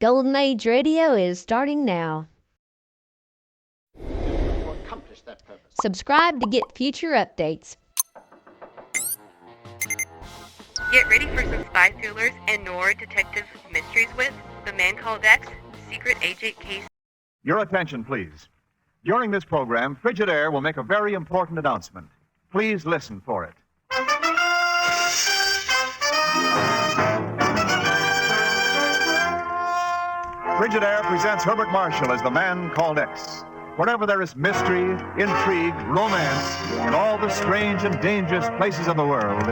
Golden Age Radio is starting now. To accomplish that purpose. Subscribe to get future updates. Get ready for some spy thrillers and noir detective mysteries with The Man Called X, Secret Agent Case. Your attention, please. During this program, Frigidaire will make a very important announcement. Please listen for it. Frigidaire presents Herbert Marshall as The Man Called X. Wherever there is mystery, intrigue, romance, in all the strange and dangerous places of the world,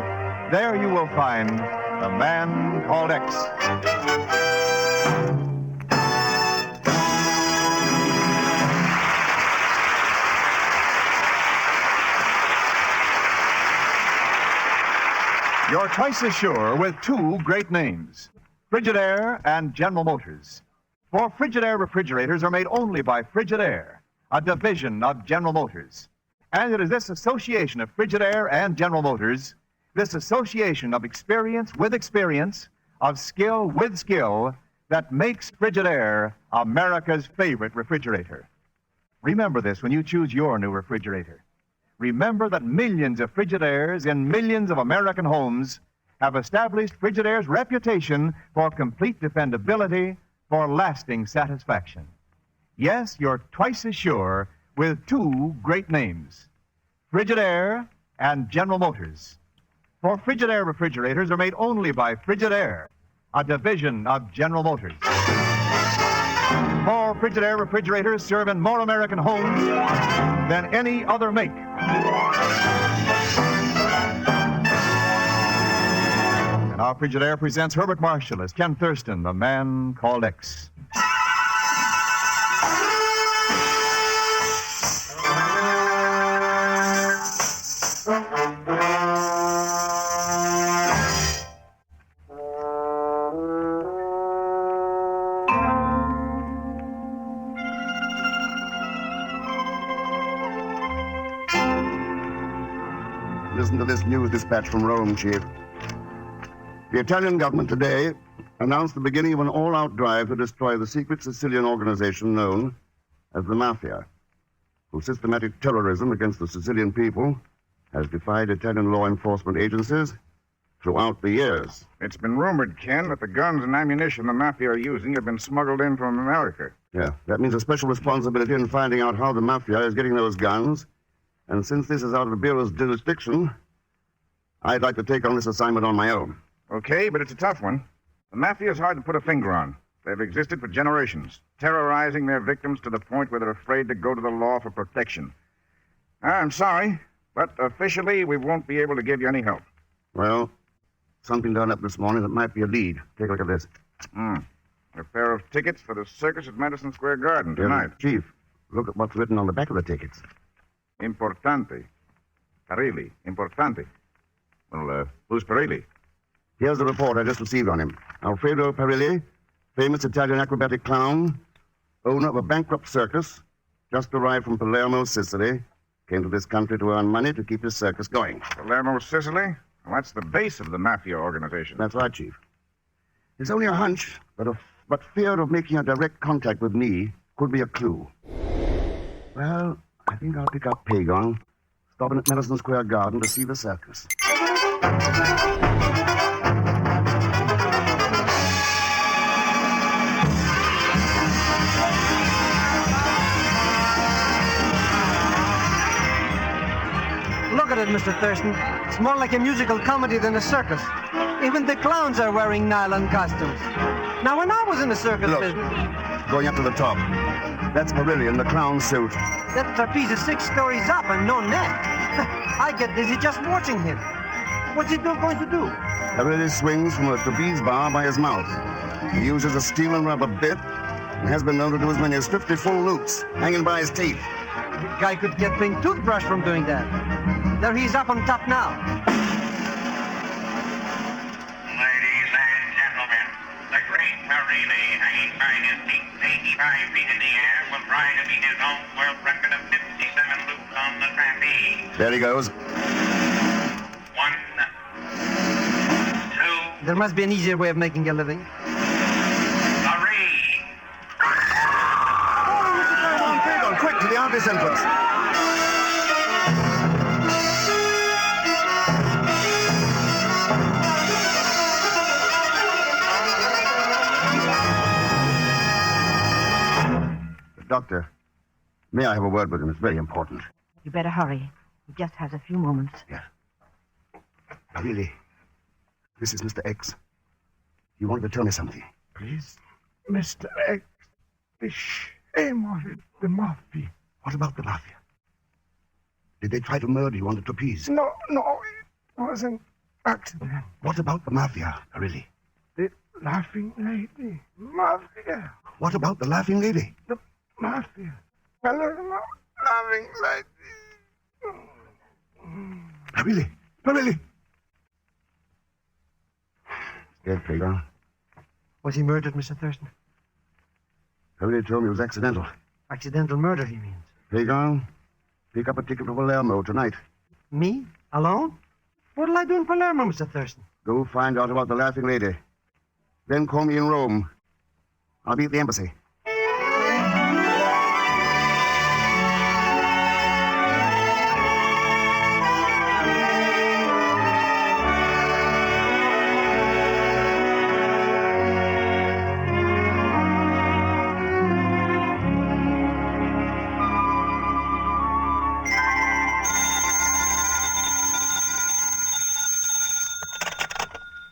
there you will find The Man Called X. You're twice as sure with two great names, Frigidaire and General Motors. For Frigidaire refrigerators are made only by Frigidaire, a division of General Motors. And it is this association of Frigidaire and General Motors, this association of experience with experience, of skill with skill, that makes Frigidaire America's favorite refrigerator. Remember this when you choose your new refrigerator. Remember that millions of Frigidaires in millions of American homes have established Frigidaire's reputation for complete dependability, for lasting satisfaction. Yes, you're twice as sure with two great names, Frigidaire and General Motors. For Frigidaire refrigerators are made only by Frigidaire, a division of General Motors. For Frigidaire refrigerators serve in more American homes than any other make. And now Frigidaire presents Herbert Marshall as Ken Thurston, The Man Called X. Listen to this news dispatch from Rome, Chief. The Italian government today announced the beginning of an all-out drive to destroy the secret Sicilian organization known as the Mafia, whose systematic terrorism against the Sicilian people has defied Italian law enforcement agencies throughout the years. It's been rumored, Ken, that the guns and ammunition the Mafia are using have been smuggled in from America. Yeah, that means a special responsibility in finding out how the Mafia is getting those guns. And since this is out of the Bureau's jurisdiction, I'd like to take on this assignment on my own. Okay, but it's a tough one. The Mafia is hard to put a finger on. They've existed for generations, terrorizing their victims to the point where they're afraid to go to the law for protection. I'm sorry, but officially we won't be able to give you any help. Well, something done up this morning that might be a lead. Take a look at this. A pair of tickets for the circus at Madison Square Garden tonight. Chief, look at what's written on the back of the tickets. Importante. Perilli. Importante. Well, who's Perilli? Here's the report I just received on him. Alfredo Perilli, famous Italian acrobatic clown, owner of a bankrupt circus, just arrived from Palermo, Sicily, came to this country to earn money to keep his circus going. Palermo, Sicily? Well, that's the base of the Mafia organization. That's right, Chief. It's only a hunch, but fear of making a direct contact with me could be a clue. Well, I think I'll pick up Pagon, stopping at Madison Square Garden to see the circus. Look at it, Mr. Thurston. It's more like a musical comedy than a circus. Even the clowns are wearing nylon costumes. Now, when I was in the circus Look, business... going up to the top. That's Perilli in the clown suit. That trapeze is 6 stories up and no net. I get dizzy just watching him. What's he going to do? Perilli swings from a trapeze bar by his mouth. He uses a steel and rubber bit and has been known to do as many as 50 full loops hanging by his teeth. The guy could get pink toothbrush from doing that. There he's up on top now. Ladies and gentlemen, the great Perilli, hanging by his feet 85 feet in the air, will try to beat his own world record of 57 loops on the trapeze. There he goes. 1, 2, There must be an easier way of making a living. 3. this entrance. Doctor, may I have a word with him? It's very important. You better hurry. He just has a few moments. Yes. Really, this is Mr. X. You wanted to tell me something. Please, Mr. X, the shame of it, the Mafia. What about the Mafia? Did they try to murder you on the trapeze? No, it was an accident. What about the Mafia, really? The laughing lady. Mafia. What about the laughing lady? The Mafia. Palermo, laughing lady. Really? Dead, Pedro. Was he murdered, Mr. Thurston? Really told me it was accidental. Accidental murder, he means. Hickok, pick up a ticket for Palermo tonight. Me? Alone? What'll I do in Palermo, Mr. Thurston? Go find out about the laughing lady. Then call me in Rome. I'll be at the embassy.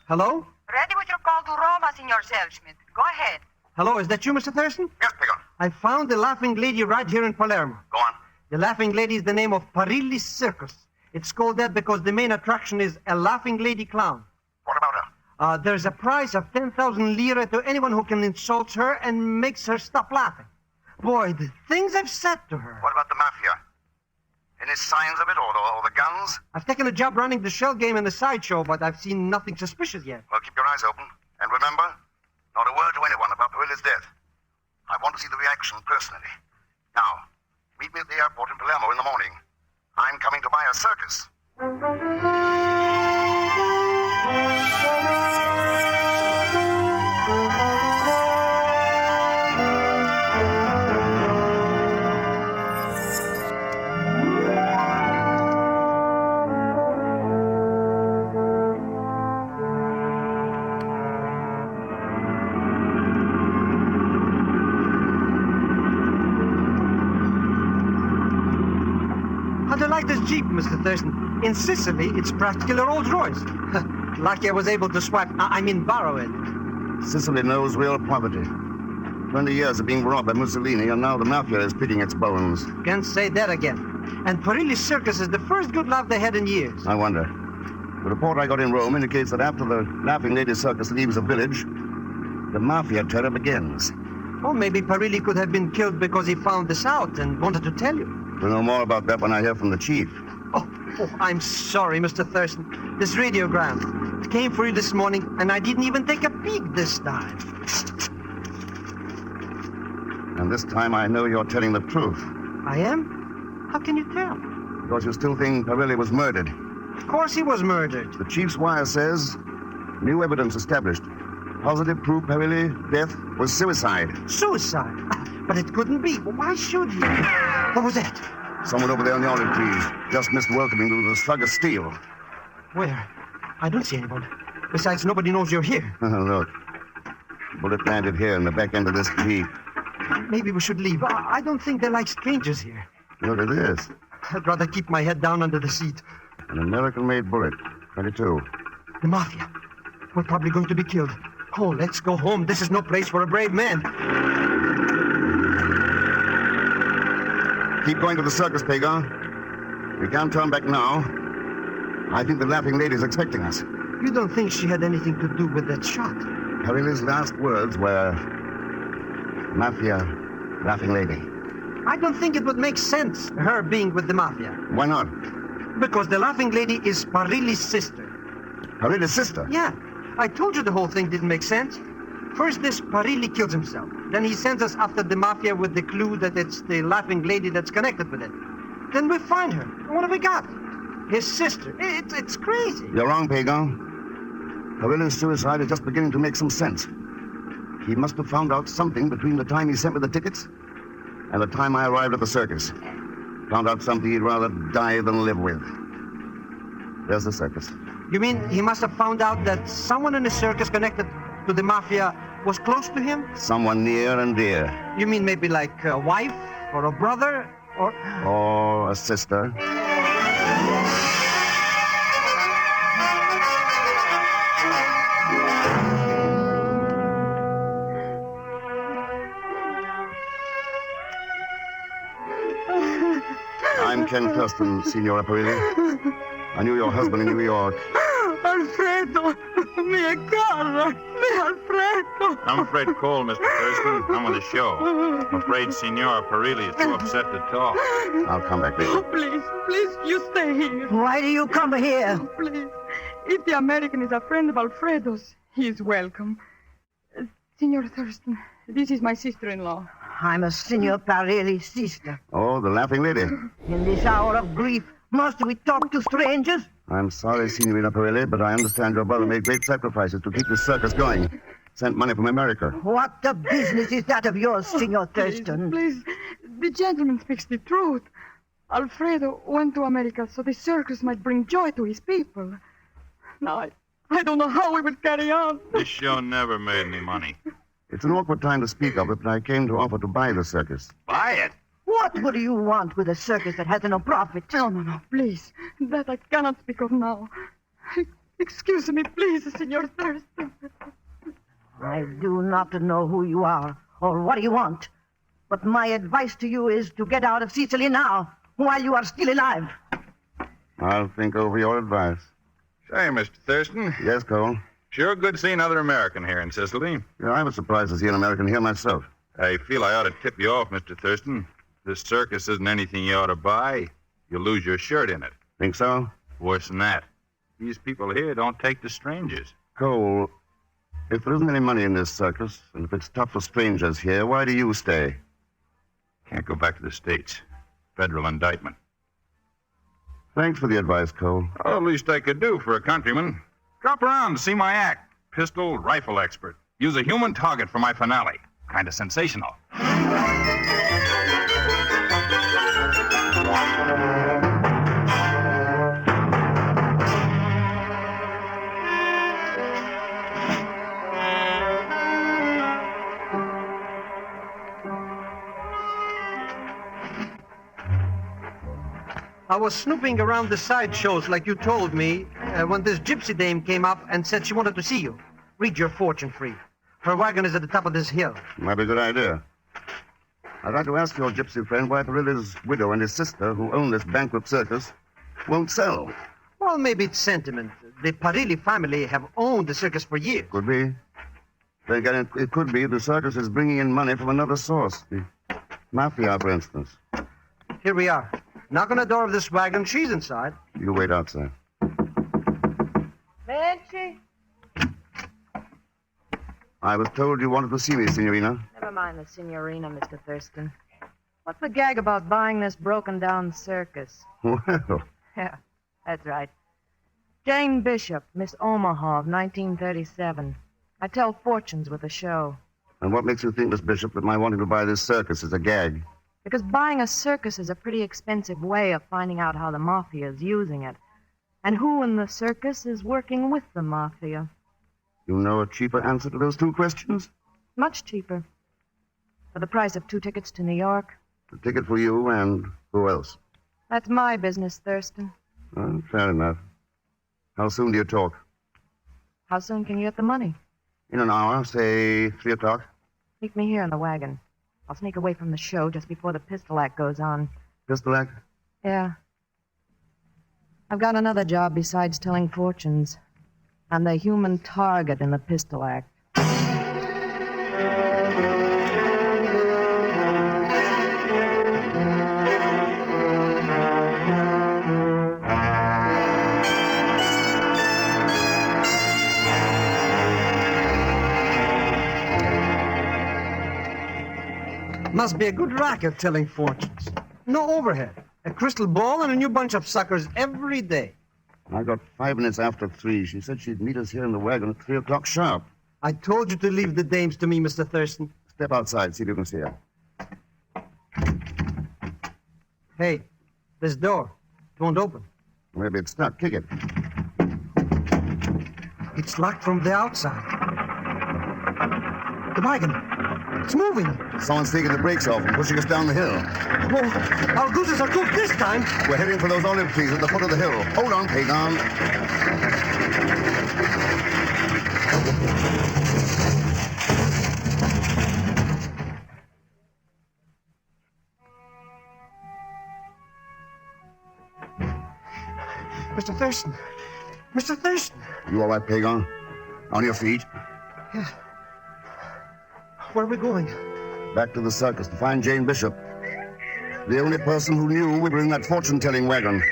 Hello? Ready with your call to Roma, Signor Selschmidt. Go ahead. Hello, is that you, Mr. Thurston? Yes, Hickok. I found the Laughing Lady right here in Palermo. Go on. The Laughing Lady is the name of Parilli's Circus. It's called that because the main attraction is a Laughing Lady clown. What about her? There's a prize of 10,000 lire to anyone who can insult her and makes her stop laughing. Boy, the things I've said to her. What about the Mafia? Any signs of it, or the guns? I've taken a job running the shell game in the sideshow, but I've seen nothing suspicious yet. Well, keep your eyes open. And remember, not a word to anyone about Parilli's death. I want to see the reaction personally. Now, meet me at the airport in Palermo in the morning. I'm coming to buy a circus. How'd you like this Jeep, Mr. Thurston? In Sicily, it's practically a Rolls Royce. Lucky I was able to borrow it. Sicily knows real poverty. 20 years of being robbed by Mussolini, and now the Mafia is picking its bones. Can't say that again. And Parilli's Circus is the first good laugh they had in years. I wonder. The report I got in Rome indicates that after the Laughing Lady Circus leaves a village, the Mafia terror begins. Or maybe Parilli could have been killed because he found this out and wanted to tell you. We'll know more about that when I hear from the chief. Oh, I'm sorry, Mr. Thurston. This radiogram. It came for you this morning, and I didn't even take a peek this time. And this time I know you're telling the truth. I am? How can you tell? Because you still think Parilli was murdered. Of course he was murdered. The chief's wire says new evidence established. Positive proof Parilli's death was suicide. Suicide? But it couldn't be. Why should he? What was that? Someone over there in the olive trees just missed welcoming to the slug of steel. Where? I don't see anyone. Besides, nobody knows you're here. Look. Bullet landed here in the back end of this Jeep. Maybe we should leave. I don't think they like strangers here. Look at this. I'd rather keep my head down under the seat. An American-made bullet. 22. The Mafia. We're probably going to be killed. Oh, let's go home. This is no place for a brave man. Keep going to the circus, Pagon. We can't turn back now. I think the Laughing Lady's expecting us. You don't think she had anything to do with that shot? Parilli's last words were, Mafia, Laughing Lady. I don't think it would make sense, her being with the Mafia. Why not? Because the Laughing Lady is Parilli's sister. Parilli's sister? Yeah. I told you the whole thing didn't make sense. First, this Parilli kills himself. Then he sends us after the Mafia with the clue that it's the Laughing Lady that's connected with it. Then we find her. What have we got? His sister. It's crazy. You're wrong, Pagon. Parilli's suicide is just beginning to make some sense. He must have found out something between the time he sent me the tickets And the time I arrived at the circus, found out something he'd rather die than live with. There's the circus. You mean he must have found out that someone in the circus connected to the mafia was close to him? Someone near and dear. You mean maybe like a wife or a brother or... Or a sister. I'm Ken Thurston, Signora Perilli. I knew your husband in New York. Alfredo, mi cara, mi Alfredo. I'm Fred Cole, Mr. Thurston. I'm on the show. I'm afraid Signora Perilli is too upset to talk. I'll come back later. Please, you stay here. Why do you come here? Please, if the American is a friend of Alfredo's, he is welcome. Senor Thurston, this is my sister-in-law. I'm a Signor Parilli's sister. Oh, the laughing lady. In this hour of grief, must we talk to strangers? I'm sorry, Signorina Perilli, but I understand your brother made great sacrifices to keep the circus going. Sent money from America. What the business is that of yours, Signor Thurston? Please, the gentleman speaks the truth. Alfredo went to America so the circus might bring joy to his people. Now, I don't know how we will carry on. This show never made any money. It's an awkward time to speak of it, but I came to offer to buy the circus. Buy it? What would you want with a circus that has no profit? No, please. That I cannot speak of now. Excuse me, please, Senor Thurston. I do not know who you are or what you want, but my advice to you is to get out of Sicily now, while you are still alive. I'll think over your advice. Say, Mr. Thurston. Yes, Cole? Sure good to see another American here in Sicily. Yeah, I was surprised to see an American here myself. I feel I ought to tip you off, Mr. Thurston. This circus isn't anything you ought to buy. You'll lose your shirt in it. Think so? Worse than that. These people here don't take to strangers. Cole, if there isn't any money in this circus, and if it's tough for strangers here, why do you stay? Can't go back to the States. Federal indictment. Thanks for the advice, Cole. Well, the least I could do for a countryman. Drop around to see my act. Pistol rifle expert. Use a human target for my finale. Kind of sensational. I was snooping around the sideshows like you told me when this gypsy dame came up and said she wanted to see you. Read your fortune free. Her wagon is at the top of this hill. Might be a good idea. I'd like to ask your gypsy friend why Perilli's widow and his sister, who own this bankrupt circus, won't sell. Well, maybe it's sentiment. The Parilli family have owned the circus for years. Could be. Then again, it could be the circus is bringing in money from another source. The mafia, for instance. Here we are. Knock on the door of this wagon. She's inside. You wait outside. Benji? I was told you wanted to see me, Signorina. Never mind the signorina, Mr. Thurston. What's the gag about buying this broken-down circus? Well, Yeah, that's right. Jane Bishop, Miss Omaha of 1937. I tell fortunes with the show. and what makes you think, Miss Bishop, that my wanting to buy this circus is a gag? Because buying a circus is a pretty expensive way of finding out how the mafia is using it. And who in the circus is working with the mafia. You know a cheaper answer to those two questions? Much cheaper. For the price of 2 tickets to New York. A ticket for you and who else? That's my business, Thurston. Well, fair enough. How soon do you talk? How soon can you get the money? In an hour, say 3 o'clock. Meet me here in the wagon. I'll sneak away from the show just before the pistol act goes on. Pistol act? Yeah. I've got another job besides telling fortunes. I'm the human target in the pistol act. Must be a good racket telling fortunes. No overhead. A crystal ball and a new bunch of suckers every day. I got 5 minutes after 3. She said she'd meet us here in the wagon at 3 o'clock sharp. I told you to leave the dames to me, Mr. Thurston. Step outside, see if you can see her. Hey, this door. It won't open. Maybe it's stuck. Kick it. It's locked from the outside. The wagon. It's moving. Someone's taking the brakes off and pushing us down the hill. Oh, our gooses are cooked this time. We're heading for those olive trees at the foot of the hill. Hold on, Pagan. Mr. Thurston. Mr. Thurston. You all right, Pagan? On your feet? Yeah. Where are we going? Back to the circus to find Jane Bishop. The only person who knew we were in that fortune-telling wagon.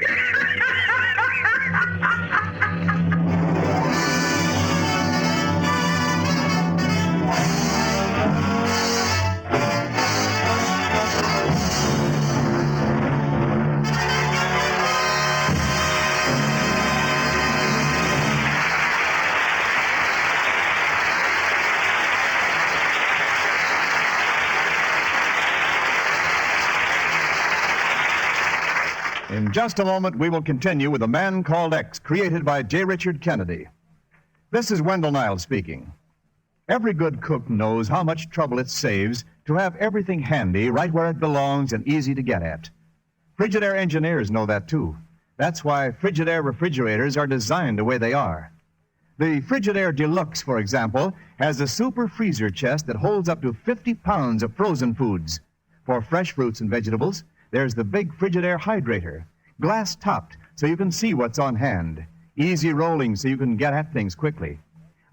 In just a moment, we will continue with A Man Called X, created by J. Richard Kennedy. This is Wendell Niles speaking. Every good cook knows how much trouble it saves to have everything handy right where it belongs and easy to get at. Frigidaire engineers know that, too. That's why Frigidaire refrigerators are designed the way they are. The Frigidaire Deluxe, for example, has a super freezer chest that holds up to 50 pounds of frozen foods. For fresh fruits and vegetables, there's the big Frigidaire Hydrator, glass-topped so you can see what's on hand, easy rolling so you can get at things quickly.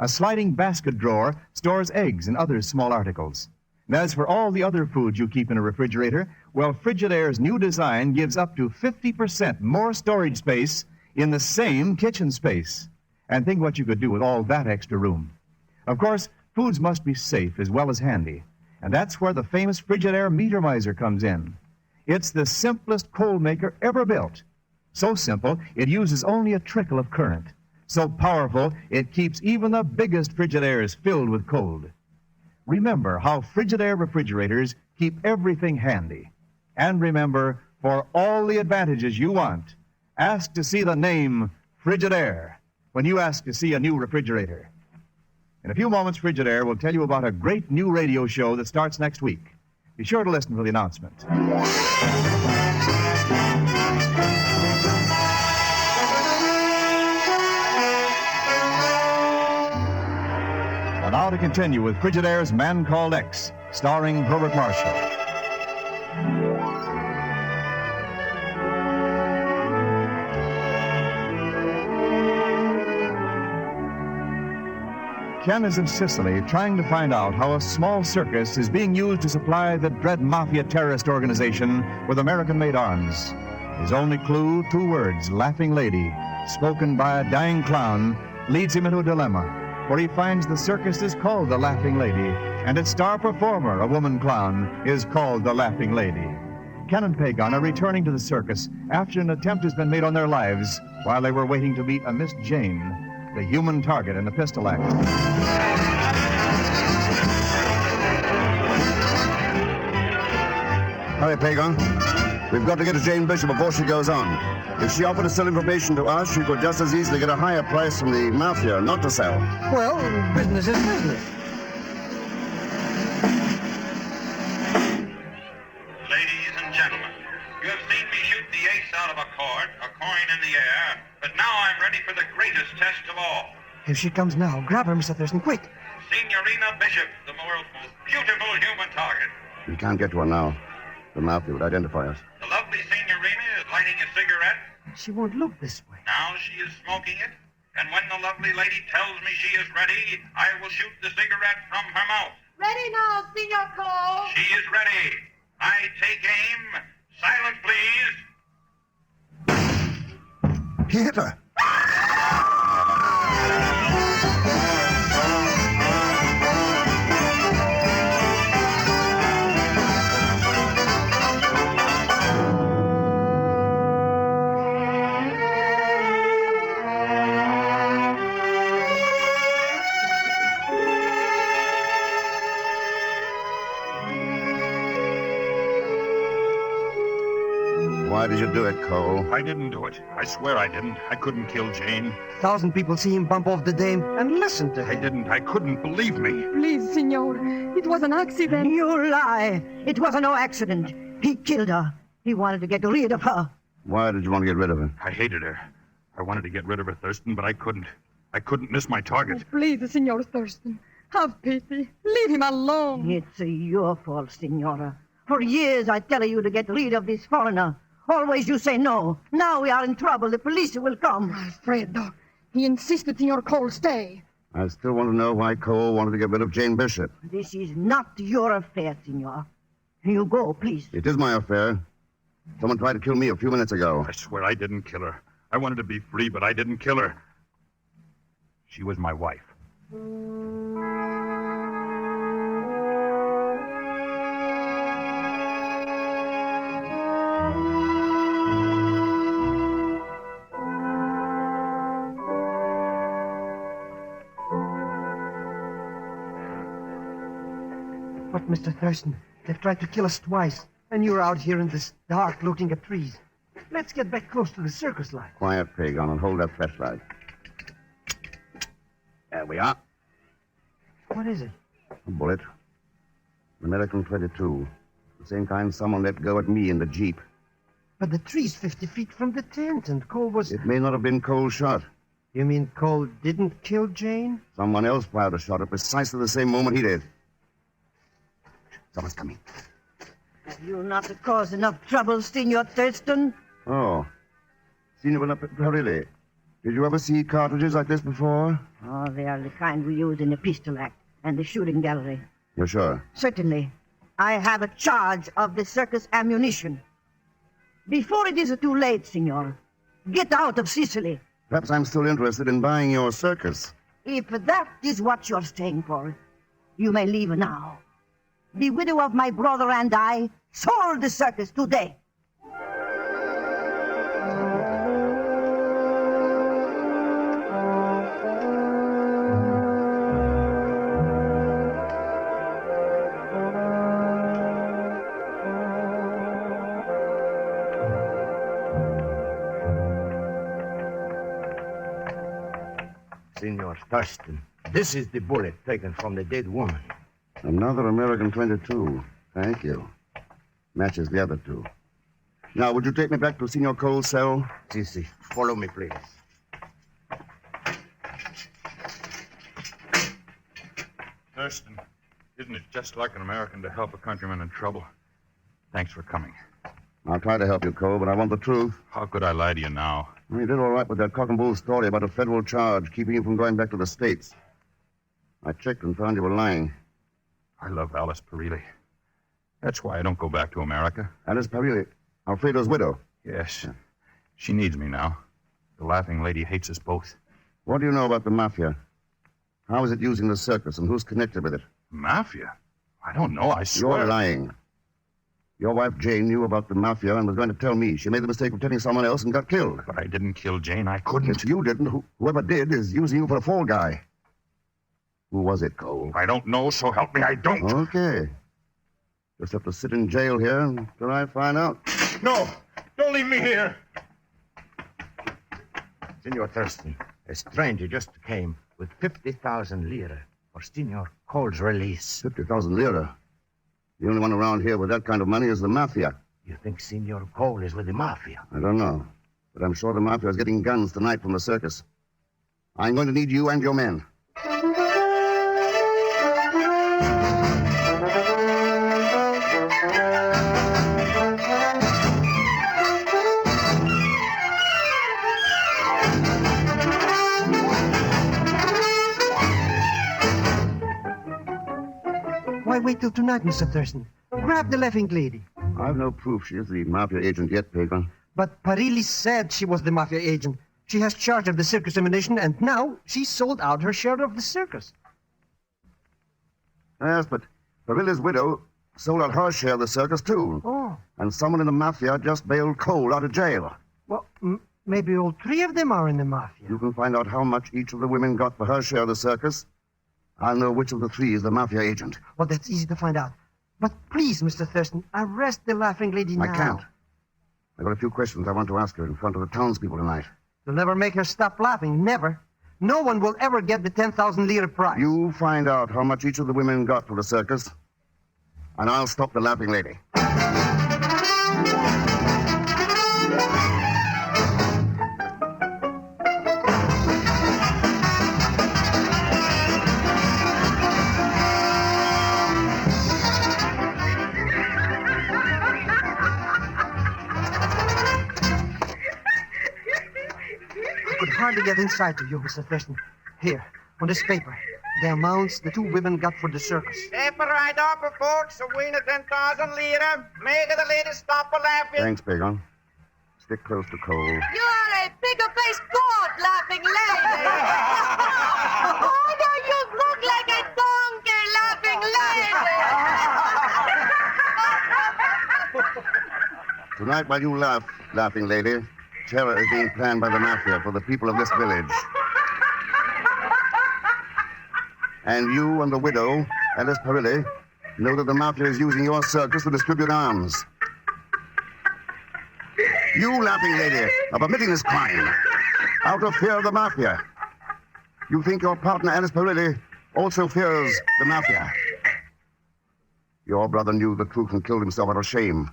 A sliding basket drawer stores eggs and other small articles. And as for all the other foods you keep in a refrigerator, well, Frigidaire's new design gives up to 50% more storage space in the same kitchen space. And think what you could do with all that extra room. Of course, foods must be safe as well as handy, and that's where the famous Frigidaire Metermizer comes in. It's the simplest cold maker ever built. So simple, it uses only a trickle of current. So powerful, it keeps even the biggest Frigidaires filled with cold. Remember how Frigidaire refrigerators keep everything handy. And remember, for all the advantages you want, ask to see the name Frigidaire when you ask to see a new refrigerator. In a few moments, Frigidaire will tell you about a great new radio show that starts next week. Be sure to listen for the announcement. And now to continue with Frigidaire's Man Called X, starring Herbert Marshall. Ken is in Sicily trying to find out how a small circus is being used to supply the dread mafia terrorist organization with American-made arms. His only clue, 2 words, Laughing Lady, spoken by a dying clown, leads him into a dilemma, where he finds the circus is called the Laughing Lady, and its star performer, a woman clown, is called the Laughing Lady. Ken and Pagan are returning to the circus after an attempt has been made on their lives while they were waiting to meet a Miss Jane, the human target in the pistol act. Hurry, Pagan. We've got to get to Jane Bishop before she goes on. If she offered to sell information to us, she could just as easily get a higher price from the mafia not to sell. Well, business is business. Ladies and gentlemen, you have seen me shoot the ace out of a cord, a coin in the air, but now I'm ready for the greatest test of all. Here she comes now. Grab her, Mr. Thurston, quick. Signorina Bishop, the world's most beautiful human target. We can't get to her now. The mafia would identify us. The lovely Signorina is lighting a cigarette. She won't look this way. Now she is smoking it. And when the lovely lady tells me she is ready, I will shoot the cigarette from her mouth. Ready now, Senor Cole. She is ready. I take aim. Silence, please. He hit her. Why did you do it, Cole? I didn't do it. I swear I didn't. I couldn't kill Jane. 1,000 people see him bump off the dame and listen to him. I didn't. I couldn't. Believe me. Please, senor. It was an accident. You lie. It was no accident. He killed her. He wanted to get rid of her. Why did you want to get rid of her? I hated her. I wanted to get rid of her, Thurston, but I couldn't. I couldn't miss my target. Please, Senor Thurston. Have pity. Leave him alone. It's your fault, Senora. For years I tell you to get rid of this foreigner. Always you say no. Now we are in trouble. The police will come. Alfredo, he insisted Senor Cole stay. I still want to know why Cole wanted to get rid of Jane Bishop. This is not your affair, Senor. You go, please. It is my affair. Someone tried to kill me a few minutes ago. I swear I didn't kill her. I wanted to be free, but I didn't kill her. She was my wife. But, Mr. Thurston, they've tried to kill us twice, and you're out here in this dark looking at trees. Let's get back close to the circus line. Quiet, Pagon, and hold that flashlight. There we are. What is it? A bullet. An American 22. The same kind someone let go at me in the Jeep. But the tree's 50 feet from the tent, and Cole was... It may not have been Cole's shot. You mean Cole didn't kill Jane? Someone else fired a shot at precisely the same moment he did. Someone's coming. Have you not caused enough trouble, Senor Thurston? Oh. Senor Parilli, did you ever see cartridges like this before? Oh, they are the kind we use in the pistol act and the shooting gallery. You're sure? Certainly. I have a charge of the circus ammunition. Before it is too late, Senor, get out of Sicily. Perhaps I'm still interested in buying your circus. If that is what you're staying for, you may leave now. The widow of my brother and I sold the circus today. Senor Thurston, this is the bullet taken from the dead woman. Another American 22. Thank you. Matches the other two. Now, would you take me back to Senor Cole's cell? Si. Follow me, please. Thurston, isn't it just like an American to help a countryman in trouble? Thanks for coming. I'll try to help you, Cole, but I want the truth. How could I lie to you now? Well, you did all right with that cock and bull story about a federal charge keeping you from going back to the States. I checked and found you were lying. I love Alice Parilli. That's why I don't go back to America. Alice Parilli, Alfredo's widow. Yes. She needs me now. The laughing lady hates us both. What do you know about the mafia? How is it using the circus, and who's connected with it? Mafia? I don't know, I swear. You're lying. Your wife, Jane, knew about the mafia and was going to tell me. She made the mistake of telling someone else and got killed. But I didn't kill Jane. I couldn't. If you didn't, whoever did is using you for a fall guy. Who was it, Cole? I don't know, so help me, I don't. Okay. Just have to sit in jail here until I find out. No! Don't leave me here! Senor Thurston, a stranger just came with 50,000 lira for Senor Cole's release. 50,000 lira? The only one around here with that kind of money is the mafia. You think Senor Cole is with the mafia? I don't know. But I'm sure the mafia is getting guns tonight from the circus. I'm going to need you and your men. Why wait till tonight, Mr. Thurston? Grab the laughing lady. I've no proof she is the mafia agent yet, Pagon. But Parilli said she was the mafia agent. She has charge of the circus ammunition, and now she sold out her share of the circus. Yes, but Parilli's widow sold out her share of the circus, too. Oh. And someone in the mafia just bailed Cole out of jail. Well, maybe all three of them are in the mafia. You can find out how much each of the women got for her share of the circus. I'll know which of the three is the mafia agent. Well, that's easy to find out. But please, Mr. Thurston, arrest the laughing lady now. I can't. I've got a few questions I want to ask her in front of the townspeople tonight. You'll never make her stop laughing. Never. No one will ever get the 10,000 lira prize. You find out how much each of the women got for the circus, and I'll stop the laughing lady. I could hardly get inside to you, Mr. Thurston. Here, on this paper, the amounts the two women got for the circus. Step right up, folks. A win of 10,000 lira. Make the ladies stop laughing. Thanks, Pagon. Stick close to Cole. You're a bigger-faced god, laughing lady. Why don't you look like a donkey, laughing lady? Tonight, while you laugh, laughing lady, terror is being planned by the mafia for the people of this village. And you and the widow, Alice Perilli, know that the mafia is using your circus to distribute arms. You, laughing lady, are permitting this crime out of fear of the mafia. You think your partner, Alice Perilli, also fears the mafia. Your brother knew the truth and killed himself out of shame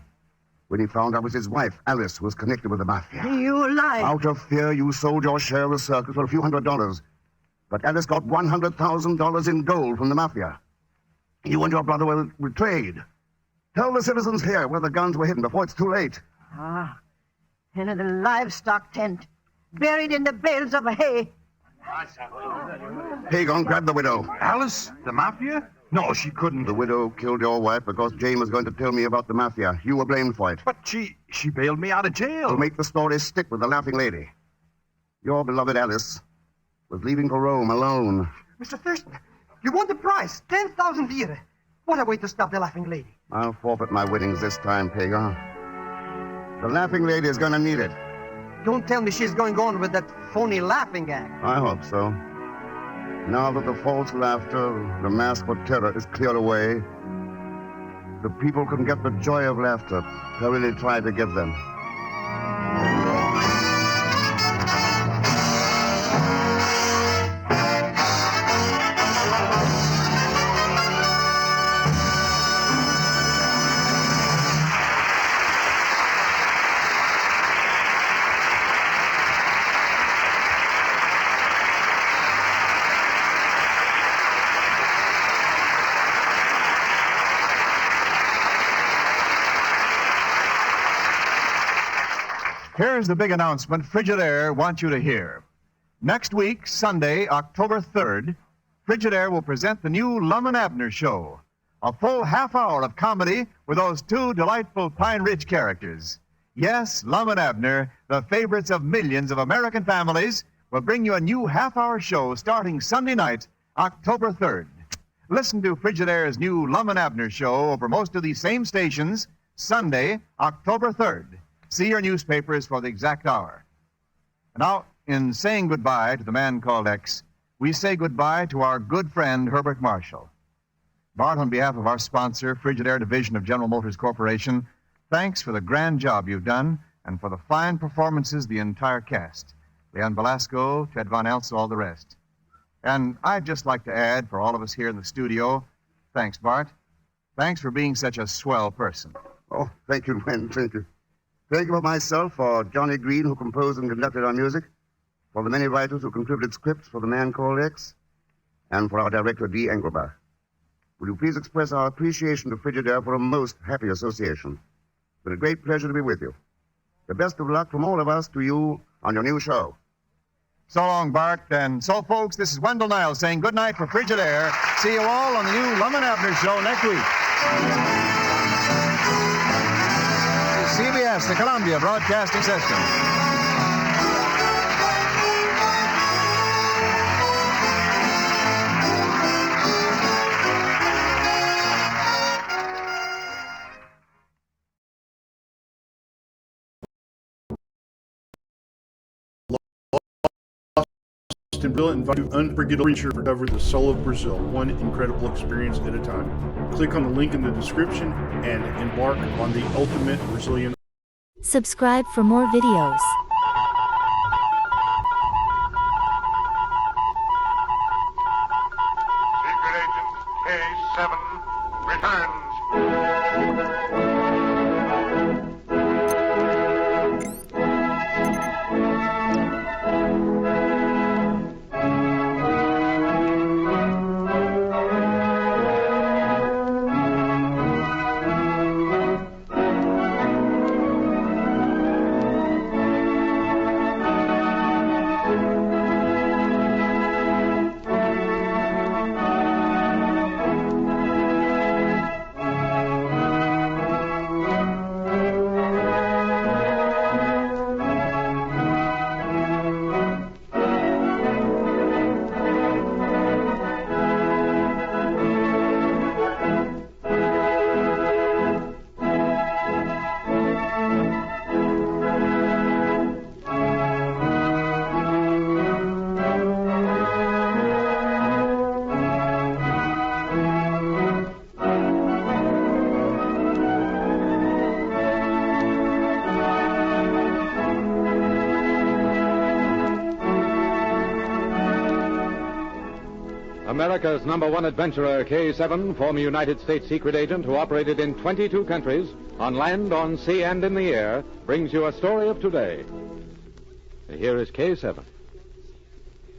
when he found out it was his wife, Alice, who was connected with the mafia. You lie. Out of fear, you sold your share of the circus for a few $100s. But Alice got $100,000 in gold from the mafia. You and your brother were betrayed. Tell the citizens here where the guns were hidden before it's too late. In the livestock tent, buried in the bales of hay. Pagon, grab the widow. Alice? The mafia? No, she couldn't. The widow killed your wife because Jane was going to tell me about the mafia. You were blamed for it. But she bailed me out of jail. To make the story stick with the laughing lady. Your beloved Alice was leaving for Rome alone. Mr. Thurston, you won the prize, 10,000 lira. What a way to stop the laughing lady. I'll forfeit my winnings this time, Pagon. The laughing lady is going to need it. Don't tell me she's going on with that phony laughing act. I hope so. Now that the false laughter, the mask for terror is cleared away, the people can get the joy of laughter I really tried to give them. Here's the big announcement Frigidaire wants you to hear. Next week, Sunday, October 3rd, Frigidaire will present the new Lum and Abner show. A full half hour of comedy with those two delightful Pine Ridge characters. Yes, Lum and Abner, the favorites of millions of American families, will bring you a new half-hour show starting Sunday night, October 3rd. Listen to Frigidaire's new Lum and Abner show over most of these same stations, Sunday, October 3rd. See your newspapers for the exact hour. Now, in saying goodbye to the man called X, we say goodbye to our good friend, Herbert Marshall. Bart, on behalf of our sponsor, Frigidaire Division of General Motors Corporation, thanks for the grand job you've done and for the fine performances of the entire cast. Leon Velasco, Ted Von Elst, all the rest. And I'd just like to add, for all of us here in the studio, thanks, Bart. Thanks for being such a swell person. Oh, thank you, Gwen. Thank you. Thank you for myself, for Johnny Green, who composed and conducted our music, for the many writers who contributed scripts for The Man Called X, and for our director, D. Engelbach. Will you please express our appreciation to Frigidaire for a most happy association? It's been a great pleasure to be with you. The best of luck from all of us to you on your new show. So long, Bart. And so, folks, this is Wendell Niles saying good night for Frigidaire. See you all on the new Lum and Abner show next week. CBS, the Columbia Broadcasting System. And brilliant and unforgettable creature to cover the soul of Brazil, one incredible experience at a time. Click on the link in the description and embark on the ultimate Brazilian Subscribe for more videos. Secret Agent K7 returns. America's #1 adventurer, K7, former United States secret agent who operated in 22 countries, on land, on sea, and in the air, brings you a story of today. Here is K7.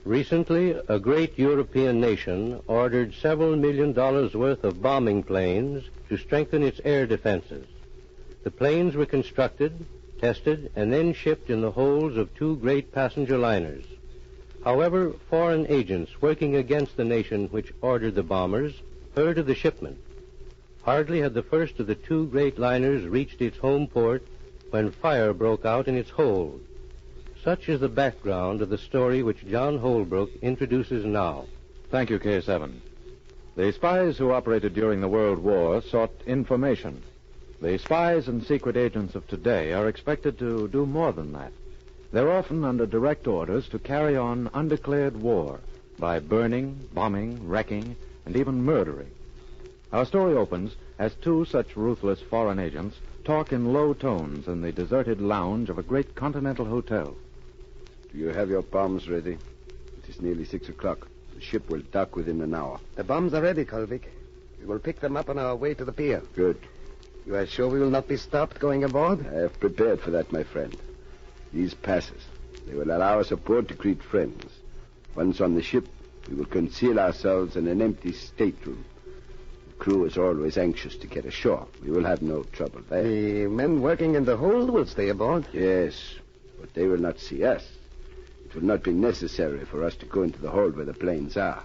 Recently, a great European nation ordered several $1 million worth of bombing planes to strengthen its air defenses. The planes were constructed, tested, and then shipped in the holds of 2 great passenger liners. However, foreign agents working against the nation which ordered the bombers heard of the shipment. Hardly had the first of the 2 great liners reached its home port when fire broke out in its hold. Such is the background of the story which John Holbrook introduces now. Thank you, K7. The spies who operated during the World War sought information. The spies and secret agents of today are expected to do more than that. They're often under direct orders to carry on undeclared war by burning, bombing, wrecking, and even murdering. Our story opens as 2 such ruthless foreign agents talk in low tones in the deserted lounge of a great continental hotel. Do you have your bombs ready? It is nearly 6 o'clock. The ship will dock within an hour. The bombs are ready, Kolvik. We will pick them up on our way to the pier. Good. You are sure we will not be stopped going aboard? I have prepared for that, my friend. These passes, they will allow us aboard to greet friends. Once on the ship, we will conceal ourselves in an empty stateroom. The crew is always anxious to get ashore. We will have no trouble there. The men working in the hold will stay aboard? Yes, but they will not see us. It will not be necessary for us to go into the hold where the planes are.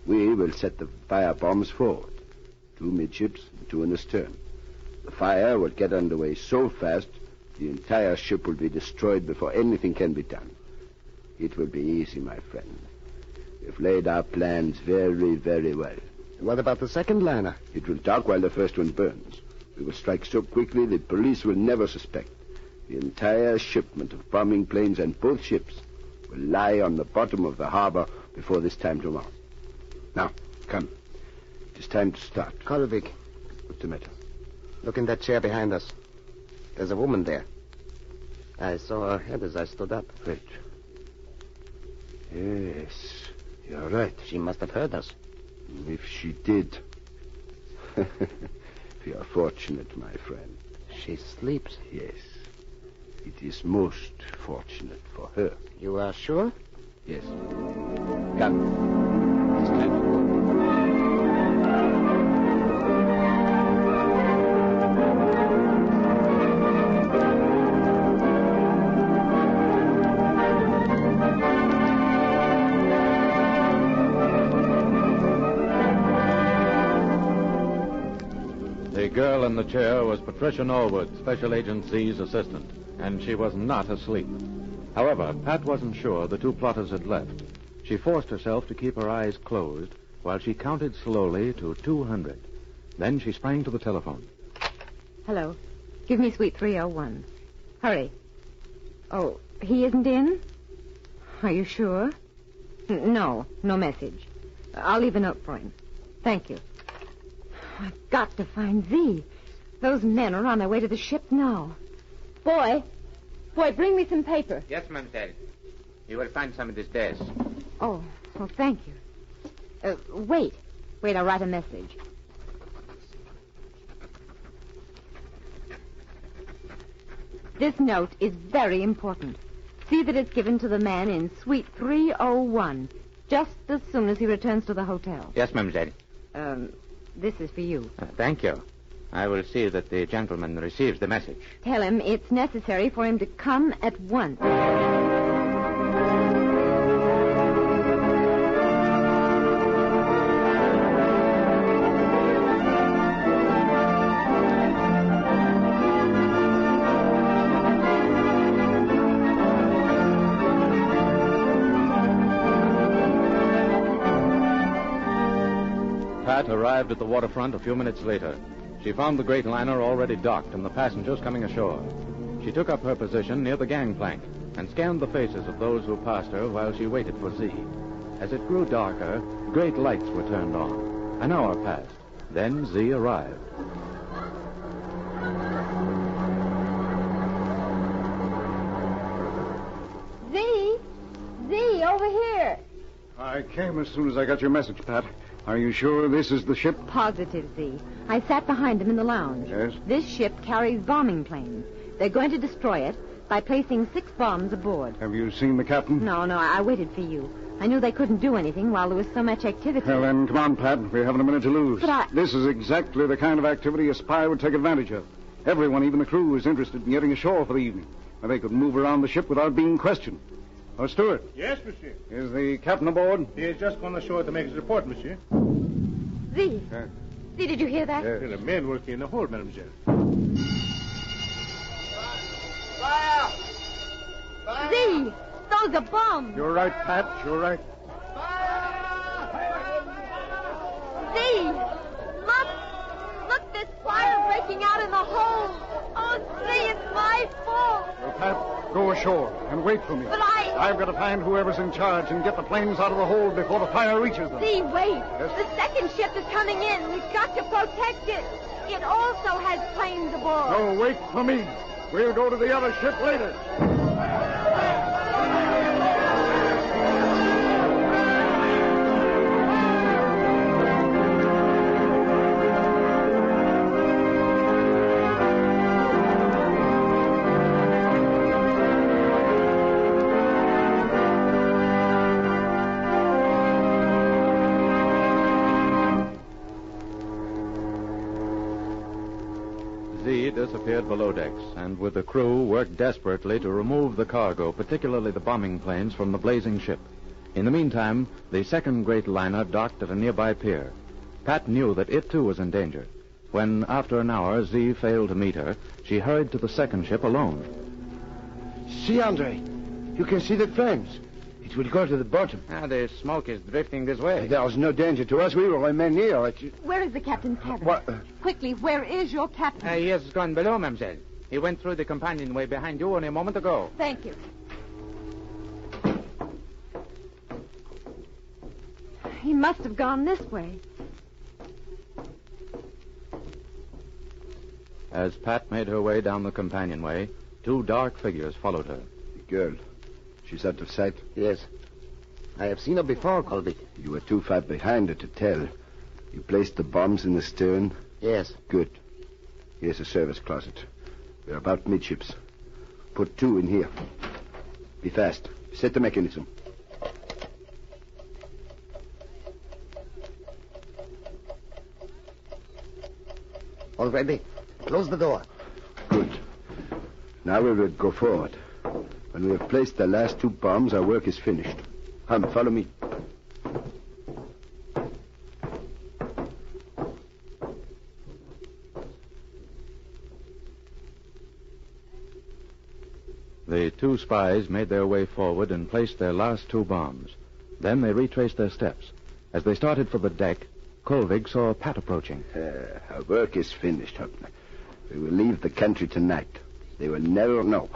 We will set the fire bombs forward. 2 midships and 2 in the stern. The fire will get underway so fast the entire ship will be destroyed before anything can be done. It will be easy, my friend. We've laid our plans very, very well. What about the second liner? It will dock while the first one burns. We will strike so quickly the police will never suspect. The entire shipment of bombing planes and both ships will lie on the bottom of the harbor before this time tomorrow. Now, come. It is time to start. Kolvik. What's the matter? Look in that chair behind us. There's a woman there. I saw her head as I stood up. Right. Yes, you're right. She must have heard us. If she did. We are fortunate, my friend. She sleeps? Yes. It is most fortunate for her. You are sure? Yes. Come. It's time to go. The girl in the chair was Patricia Norwood, Special Agent Z's assistant, and she was not asleep. However, Pat wasn't sure the 2 plotters had left. She forced herself to keep her eyes closed while she counted slowly to 200. Then she sprang to the telephone. Hello. Give me suite 301. Hurry. Oh, he isn't in? Are you sure? No message. I'll leave a note for him. Thank you. I've got to find Z. Those men are on their way to the ship now. Boy, bring me some paper. Yes, mademoiselle. You will find some at this desk. Oh, thank you. Wait, I'll write a message. This note is very important. See that it's given to the man in suite 301, just as soon as he returns to the hotel. Yes, mademoiselle. This is for you. Thank you. I will see that the gentleman receives the message. Tell him it's necessary for him to come at once. Pat arrived at the waterfront a few minutes later. She found the great liner already docked and the passengers coming ashore. She took up her position near the gangplank and scanned the faces of those who passed her while she waited for Z. As it grew darker, great lights were turned on. An hour passed. Then Z arrived. Z, over here. I came as soon as I got your message, Pat. Are you sure this is the ship? Positive, Z. I sat behind him in the lounge. Yes? This ship carries bombing planes. They're going to destroy it by placing 6 bombs aboard. Have you seen the captain? No, I waited for you. I knew they couldn't do anything while there was so much activity. Well, then, come on, Pat. We haven't a minute to lose. But This is exactly the kind of activity a spy would take advantage of. Everyone, even the crew, is interested in getting ashore for the evening, where they could move around the ship without being questioned. Oh, Stewart. Yes, monsieur. Is the captain aboard? He has just gone ashore to make his report, monsieur. Z, did you hear that? There are men working in the hold, mademoiselle. Fire! Z, those are bombs. You're right, Pat. You're right. Z, look, there's fire breaking out in the hold. Oh, Z, it's my fault. Well, Pat, go ashore and wait for me. But I've got to find whoever's in charge and get the planes out of the hold before the fire reaches them. Z, wait. Yes? The second ship is coming in. We've got to protect it. It also has planes aboard. No, wait for me. We'll go to the other ship later. Z disappeared below decks, and with the crew worked desperately to remove the cargo, particularly the bombing planes, from the blazing ship. In the meantime, the second great liner docked at a nearby pier. Pat knew that it too was in danger. When, after an hour, Z failed to meet her, she hurried to the second ship alone. See, Andre, you can see the flames. It will go to the bottom. The smoke is drifting this way. There's no danger to us. We will remain here. Where is the captain's cabin? What? Quickly, where is your captain? He has gone below, mademoiselle. He went through the companionway behind you only a moment ago. Thank you. He must have gone this way. As Pat made her way down the companionway, 2 dark figures followed her. The girl. She's out of sight? Yes. I have seen her before, Colby. You were too far behind her to tell. You placed the bombs in the stern? Yes. Good. Here's a service closet. We're about midships. Put 2 in here. Be fast. Set the mechanism. All ready. Close the door. Good. Now we will go forward. When we have placed the last 2 bombs, our work is finished. Come, follow me. The 2 spies made their way forward and placed their last 2 bombs. Then they retraced their steps. As they started for the deck, Kolvig saw Pat approaching. Our work is finished, Hopner. We will leave the country tonight. They will never know.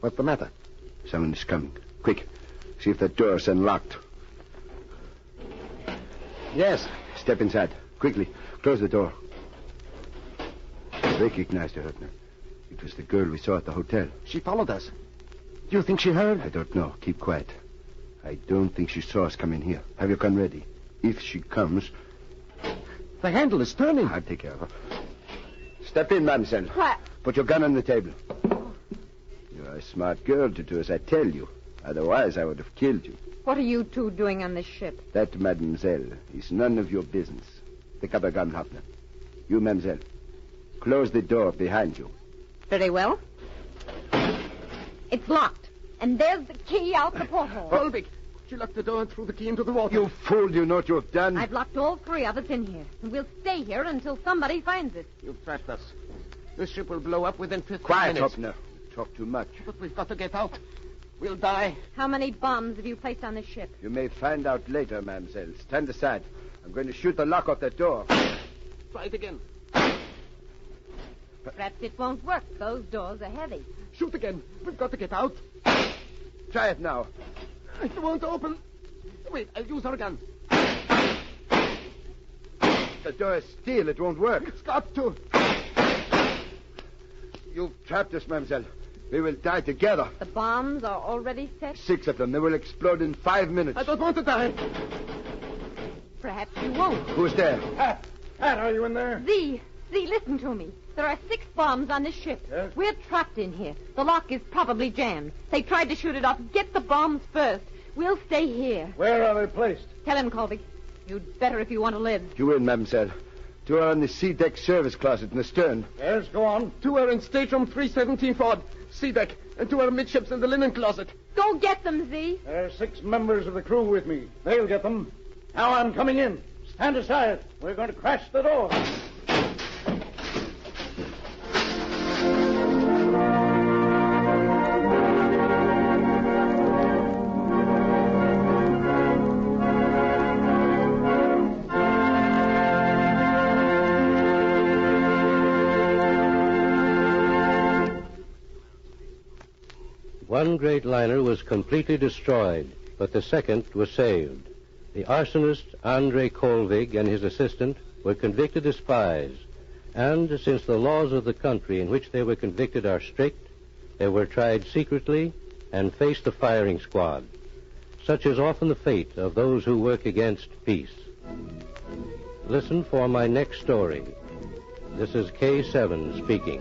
What's the matter? Someone is coming. Quick, see if the door's unlocked. Yes. Step inside. Quickly. Close the door. Recognize the Hopner. It was the girl we saw at the hotel. She followed us. Do you think she heard? I don't know. Keep quiet. I don't think she saw us come in here. Have your gun ready. If she comes... The handle is turning. I'll take care of her. Step in, mademoiselle. What? Put your gun on the table. You're a smart girl to do as I tell you. Otherwise, I would have killed you. What are you two doing on this ship? That, mademoiselle, is none of your business. Pick up a gun, Hoffner. You, mademoiselle, close the door behind you. Very well. It's locked. And there's the key out the porthole. Colbeck, she locked the door and threw the key into the water. You fool, you know what you have done? I've locked all three of us in here. And we'll stay here until somebody finds us. You've trapped us. This ship will blow up within 15 Quiet, minutes. Hoffner. You talk too much. But we've got to get out. We'll die. How many bombs have you placed on this ship? You may find out later, mademoiselle. Stand aside. I'm going to shoot the lock off that door. Try it again. Perhaps it won't work. Those doors are heavy. Shoot again. We've got to get out. Try it now. It won't open. Wait, I'll use our gun. The door is steel. It won't work. It's got to. You've trapped us, mademoiselle. We will die together. The bombs are already set? 6 of them. They will explode in 5 minutes. I don't want to die. Perhaps you won't. Who's there? Pat, are you in there? Z, listen to me. There are 6 bombs on this ship. Yes? We're trapped in here. The lock is probably jammed. They tried to shoot it off. Get the bombs first. We'll stay here. Where are they placed? Tell him, Colby. You'd better if you want to live. You in, mademoiselle. 2 are in the sea deck service closet in the stern. Yes, go on. 2 are in stateroom 317 forward, sea deck, and 2 are midships in the linen closet. Go get them, Z. There are 6 members of the crew with me. They'll get them. Now I'm coming in. Stand aside. We're going to crash the door. One great liner was completely destroyed, but the second was saved. The arsonist, Andrei Kolvig, and his assistant were convicted as spies, and since the laws of the country in which they were convicted are strict, they were tried secretly and faced the firing squad. Such is often the fate of those who work against peace. Listen for my next story. This is K7 speaking.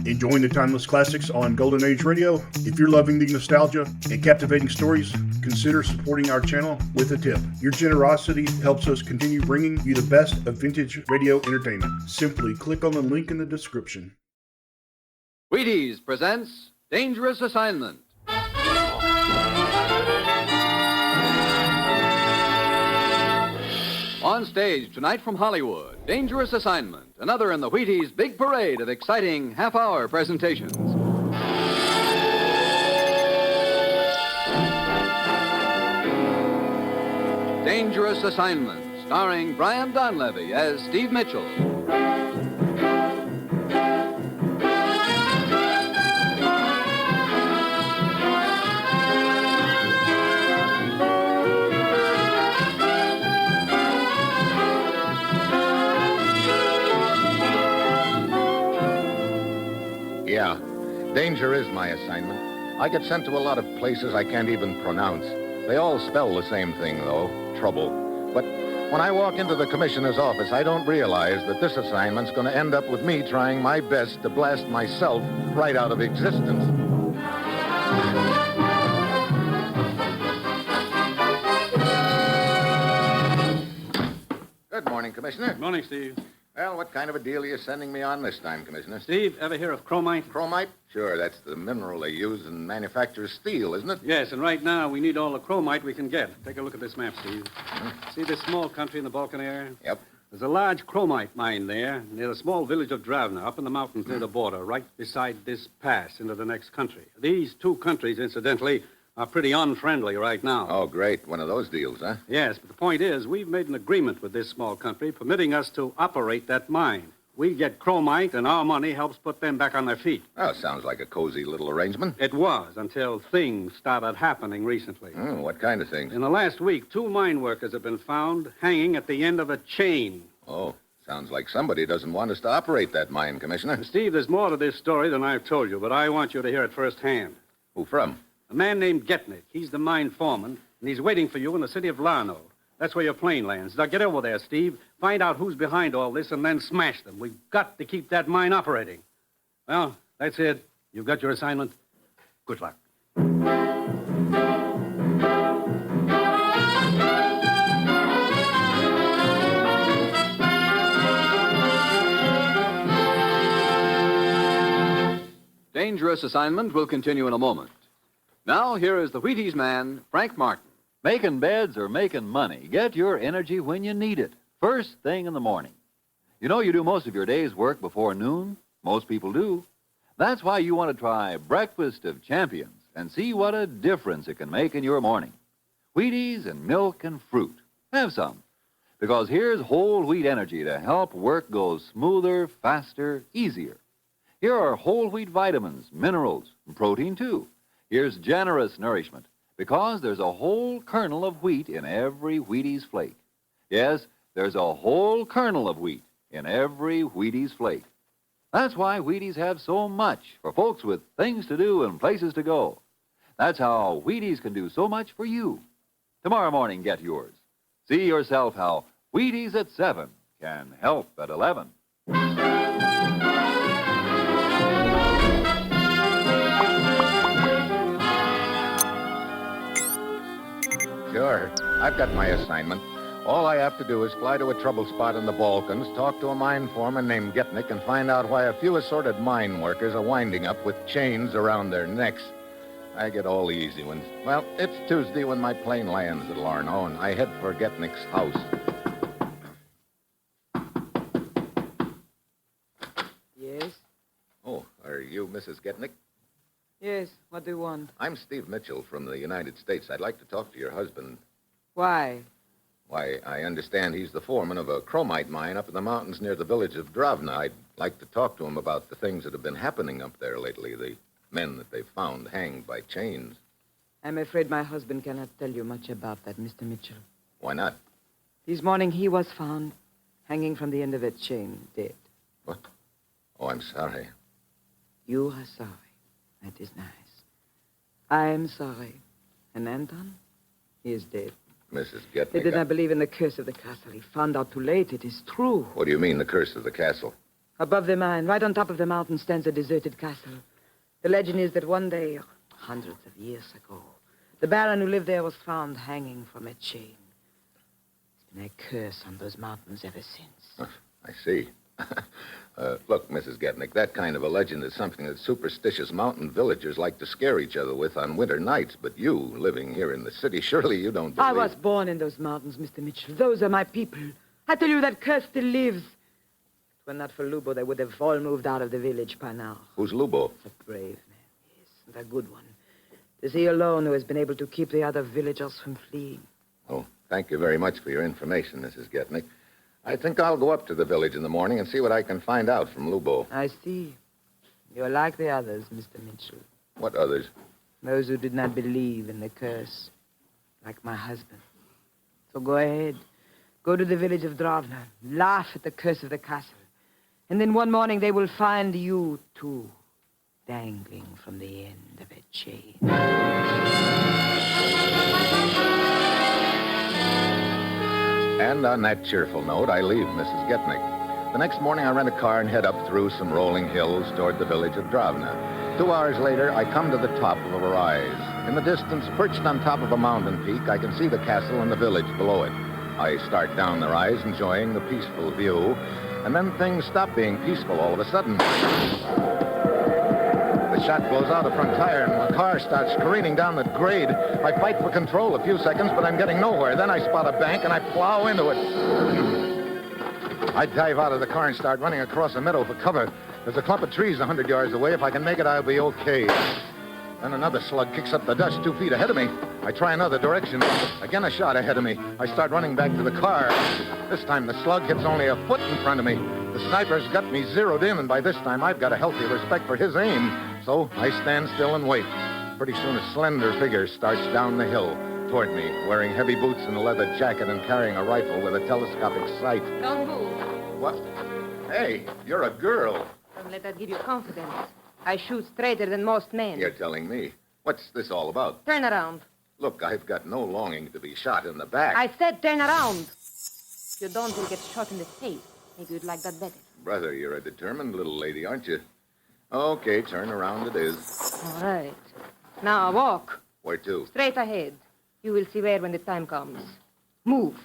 Enjoying the timeless classics on Golden Age Radio? If you're loving the nostalgia and captivating stories, consider supporting our channel with a tip. Your generosity helps us continue bringing you the best of vintage radio entertainment. Simply click on the link in the description. Wheaties presents Dangerous Assignment. On stage tonight from Hollywood, Dangerous Assignment, another in the Wheaties' big parade of exciting half-hour presentations. Dangerous Assignment, starring Brian Donlevy as Steve Mitchell. Yeah, danger is my assignment. I get sent to a lot of places I can't even pronounce. They all spell the same thing, though, trouble. But when I walk into the commissioner's office, I don't realize that this assignment's going to end up with me trying my best to blast myself right out of existence. Good morning, Commissioner. Good morning, Steve. Well, what kind of a deal are you sending me on this time, Commissioner? Steve, ever hear of chromite? Chromite? Sure, that's the mineral they use in manufacture steel, isn't it? Yes, and right now we need all the chromite we can get. Take a look at this map, Steve. See this small country in the Balkan area? Yep. There's a large chromite mine there near the small village of Dragnet, up in the mountains near the border, right beside this pass into the next country. These two countries, incidentally, are pretty unfriendly right now. Oh, great. One of those deals, huh? Yes, but the point is, we've made an agreement with this small country permitting us to operate that mine. We get chromite, and our money helps put them back on their feet. Oh, sounds like a cozy little arrangement. It was, until things started happening recently. What kind of things? In the last week, 2 mine workers have been found hanging at the end of a chain. Oh, sounds like somebody doesn't want us to operate that mine, Commissioner. Steve, there's more to this story than I've told you, but I want you to hear it firsthand. Who from? A man named Getnick. He's the mine foreman, and he's waiting for you in the city of Larno. That's where your plane lands. Now get over there, Steve. Find out who's behind all this and then smash them. We've got to keep that mine operating. Well, that's it. You've got your assignment. Good luck. Dangerous Assignment will continue in a moment. Now, here is the Wheaties man, Frank Martin. Making beds or making money, get your energy when you need it, first thing in the morning. You know you do most of your day's work before noon? Most people do. That's why you want to try Breakfast of Champions and see what a difference it can make in your morning. Wheaties and milk and fruit. Have some. Because here's whole wheat energy to help work go smoother, faster, easier. Here are whole wheat vitamins, minerals, and protein too. Here's generous nourishment. Because there's a whole kernel of wheat in every Wheaties flake. Yes, there's a whole kernel of wheat in every Wheaties flake. That's why Wheaties have so much for folks with things to do and places to go. That's how Wheaties can do so much for you. Tomorrow morning, get yours. See yourself how Wheaties at 7 can help at 11. Sure. I've got my assignment. All I have to do is fly to a trouble spot in the Balkans, talk to a mine foreman named Getnick, and find out why a few assorted mine workers are winding up with chains around their necks. I get all the easy ones. Well, it's Tuesday when my plane lands at Larno, and I head for Getnick's house. Yes? Oh, are you Mrs. Getnick? Yes, what do you want? I'm Steve Mitchell from the United States. I'd like to talk to your husband. Why? Why, I understand he's the foreman of a chromite mine up in the mountains near the village of Dragnet. I'd like to talk to him about the things that have been happening up there lately, the men that they've found hanged by chains. I'm afraid my husband cannot tell you much about that, Mr. Mitchell. Why not? This morning he was found hanging from the end of a chain, dead. What? Oh, I'm sorry. You are sorry. That is nice. I am sorry. And Anton? He is dead. Mrs. Getnick. He did not believe in the curse of the castle. He found out too late. It is true. What do you mean, the curse of the castle? Above the mine, right on top of the mountain, stands a deserted castle. The legend is that one day, hundreds of years ago, the baron who lived there was found hanging from a chain. There's been a curse on those mountains ever since. I see. Look, Mrs. Getnick, that kind of a legend is something that superstitious mountain villagers like to scare each other with on winter nights. But you, living here in the city, surely you don't believe... I was born in those mountains, Mr. Mitchell. Those are my people. I tell you, that curse still lives. If it were not for Lubo, they would have all moved out of the village by now. Who's Lubo? He's a brave man, yes, and a good one. It is he alone who has been able to keep the other villagers from fleeing. Oh, thank you very much for your information, Mrs. Getnick. I think I'll go up to the village in the morning and see what I can find out from Lubo. I see. You're like the others, Mr. Mitchell. What others? Those who did not believe in the curse, like my husband. So go ahead. Go to the village of Dragnet. Laugh at the curse of the castle. And then one morning they will find you, too, dangling from the end of a chain. And on that cheerful note, I leave Mrs. Getnick. The next morning, I rent a car and head up through some rolling hills toward the village of Dragnet. 2 hours later, I come to the top of a rise. In the distance, perched on top of a mountain peak, I can see the castle and the village below it. I start down the rise, enjoying the peaceful view, and then things stop being peaceful all of a sudden. The shot blows out a front tire, and the car starts careening down the grade. I fight for control a few seconds, but I'm getting nowhere. Then I spot a bank, and I plow into it. I dive out of the car and start running across a meadow for cover. There's a clump of trees 100 yards away. If I can make it, I'll be okay. Then another slug kicks up the dust 2 feet ahead of me. I try another direction. Again, a shot ahead of me. I start running back to the car. This time, the slug hits only a foot in front of me. The sniper's got me zeroed in, and by this time, I've got a healthy respect for his aim. So I stand still and wait. Pretty soon, a slender figure starts down the hill toward me, wearing heavy boots and a leather jacket and carrying a rifle with a telescopic sight. Don't move. What? Hey, you're a girl. Don't let that give you confidence. I shoot straighter than most men. You're telling me. What's this all about? Turn around. Look, I've got no longing to be shot in the back. I said turn around. If you don't, you'll get shot in the face. Maybe you'd like that better. Brother, you're a determined little lady, aren't you? Okay, turn around it is. All right. Now walk. Where to? Straight ahead. You will see where when the time comes. Move.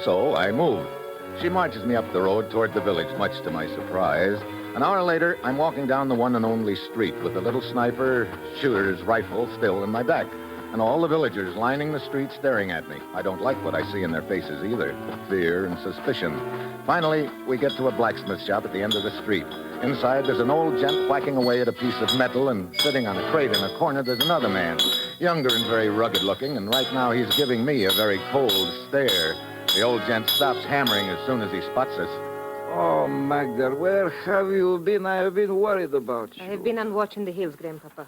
So I move. She marches me up the road toward the village, much to my surprise. An hour later, I'm walking down the one and only street with the little sniper shooter's rifle still in my back, and all the villagers lining the street staring at me. I don't like what I see in their faces either, fear and suspicion. Finally, we get to a blacksmith shop at the end of the street. Inside, there's an old gent whacking away at a piece of metal, and sitting on a crate in a corner, there's another man, younger and very rugged looking, and right now he's giving me a very cold stare. The old gent stops hammering as soon as he spots us. Oh, Magda, where have you been? I have been worried about you. I have been on watch in the hills, Grandpapa.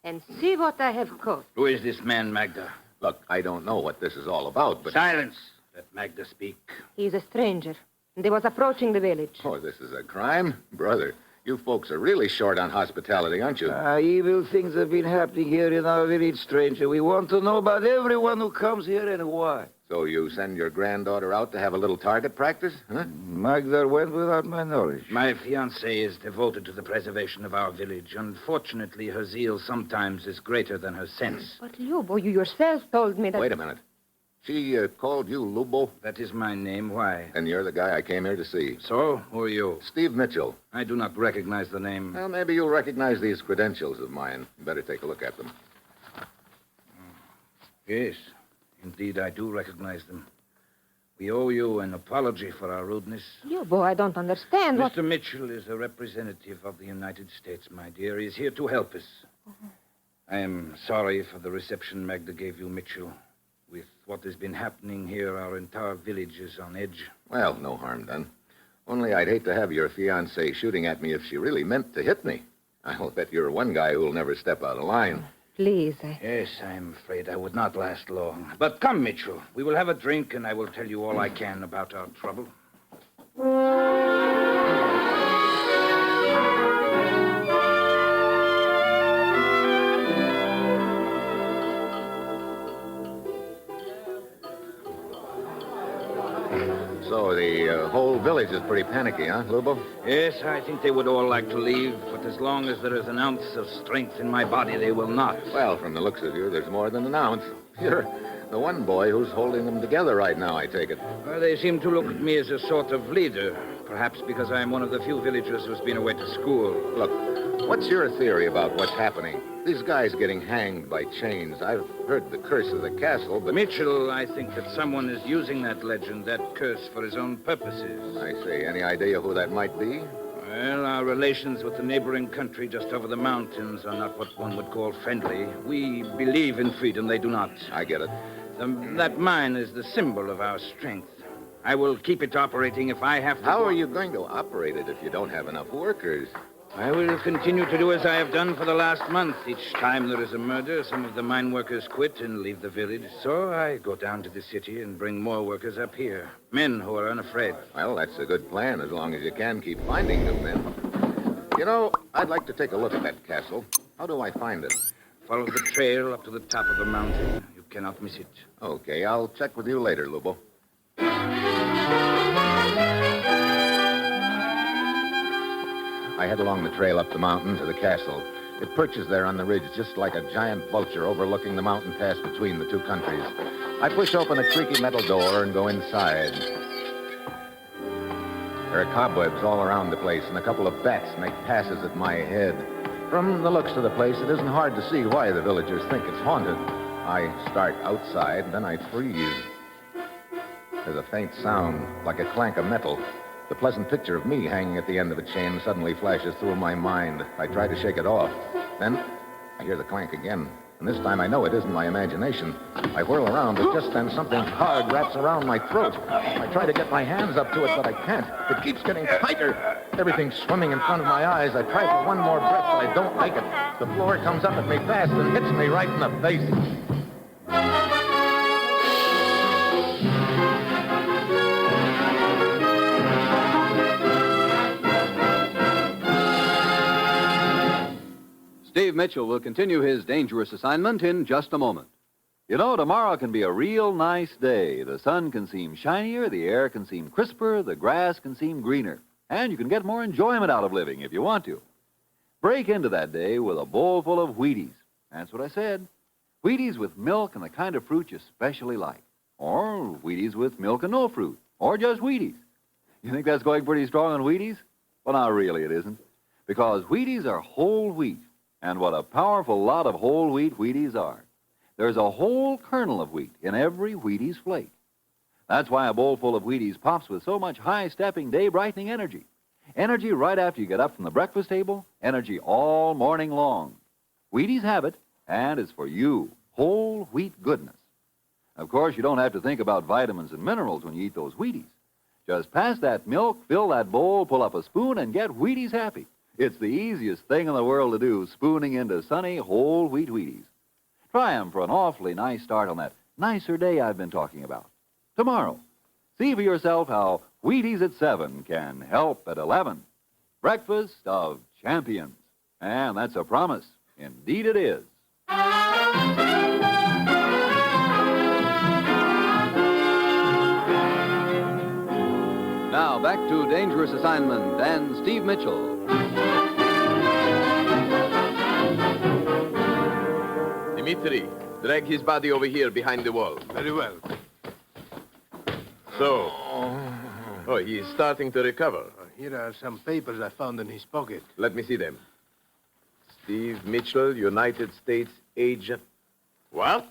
And see what I have caught. Who is this man, Magda? Look, I don't know what this is all about, but... Silence. Let Magda speak. He is a stranger, and he was approaching the village. Oh, this is a crime? Brother, you folks are really short on hospitality, aren't you? Evil things have been happening here in our village, stranger. We want to know about everyone who comes here and why. So you send your granddaughter out to have a little target practice, huh? Magda went without my knowledge. My fiancée is devoted to the preservation of our village. Unfortunately, her zeal sometimes is greater than her sense. But, Lubo, you yourself told me that... Wait a minute. She called you Lubo? That is my name. Why? And you're the guy I came here to see. So? Who are you? Steve Mitchell. I do not recognize the name. Well, maybe you'll recognize these credentials of mine. You better take a look at them. Yes. Indeed, I do recognize them. We owe you an apology for our rudeness. Lubo, I don't understand what... Mr. Mitchell is a representative of the United States, my dear. He is here to help us. I am sorry for the reception Magda gave you, Mitchell. With what has been happening here, our entire village is on edge. Well, no harm done. Only I'd hate to have your fiancée shooting at me if she really meant to hit me. I'll bet you're one guy who'll never step out of line. Please, Yes, I'm afraid I would not last long. But come, Mitchell. We will have a drink, and I will tell you all I can about our trouble. So the whole village is pretty panicky, huh, Lubo? Yes, I think they would all like to leave, but as long as there is an ounce of strength in my body, they will not. Well, from the looks of you, there's more than an ounce. You're the one boy who's holding them together right now, I take it. Well, they seem to look at me as a sort of leader, perhaps because I'm one of the few villagers who's been away to school. Look, what's your theory about what's happening? These guys getting hanged by chains. I've heard the curse of the castle, but... Mitchell, I think that someone is using that legend, that curse, for his own purposes. I see. Any idea who that might be? Well, our relations with the neighboring country just over the mountains are not what one would call friendly. We believe in freedom, they do not. I get it. That mine is the symbol of our strength. I will keep it operating if I have to... How are you going to operate it if you don't have enough workers? I will continue to do as I have done for the last month. Each time there is a murder, some of the mine workers quit and leave the village. So I go down to the city and bring more workers up here. Men who are unafraid. Well, that's a good plan, as long as you can keep finding new men. You know, I'd like to take a look at that castle. How do I find it? Follow the trail up to the top of the mountain. You cannot miss it. Okay, I'll check with you later, Lubo. I head along the trail up the mountain to the castle. It perches there on the ridge just like a giant vulture overlooking the mountain pass between the two countries. I push open a creaky metal door and go inside. There are cobwebs all around the place, and a couple of bats make passes at my head. From the looks of the place, it isn't hard to see why the villagers think it's haunted. I start outside, then I freeze. There's a faint sound, like a clank of metal. The pleasant picture of me hanging at the end of a chain suddenly flashes through my mind. I try to shake it off. Then I hear the clank again. And this time I know it isn't my imagination. I whirl around, but just then something hard wraps around my throat. I try to get my hands up to it, but I can't. It keeps getting tighter. Everything's swimming in front of my eyes. I try for one more breath, but I don't make it. The floor comes up at me fast and hits me right in the face. Steve Mitchell will continue his dangerous assignment in just a moment. You know, tomorrow can be a real nice day. The sun can seem shinier, the air can seem crisper, the grass can seem greener, and you can get more enjoyment out of living if you want to. Break into that day with a bowl full of Wheaties. That's what I said. Wheaties with milk and the kind of fruit you especially like. Or Wheaties with milk and no fruit. Or just Wheaties. You think that's going pretty strong on Wheaties? Well, now, really, it isn't. Because Wheaties are whole wheat. And what a powerful lot of whole wheat Wheaties are. There's a whole kernel of wheat in every Wheaties flake. That's why a bowl full of Wheaties pops with so much high-stepping, day-brightening energy. Energy right after you get up from the breakfast table, energy all morning long. Wheaties have it, and it's for you, whole wheat goodness. Of course, you don't have to think about vitamins and minerals when you eat those Wheaties. Just pass that milk, fill that bowl, pull up a spoon, and get Wheaties happy. It's the easiest thing in the world to do, spooning into sunny, whole wheat Wheaties. Try them for an awfully nice start on that nicer day I've been talking about. Tomorrow, see for yourself how Wheaties at 7 can help at 11. Breakfast of champions. And that's a promise. Indeed it is. Now, back to Dangerous Assignment and Steve Mitchell. Dimitri, drag his body over here behind the wall. Very well. So. Oh, he is starting to recover. Here are some papers I found in his pocket. Let me see them. Steve Mitchell, United States agent. What?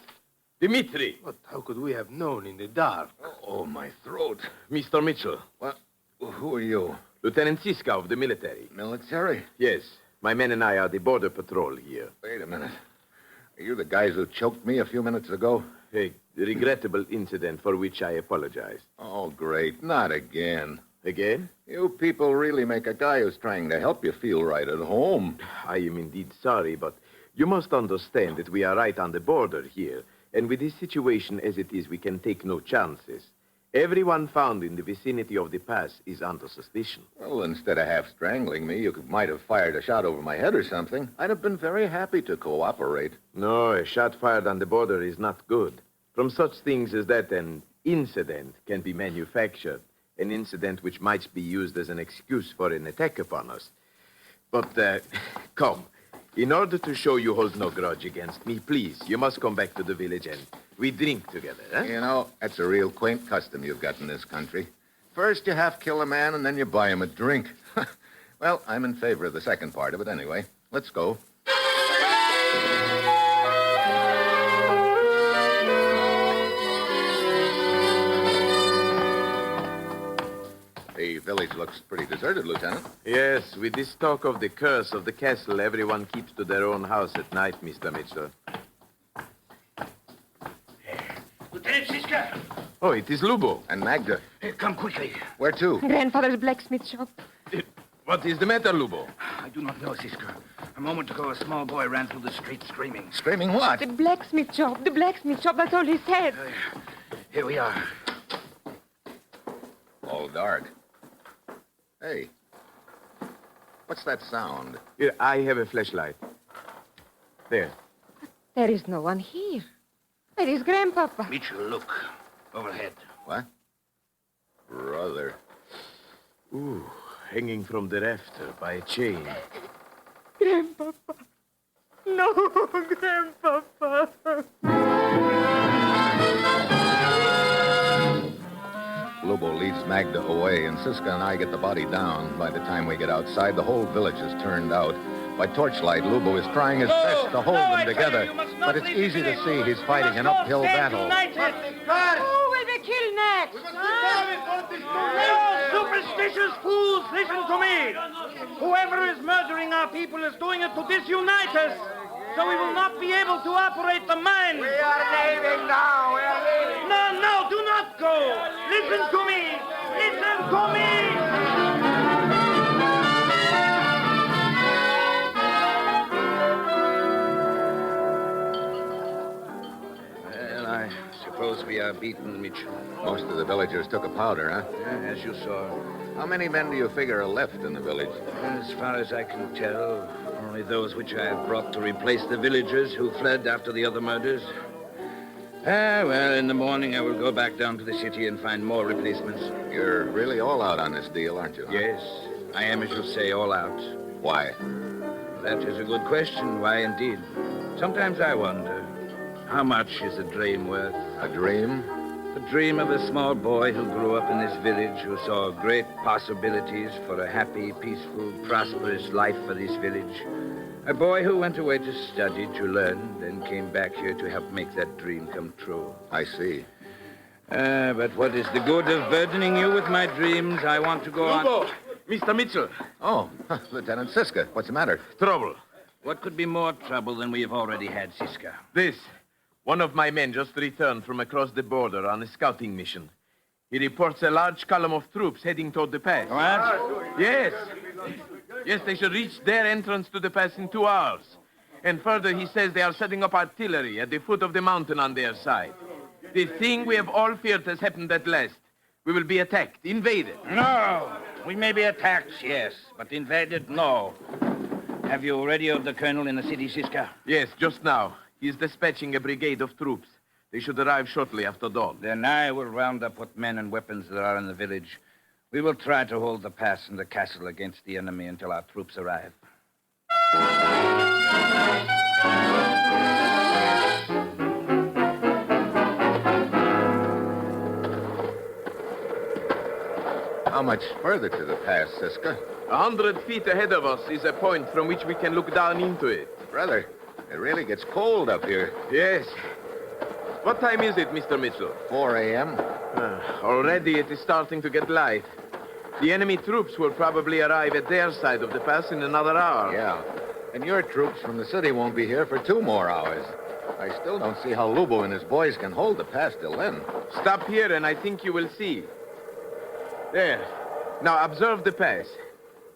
Dimitri! But how could we have known in the dark? Oh, my throat. Mr. Mitchell. What? Who are you? Lieutenant Siska of the military. Military? Yes. My men and I are the border patrol here. Wait a minute. Are you the guys who choked me a few minutes ago? A regrettable incident for which I apologize. Oh, great. Not again. Again? You people really make a guy who's trying to help you feel right at home. I am indeed sorry, but you must understand that we are right on the border here. And with this situation as it is, we can take no chances. Everyone found in the vicinity of the pass is under suspicion. Well, instead of half strangling me, you might have fired a shot over my head or something. I'd have been very happy to cooperate. No, a shot fired on the border is not good. From such things as that, an incident can be manufactured, an incident which might be used as an excuse for an attack upon us. But, come. In order to show you hold no grudge against me, please, you must come back to the village and we drink together, huh? You know, that's a real quaint custom you've got in this country. First you half kill a man, and then you buy him a drink. Well, I'm in favor of the second part of it anyway. Let's go. The village looks pretty deserted, Lieutenant. Yes, with this talk of the curse of the castle, everyone keeps to their own house at night, Mr. Mitchell. Lieutenant Siska! Oh, it is Lubo. And Magda. Come quickly. Where to? Grandfather's blacksmith shop. What is the matter, Lubo? I do not know, Siska. A moment ago, a small boy ran through the street screaming. Screaming what? The blacksmith shop. The blacksmith shop. That's all he said. Here we are. All dark. Hey. What's that sound? Here, I have a flashlight. There. There is no one here. Where is Grandpapa? Mitchell, look. Overhead. What? Brother. Ooh, hanging from the rafter by a chain. Grandpapa. No, Grandpapa. Lubo leads Magda away, and Siska and I get the body down. By the time we get outside, the whole village is turned out. By torchlight, Lubo is trying his best to hold them together. But it's easy to see he's fighting an uphill battle. Who will be killed next? You superstitious fools, listen to me. Whoever is murdering our people is doing it to disunite us, so we will not be able to operate the mine. We are leaving now. We are leaving. No, do not go. Listen to me. Listen to me. Well, I suppose we are beaten, Mitchell. Most of the villagers took a powder, huh? Yeah, as you saw. How many men do you figure are left in the village? As far as I can tell, only those which I have brought to replace the villagers who fled after the other murders. Well, in the morning I will go back down to the city and find more replacements. You're really all out on this deal, aren't you? Huh? Yes, I am, as you say, all out. Why? That is a good question. Why, indeed. Sometimes I wonder, how much is a dream worth? A dream? The dream of a small boy who grew up in this village, who saw great possibilities for a happy, peaceful, prosperous life for this village. A boy who went away to study, to learn, then came back here to help make that dream come true. I see. But what is the good of burdening you with my dreams? I want to go Lubo! on... Mr. Mitchell. Oh, Lieutenant Siska. What's the matter? Trouble. What could be more trouble than we have already had, Siska? This. One of my men just returned from across the border on a scouting mission. He reports a large column of troops heading toward the pass. What? Yes. Yes, they should reach their entrance to the pass in 2 hours. And further, he says they are setting up artillery at the foot of the mountain on their side. The thing we have all feared has happened at last. We will be attacked, invaded. No. We may be attacked, yes, but invaded, no. Have you radioed the colonel in the city, Siska? Yes, just now. He is dispatching a brigade of troops. They should arrive shortly after dawn. Then I will round up what men and weapons there are in the village. We will try to hold the pass and the castle against the enemy until our troops arrive. How much further to the pass, Siska? 100 feet ahead of us is a point from which we can look down into it. Brother, it really gets cold up here. Yes. What time is it, Mr. Mitchell? 4 a.m. Already it is starting to get light. The enemy troops will probably arrive at their side of the pass in another hour. Yeah. And your troops from the city won't be here for 2 more hours. I still don't see how Lubo and his boys can hold the pass till then. Stop here and I think you will see. There. Now observe the pass.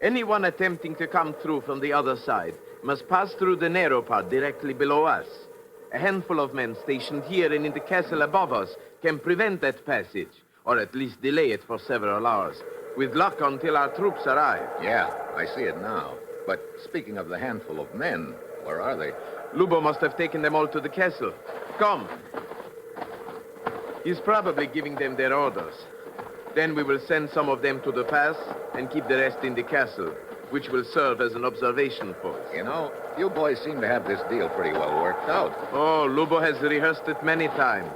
Anyone attempting to come through from the other side must pass through the narrow part directly below us. A handful of men stationed here and in the castle above us can prevent that passage, or at least delay it for several hours, with luck until our troops arrive. Yeah, I see it now. But speaking of the handful of men, where are they? Lubo must have taken them all to the castle. Come. He's probably giving them their orders. Then we will send some of them to the pass and keep the rest in the castle, which will serve as an observation post. You know, you boys seem to have this deal pretty well worked out. Oh, Lubo has rehearsed it many times.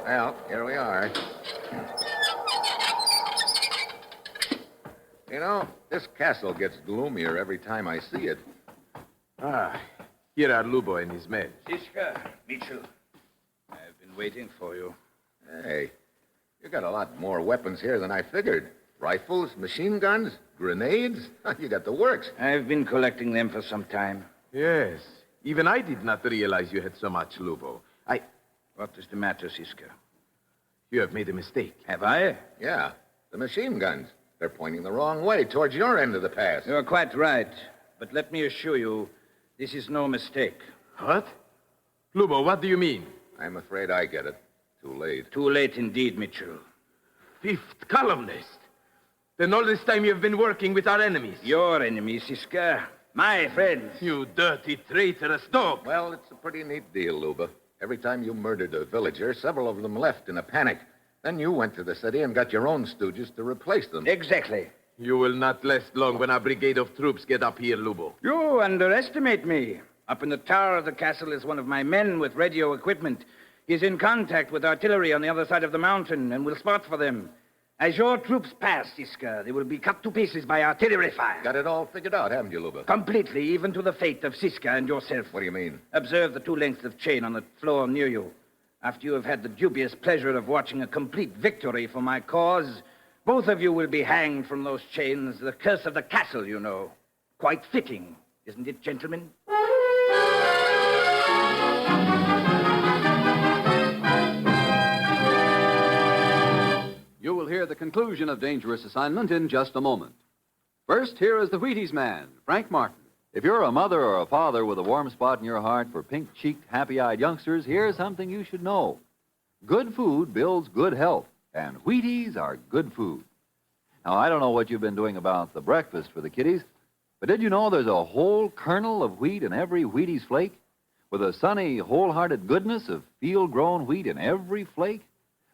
Well, here we are. You know, this castle gets gloomier every time I see it. Ah, here are Lubo and his men. Siska, Mitchell, I've been waiting for you. Hey, you got a lot more weapons here than I figured. Rifles, machine guns, grenades. You got the works. I've been collecting them for some time. Yes. Even I did not realize you had so much, Lubo. What is the matter, Siska? You have made a mistake. Have I? Yeah, the machine guns. They're pointing the wrong way, towards your end of the pass. You're quite right. But let me assure you, this is no mistake. What? Lubo, what do you mean? I'm afraid I get it. Too late. Too late indeed, Mitchell. Fifth columnist. Then all this time you've been working with our enemies. Your enemies, Siska. My friends. You dirty, traitorous dog. Well, it's a pretty neat deal, Luba. Every time you murdered a villager, several of them left in a panic. Then you went to the city and got your own stooges to replace them. Exactly. You will not last long when our brigade of troops get up here, Lubo. You underestimate me. Up in the tower of the castle is one of my men with radio equipment. He's in contact with artillery on the other side of the mountain and will spot for them. As your troops pass, Siska, they will be cut to pieces by artillery fire. Got it all figured out, haven't you, Luba? Completely, even to the fate of Siska and yourself. What do you mean? Observe the 2 lengths of chain on the floor near you. After you have had the dubious pleasure of watching a complete victory for my cause, both of you will be hanged from those chains. The curse of the castle, you know. Quite fitting, isn't it, gentlemen? You will hear the conclusion of Dangerous Assignment in just a moment. First, here is the Wheaties man, Frank Martin. If you're a mother or a father with a warm spot in your heart for pink-cheeked, happy-eyed youngsters, here's something you should know. Good food builds good health, and Wheaties are good food. Now, I don't know what you've been doing about the breakfast for the kiddies, but did you know there's a whole kernel of wheat in every Wheaties flake? With a sunny, wholehearted goodness of field-grown wheat in every flake?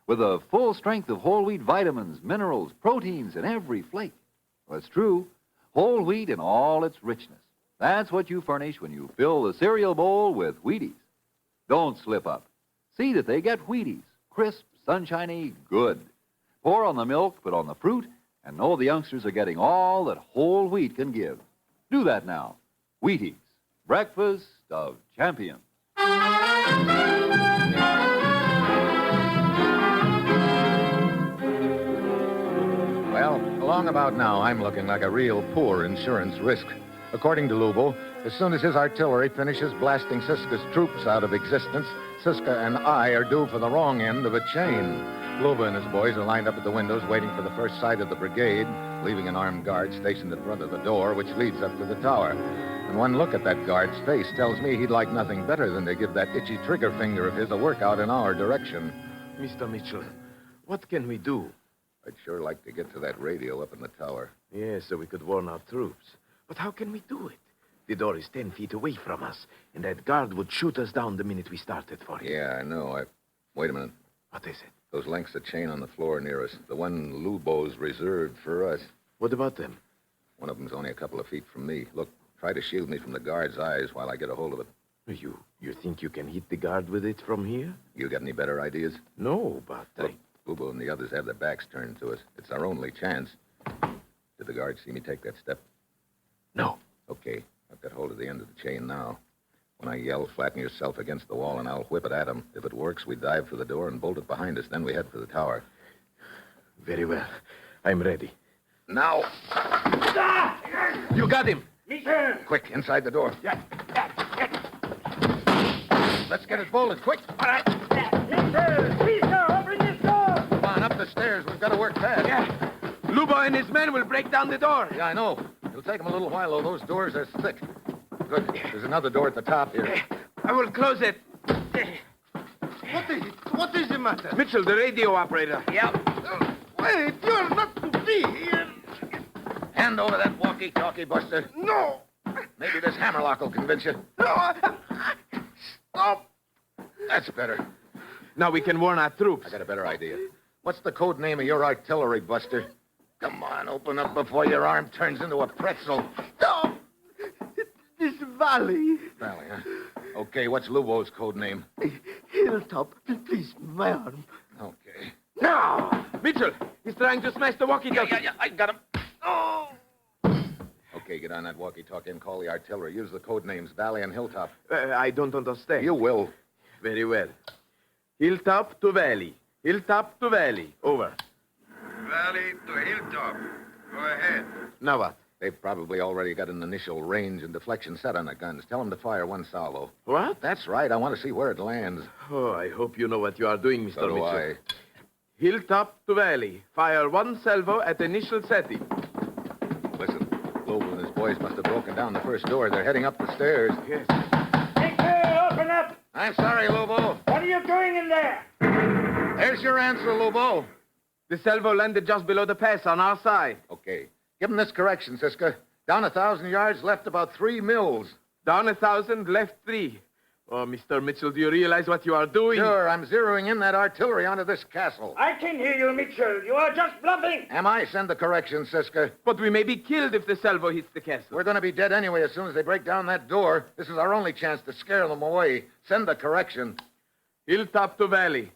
With a full strength of whole wheat vitamins, minerals, proteins in every flake? Well, it's true. Whole wheat in all its richness. That's what you furnish when you fill the cereal bowl with Wheaties. Don't slip up. See that they get Wheaties. Crisp, sunshiny, good. Pour on the milk, put on the fruit, and know the youngsters are getting all that whole wheat can give. Do that now. Wheaties. Breakfast of champions. Well, along about now, I'm looking like a real poor insurance risk. According to Lubo, as soon as his artillery finishes blasting Siska's troops out of existence, Siska and I are due for the wrong end of a chain. Luba and his boys are lined up at the windows waiting for the first sight of the brigade, leaving an armed guard stationed in front of the door, which leads up to the tower. And one look at that guard's face tells me he'd like nothing better than to give that itchy trigger finger of his a workout in our direction. Mr. Mitchell, what can we do? I'd sure like to get to that radio up in the tower. Yes, so we could warn our troops. But how can we do it? The door is 10 feet away from us, and that guard would shoot us down the minute we started for him. Yeah, I know. Wait a minute. What is it? Those lengths of chain on the floor near us. The one Lubo's reserved for us. What about them? One of them's only a couple of feet from me. Look, try to shield me from the guard's eyes while I get a hold of it. You think you can hit the guard with it from here? You got any better ideas? No, but Look, Lubo and the others have their backs turned to us. It's our only chance. Did the guard see me take that step? No. Okay, I've got hold of the end of the chain now. When I yell, flatten yourself against the wall, and I'll whip it at him. If it works, we dive for the door and bolt it behind us. Then we head for the tower. Very well. I'm ready. Now. You got him. Quick, inside the door. Yeah. Let's get it bolted, quick. All right. Open this door. Come on, up the stairs. We've got to work fast. Yeah. Lubo and his men will break down the door. Yeah, I know. It'll take them a little while, though. Those doors are thick. Good. There's another door at the top here. I will close it. What is the matter? Mitchell, the radio operator. Yep. Wait, you're not to be here. Hand over that walkie-talkie, Buster. No. Maybe this hammerlock will convince you. No. Stop. That's better. Now we can warn our troops. I got a better idea. What's the code name of your artillery, Buster? Come on, open up before your arm turns into a pretzel. No! This valley. Valley, huh? Okay, what's Lubo's code name? Hilltop. Please, my arm. Okay. No! Mitchell, he's trying to smash the walkie-talkie. Yeah, I got him. Oh! Okay, get on that walkie-talkie and call the artillery. Use the code names Valley and Hilltop. I don't understand. You will. Very well. Hilltop to Valley. Hilltop to Valley. Over. Valley to Hilltop. Go ahead. Now what? They've probably already got an initial range and deflection set on the guns. Tell them to fire one salvo. What? That's right. I want to see where it lands. Oh, I hope you know what you are doing, Mr. So do Mitchell. I. Hilltop to Valley. Fire one salvo at initial setting. Listen, Lobo and his boys must have broken down the first door. They're heading up the stairs. Yes. Take care, open up. I'm sorry, Lobo. What are you doing in there? There's your answer, Lobo. The salvo landed just below the pass on our side. Okay. Give him this correction, Siska. Down 1,000 yards, left about 3 mills. Down 1,000, left 3. Oh, Mr. Mitchell, do you realize what you are doing? Sure, I'm zeroing in that artillery onto this castle. I can hear you, Mitchell. You are just bluffing. Am I? Send the correction, Siska. But we may be killed if the salvo hits the castle. We're going to be dead anyway as soon as they break down that door. This is our only chance to scare them away. Send the correction. Hilltop to Valley.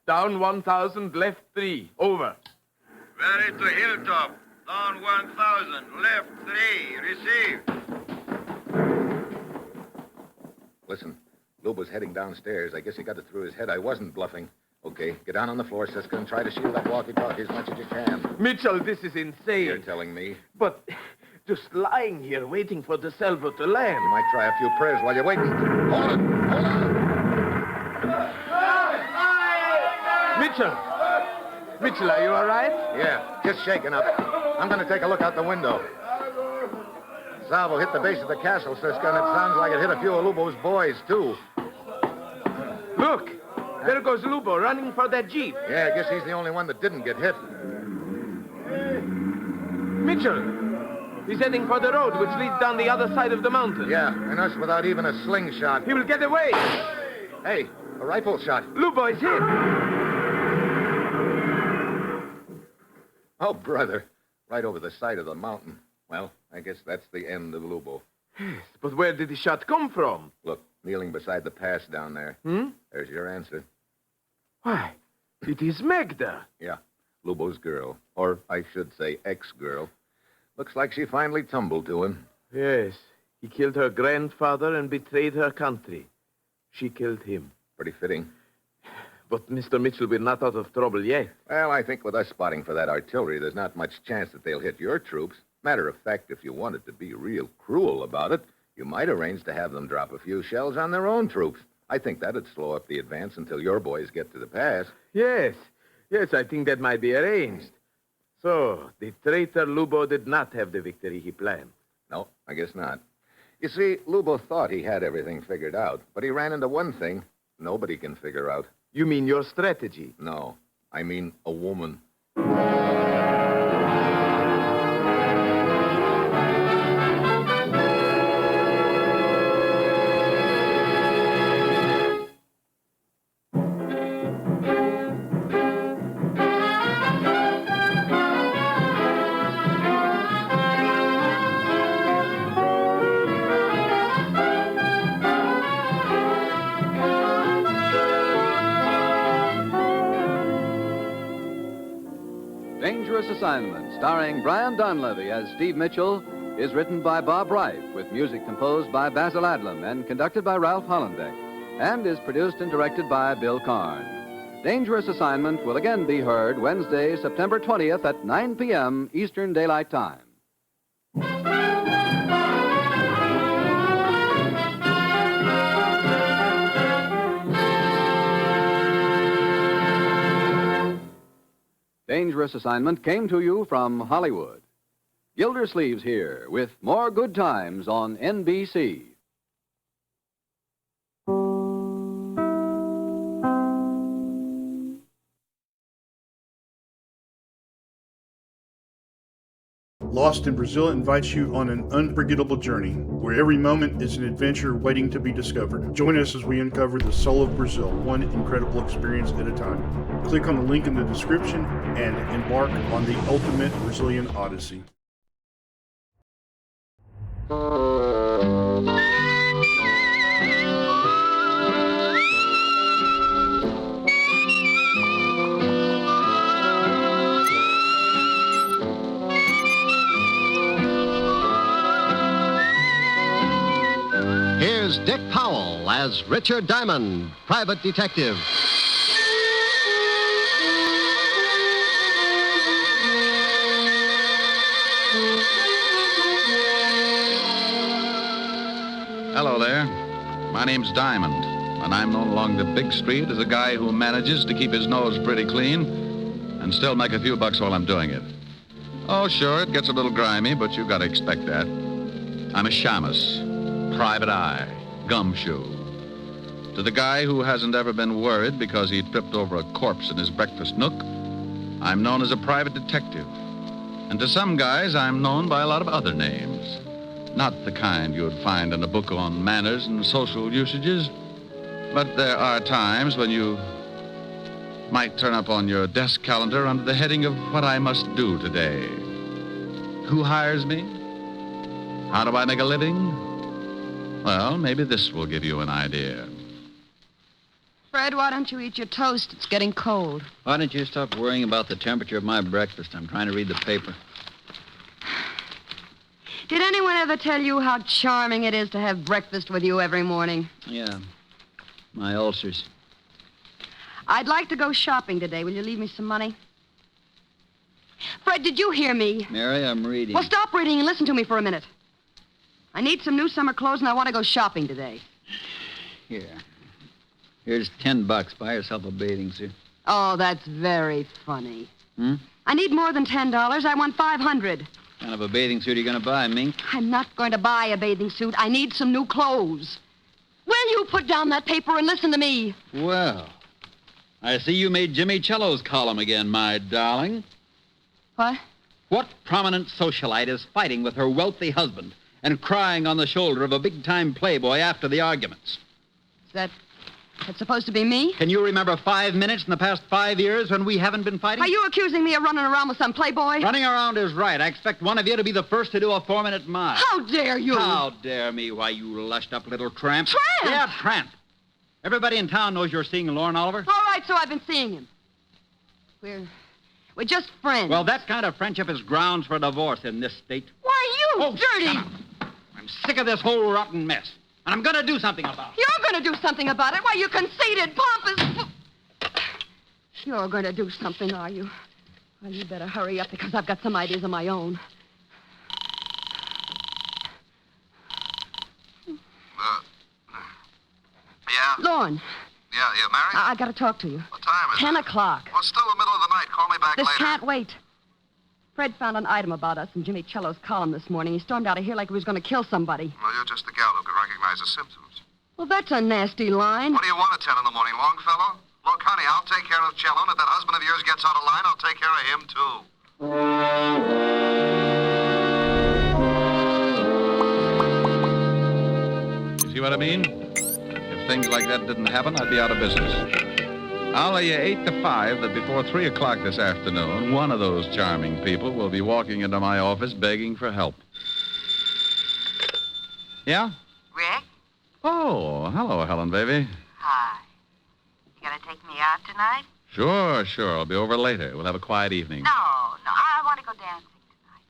Down 1,000, left 3. Over. Valley to Hilltop. Down 1,000. Left 3. Received. Listen, Lubo's heading downstairs. I guess he got it through his head. I wasn't bluffing. Okay, get down on the floor, Siska, and try to shield that walkie-talkie as much as you can. Mitchell, this is insane. You're telling me? But just lying here waiting for the salvo to land. You might try a few prayers while you're waiting. Hold it! Hold on! Mitchell! Mitchell, are you all right? Yeah, just shaking up. I'm going to take a look out the window. Salvo hit the base of the castle, Siska, and it sounds like it hit a few of Lubo's boys, too. Look! There goes Lubo running for that jeep. Yeah, I guess he's the only one that didn't get hit. Mitchell! He's heading for the road which leads down the other side of the mountain. Yeah, and us without even a slingshot. He will get away! Hey, a rifle shot. Lubo is hit! Oh, brother. Right over the side of the mountain. Well, I guess that's the end of Lubo. Yes, but where did the shot come from? Look, kneeling beside the pass down there. There's your answer. Why, it is Magda. Yeah, Lubo's girl. Or I should say ex-girl. Looks like she finally tumbled to him. Yes, he killed her grandfather and betrayed her country. She killed him. Pretty fitting. But Mr. Mitchell, we're not out of trouble yet. Well, I think with us spotting for that artillery, there's not much chance that they'll hit your troops. Matter of fact, if you wanted to be real cruel about it, you might arrange to have them drop a few shells on their own troops. I think that'd slow up the advance until your boys get to the pass. Yes, I think that might be arranged. So, the traitor Lubo did not have the victory he planned. No, I guess not. You see, Lubo thought he had everything figured out, but he ran into one thing nobody can figure out. You mean your strategy? No, I mean a woman. Dangerous Assignment, starring Brian Donlevy as Steve Mitchell, is written by Bob Reif, with music composed by Basil Adlam and conducted by Ralph Hollenbeck, and is produced and directed by Bill Karn. Dangerous Assignment will again be heard Wednesday, September 20th at 9 p.m. Eastern Daylight Time. Dangerous Assignment came to you from Hollywood. Gildersleeves here with more good times on NBC. Lost in Brazil invites you on an unforgettable journey where every moment is an adventure waiting to be discovered. Join us as we uncover the soul of Brazil, one incredible experience at a time. Click on the link in the description and embark on the ultimate Brazilian odyssey. Here's Dick Powell as Richard Diamond, private detective. Hello there. My name's Diamond, and I'm known along the big street as a guy who manages to keep his nose pretty clean and still make a few bucks while I'm doing it. Oh, sure, it gets a little grimy, but you gotta expect that. I'm a shamus, private eye, gumshoe. To the guy who hasn't ever been worried because he tripped over a corpse in his breakfast nook, I'm known as a private detective. And to some guys, I'm known by a lot of other names. Not the kind you'd find in a book on manners and social usages, but there are times when you might turn up on your desk calendar under the heading of what I must do today. Who hires me? How do I make a living? Well, maybe this will give you an idea. Fred, why don't you eat your toast? It's getting cold. Why don't you stop worrying about the temperature of my breakfast? I'm trying to read the paper. Did anyone ever tell you how charming it is to have breakfast with you every morning? Yeah, my ulcers. I'd like to go shopping today. Will you leave me some money? Fred, did you hear me? Mary, I'm reading. Well, stop reading and listen to me for a minute. I need some new summer clothes, and I want to go shopping today. Here. Here's $10. Buy yourself a bathing suit. Oh, that's very funny. Hmm? I need more than $10. I want $500. What kind of a bathing suit are you going to buy, Mink? I'm not going to buy a bathing suit. I need some new clothes. Will you put down that paper and listen to me? Well, I see you made Jimmy Cello's column again, my darling. What? What prominent socialite is fighting with her wealthy husband and crying on the shoulder of a big-time playboy after the arguments? That's supposed to be me? Can you remember 5 minutes in the past 5 years when we haven't been fighting? Are you accusing me of running around with some playboy? Running around is right. I expect one of you to be the first to do a 4-minute mile. How dare you? How dare me? Why, you lushed-up little tramp. Tramp? Yeah, tramp. Everybody in town knows you're seeing Lorne Oliver. All right, so I've been seeing him. We're just friends. Well, that kind of friendship is grounds for divorce in this state. Why, you dirty... Shut up. I'm sick of this whole rotten mess. And I'm going to do something about it. You're going to do something about it? Why, you conceited, pompous... You're going to do something, are you? Well, you better hurry up because I've got some ideas of my own. Yeah? Lorne. Yeah, Mary? I got to talk to you. What time is 10 it? o'clock. Well, it's still the middle of the night. Call me back This later. can't wait. Fred found an item about us in Jimmy Cello's column this morning. He stormed out of here like he was going to kill somebody. Well, you're just the gal who can recognize the symptoms. Well, that's a nasty line. What do you want at 10 in the morning, Longfellow? Look, honey, I'll take care of Cello, and if that husband of yours gets out of line, I'll take care of him, too. You see what I mean? If things like that didn't happen, I'd be out of business. I'll lay you 8 to 5 that before 3 o'clock this afternoon, one of those charming people will be walking into my office begging for help. Yeah? Rick? Oh, hello, Helen, baby. Hi. You gonna take me out tonight? Sure. I'll be over later. We'll have a quiet evening. No, I want to go dancing tonight.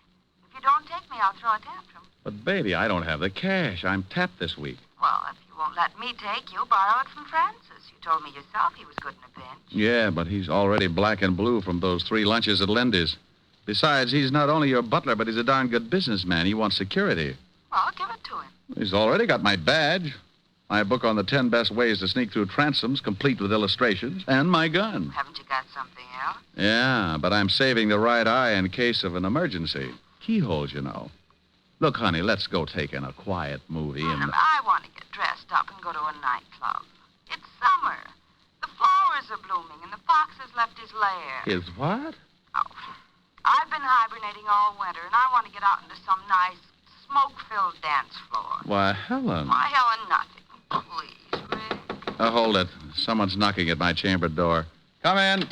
If you don't take me, I'll throw a tantrum. But, baby, I don't have the cash. I'm tapped this week. Well, if you won't let me take you, borrow it from Francis. You told me yourself he was good in a pinch. Yeah, but he's already black and blue from those 3 lunches at Lindy's. Besides, he's not only your butler, but he's a darn good businessman. He wants security. Well, give it to him. He's already got my badge, my book on the 10 best ways to sneak through transoms, complete with illustrations, and my gun. Haven't you got something else? Yeah, but I'm saving the right eye in case of an emergency. Keyholes, you know. Look, honey, let's go take in a quiet movie and... I want to get dressed up and go to a nightclub. It's summer. The flowers are blooming and the fox has left his lair. Is what? I've been hibernating all winter, and I want to get out into some nice, smoke-filled dance floor. Why, Helen. Why, Helen, nothing. Please, Rick. Hold it. Someone's knocking at my chamber door. Come in.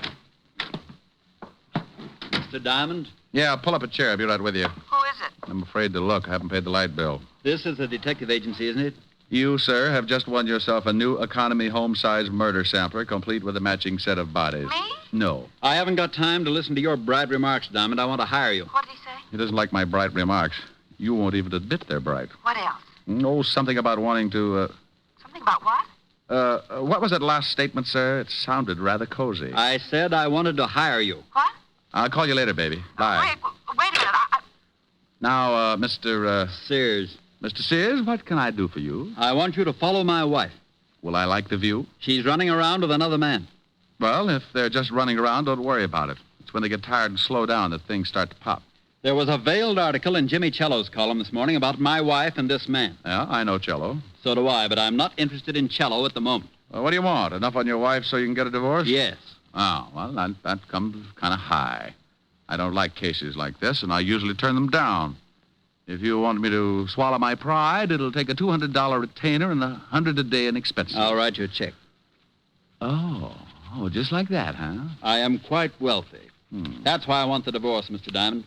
Mr. Diamond? Yeah, pull up a chair. I'll be right with you. Who is it? I'm afraid to look. I haven't paid the light bill. This is a detective agency, isn't it? You, sir, have just won yourself a new economy home-size murder sampler, complete with a matching set of bodies. Me? No. I haven't got time to listen to your bright remarks, Diamond. I want to hire you. What did he say? He doesn't like my bright remarks. You won't even admit they're bright. What else? No, something about wanting to, Something about what? What was that last statement, sir? It sounded rather cozy. I said I wanted to hire you. What? I'll call you later, baby. Bye. Rick, wait a minute. Now, Mr. Sears. Mr. Sears, what can I do for you? I want you to follow my wife. Will I like the view? She's running around with another man. Well, if they're just running around, don't worry about it. It's when they get tired and slow down that things start to pop. There was a veiled article in Jimmy Cello's column this morning about my wife and this man. Yeah, I know Cello. So do I, but I'm not interested in Cello at the moment. Well, what do you want? Enough on your wife so you can get a divorce? Yes. Oh, well, that comes kind of high. I don't like cases like this, and I usually turn them down. If you want me to swallow my pride, it'll take a $200 retainer and $100 a day in expenses. I'll write you a check. Oh, just like that, huh? I am quite wealthy. That's why I want the divorce, Mr. Diamond.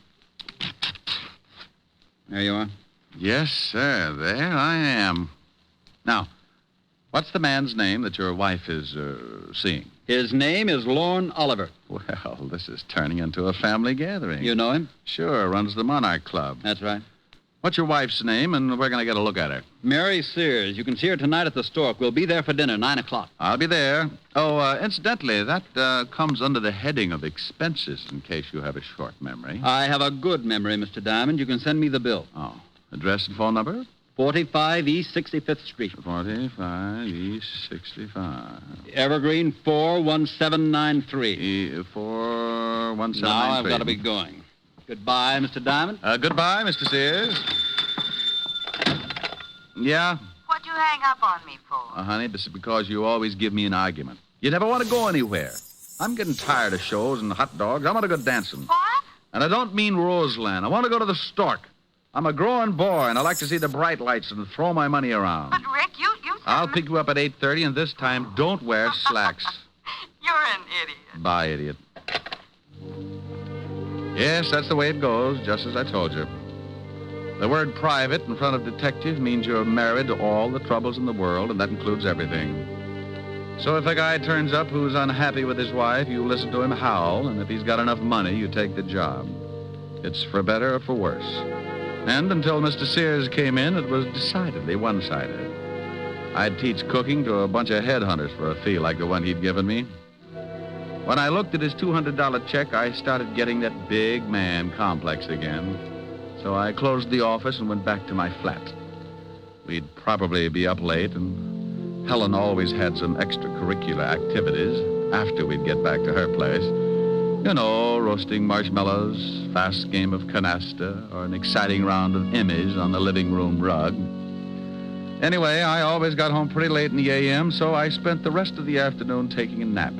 There you are. Yes, sir. There I am. Now, what's the man's name that your wife is seeing? His name is Lorne Oliver. Well, this is turning into a family gathering. You know him? Sure, runs the Monarch Club. That's right. What's your wife's name, and we're going to get a look at her? Mary Sears. You can see her tonight at the Stork. We'll be there for dinner, 9 o'clock. I'll be there. Oh, incidentally, that comes under the heading of expenses, in case you have a short memory. I have a good memory, Mr. Diamond. You can send me the bill. Oh. Address and phone number? 45 East 65th Street. 45 East 65. Evergreen 41793. 41793. Now I've got to be going. Goodbye, Mr. Diamond. Goodbye, Mr. Sears. Yeah? What'd you hang up on me for? Honey, this is because you always give me an argument. You never want to go anywhere. I'm getting tired of shows and hot dogs. I want to go dancing. What? And I don't mean Roseland. I want to go to the Stork. I'm a growing boy, and I like to see the bright lights and throw my money around. But, Rick, you I'll pick you up at 8:30, and this time, don't wear slacks. You're an idiot. Bye, idiot. Yes, that's the way it goes, just as I told you. The word private in front of detective means you're married to all the troubles in the world, and that includes everything. So if a guy turns up who's unhappy with his wife, you listen to him howl, and if he's got enough money, you take the job. It's for better or for worse. And until Mr. Sears came in, it was decidedly one-sided. I'd teach cooking to a bunch of headhunters for a fee like the one he'd given me. When I looked at his $200 check, I started getting that big man complex again. So I closed the office and went back to my flat. We'd probably be up late, and Helen always had some extracurricular activities after we'd get back to her place. You know, roasting marshmallows, fast game of canasta, or an exciting round of immies on the living room rug. Anyway, I always got home pretty late in the a.m., so I spent the rest of the afternoon taking a nap.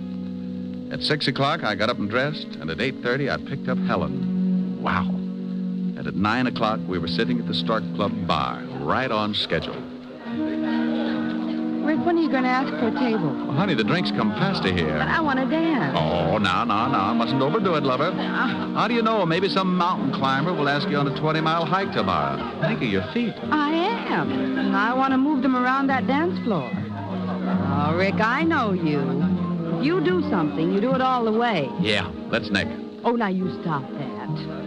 At 6 o'clock, I got up and dressed, and at 8:30, I picked up Helen. Wow. And at 9 o'clock, we were sitting at the Stork Club bar, right on schedule. Rick, when are you going to ask for a table? Well, honey, the drinks come faster here. But I want to dance. Oh, now. Mustn't overdo it, lover. How do you know? Maybe some mountain climber will ask you on a 20-mile hike tomorrow. Think of your feet. I am. And I want to move them around that dance floor. Oh, Rick, I know you. If you do something, you do it all the way. Yeah, let's nick. Oh, now you stop that.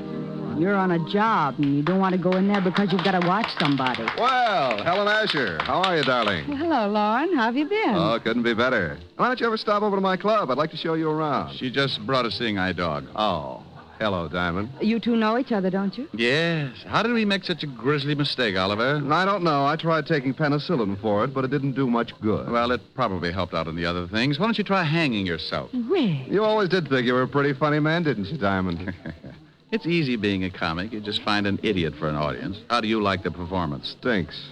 You're on a job, and you don't want to go in there because you've got to watch somebody. Well, Helen Asher, how are you, darling? Well, hello, Lauren. How have you been? Oh, couldn't be better. Why don't you ever stop over to my club? I'd like to show you around. She just brought a seeing eye dog. Oh, hello, Diamond. You two know each other, don't you? Yes. How did we make such a grisly mistake, Oliver? I don't know. I tried taking penicillin for it, but it didn't do much good. Well, it probably helped out in the other things. Why don't you try hanging yourself? Rick. You always did think you were a pretty funny man, didn't you, Diamond? It's easy being a comic. You just find an idiot for an audience. How do you like the performance? Stinks.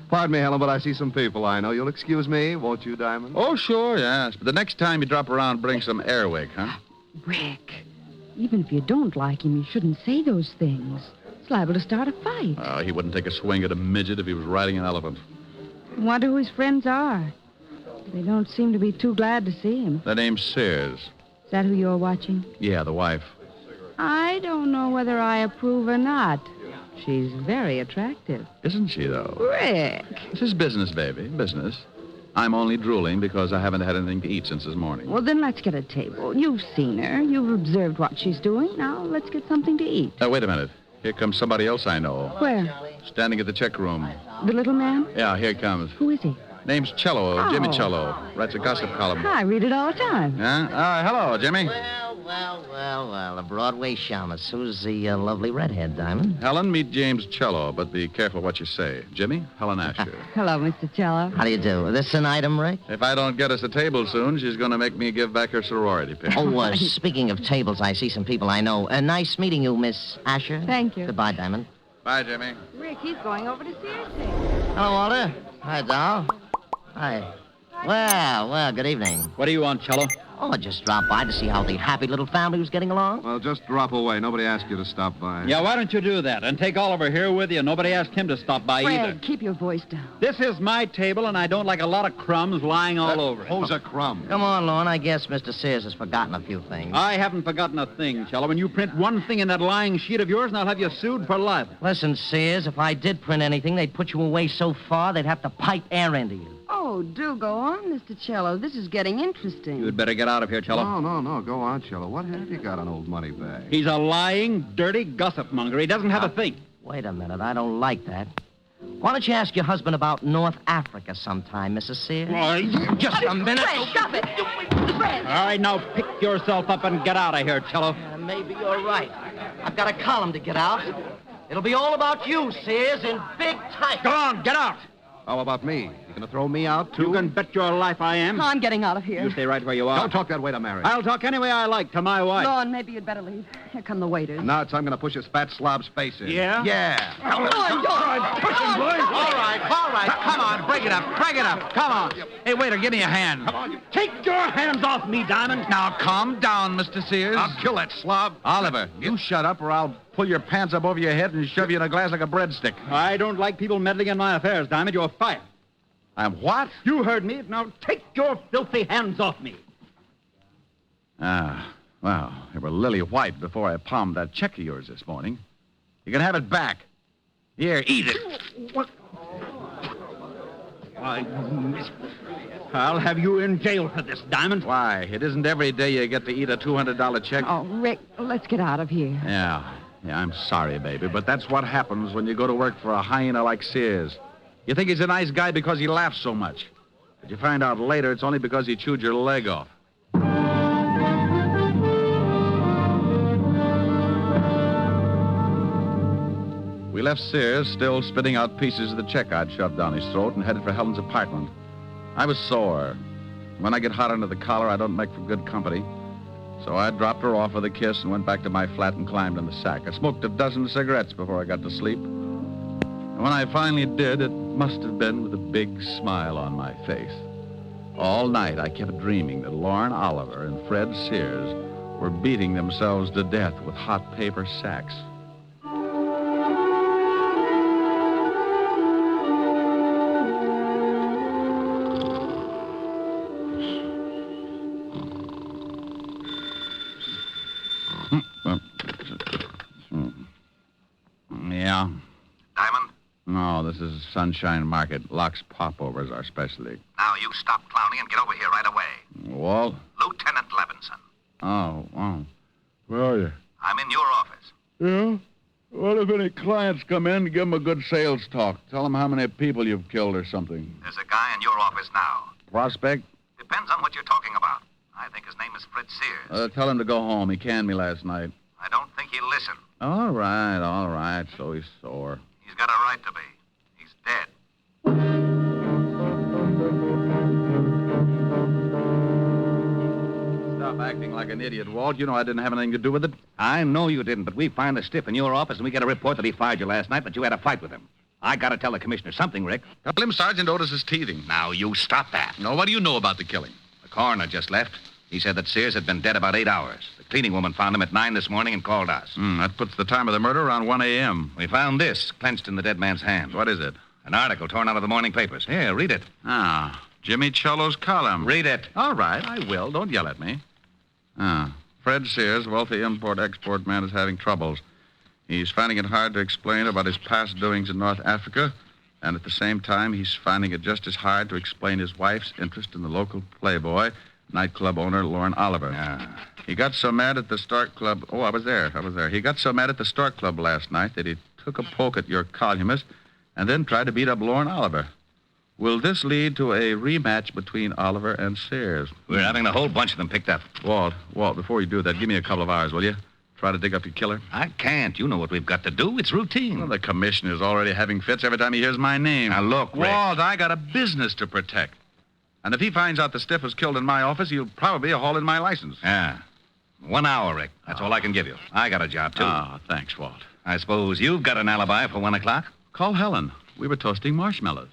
Pardon me, Helen, but I see some people I know. You'll excuse me, won't you, Diamond? Oh, sure, yes. But the next time you drop around, bring some Airwick, huh? Rick, Even if you don't like him, you shouldn't say those things. It's liable to start a fight. He wouldn't take a swing at a midget if he was riding an elephant. I wonder who his friends are. They don't seem to be too glad to see him. Their name's Sears. Is that who you're watching? Yeah, the wife. I don't know whether I approve or not. She's very attractive. Isn't she, though? Rick. This is business, baby. Business. I'm only drooling because I haven't had anything to eat since this morning. Well, then let's get a table. You've seen her. You've observed what she's doing. Now let's get something to eat. Wait a minute. Here comes somebody else I know. Where? Standing at the check room. The little man? Yeah, here he comes. Who is he? Name's Cello, Jimmy Oh. Cello. Writes a gossip column. I read it all the time. Yeah? Hello, Jimmy. Well, a Broadway shamus. Who's the lovely redhead, Diamond? Helen, meet James Cello, but be careful what you say. Jimmy, Helen Asher. Hello, Mr. Cello. How do you do? This an item, Rick? If I don't get us a table soon, she's going to make me give back her sorority pin. Oh, speaking of tables, I see some people I know. Nice meeting you, Miss Asher. Thank you. Goodbye, Diamond. Bye, Jimmy. Rick, he's going over to Sears. Hello, Walter. Hi, Doll. Hi. Well, good evening. What do you want, Cello? Oh, I just dropped by to see how the happy little family was getting along. Well, just drop away. Nobody asked you to stop by. Yeah, why don't you do that? And take Oliver here with you. Nobody asked him to stop by either. Fred, keep your voice down. This is my table, and I don't like a lot of crumbs lying all over it. Who's a crumb? Come on, Lorne. I guess Mr. Sears has forgotten a few things. I haven't forgotten a thing, Cello. When you print one thing in that lying sheet of yours, and I'll have you sued for libel. Listen, Sears, if I did print anything, they'd put you away so far they'd have to pipe air into you. Oh, do go on, Mr. Cello. This is getting interesting. You'd better get out of here, Cello. No. Go on, Cello. What have you got on old Moneybag? He's a lying, dirty gossip monger. He doesn't have a thing. Wait a minute. I don't like that. Why don't you ask your husband about North Africa sometime, Mrs. Sears? Just a minute. Fred, stop it. Fred. All right, now pick yourself up and get out of here, Cello. Maybe you're right. I've got a column to get out. It'll be all about you, Sears, in big type. Go on, get out. How about me? You going to throw me out, too? You can bet your life I am. I'm getting out of here. You stay right where you are. Don't talk that way to Mary. I'll talk any way I like to my wife. Lorne, maybe you'd better leave. Here come the waiters. Now it's I'm going to push his fat slob's face in. Yeah? Yeah. Go on. All right. Come on, break it up. Come on. Hey, waiter, give me a hand. Come on. Take your hands off me, Diamond. Now, calm down, Mr. Sears. I'll kill that slob. Oliver, you shut up or I'll pull your pants up over your head and shove you in a glass like a breadstick. I don't like people meddling in my affairs, Diamond. You're fired. I'm what? You heard me. Now take your filthy hands off me. Well, they were lily white before I palmed that check of yours this morning. You can have it back. Here, eat it. What? Why, I'll have you in jail for this, Diamond. Why? It isn't every day you get to eat a $200 check. Oh, Rick, let's get out of here. Yeah, I'm sorry, baby, but that's what happens when you go to work for a hyena like Sears. You think he's a nice guy because he laughs so much. But you find out later it's only because he chewed your leg off. We left Sears still spitting out pieces of the check I'd shoved down his throat and headed for Helen's apartment. I was sore. When I get hot under the collar, I don't make for good company. So I dropped her off with a kiss and went back to my flat and climbed in the sack. I smoked a dozen cigarettes before I got to sleep. And when I finally did, it must have been with a big smile on my face. All night, I kept dreaming that Lorne Oliver and Fred Sears were beating themselves to death with hot paper sacks. Yeah. Diamond? No, this is Sunshine Market. Lox popovers are specialty. Now, you stop clowning and get over here right away. Walt? Lieutenant Levinson. Oh. Where are you? I'm in your office. Yeah? What if any clients come in, give them a good sales talk. Tell them how many people you've killed or something. There's a guy in your office now. Prospect? Depends on what you're talking about. I think his name is Fred Sears. Tell him to go home. He canned me last night. I don't think he'll listen. All right. So he's sore. He's got a right to be. He's dead. Stop acting like an idiot, Walt. You know I didn't have anything to do with it. I know you didn't, but we find the stiff in your office, and we get a report that he fired you last night, but you had a fight with him. I got to tell the commissioner something, Rick. Tell him Sergeant Otis is teething. Now, you stop that. No, what do you know about the killing? The coroner just left. He said that Sears had been dead about 8 hours. The cleaning woman found him at 9 this morning and called us. That puts the time of the murder around 1 a.m. We found this clenched in the dead man's hand. What is it? An article torn out of the morning papers. Here, read it. Jimmy Cello's column. Read it. All right, I will. Don't yell at me. Fred Sears, wealthy import-export man, is having troubles. He's finding it hard to explain about his past doings in North Africa, and at the same time, he's finding it just as hard to explain his wife's interest in the local playboy, nightclub owner Lauren Oliver. He got so mad at the Stork Club... Oh, I was there. He got so mad at the Stork Club last night that he took a poke at your columnist and then tried to beat up Lauren Oliver. Will this lead to a rematch between Oliver and Sears? We're having the whole bunch of them picked up. Walt, before you do that, give me a couple of hours, will you? Try to dig up your killer? I can't. You know what we've got to do. It's routine. Well, the commissioner's already having fits every time he hears my name. Now, look, Rick. Walt, I got a business to protect. And if he finds out the stiff was killed in my office, he'll probably haul in my license. 1 hour, Rick. That's all I can give you. I got a job, too. Thanks, Walt. I suppose you've got an alibi for 1 o'clock? Call Helen. We were toasting marshmallows.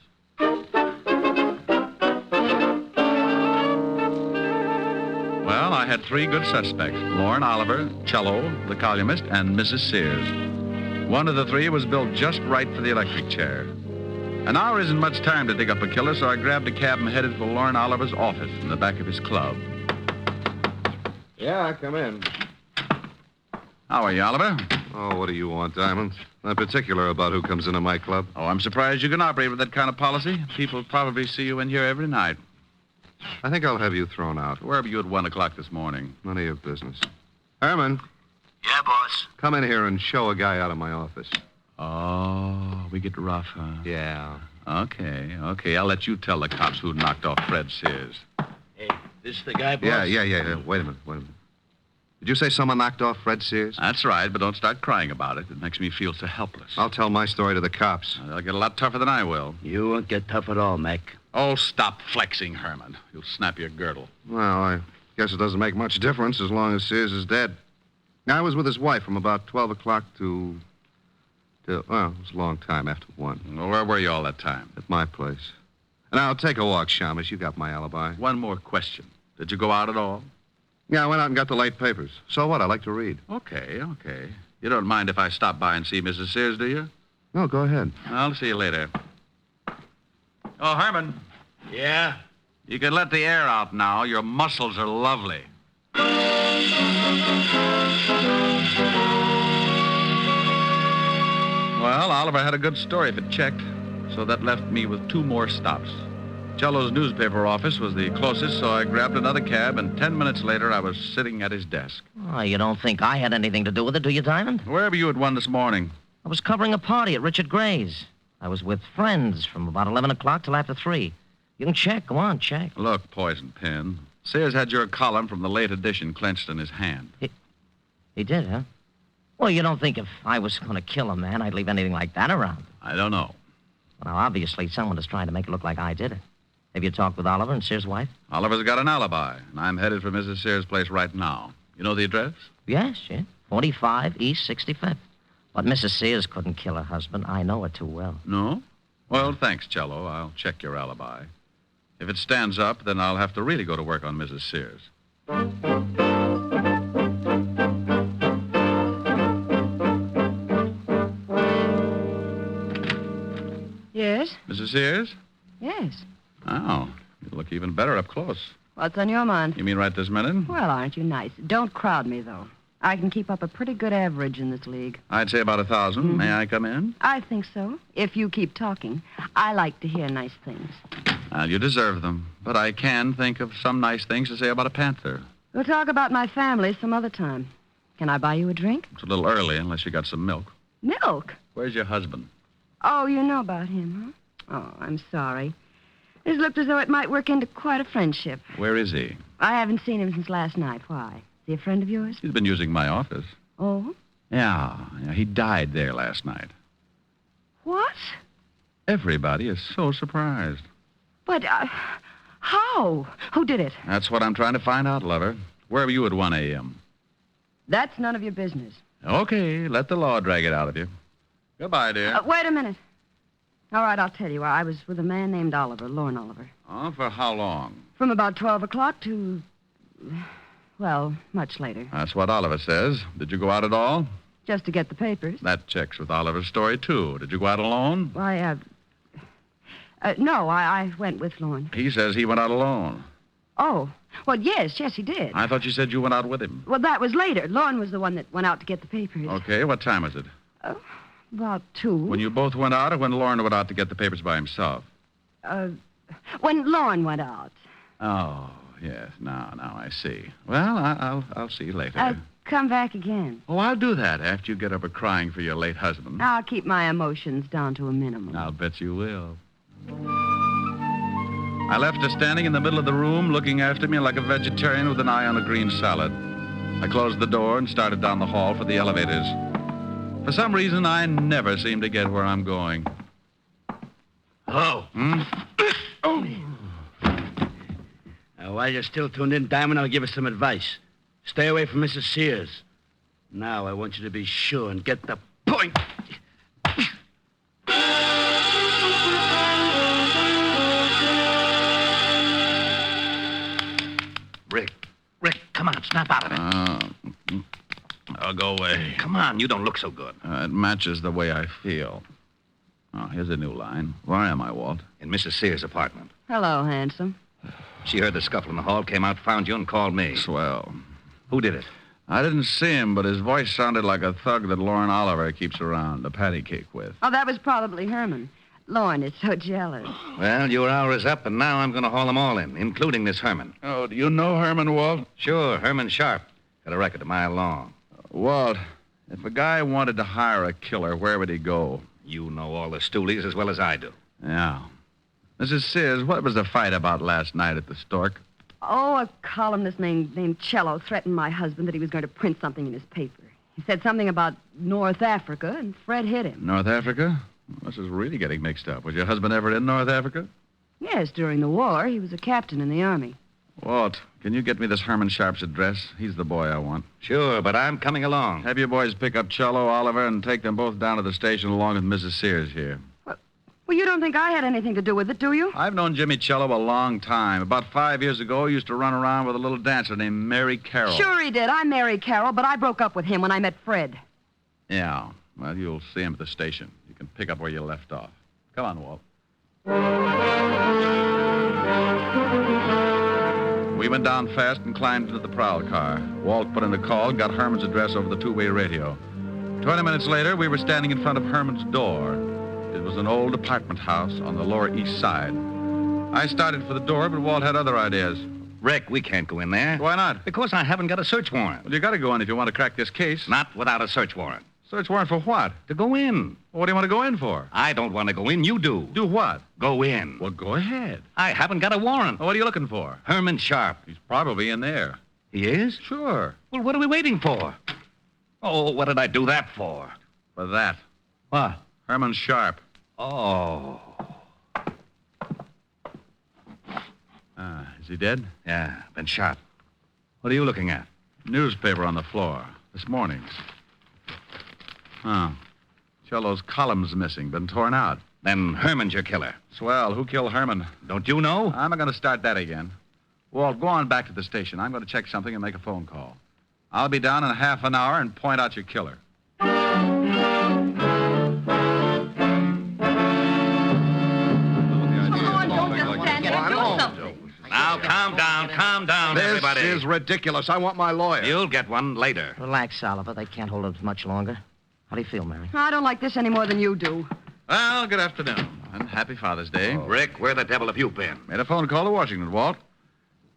Well, I had 3 good suspects. Lauren Oliver, Cello, the columnist, and Mrs. Sears. One of the 3 was built just right for the electric chair. An hour isn't much time to dig up a killer, so I grabbed a cab and headed for Lauren Oliver's office in the back of his club. Yeah, come in. How are you, Oliver? Oh, what do you want, Diamond? I'm particular about who comes into my club. Oh, I'm surprised you can operate with that kind of policy. People probably see you in here every night. I think I'll have you thrown out. Where were you at 1 o'clock this morning? None of your business. Herman. Yeah, boss. Come in here and show a guy out of my office. Oh, we get rough, huh? Yeah. Okay. I'll let you tell the cops who knocked off Fred Sears. Hey, this the guy, boss? Yeah. Wait a minute. Did you say someone knocked off Fred Sears? That's right, but don't start crying about it. It makes me feel so helpless. I'll tell my story to the cops. They'll get a lot tougher than I will. You won't get tough at all, Mac. Oh, stop flexing, Herman. You'll snap your girdle. Well, I guess it doesn't make much difference as long as Sears is dead. I was with his wife from about 12 o'clock to it was a long time after 1. Well, where were you all that time? At my place. Now, take a walk, Shamus. You got my alibi. One more question. Did you go out at all? Yeah, I went out and got the late papers. So what? I like to read. Okay. You don't mind if I stop by and see Mrs. Sears, do you? No, go ahead. I'll see you later. Oh, Herman. Yeah? You can let the air out now. Your muscles are lovely. Well, Oliver had a good story if it checked, so that left me with 2 more stops. Cello's newspaper office was the closest, so I grabbed another cab, and 10 minutes later, I was sitting at his desk. Oh, you don't think I had anything to do with it, do you, Diamond? Where were you at 1 this morning? I was covering a party at Richard Gray's. I was with friends from about 11 o'clock till after 3. You can check. Go on, check. Look, Poison Pin. Sears had your column from the late edition clenched in his hand. He did, huh? Well, you don't think if I was going to kill a man, I'd leave anything like that around? I don't know. Well, obviously, someone is trying to make it look like I did it. Have you talked with Oliver and Sears' wife? Oliver's got an alibi, and I'm headed for Mrs. Sears' place right now. You know the address? Yes. 45 East 65th. But Mrs. Sears couldn't kill her husband. I know her too well. No? Well, thanks, Cello. I'll check your alibi. If it stands up, then I'll have to really go to work on Mrs. Sears. Yes? Mrs. Sears? Yes. Oh, you look even better up close. What's on your mind? You mean right this minute? Well, aren't you nice? Don't crowd me, though. I can keep up a pretty good average in this league. I'd say about 1,000. Mm-hmm. May I come in? I think so, if you keep talking. I like to hear nice things. Well, you deserve them. But I can think of some nice things to say about a panther. We'll talk about my family some other time. Can I buy you a drink? It's a little early, unless you got some milk. Milk? Where's your husband? Oh, you know about him, huh? Oh, I'm sorry. It's looked as though it might work into quite a friendship. Where is he? I haven't seen him since last night. Why? Is he a friend of yours? He's been using my office. Oh? Yeah, he died there last night. What? Everybody is so surprised. But, how? Who did it? That's what I'm trying to find out, lover. Where were you at 1 a.m.? That's none of your business. Okay, let the law drag it out of you. Goodbye, dear. Wait a minute. All right, I'll tell you. I was with a man named Oliver, Lauren Oliver. Oh, for how long? From about 12 o'clock to well, much later. That's what Oliver says. Did you go out at all? Just to get the papers. That checks with Oliver's story, too. Did you go out alone? Why, no, I went with Lorne. He says he went out alone. Oh, well, yes, he did. I thought you said you went out with him. Well, that was later. Lorne was the one that went out to get the papers. Okay, what time was it? About 2. When you both went out or when Lorne went out to get the papers by himself? When Lorne went out. Oh, yes, now I see. Well, I'll see you later. Come back again. Oh, I'll do that after you get over crying for your late husband. I'll keep my emotions down to a minimum. I'll bet you will. I left her standing in the middle of the room, looking after me like a vegetarian with an eye on a green salad. I closed the door and started down the hall for the elevators. For some reason, I never seem to get where I'm going. Hello. While you're still tuned in, Diamond, I'll give us some advice. Stay away from Mrs. Sears. Now I want you to be sure and get the point. Rick, come on, snap out of it. I'll go away. Come on, you don't look so good. It matches the way I feel. Oh, here's a new line. Where am I, Walt? In Mrs. Sears' apartment. Hello, handsome. She heard the scuffle in the hall, came out, found you, and called me. Swell. Who did it? I didn't see him, but his voice sounded like a thug that Lauren Oliver keeps around, a patty cake with. Oh, that was probably Herman. Lorne is so jealous. Well, your hour is up, and now I'm going to haul them all in, including this Herman. Oh, do you know Herman, Walt? Sure, Herman Sharp. Got a record a mile long. Walt, if a guy wanted to hire a killer, where would he go? You know all the stoolies as well as I do. Yeah. Mrs. Sears, what was the fight about last night at the Stork? Oh, a columnist named Cello threatened my husband that he was going to print something in his paper. He said something about North Africa, and Fred hit him. North Africa? This is really getting mixed up. Was your husband ever in North Africa? Yes, during the war. He was a captain in the Army. Walt, can you get me this Herman Sharp's address? He's the boy I want. Sure, but I'm coming along. Have your boys pick up Cello, Oliver, and take them both down to the station along with Mrs. Sears here. Well, you don't think I had anything to do with it, do you? I've known Jimmy Cello a long time. About 5 years ago, he used to run around with a little dancer named Mary Carroll. Sure he did. I married Carol, but I broke up with him when I met Fred. Yeah. Well, you'll see him at the station. You can pick up where you left off. Come on, Walt. We went down fast and climbed into the prowl car. Walt put in a call and got Herman's address over the two-way radio. 20 minutes later, we were standing in front of Herman's door. It was an old apartment house on the Lower East Side. I started for the door, but Walt had other ideas. Rick, we can't go in there. Why not? Because I haven't got a search warrant. Well, you got to go in if you want to crack this case. Not without a search warrant. Search warrant for what? To go in. Well, what do you want to go in for? I don't want to go in. You do. Do what? Go in. Well, go ahead. I haven't got a warrant. Well, what are you looking for? Herman Sharp. He's probably in there. He is? Sure. Well, what are we waiting for? Oh, what did I do that for? For that. What? Herman Sharp. Oh. Is he dead? Yeah, been shot. What are you looking at? Newspaper on the floor. This morning's. Oh. Cello's column's missing. Been torn out. Then Herman's your killer. Swell. Who killed Herman? Don't you know? I'm not going to start that again. Walt, go on back to the station. I'm going to check something and make a phone call. I'll be down in half an hour and point out your killer. Now, calm down, everybody. This is ridiculous. I want my lawyer. You'll get one later. Relax, Oliver. They can't hold us much longer. How do you feel, Mary? I don't like this any more than you do. Well, good afternoon, and happy Father's Day. Rick, where the devil have you been? Made a phone call to Washington, Walt.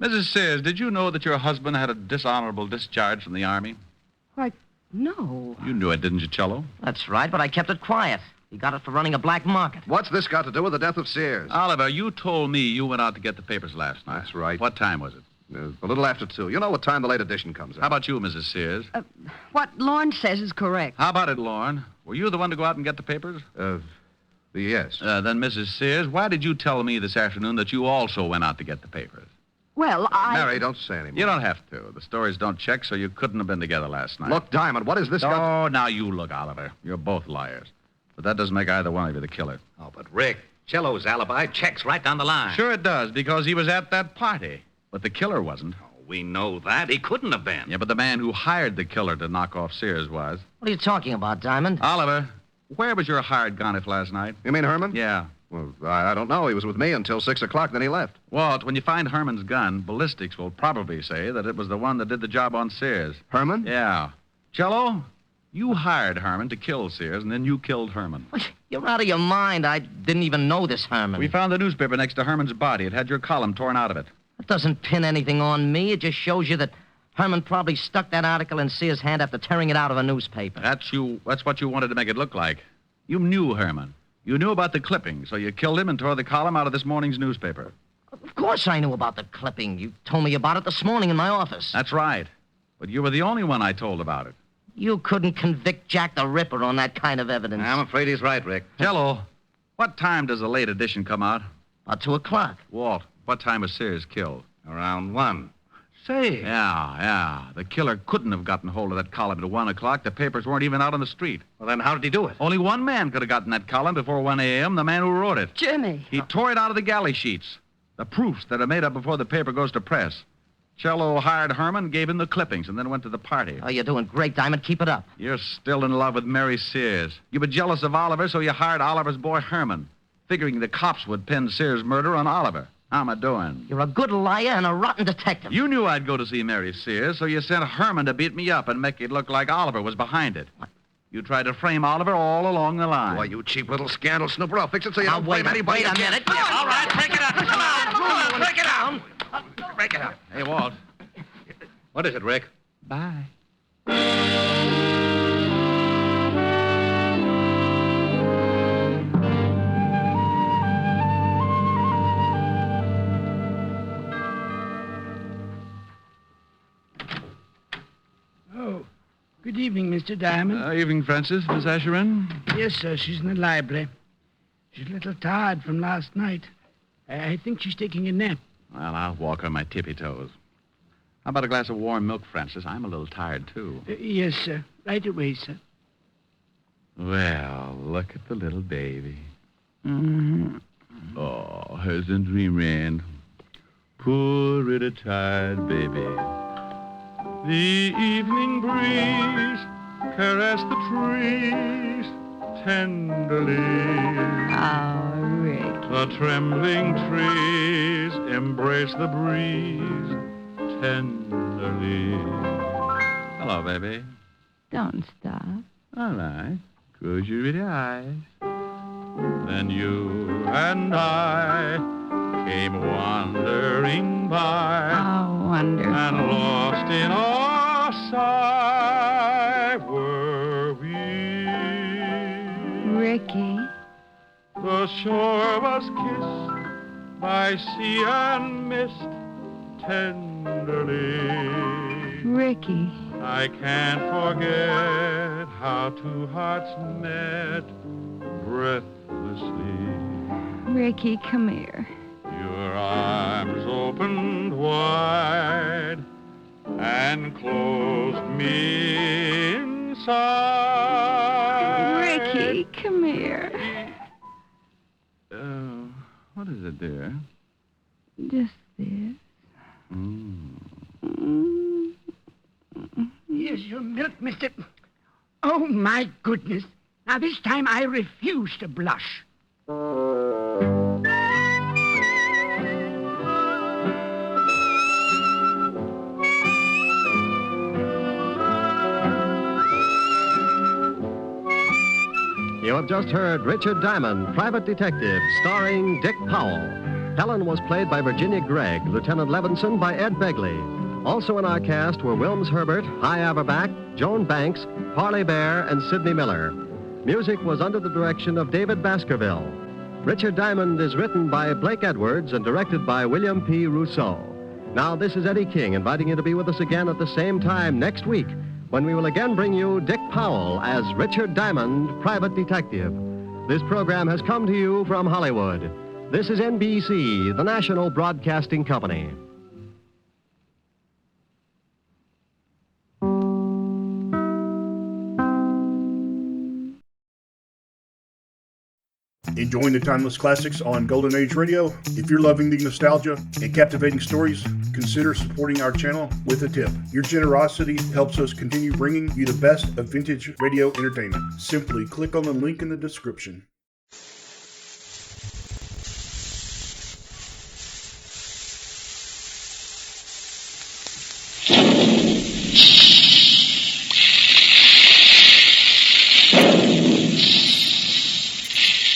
Mrs. Sears, did you know that your husband had a dishonorable discharge from the Army? Why, no. You knew it, didn't you, Cello? That's right, but I kept it quiet. He got it for running a black market. What's this got to do with the death of Sears? Oliver, you told me you went out to get the papers last night. That's right. What time was it? A little after 2. You know what time the late edition comes out. How about you, Mrs. Sears? What Lorne says is correct. How about it, Lorne? Were you the one to go out and get the papers? Yes. Then, Mrs. Sears, why did you tell me this afternoon that you also went out to get the papers? Well, Mary, don't say anymore. You don't have to. The stories don't check, so you couldn't have been together last night. Look, Diamond, what is this got... Oh, now you look, Oliver. You're both liars. But that doesn't make either one of you the killer. Oh, but Rick, Cello's alibi checks right down the line. Sure it does, because he was at that party. But the killer wasn't. Oh, We know that. He couldn't have been. Yeah, but the man who hired the killer to knock off Sears was. What are you talking about, Diamond? Oliver, where was your hired gun if last night? You mean Herman? Yeah. Well, I don't know. He was with me until 6 o'clock, then he left. Walt, when you find Herman's gun, ballistics will probably say that it was the one that did the job on Sears. Herman? Yeah. Cello, you hired Herman to kill Sears, and then you killed Herman. You're out of your mind. I didn't even know this Herman. We found the newspaper next to Herman's body. It had your column torn out of it. That doesn't pin anything on me. It just shows you that Herman probably stuck that article in Sears' hand after tearing it out of a newspaper. That's what you wanted to make it look like. You knew Herman. You knew about the clipping, so you killed him and tore the column out of this morning's newspaper. Of course I knew about the clipping. You told me about it this morning in my office. That's right. But you were the only one I told about it. You couldn't convict Jack the Ripper on that kind of evidence. I'm afraid he's right, Rick. Jello, what time does the late edition come out? About 2 o'clock. Walt, what time was Sears killed? Around 1. Say. Yeah. The killer couldn't have gotten hold of that column at 1 o'clock. The papers weren't even out on the street. Well, then how did he do it? Only one man could have gotten that column before 1 a.m., the man who wrote it. Jimmy. He tore it out of the galley sheets. The proofs that are made up before the paper goes to press. Cello hired Herman, gave him the clippings, and then went to the party. Oh, you're doing great, Diamond. Keep it up. You're still in love with Mary Sears. You were jealous of Oliver, so you hired Oliver's boy Herman, figuring the cops would pin Sears' murder on Oliver. How am I doing? You're a good liar and a rotten detective. You knew I'd go to see Mary Sears, so you sent Herman to beat me up and make it look like Oliver was behind it. What? You tried to frame Oliver all along the line. Why, you cheap little scandal snooper. I'll fix it so you don't blame anybody. Wait a minute. All right, break it up. Come on, break it up. Break it up. Hey, Walt. What is it, Rick? Bye. Oh, good evening, Mr. Diamond. Evening, Francis. Miss Asherin? Yes, sir. She's in the library. She's a little tired from last night. I think she's taking a nap. Well, I'll walk on my tippy toes. How about a glass of warm milk, Francis? I'm a little tired, too. Yes, sir. Right away, sir. Well, look at the little baby. Mm-hmm. Oh, hasn't dreaming. Poor little tired baby. The evening breeze caressed the trees tenderly. Oh, Rick. The trembling trees embrace the breeze tenderly. Hello, baby. Don't stop. All right. Close your pretty eyes. Then you and I came wandering by. Oh, wonderful. And lost in our sight were we. Ricky. The shore was kissed by sea and mist tenderly. Ricky. I can't forget how two hearts met breathlessly. Ricky, come here. Your arms opened wide and closed me inside. Ricky, come here. What is it, dear? Just this. Here's your milk, mister. Oh, my goodness. Now, this time I refuse to blush. You have just heard Richard Diamond, Private Detective, starring Dick Powell. Helen was played by Virginia Gregg, Lieutenant Levinson by Ed Begley. Also in our cast were Wilms Herbert, Hy Averback, Joan Banks, Parley Bear, and Sidney Miller. Music was under the direction of David Baskerville. Richard Diamond is written by Blake Edwards and directed by William P. Rousseau. Now, this is Eddie King inviting you to be with us again at the same time next week when we will again bring you Dick Powell as Richard Diamond, Private Detective. This program has come to you from Hollywood. This is NBC, the national broadcasting company. Enjoying the timeless classics on Golden Age Radio? If you're loving the nostalgia and captivating stories, consider supporting our channel with a tip. Your generosity helps us continue bringing you the best of vintage radio entertainment. Simply click on the link in the description.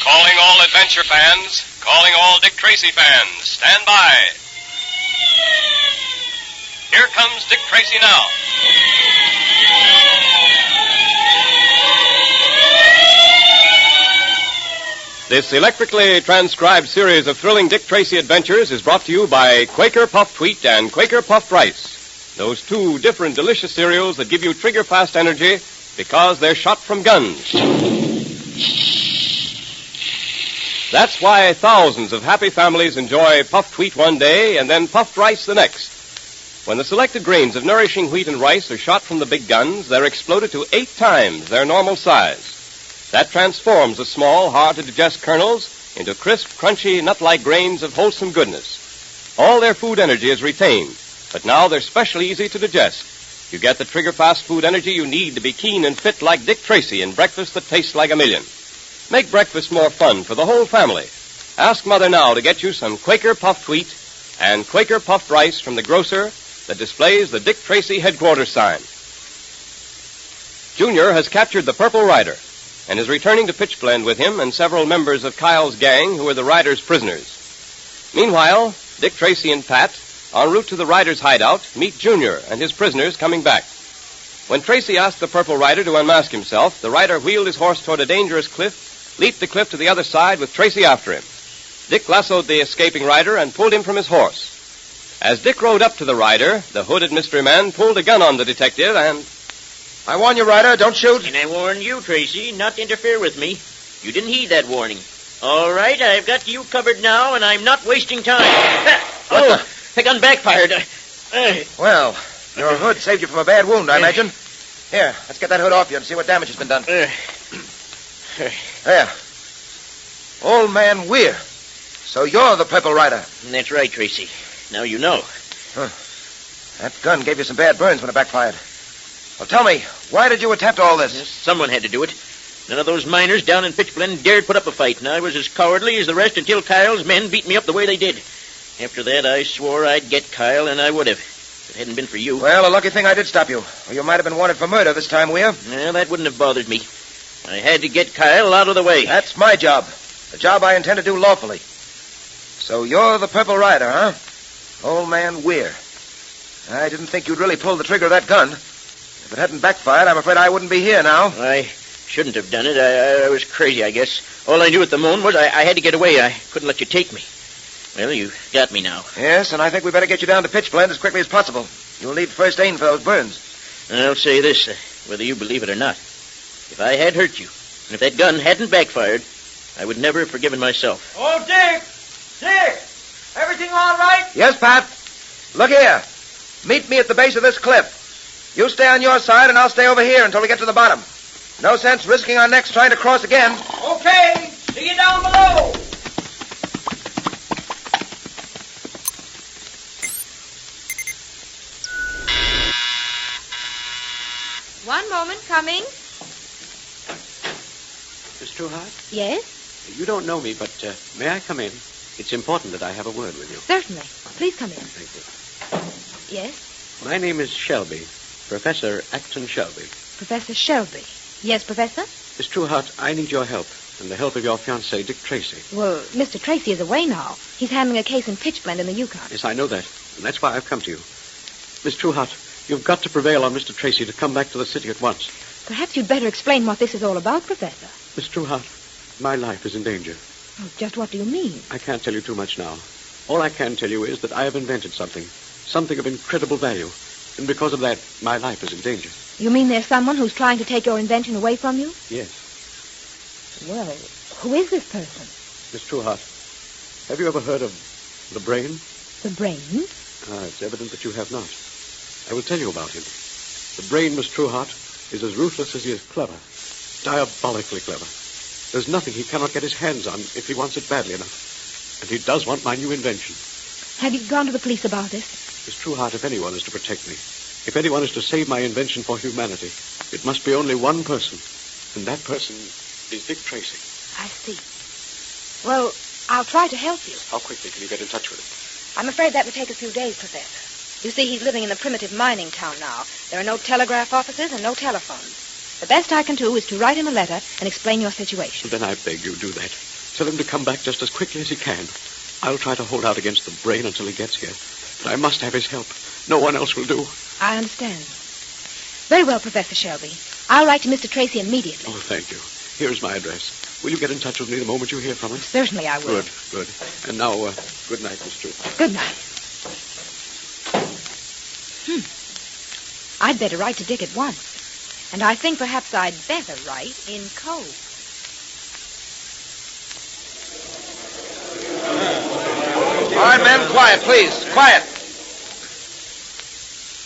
Calling all adventure fans, calling all Dick Tracy fans, stand by. Here comes Dick Tracy now. This electrically transcribed series of thrilling Dick Tracy adventures is brought to you by Quaker Puffed Wheat and Quaker Puffed Rice. Those two different delicious cereals that give you trigger-fast energy because they're shot from guns. That's why thousands of happy families enjoy puffed wheat one day and then puffed rice the next. When the selected grains of nourishing wheat and rice are shot from the big guns, they're exploded to 8 times their normal size. That transforms the small, hard-to-digest kernels into crisp, crunchy, nut-like grains of wholesome goodness. All their food energy is retained, but now they're specially easy to digest. You get the trigger-fast food energy you need to be keen and fit like Dick Tracy in breakfast that tastes like a million. Make breakfast more fun for the whole family. Ask Mother now to get you some Quaker Puffed Wheat and Quaker Puffed Rice from the grocer that displays the Dick Tracy headquarters sign. Junior has captured the Purple Rider and is returning to Pitchblende with him and several members of Kyle's gang who are the Rider's prisoners. Meanwhile, Dick Tracy and Pat, en route to the Rider's hideout, meet Junior and his prisoners coming back. When Tracy asked the Purple Rider to unmask himself, the Rider wheeled his horse toward a dangerous cliff, leaped the cliff to the other side with Tracy after him. Dick lassoed the escaping rider and pulled him from his horse. As Dick rode up to the rider, the hooded mystery man pulled a gun on the detective and... I warn you, Ryder, don't shoot. And I warn you, Tracy, not to interfere with me. You didn't heed that warning. All right, I've got you covered now, and I'm not wasting time. The gun backfired. Well, your hood saved you from a bad wound, I imagine. Here, let's get that hood off you and see what damage has been done. There. Old Man Weir. So you're the Purple Rider. That's right, Tracy. Now you know. Huh. That gun gave you some bad burns when it backfired. Well, tell me, why did you attempt all this? Yes, someone had to do it. None of those miners down in Pitchblende dared put up a fight, and I was as cowardly as the rest until Kyle's men beat me up the way they did. After that, I swore I'd get Kyle, and I would have. If it hadn't been for you. Well, a lucky thing I did stop you. Or you might have been wanted for murder this time, Weir. Well, that wouldn't have bothered me. I had to get Kyle out of the way. That's my job. A job I intend to do lawfully. So you're the Purple Rider, huh? Old Man Weir. I didn't think you'd really pull the trigger of that gun. If it hadn't backfired, I'm afraid I wouldn't be here now. I shouldn't have done it. I was crazy, I guess. All I knew at the moment was I had to get away. I couldn't let you take me. Well, you've got me now. Yes, and I think we better get you down to Pitchblende as quickly as possible. You'll need first aid for those burns. I'll say this, whether you believe it or not. If I had hurt you, and if that gun hadn't backfired, I would never have forgiven myself. Oh, Dick! Dick! Everything all right? Yes, Pat. Look here. Meet me at the base of this cliff. You stay on your side, and I'll stay over here until we get to the bottom. No sense risking our necks trying to cross again. Okay. See you down below. One moment, coming. Miss Trueheart? Yes? You don't know me, but may I come in? It's important that I have a word with you. Certainly. Please come in. Thank you. Yes? My name is Shelby, Professor Acton Shelby. Professor Shelby. Yes, Professor? Miss Trueheart, I need your help, and the help of your fiancé, Dick Tracy. Well, Mr. Tracy is away now. He's handling a case in Pitchblende in the Yukon. Yes, I know that, and that's why I've come to you. Miss Trueheart, you've got to prevail on Mr. Tracy to come back to the city at once. Perhaps you'd better explain what this is all about, Professor. Miss Trueheart, my life is in danger. Oh, just what do you mean? I can't tell you too much now. All I can tell you is that I have invented something of incredible value. And because of that, my life is in danger. You mean there's someone who's trying to take your invention away from you? Yes. Well, who is this person? Miss Trueheart, have you ever heard of the brain? The brain? It's evident that you have not. I will tell you about him. The brain, Miss Trueheart, is as ruthless as he is clever. Diabolically clever. There's nothing he cannot get his hands on if he wants it badly enough. And he does want my new invention. Have you gone to the police about this? His true heart, if anyone is to protect me, if anyone is to save my invention for humanity, it must be only one person. And that person is Dick Tracy. I see. Well, I'll try to help you. How quickly can you get in touch with him? I'm afraid that would take a few days, Professor. You see, he's living in a primitive mining town now. There are no telegraph offices and no telephones. The best I can do is to write him a letter and explain your situation. Then I beg you do that. Tell him to come back just as quickly as he can. I'll try to hold out against the brain until he gets here. But I must have his help. No one else will do. I understand. Very well, Professor Shelby. I'll write to Mr. Tracy immediately. Oh, thank you. Here's my address. Will you get in touch with me the moment you hear from him? Certainly I will. Good. And now, good night, Miss Truth. Good night. I'd better write to Dick at once. And I think perhaps I'd better write in code. All right, men, quiet, please. Quiet.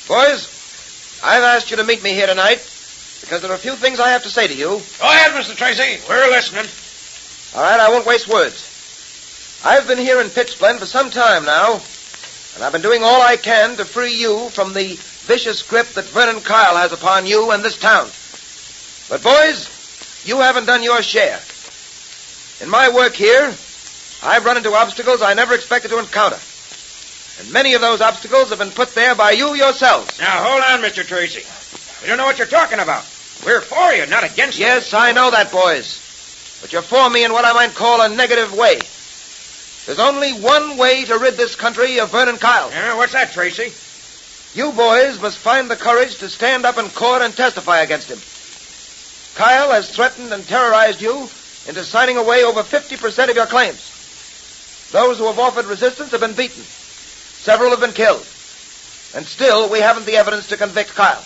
Boys, I've asked you to meet me here tonight because there are a few things I have to say to you. Go ahead, Mr. Tracy. We're listening. All right, I won't waste words. I've been here in Pitchblende for some time now, and I've been doing all I can to free you from the vicious grip that Vernon Kyle has upon you and this town. But, boys, you haven't done your share. In my work here, I've run into obstacles I never expected to encounter. And many of those obstacles have been put there by you yourselves. Now, hold on, Mr. Tracy. We don't know what you're talking about. We're for you, not against you. Yes, I know that, boys. But you're for me in what I might call a negative way. There's only one way to rid this country of Vernon Kyle. Yeah, what's that, Tracy? You boys must find the courage to stand up in court and testify against him. Kyle has threatened and terrorized you into signing away over 50% of your claims. Those who have offered resistance have been beaten. Several have been killed. And still, we haven't the evidence to convict Kyle.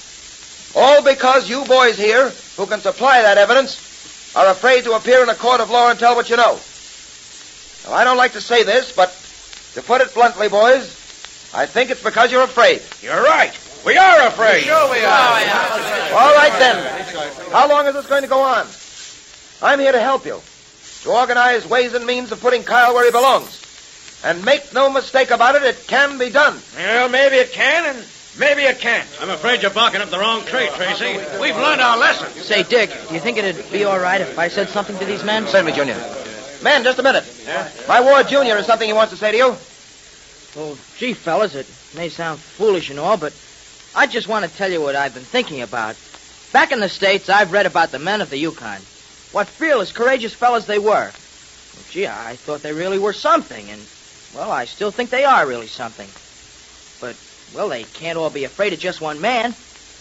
All because you boys here, who can supply that evidence, are afraid to appear in a court of law and tell what you know. Now, I don't like to say this, but to put it bluntly, boys, I think it's because you're afraid. You're right. We are afraid. Sure we are. All right, then. How long is this going to go on? I'm here to help you, to organize ways and means of putting Kyle where he belongs. And make no mistake about it, it can be done. Well, maybe it can, and maybe it can't. I'm afraid you're barking up the wrong tree, Tracy. We've learned our lesson. Say, Dick, do you think it'd be all right if I said something to these men? Certainly, Junior. Man, just a minute. Yeah? My Ward Junior has something he wants to say to you. Well, gee, fellas, it may sound foolish and all, but I just want to tell you what I've been thinking about. Back in the States, I've read about the men of the Yukon. What fearless, courageous fellas they were. Well, gee, I thought they really were something, and, well, I still think they are really something. But, well, they can't all be afraid of just one man.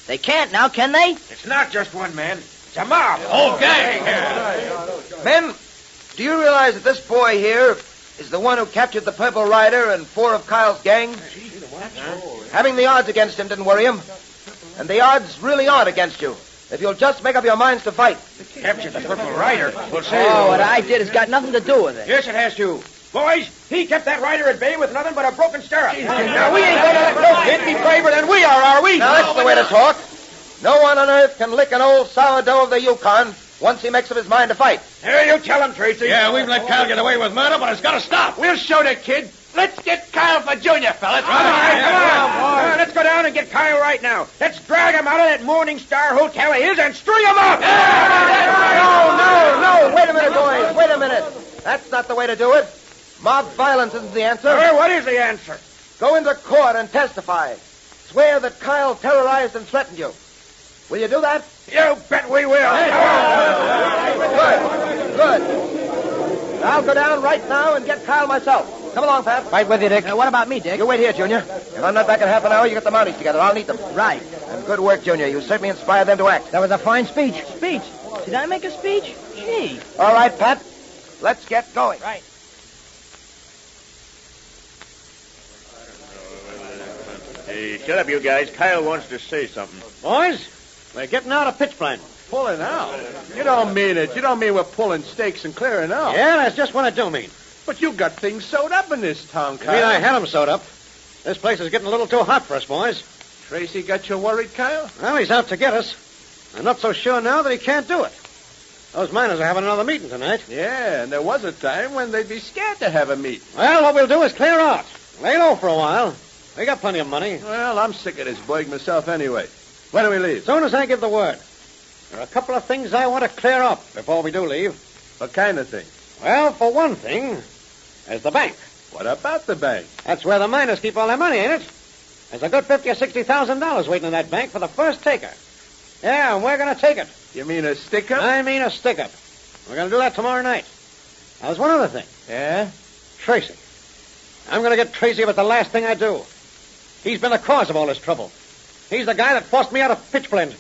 They can't now, can they? It's not just one man. It's a mob. Whole gang. Men, do you realize that this boy here is the one who captured the Purple Rider and 4 of Kyle's gang? Having the odds against him didn't worry him. And the odds really aren't against you, if you'll just make up your minds to fight. Captured the Purple Rider? We'll see. Oh, what I did has got nothing to do with it. Yes, it has to. Boys, he kept that rider at bay with nothing but a broken stirrup. Now, we ain't going to let no kid be braver than we are we? Now, that's the way to talk. No one on earth can lick an old sourdough of the Yukon once he makes up his mind to fight. Here, you tell him, Tracy. Yeah, we've let Kyle get away with murder, but it's got to stop. We'll show the kid. Let's get Kyle for Junior, fellas. All right, come on. Let's go down and get Kyle right now. Let's drag him out of that Morning Star Hotel of his and string him up. No. Wait a minute, boys. Wait a minute. That's not the way to do it. Mob violence isn't the answer. What is the answer? Go into court and testify. Swear that Kyle terrorized and threatened you. Will you do that? You bet we will. Good. I'll go down right now and get Kyle myself. Come along, Pat. Right with you, Dick. What about me, Dick? You wait here, Junior. If I'm not back in half an hour, you get the Mounties together. I'll need them. Right. And good work, Junior. You certainly inspired them to act. That was a fine speech. Speech? Did I make a speech? Gee. All right, Pat. Let's get going. Right. Hey, shut up, you guys. Kyle wants to say something. Boys, we're getting out of Pitchblende. Pulling out? You don't mean it. You don't mean we're pulling stakes and clearing out. Yeah, that's just what I do mean. But you got things sewed up in this town, Kyle. I mean, I had them sewed up. This place is getting a little too hot for us, boys. Tracy got you worried, Kyle? Well, he's out to get us. I'm not so sure now that he can't do it. Those miners are having another meeting tonight. Yeah, and there was a time when they'd be scared to have a meeting. Well, what we'll do is clear out. Lay low for a while. We got plenty of money. Well, I'm sick of this burg myself anyway. When do we leave? As soon as I give the word. There are a couple of things I want to clear up before we do leave. What kind of thing? Well, for one thing, there's the bank. What about the bank? That's where the miners keep all their money, ain't it? There's a good $50,000 or $60,000 waiting in that bank for the first taker. Yeah, and we're going to take it. You mean a stick-up? I mean a stick-up. We're going to do that tomorrow night. Now, there's one other thing. Yeah? Tracy. I'm going to get Tracy if it's the last thing I do. He's been the cause of all this trouble. He's the guy that forced me out of Pitchblende.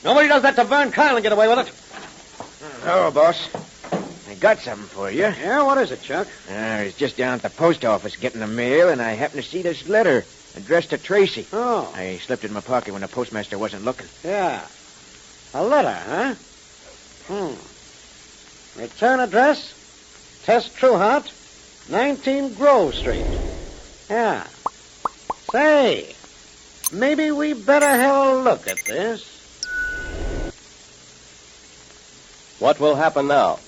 Nobody does that to Vern Kyle and get away with it. Hello, boss. I got something for you. Yeah, what is it, Chuck? I was just down at the post office getting the mail, and I happened to see this letter addressed to Tracy. Oh. I slipped it in my pocket when the postmaster wasn't looking. Yeah. A letter, huh? Return address, Tess Trueheart, 19 Grove Street. Yeah. Say, maybe we better have a look at this. What will happen now?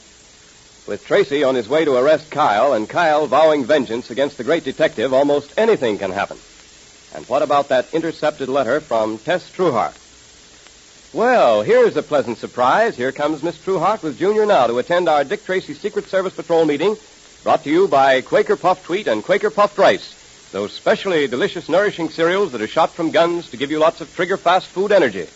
With Tracy on his way to arrest Kyle and Kyle vowing vengeance against the great detective, almost anything can happen. And what about that intercepted letter from Tess Trueheart? Well, here's a pleasant surprise. Here comes Miss Trueheart with Junior now to attend our Dick Tracy Secret Service Patrol meeting, brought to you by Quaker Puffed Wheat and Quaker Puffed Rice, those specially delicious, nourishing cereals that are shot from guns to give you lots of trigger-fast food energy.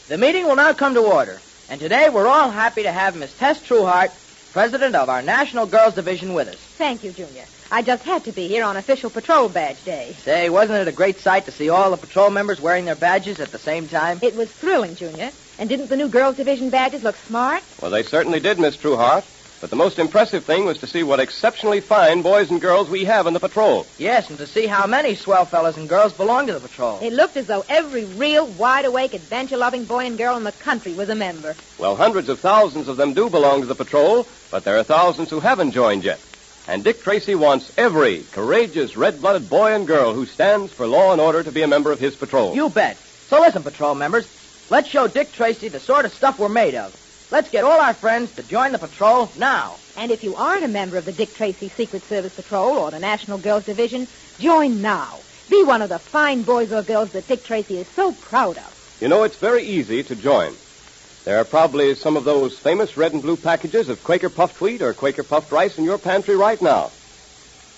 The meeting will now come to order, and today we're all happy to have Miss Tess Trueheart, president of our National Girls Division, with us. Thank you, Junior. I just had to be here on official patrol badge day. Say, wasn't it a great sight to see all the patrol members wearing their badges at the same time? It was thrilling, Junior. And didn't the new Girls Division badges look smart? Well, they certainly did, Miss Trueheart. But the most impressive thing was to see what exceptionally fine boys and girls we have in the patrol. Yes, and to see how many swell fellas and girls belong to the patrol. It looked as though every real, wide-awake, adventure-loving boy and girl in the country was a member. Well, hundreds of thousands of them do belong to the patrol, but there are thousands who haven't joined yet. And Dick Tracy wants every courageous, red-blooded boy and girl who stands for law and order to be a member of his patrol. You bet. So listen, patrol members. Let's show Dick Tracy the sort of stuff we're made of. Let's get all our friends to join the patrol now. And if you aren't a member of the Dick Tracy Secret Service Patrol or the National Girls Division, join now. Be one of the fine boys or girls that Dick Tracy is so proud of. You know, it's very easy to join. There are probably some of those famous red and blue packages of Quaker Puffed Wheat or Quaker Puffed Rice in your pantry right now.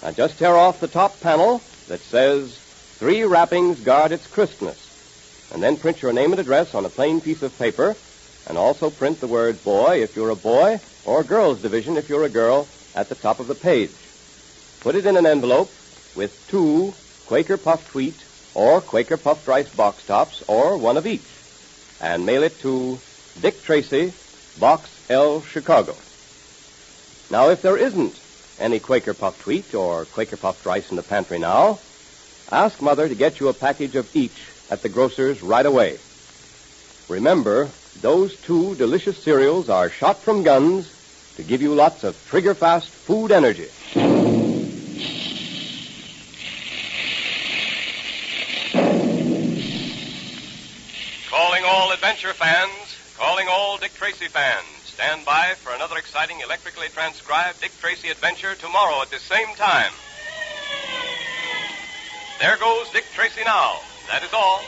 Now, just tear off the top panel that says, 3 wrappings guard its crispness. And then print your name and address on a plain piece of paper, and also print the word boy if you're a boy, or girls division if you're a girl, at the top of the page. Put it in an envelope with 2 Quaker Puffed Wheat or Quaker Puffed Rice box tops, or one of each, and mail it to Dick Tracy, Box L, Chicago. Now, if there isn't any Quaker Puffed Wheat or Quaker Puffed Rice in the pantry now, ask Mother to get you a package of each at the grocer's right away. Remember, those 2 delicious cereals are shot from guns to give you lots of trigger-fast food energy. Calling all adventure fans, calling all Dick Tracy fans. Stand by for another exciting electrically transcribed Dick Tracy adventure tomorrow at this same time. There goes Dick Tracy now. That is all.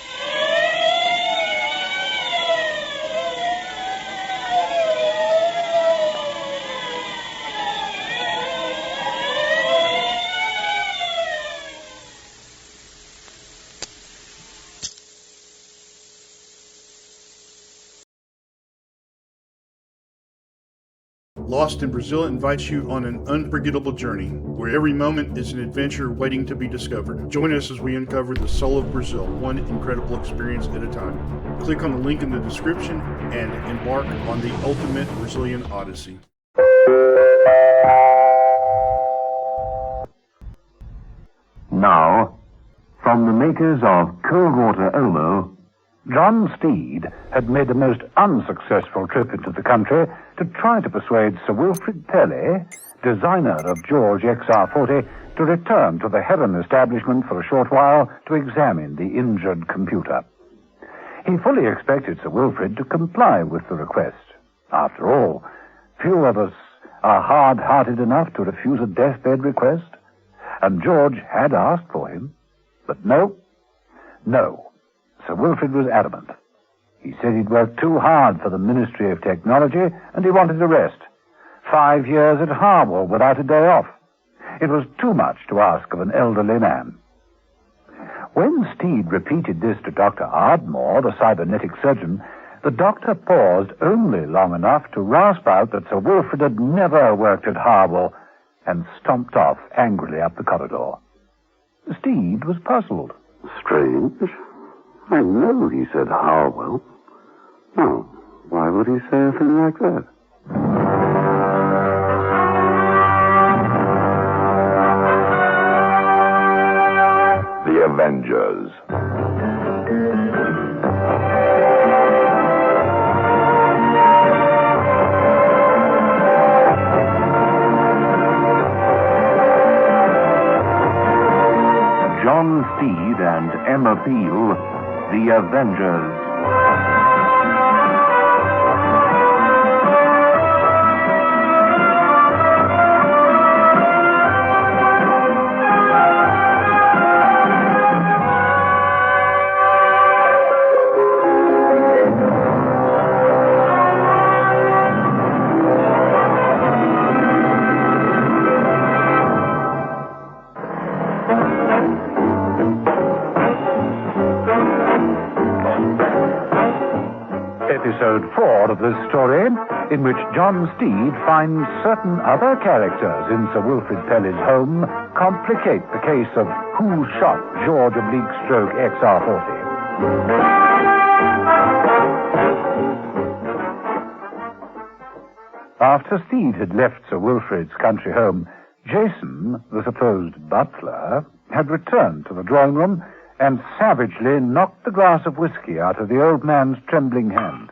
Lost in Brazil invites you on an unforgettable journey, where every moment is an adventure waiting to be discovered. Join us as we uncover the soul of Brazil, one incredible experience at a time. Click on the link in the description and embark on the ultimate Brazilian odyssey. Now, from the makers of Cold Water Omo, John Steed had made a most unsuccessful trip into the country to try to persuade Sir Wilfrid Telly, designer of George XR40, to return to the Heron establishment for a short while to examine the injured computer. He fully expected Sir Wilfrid to comply with the request. After all, few of us are hard-hearted enough to refuse a deathbed request, and George had asked for him. But no. Sir Wilfrid was adamant. He said he'd worked too hard for the Ministry of Technology, and he wanted a rest. 5 years at Harwell without a day off. It was too much to ask of an elderly man. When Steed repeated this to Dr. Ardmore, the cybernetic surgeon, the doctor paused only long enough to rasp out that Sir Wilfrid had never worked at Harwell, and stomped off angrily up the corridor. Steed was puzzled. Strange. I know he said Harwell. No, why would he say a thing like that? The Avengers. John Steed and Emma Peel, The Avengers. Episode 4 of this story, in which John Steed finds certain other characters in Sir Wilfrid Pelly's home complicate the case of who shot George Oblique-Stroke XR40. After Steed had left Sir Wilfrid's country home, Jason, the supposed butler, had returned to the drawing room and savagely knocked the glass of whiskey out of the old man's trembling hand.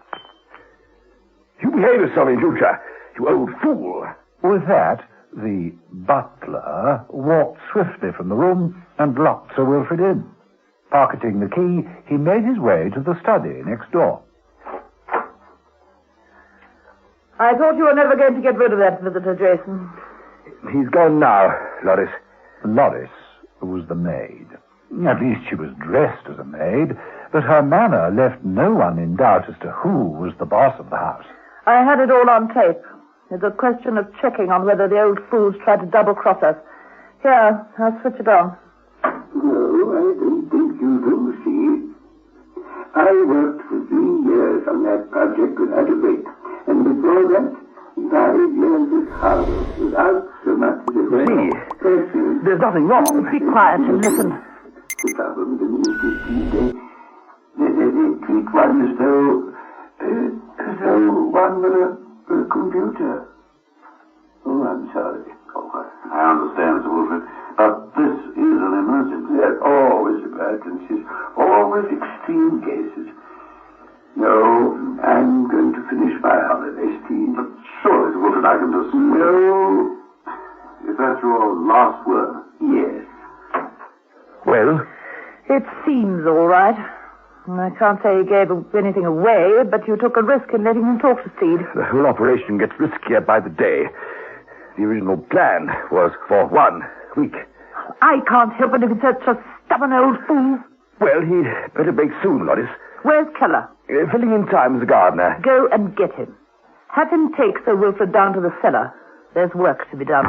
You behave yourself, Lucha, you old fool. With that, the butler walked swiftly from the room and locked Sir Wilfrid in. Pocketing the key, he made his way to the study next door. I thought you were never going to get rid of that visitor, Jason. He's gone now, Loris. Loris was the maid. At least she was dressed as a maid, but her manner left no one in doubt as to who was the boss of the house. I had it all on tape. It's a question of checking on whether the old fools tried to double-cross us. Here, I'll switch it on. No, I don't think you do, see. I worked for 3 years on that project without a break, and before that, 5 years at Harvard without so much as a break. See, there's nothing wrong. Be quiet and listen. The problem is they treat one as though one were a computer. Oh, I'm sorry. Oh, I understand, Sir Wilfrid, but this is an emergency. There are always emergencies, always extreme cases. No, I'm going to finish my holiday, Steve. But surely, Sir Wilfrid, I can just... No. Is that your last word? Yes. Well? It seems all right. I can't say you gave anything away, but you took a risk in letting him talk to Steed. The whole operation gets riskier by the day. The original plan was for 1 week. I can't help it if it's such a stubborn old fool. Well, he'd better break soon, Loris. Where's Keller? Filling in time as the gardener. Go and get him. Have him take Sir Wilfrid down to the cellar. There's work to be done.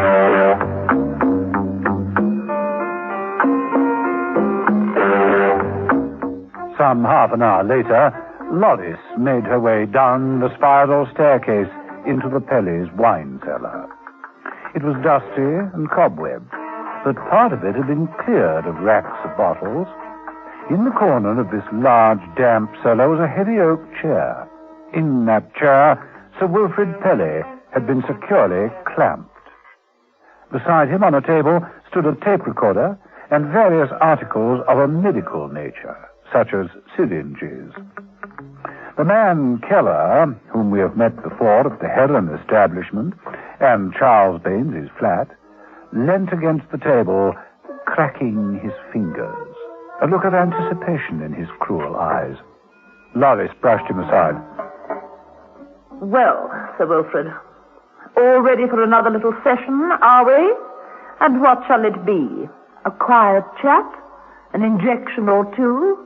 Some half an hour later, Loris made her way down the spiral staircase into the Pelly's wine cellar. It was dusty and cobwebbed, but part of it had been cleared of racks of bottles. In the corner of this large, damp cellar was a heavy oak chair. In that chair, Sir Wilfrid Pelly had been securely clamped. Beside him on a table stood a tape recorder and various articles of a medical nature, such as syringes. The man Keller, whom we have met before at the Heron establishment, and Charles Baines' flat, leant against the table, cracking his fingers, a look of anticipation in his cruel eyes. Loris brushed him aside. Well, Sir Wilfrid, all ready for another little session, are we? And what shall it be? A quiet chat? An injection or two?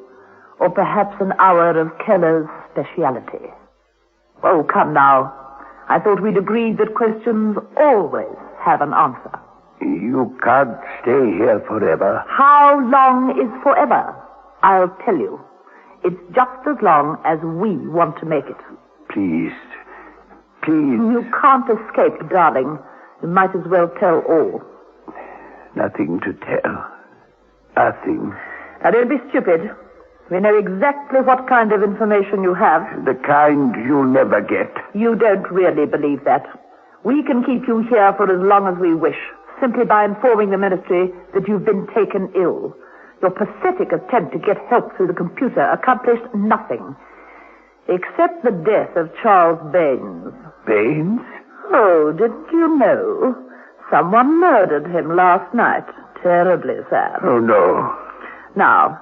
Or perhaps an hour of Keller's speciality? Oh, come now. I thought we'd agreed that questions always have an answer. You can't stay here forever. How long is forever? I'll tell you. It's just as long as we want to make it. Please. You can't escape, darling. You might as well tell all. Nothing to tell. Nothing. Now, don't be stupid. We know exactly what kind of information you have. The kind you'll never get. You don't really believe that. We can keep you here for as long as we wish, simply by informing the ministry that you've been taken ill. Your pathetic attempt to get help through the computer accomplished nothing, except the death of Charles Baines. Baines? Oh, didn't you know? Someone murdered him last night. Terribly sad. Oh, no. Now,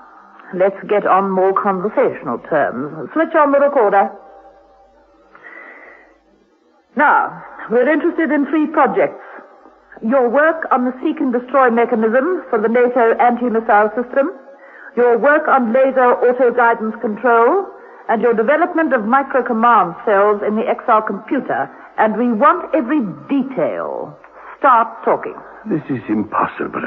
let's get on more conversational terms. Switch on the recorder. Now, we're interested in 3 projects. Your work on the seek and destroy mechanism for the NATO anti-missile system, your work on laser auto-guidance control, and your development of micro-command cells in the XR computer. And we want every detail. Start talking. This is impossible.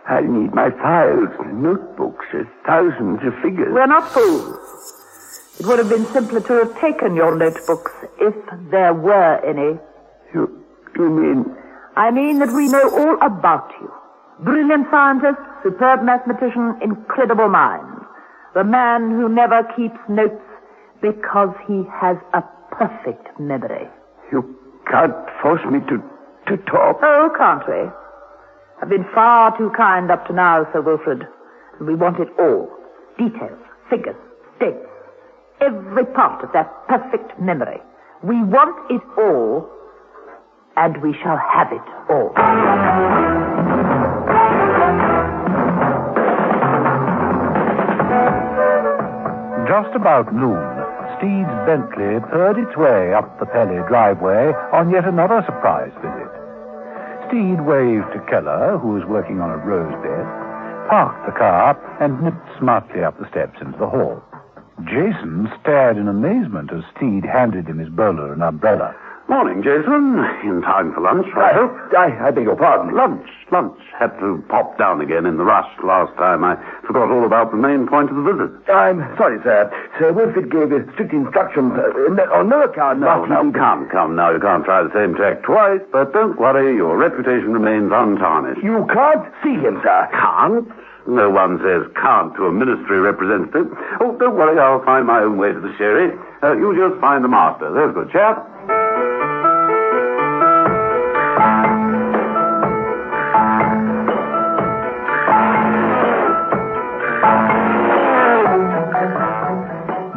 I need my files, notebooks, thousands of figures. We're not fools. It would have been simpler to have taken your notebooks, if there were any. You mean... I mean that we know all about you. Brilliant scientist, superb mathematician, incredible mind. The man who never keeps notes because he has a perfect memory. You can't force me to talk. Oh, can't we? I've been far too kind up to now, Sir Wilfrid. And we want it all. Details, figures, dates. Every part of that perfect memory. We want it all, and we shall have it all. Just about noon, Steed's Bentley purred its way up the Pelly driveway on yet another surprise visit. Steed waved to Keller, who was working on a rose bed, parked the car, and nipped smartly up the steps into the hall. Jason stared in amazement as Steed handed him his bowler and umbrella. Morning, Jason. In time for lunch, I hope. I beg your pardon. Lunch. Had to pop down again in the rush last time. I forgot all about the main point of the visit. I'm sorry, sir. Sir Wilfrid gave strict instructions on no account. No, come now. You can't try the same tack twice, but don't worry. Your reputation remains untarnished. You can't see him, sir. Can't? No one says can't to a ministry representative. Oh, don't worry. I'll find my own way to the sherry. You just find the master. There's a good chap.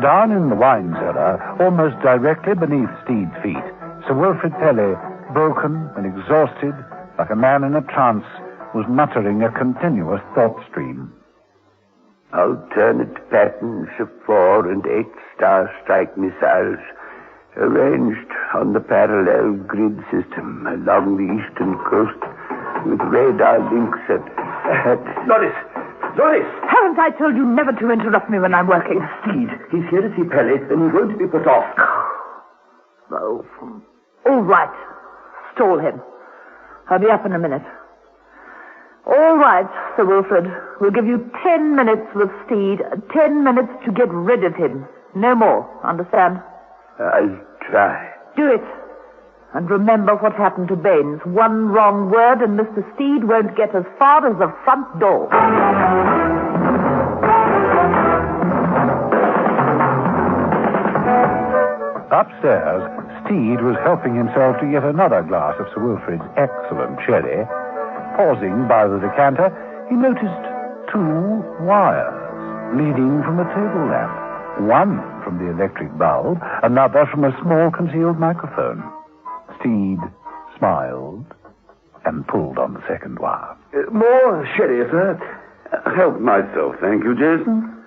Down in the wine cellar, almost directly beneath Steed's feet, Sir Wilfrid Pelly, broken and exhausted, like a man in a trance, was muttering a continuous thought stream. Alternate patterns of 4 and 8 star strike missiles arranged on the parallel grid system along the eastern coast with radar links at... Loris! Haven't I told you never to interrupt me when I'm working? Steed, he's here to see Pelly, and he's going to be put off. Oh, all right. Stall him. I'll be up in a minute. All right, Sir Wilfrid. We'll give you 10 minutes with Steed. 10 minutes to get rid of him. No more. Understand? I'll try. Do it. And remember what happened to Baines. One wrong word and Mr. Steed won't get as far as the front door. Upstairs, Steed was helping himself to yet another glass of Sir Wilfrid's excellent sherry. Pausing by the decanter, he noticed 2 wires leading from the table lamp. One from the electric bulb, another from a small concealed microphone. Steed smiled and pulled on the second wire. More sherry, sir. Help myself, thank you, Jason.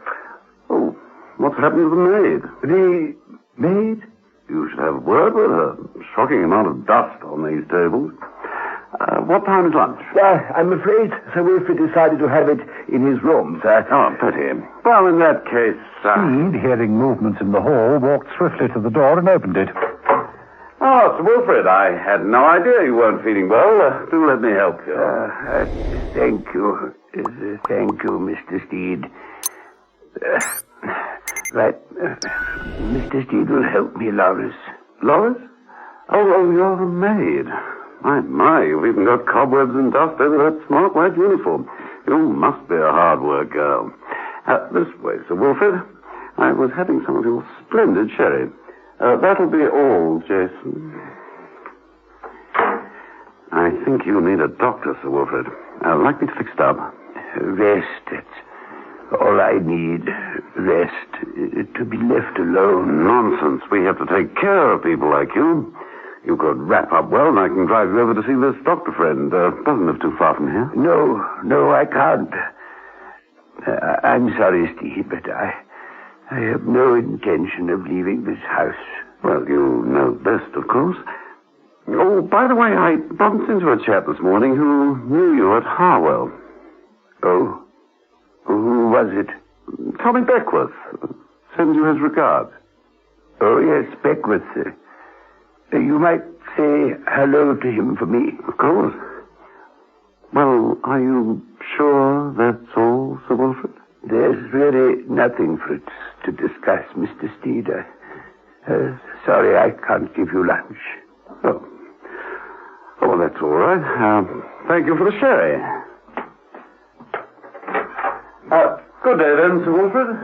Oh, What's happened to the maid? The maid? You should have a word with her. Shocking amount of dust on these tables. What time is lunch? I'm afraid Sir Wilfrid decided to have it in his room, sir. Oh, pity. Well, in that case... Steed, hearing movements in the hall, walked swiftly to the door and opened it. Oh, Sir Wilfrid, I had no idea you weren't feeling well. Do let me help you. Thank you. Thank you, Mr. Steed. Mr. Steed will help me, Loris. Loris? Oh, you're the maid. My, you've even got cobwebs and dust over that smart white uniform. You must be a hard-work girl. This way, Sir Wilfrid. I was having some of your splendid sherry. That'll be all, Jason. I think you need a doctor, Sir Wilfrid. Like me to fix it up. Rest, that's all I need. Rest. To be left alone. Nonsense. We have to take care of people like you. You could wrap up well, and I can drive you over to see this doctor friend. Doesn't live too far from here. No, I can't. I'm sorry, Steve, but I have no intention of leaving this house. Well, you know best, of course. Oh, by the way, I bumped into a chap this morning who knew you at Harwell. Oh? Who was it? Tommy Beckworth. Sends you his regards. Oh, yes, Beckworth. You might say hello to him for me. Of course. Well, are you sure that's all, Sir Wilfrid? There's really nothing for us to discuss, Mr. Steed. Sorry, I can't give you lunch. Oh, well, that's all right. Thank you for the sherry. Good day, then, Sir Wilfrid.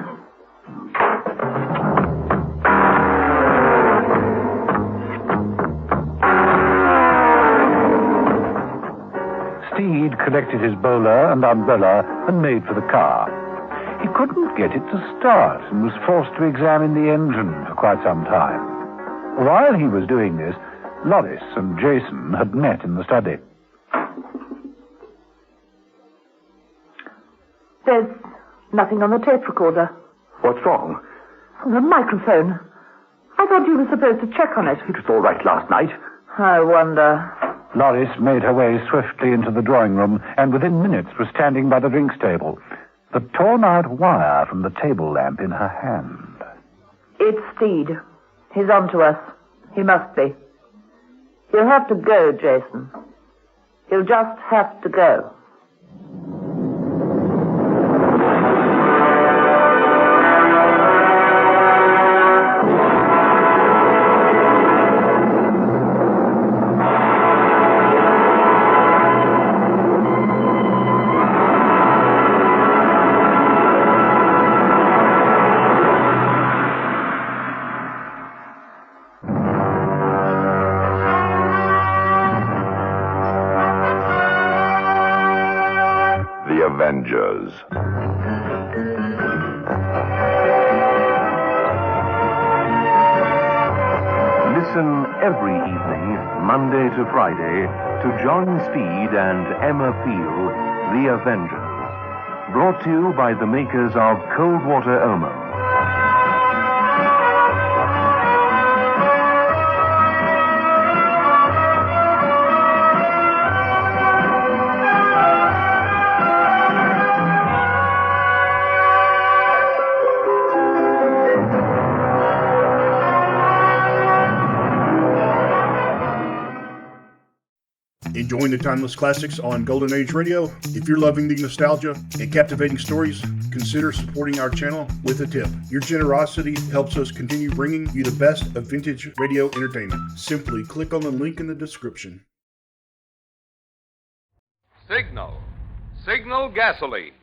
Steed collected his bowler and umbrella and made for the car. He couldn't get it to start and was forced to examine the engine for quite some time. While he was doing this, Loris and Jason had met in the study. There's nothing on the tape recorder. What's wrong? The microphone. I thought you were supposed to check on it. It was all right last night. I wonder. Loris made her way swiftly into the drawing room and within minutes was standing by the drinks table, the torn-out wire from the table lamp in her hand. It's Steed. He's on to us. He must be. He'll have to go, Jason. He'll just have to go. Avengers. Listen every evening, Monday to Friday, to John Speed and Emma Peel, The Avengers. Brought to you by the makers of Cold Water Omo. Enjoying the timeless classics on Golden Age Radio? If you're loving the nostalgia and captivating stories, consider supporting our channel with a tip. Your generosity helps us continue bringing you the best of vintage radio entertainment. Simply click on the link in the description. Signal. Signal gasoline.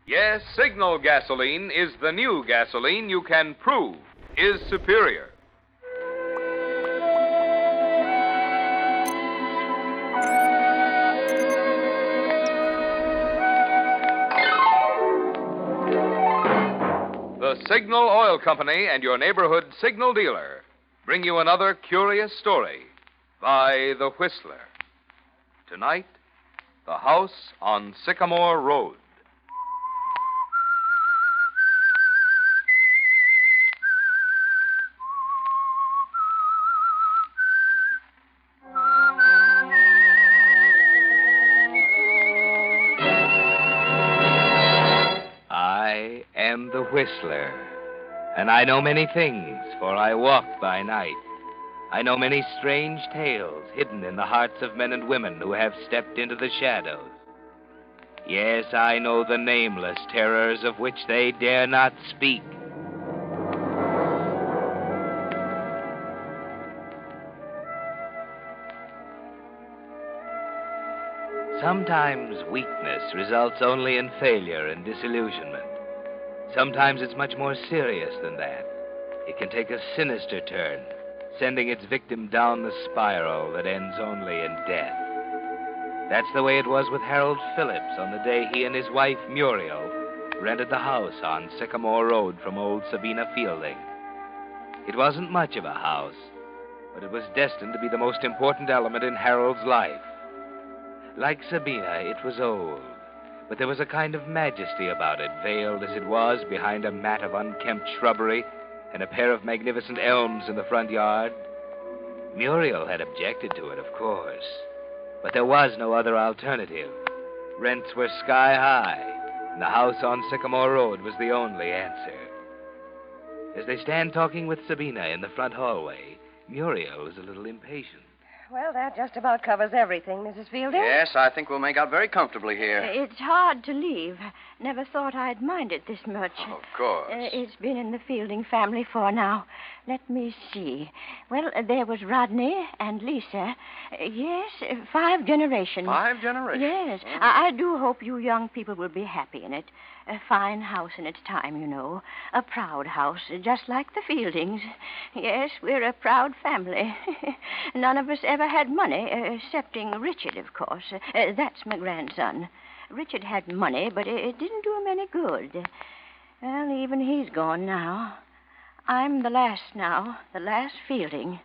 Yes, Signal gasoline is the new gasoline you can prove is superior. The Signal Oil Company and your neighborhood Signal dealer bring you another curious story by The Whistler. Tonight, The House on Sycamore Road. Whistler, and I know many things, for I walk by night. I know many strange tales hidden in the hearts of men and women who have stepped into the shadows. Yes, I know the nameless terrors of which they dare not speak. Sometimes weakness results only in failure and disillusionment. Sometimes it's much more serious than that. It can take a sinister turn, sending its victim down the spiral that ends only in death. That's the way it was with Harold Phillips on the day he and his wife, Muriel, rented the house on Sycamore Road from old Sabina Fielding. It wasn't much of a house, but it was destined to be the most important element in Harold's life. Like Sabina, it was old, but there was a kind of majesty about it, veiled as it was behind a mat of unkempt shrubbery and a pair of magnificent elms in the front yard. Muriel had objected to it, of course, but there was no other alternative. Rents were sky high, and the house on Sycamore Road was the only answer. As they stand talking with Sabina in the front hallway, Muriel is a little impatient. Well, that just about covers everything, Mrs. Fielding. Yes, I think we'll make out very comfortably here. It's hard to leave. Never thought I'd mind it this much. Of course. It's been in the Fielding family for now. Let me see. Well, there was Rodney and Lisa. Yes, 5 generations. 5 generations? Yes. Oh. I do hope you young people will be happy in it. A fine house in its time, you know. A proud house, just like the Fieldings. Yes, we're a proud family. None of us ever had money, excepting Richard, of course. That's my grandson. Richard had money, but it didn't do him any good. Well, even he's gone now. I'm the last now, the last Fielding.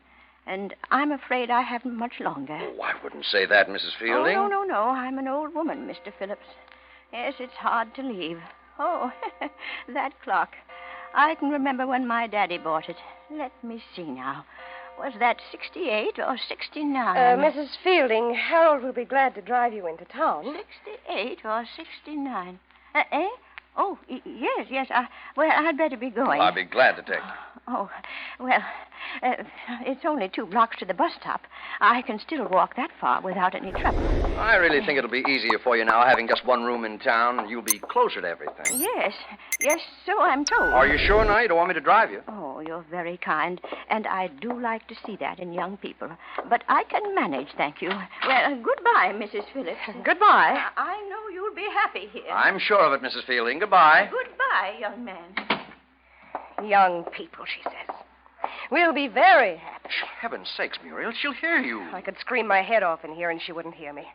And I'm afraid I haven't much longer. Oh, I wouldn't say that, Mrs. Fielding. Oh, no. I'm an old woman, Mr. Phillips. Yes, it's hard to leave. Oh, that clock. I can remember when my daddy bought it. Let me see now. Was that 68 or 69? Mrs. Fielding, Harold will be glad to drive you into town. 68 or 69? Eh? Oh, yes. I'd better be going. Well, I'd be glad to take you. Oh, well, it's only 2 blocks to the bus stop. I can still walk that far without any trouble. I really think it'll be easier for you now, having just one room in town, and you'll be closer to everything. Yes, so I'm told. Are you sure now you don't want me to drive you? Oh, you're very kind, and I do like to see that in young people. But I can manage, thank you. Well, goodbye, Mrs. Phillips. Goodbye. I know you'll be happy here. I'm sure of it, Mrs. Fielding. Goodbye. Goodbye, young man. Young people, she says. We'll be very happy. Heaven's sakes, Muriel, she'll hear you. I could scream my head off in here and she wouldn't hear me.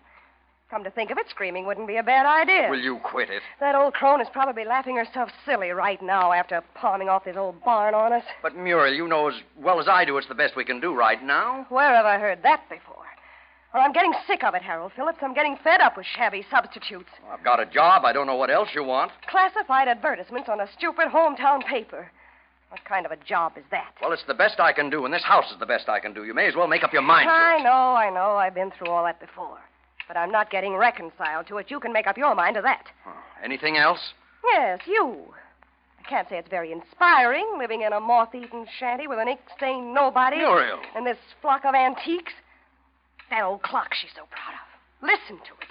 Come to think of it, screaming wouldn't be a bad idea. Will you quit it? That old crone is probably laughing herself silly right now after palming off this old barn on us. But, Muriel, you know as well as I do it's the best we can do right now. Where have I heard that before? Well, I'm getting sick of it, Harold Phillips. I'm getting fed up with shabby substitutes. Well, I've got a job. I don't know what else you want. Classified advertisements on a stupid hometown paper. What kind of a job is that? Well, it's the best I can do, and this house is the best I can do. You may as well make up your mind to it. I know. I've been through all that before. But I'm not getting reconciled to it. You can make up your mind to that. Anything else? Yes, you. I can't say it's very inspiring, living in a moth-eaten shanty with an ink-stained nobody. Muriel. And this flock of antiques. That old clock she's so proud of. Listen to it.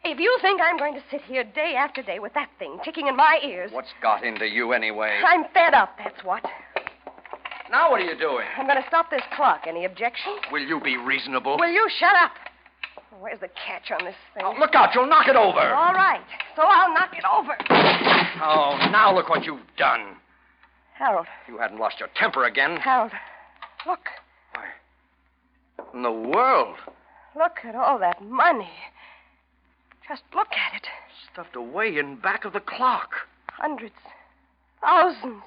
If you think I'm going to sit here day after day with that thing ticking in my ears... What's got into you anyway? I'm fed up, that's what. Now what are you doing? I'm going to stop this clock. Any objections? Will you be reasonable? Will you shut up? Where's the catch on this thing? Oh, look out, you'll knock it over. All right, so I'll knock it over. Oh, now look what you've done. Harold. You hadn't lost your temper again. Harold, look. Why, in the world? Look at all that money. Just look at it. Stuffed away in back of the clock. Hundreds. Thousands.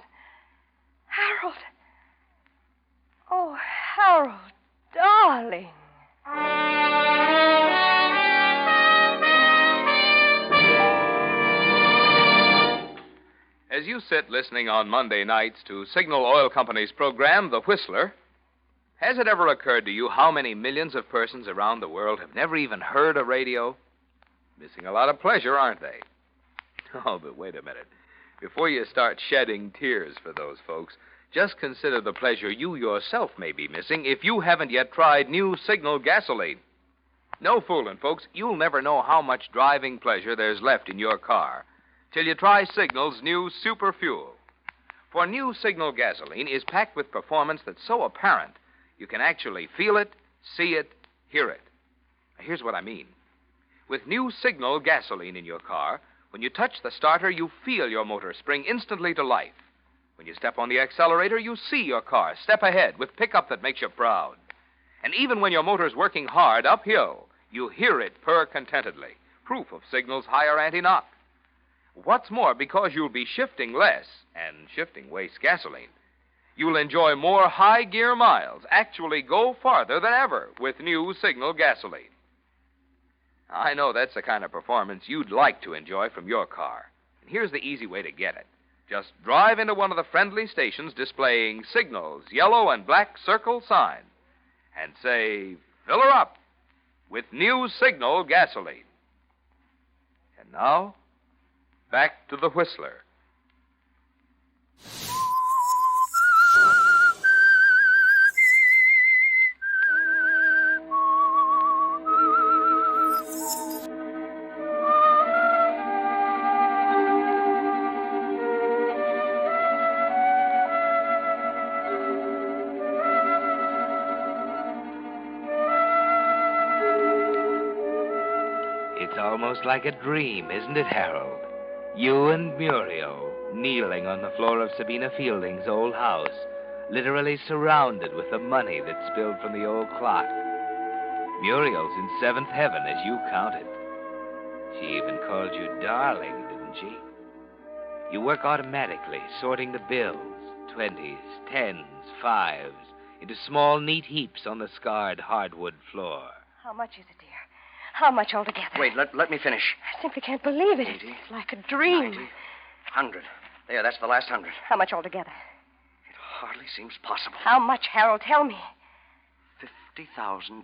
Harold. Oh, Harold, darling. As you sit listening on Monday nights to Signal Oil Company's program, The Whistler, has it ever occurred to you how many millions of persons around the world have never even heard a radio? Missing a lot of pleasure, aren't they? Oh, but wait a minute. Before you start shedding tears for those folks, just consider the pleasure you yourself may be missing if you haven't yet tried new Signal gasoline. No fooling, folks. You'll never know how much driving pleasure there's left in your car till you try Signal's new Super Fuel. For new Signal gasoline is packed with performance that's so apparent you can actually feel it, see it, hear it. Now, here's what I mean. With new Signal gasoline in your car, when you touch the starter, you feel your motor spring instantly to life. When you step on the accelerator, you see your car step ahead with pickup that makes you proud. And even when your motor's working hard uphill, you hear it purr contentedly, proof of Signal's higher anti-knock. What's more, because you'll be shifting less, and shifting wastes gasoline, you'll enjoy more high-gear miles, actually go farther than ever with new Signal gasoline. I know that's the kind of performance you'd like to enjoy from your car. And here's the easy way to get it. Just drive into one of the friendly stations displaying Signal's yellow and black circle sign and say, fill her up with new Signal gasoline. And now, back to the Whistler. It's almost like a dream, isn't it, Harold? You and Muriel kneeling on the floor of Sabina Fielding's old house, literally surrounded with the money that spilled from the old clock. Muriel's in seventh heaven, as you counted. She even called you darling, didn't she? You work automatically, sorting the bills, 20s, 10s, 5s, into small, neat heaps on the scarred hardwood floor. How much is it, dear? How much altogether? Wait, let me finish. I simply can't believe it. 80, It's like a dream. 90, 100. There, that's the last 100. How much altogether? It hardly seems possible. How much, Harold? Tell me. $50,000.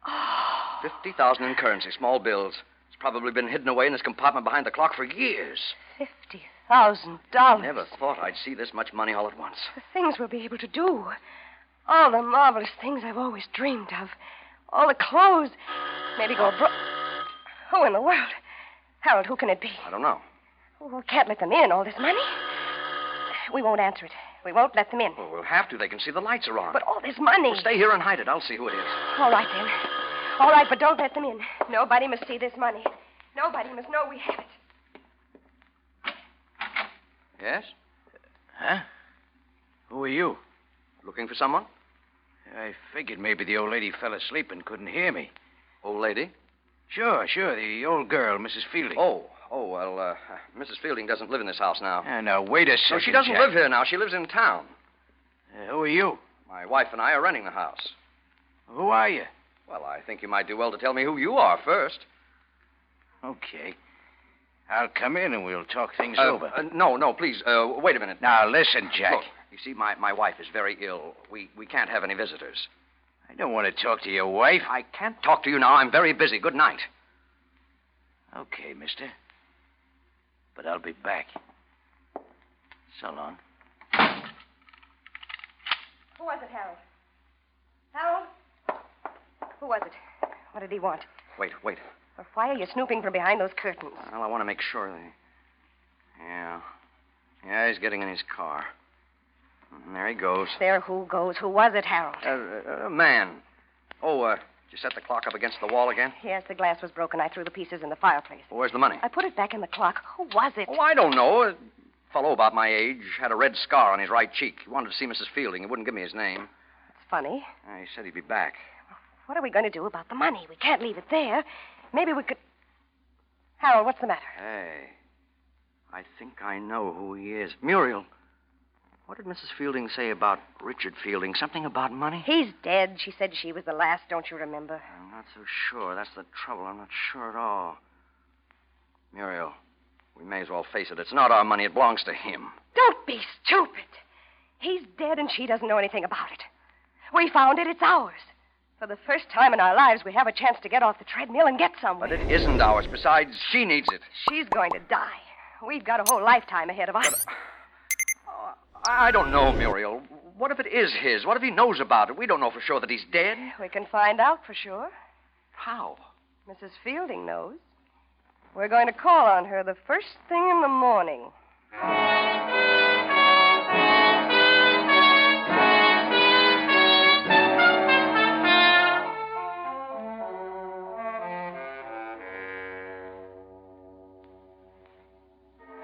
Oh. 50,000 in currency, small bills. It's probably been hidden away in this compartment behind the clock for years. $50,000. Never thought I'd see this much money all at once. The things we'll be able to do. All the marvelous things I've always dreamed of. All the clothes. Maybe go abroad. Who in the world? Harold, who can it be? I don't know. We can't let them in, all this money. We won't answer it. We won't let them in. Well, we'll have to. They can see the lights are on. But all this money. Well, stay here and hide it. I'll see who it is. All right, then. All right, but don't let them in. Nobody must see this money. Nobody must know we have it. Yes? Huh? Who are you? Looking for someone? I figured maybe the old lady fell asleep and couldn't hear me. Old lady? Sure. The old girl, Mrs. Fielding. Well, Mrs. Fielding doesn't live in this house now. Now, wait a second, No, she doesn't Jack. live here now. She lives in town. Who are you? My wife and I are renting the house. Who are you? Well, I think you might do well to tell me who you are first. Okay. I'll come in and we'll talk things over. No, please. Wait a minute. Now, listen, Jack. Look, you see, my wife is very ill. We can't have any visitors. I don't want to talk to your wife. I can't talk to you now. I'm very busy. Good night. Okay, mister. But I'll be back. So long. Who was it, Harold? Harold? Who was it? What did he want? Wait. Or why are you snooping from behind those curtains? Well, I want to make sure that... Yeah, he's getting in his car. And there he goes. There, who goes? Who was it, Harold? A man. Did you set the clock up against the wall again? Yes, the glass was broken. I threw the pieces in the fireplace. Well, where's the money? I put it back in the clock. Who was it? I don't know. A fellow about my age had a red scar on his right cheek. He wanted to see Mrs. Fielding. He wouldn't give me his name. It's funny. He said he'd be back. What are we going to do about the money? We can't leave it there. Maybe we could... Harold, what's the matter? Hey, I think I know who he is. Muriel. What did Mrs. Fielding say about Richard Fielding? Something about money? He's dead. She said she was the last, don't you remember? I'm not so sure. That's the trouble. I'm not sure at all. Muriel, we may as well face it. It's not our money. It belongs to him. Don't be stupid. He's dead and she doesn't know anything about it. We found it. It's ours. For the first time in our lives, we have a chance to get off the treadmill and get somewhere. But it isn't ours. Besides, she needs it. She's going to die. We've got a whole lifetime ahead of us. I don't know, Muriel. What if it is his? What if he knows about it? We don't know for sure that he's dead. We can find out for sure. How? Mrs. Fielding knows. We're going to call on her the first thing in the morning.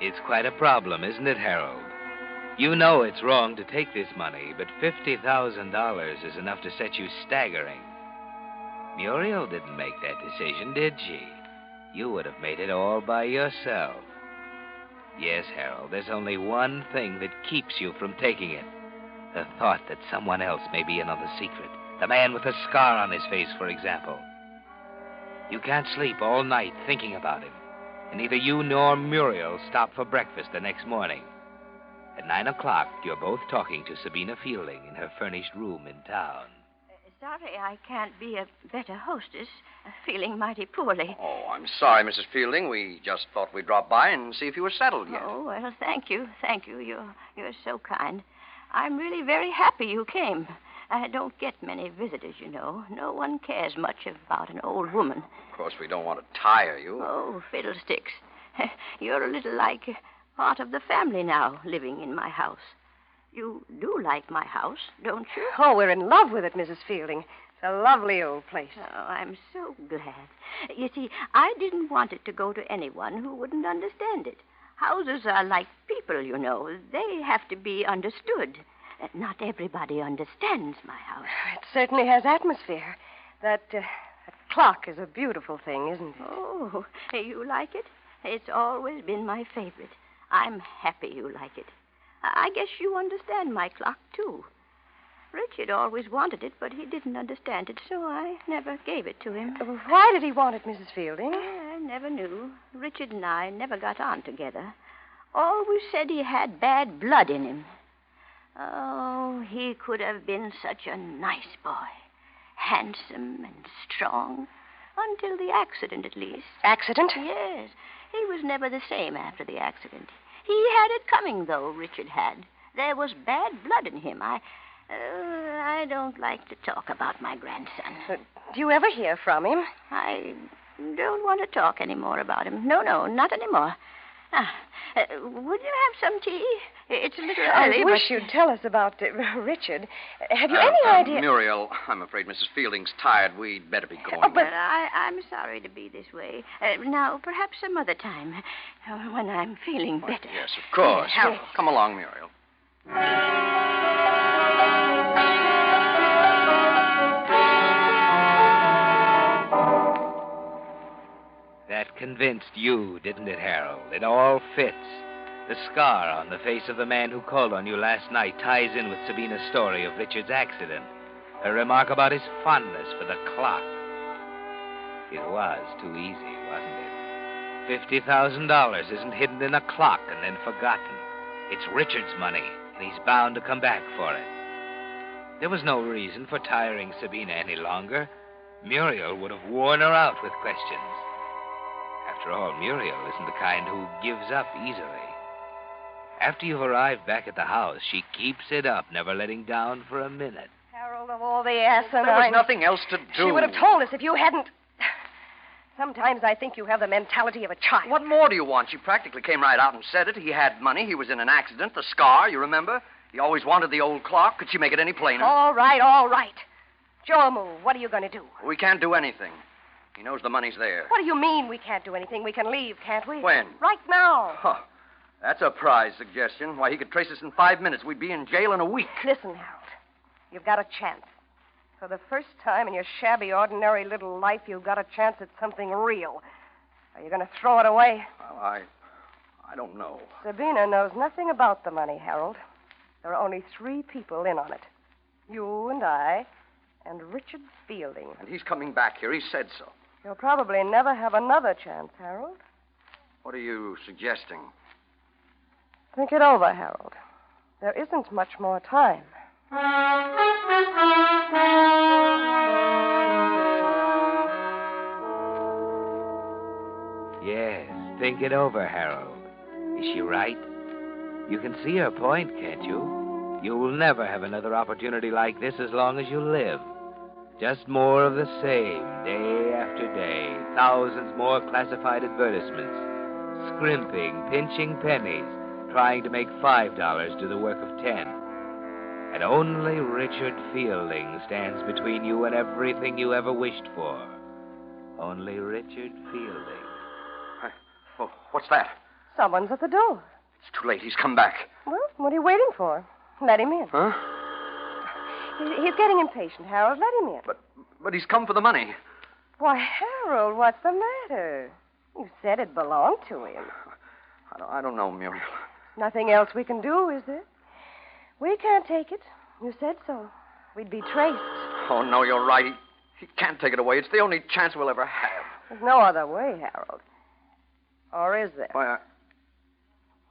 It's quite a problem, isn't it, Harold? You know it's wrong to take this money, but $50,000 is enough to set you staggering. Muriel didn't make that decision, did she? You would have made it all by yourself. Yes, Harold, there's only one thing that keeps you from taking it. The thought that someone else may be in on the secret. The man with the scar on his face, for example. You can't sleep all night thinking about him. And neither you nor Muriel stop for breakfast the next morning. At 9 o'clock, you're both talking to Sabina Fielding in her furnished room in town. Sorry I can't be a better hostess. Feeling mighty poorly. Oh, I'm sorry, Mrs. Fielding. We just thought we'd drop by and see if you were settled yet. Oh, well, thank you. Thank you. You're so kind. I'm really very happy you came. I don't get many visitors, you know. No one cares much about an old woman. Of course, we don't want to tire you. Oh, fiddlesticks. You're a little like part of the family now, living in my house. You do like my house, don't you? Oh, we're in love with it, Mrs. Fielding. It's a lovely old place. Oh, I'm so glad. You see, I didn't want it to go to anyone who wouldn't understand it. Houses are like people, you know. They have to be understood. Not everybody understands my house. It certainly has atmosphere. That clock is a beautiful thing, isn't it? Oh, you like it? It's always been my favorite. I'm happy you like it. I guess you understand my clock, too. Richard always wanted it, but he didn't understand it, so I never gave it to him. Why did he want it, Mrs. Fielding? I never knew. Richard and I never got on together. Always said he had bad blood in him. Oh, he could have been such a nice boy. Handsome and strong. Until the accident, at least. Accident? Yes. He was never the same after the accident. He had it coming, though, Richard had. There was bad blood in him. I don't like to talk about my grandson. Do you ever hear from him? I don't want to talk any more about him. No, not anymore. Would you have some tea? It's a little early. I wish you'd tell us about Richard. Have you any idea? Muriel, I'm afraid Mrs. Fielding's tired. We'd better be going. Oh, but I'm sorry to be this way. Now, perhaps some other time, when I'm feeling better. Yes, of course. Yes. Come along, Muriel. That convinced you, didn't it, Harold? It all fits. The scar on the face of the man who called on you last night ties in with Sabina's story of Richard's accident. Her remark about his fondness for the clock. It was too easy, wasn't it? $50,000 isn't hidden in a clock and then forgotten. It's Richard's money, and he's bound to come back for it. There was no reason for tiring Sabina any longer. Muriel would have worn her out with questions. After all, Muriel isn't the kind who gives up easily. After you've arrived back at the house, she keeps it up, never letting down for a minute. Harold, of all the asinine... There was nothing else to do. She would have told us if you hadn't... Sometimes I think you have the mentality of a child. What more do you want? She practically came right out and said it. He had money. He was in an accident. The scar, you remember? He always wanted the old clock. Could she make it any plainer? All right. Joe, move. What are you going to do? We can't do anything. He knows the money's there. What do you mean we can't do anything? We can leave, can't we? When? Right now. Huh. That's a prize suggestion. Why, he could trace us in 5 minutes. We'd be in jail in a week. Listen, Harold. You've got a chance. For the first time in your shabby, ordinary little life, you've got a chance at something real. Are you going to throw it away? Well, I don't know. Sabina knows nothing about the money, Harold. There are only 3 people in on it. You and I and Richard Fielding. And he's coming back here. He said so. You'll probably never have another chance, Harold. What are you suggesting? Think it over, Harold. There isn't much more time. Yes, think it over, Harold. Is she right? You can see her point, can't you? You will never have another opportunity like this as long as you live. Just more of the same, day after day. Thousands more classified advertisements. Scrimping, pinching pennies, trying to make $5 do the work of 10. And only Richard Fielding stands between you and everything you ever wished for. Only Richard Fielding. Oh, what's that? Someone's at the door. It's too late. He's come back. Well, what are you waiting for? Let him in. Huh? He's getting impatient, Harold. Let him in. But he's come for the money. Why, Harold, what's the matter? You said it belonged to him. I don't know, Muriel. Nothing else we can do, is there? We can't take it. You said so. We'd be traced. Oh, no, you're right. He can't take it away. It's the only chance we'll ever have. There's no other way, Harold. Or is there? Why,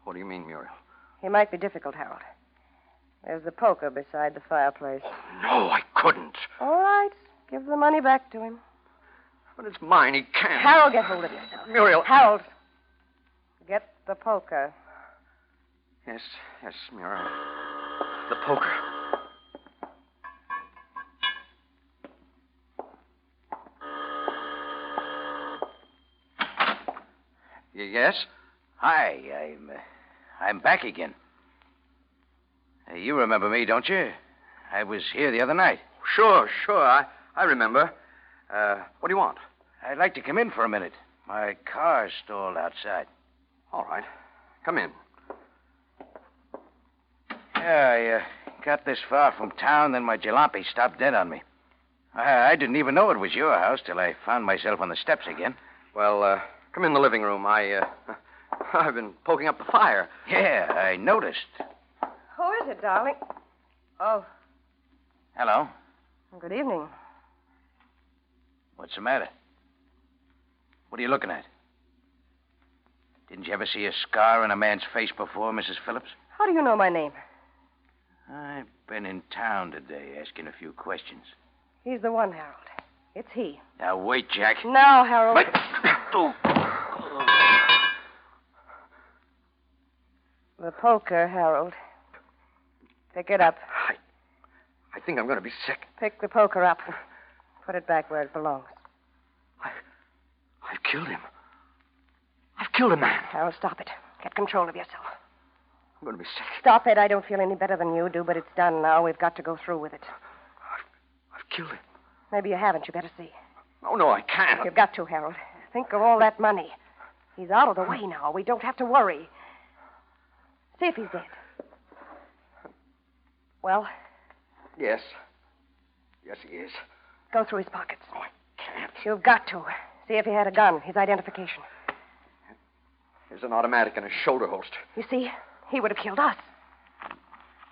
what do you mean, Muriel? He might be difficult, Harold. There's the poker beside the fireplace. No, I couldn't. All right. Give the money back to him. But it's mine. He can't. Harold, get hold of yourself. Muriel. Harold, get the poker. Yes, Muriel. The poker. Yes? Hi, I'm back again. You remember me, don't you? I was here the other night. Sure. I remember. What do you want? I'd like to come in for a minute. My car's stalled outside. All right. Come in. Yeah, I got this far from town, then my jalopy stopped dead on me. I didn't even know it was your house till I found myself on the steps again. Well, come in the living room. I've been poking up the fire. Yeah, I noticed. Who is it, darling? Oh, Hello. good evening. What's the matter? What are you looking at? Didn't you ever see a scar on a man's face before, Mrs. Phillips? How do you know my name? I've been in town today asking a few questions. He's the one, Harold. It's he. Now, wait, Jack. Now, Harold. The poker, Harold. Pick it up. I think I'm going to be sick. Pick the poker up. Put it back where it belongs. I've killed him. I've killed a man. Harold, stop it. Get control of yourself. I'm going to be sick. Stop it. I don't feel any better than you do, but it's done now. We've got to go through with it. I've killed him. Maybe you haven't. You better see. No, I can't. You've got to, Harold. Think of all that money. He's out of the way now. We don't have to worry. See if he's dead. Well? Yes. Yes, he is. Go through his pockets. Oh, I can't. You've got to. See if he had a gun, his identification. There's an automatic in his shoulder holster. You see? He would have killed us.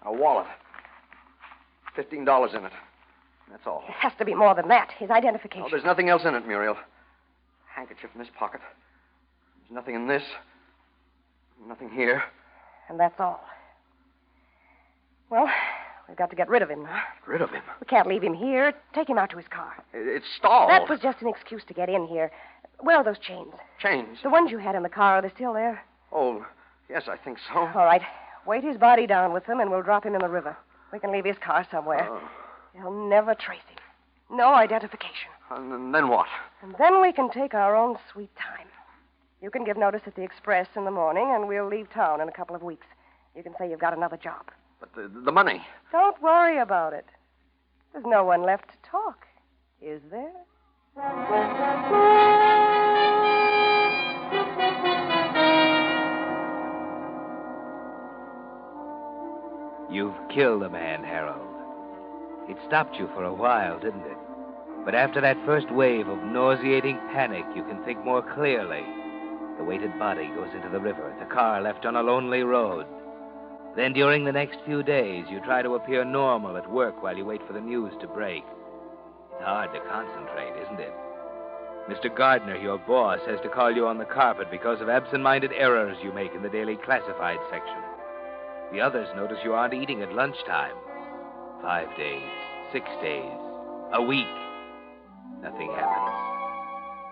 A wallet. $15 in it. That's all. It has to be more than that. His identification. Oh, there's nothing else in it, Muriel. Handkerchief in this pocket. There's nothing in this. Nothing here. And that's all. Well, we've got to get rid of him now. Rid of him? We can't leave him here. Take him out to his car. It's stalled. That was just an excuse to get in here. Where are those chains? Chains? The ones you had in the car, are they still there? Oh, yes, I think so. All right. Weight his body down with them, and we'll drop him in the river. We can leave his car somewhere. They'll never trace him. No identification. And then what? And then we can take our own sweet time. You can give notice at the Express in the morning, and we'll leave town in a couple of weeks. You can say you've got another job. But the money. Don't worry about it. There's no one left to talk, is there? You've killed a man, Harold. It stopped you for a while, didn't it? But after that first wave of nauseating panic, you can think more clearly. The weighted body goes into the river, the car left on a lonely road. Then during the next few days, you try to appear normal at work while you wait for the news to break. It's hard to concentrate, isn't it? Mr. Gardner, your boss, has to call you on the carpet because of absent-minded errors you make in the daily classified section. The others notice you aren't eating at lunchtime. 5 days, 6 days, a week. Nothing happens.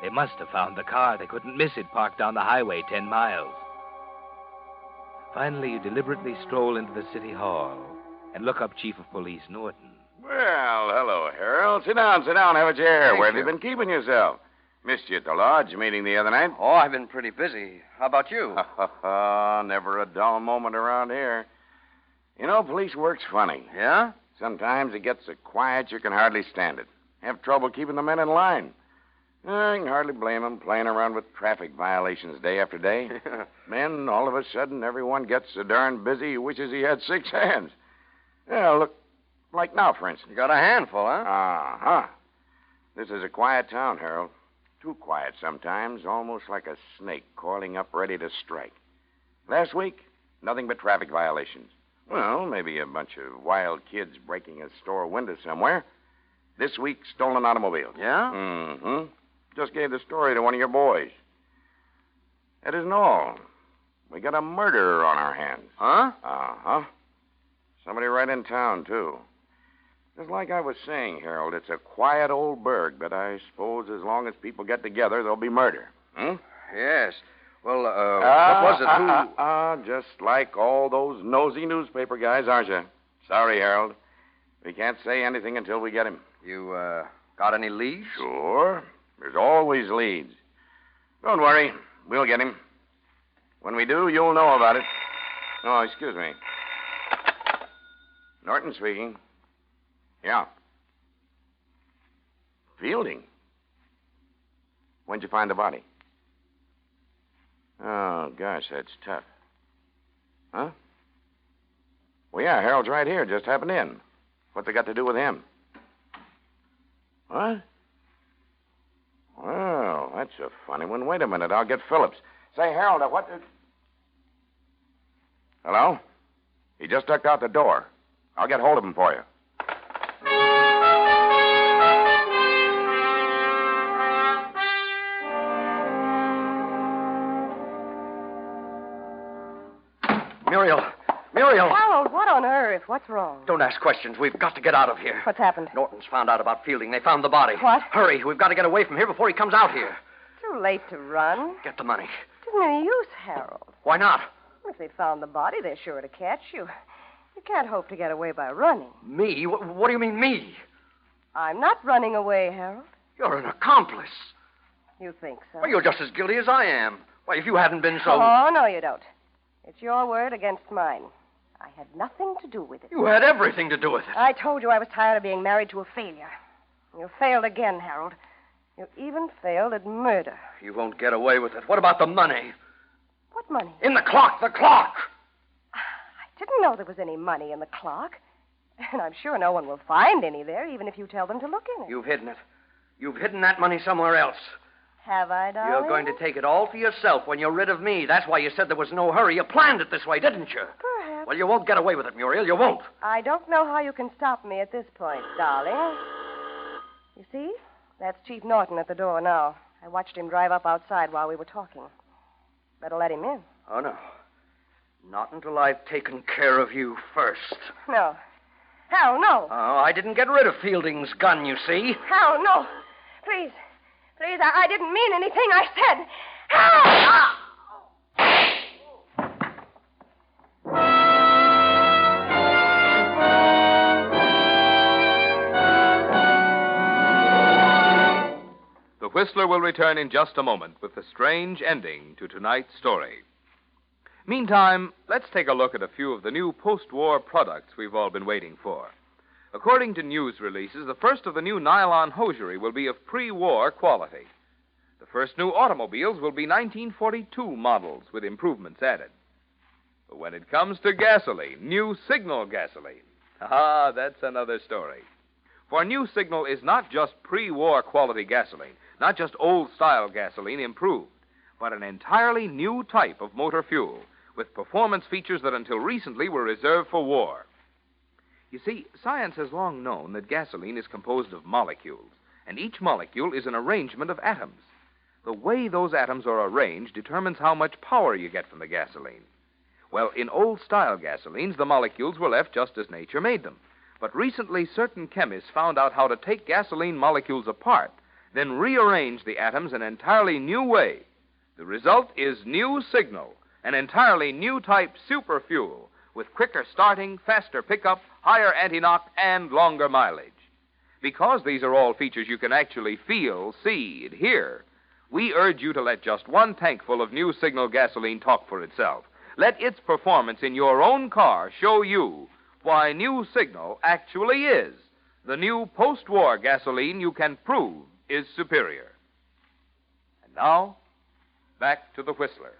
They must have found the car. They couldn't miss it parked on the highway 10 miles. Finally, you deliberately stroll into the city hall and look up Chief of Police Norton. Well, hello, Harold. Sit down, have a chair. Thank Where have you. you been keeping yourself? Missed you at the lodge meeting the other night. Oh, I've been pretty busy. How about you? Never a dull moment around here. You know, police work's funny. Yeah? Sometimes it gets so quiet you can hardly stand it. Have trouble keeping the men in line. I can hardly blame them playing around with traffic violations day after day. Then, all of a sudden, everyone gets so darn busy he wishes he had 6 hands. Yeah, look, like now, for instance. You got a handful, huh? Uh-huh. This is a quiet town, Harold. Too quiet sometimes, almost like a snake coiling up ready to strike. Last week, nothing but traffic violations. Well, maybe a bunch of wild kids breaking a store window somewhere. This week, stolen automobiles. Yeah? Mm-hmm. Just gave the story to one of your boys. That isn't all. We got a murderer on our hands. Huh? Uh-huh. Somebody right in town, too. Just like I was saying, Harold, it's a quiet old burg, but I suppose as long as people get together, there'll be murder. Hmm? Yes. Well, what was it? Who... Just like all those nosy newspaper guys, aren't you? Sorry, Harold. We can't say anything until we get him. You, got any leads? Sure. There's always leads. Don't worry. We'll get him. When we do, you'll know about it. Oh, excuse me. Norton speaking. Yeah. Fielding? When'd you find the body? Oh, gosh, that's tough. Huh? Well, yeah, Harold's right here. Just happened in. What's it got to do with him? What? Well, that's a funny one. Wait a minute. I'll get Phillips. Say, Harold, what did... Hello? He just ducked out the door. I'll get hold of him for you. Muriel! Harold, what on earth? What's wrong? Don't ask questions. We've got to get out of here. What's happened? Norton's found out about Fielding. They found the body. What? Hurry. We've got to get away from here before he comes out here. Too late to run. Get the money. It isn't any use, Harold. Why not? If they found the body, they're sure to catch you. You can't hope to get away by running. Me? What do you mean, me? I'm not running away, Harold. You're an accomplice. You think so? Well, you're just as guilty as I am. Why, if you hadn't been so... Oh, no, you don't. It's your word against mine. I had nothing to do with it. You had everything to do with it. I told you I was tired of being married to a failure. You failed again, Harold. You even failed at murder. You won't get away with it. What about the money? What money? In the clock, the clock! I didn't know there was any money in the clock. And I'm sure no one will find any there, even if you tell them to look in it. You've hidden it. You've hidden that money somewhere else. Have I, darling? You're going to take it all for yourself when you're rid of me. That's why you said there was no hurry. You planned it this way, didn't you? Perhaps. Well, you won't get away with it, Muriel. You won't. I don't know how you can stop me at this point, darling. You see? That's Chief Norton at the door now. I watched him drive up outside while we were talking. Better let him in. Oh, no. Not until I've taken care of you first. No. Hal, no. Oh, I didn't get rid of Fielding's gun, you see. Hal, no. Please. Please, I didn't mean anything I said. Hal! The Whistler will return in just a moment with the strange ending to tonight's story. Meantime, let's take a look at a few of the new post-war products we've all been waiting for. According to news releases, the first of the new nylon hosiery will be of pre-war quality. The first new automobiles will be 1942 models with improvements added. But when it comes to gasoline, new Signal gasoline, that's another story. For new Signal is not just pre-war quality gasoline, not just old-style gasoline improved, but an entirely new type of motor fuel with performance features that until recently were reserved for war. You see, science has long known that gasoline is composed of molecules, and each molecule is an arrangement of atoms. The way those atoms are arranged determines how much power you get from the gasoline. Well, in old-style gasolines, the molecules were left just as nature made them. But recently, certain chemists found out how to take gasoline molecules apart, then rearrange the atoms in an entirely new way. The result is new Signal, an entirely new type super fuel with quicker starting, faster pickup, higher anti-knock, and longer mileage. Because these are all features you can actually feel, see, and hear, we urge you to let just one tankful of new Signal gasoline talk for itself. Let its performance in your own car show you why new Signal actually is the new post-war gasoline you can prove is superior. And now, back to the Whistler.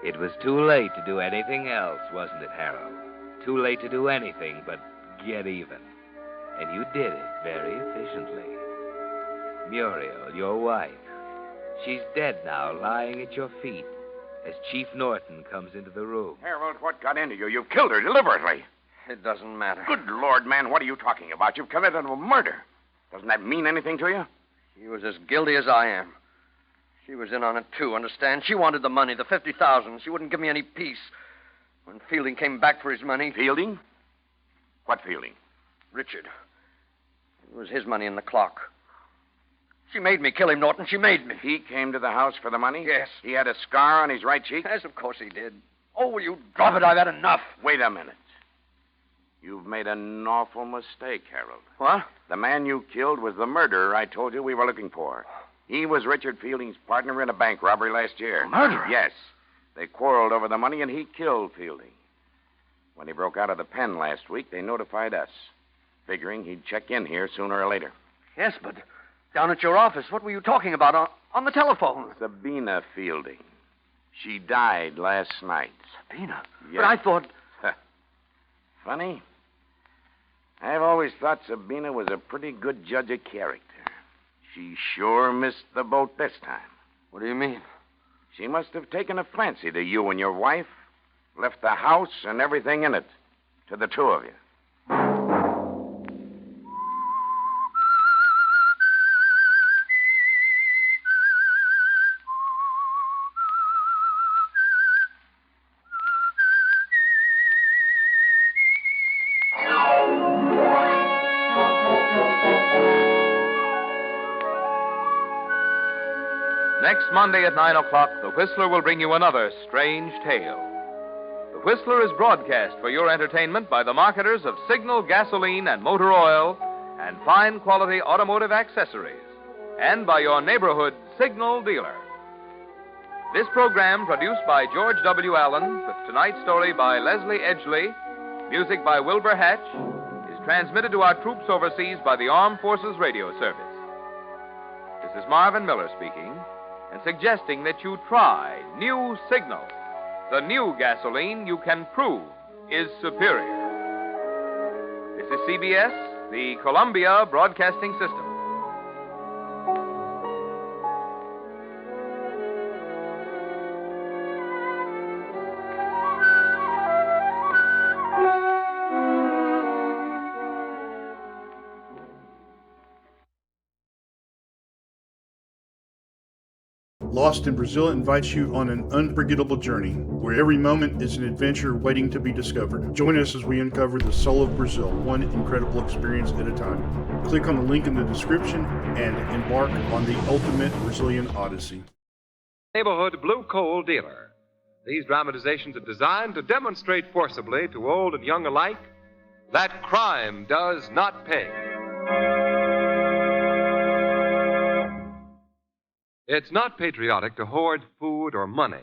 It was too late to do anything else, wasn't it, Harold? Too late to do anything but get even. And you did it very efficiently. Muriel, your wife, she's dead now, lying at your feet, as Chief Norton comes into the room. Harold, what got into you? You've killed her deliberately. It doesn't matter. Good Lord, man, what are you talking about? You've committed a murder. Doesn't that mean anything to you? She was as guilty as I am. She was in on it, too, understand? She wanted the money, the $50,000. She wouldn't give me any peace. When Fielding came back for his money... Fielding? What Fielding? Richard. It was his money in the clock. She made me kill him, Norton. She made me. He came to the house for the money? Yes. He had a scar on his right cheek? Yes, of course he did. Oh, will you drop it? I've had enough. Wait a minute. You've made an awful mistake, Harold. What? The man you killed was the murderer I told you we were looking for. He was Richard Fielding's partner in a bank robbery last year. Murderer? Yes. They quarreled over the money, and he killed Fielding. When he broke out of the pen last week, they notified us, figuring he'd check in here sooner or later. Yes, but down at your office, what were you talking about on the telephone? Sabina Fielding. She died last night. Sabina? Yes. But I thought... Funny. I've always thought Sabina was a pretty good judge of character. She sure missed the boat this time. What do you mean? She must have taken a fancy to you and your wife, left the house and everything in it to the two of you. Next Monday at 9 o'clock, The Whistler will bring you another strange tale. The Whistler is broadcast for your entertainment by the marketers of Signal gasoline and motor oil and fine quality automotive accessories, and by your neighborhood Signal dealer. This program, produced by George W. Allen, with tonight's story by Leslie Edgley, music by Wilbur Hatch, is transmitted to our troops overseas by the Armed Forces Radio Service. This is Marvin Miller speaking, and suggesting that you try new Signal, the new gasoline you can prove is superior. This is CBS, the Columbia Broadcasting System. Lost in Brazil invites you on an unforgettable journey, where every moment is an adventure waiting to be discovered. Join us as we uncover the soul of Brazil, one incredible experience at a time. Click on the link in the description and embark on the ultimate Brazilian odyssey. Neighborhood Blue Coal Dealer. These dramatizations are designed to demonstrate forcibly to old and young alike that crime does not pay. It's not patriotic to hoard food or money,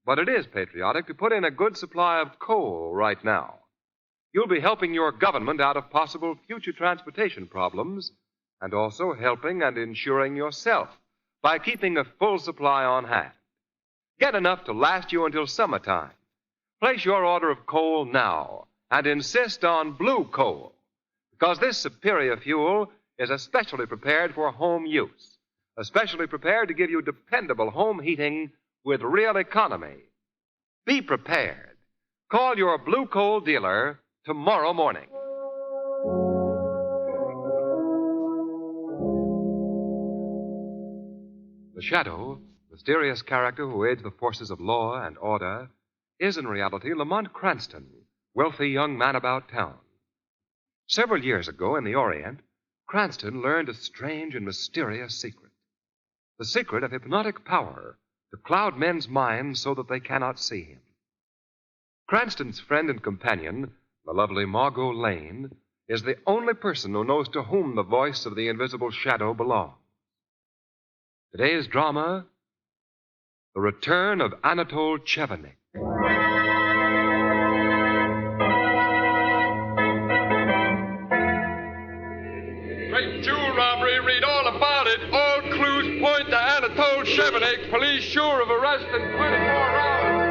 but it is patriotic to put in a good supply of coal right now. You'll be helping your government out of possible future transportation problems, and also helping and insuring yourself by keeping a full supply on hand. Get enough to last you until summertime. Place your order of coal now and insist on blue coal, because this superior fuel is especially prepared for home use. Especially prepared to give you dependable home heating with real economy. Be prepared. Call your Blue Coal dealer tomorrow morning. The Shadow, mysterious character who aids the forces of law and order, is in reality Lamont Cranston, wealthy young man about town. Several years ago in the Orient, Cranston learned a strange and mysterious secret. The secret of hypnotic power to cloud men's minds so that they cannot see him. Cranston's friend and companion, the lovely Margot Lane, is the only person who knows to whom the voice of the invisible shadow belongs. Today's drama, The Return of Anatole Chevenik. Great jewel robbery, read all about it. All clues point to Anatole Chevenik. Police sure of arrest in 24 hours.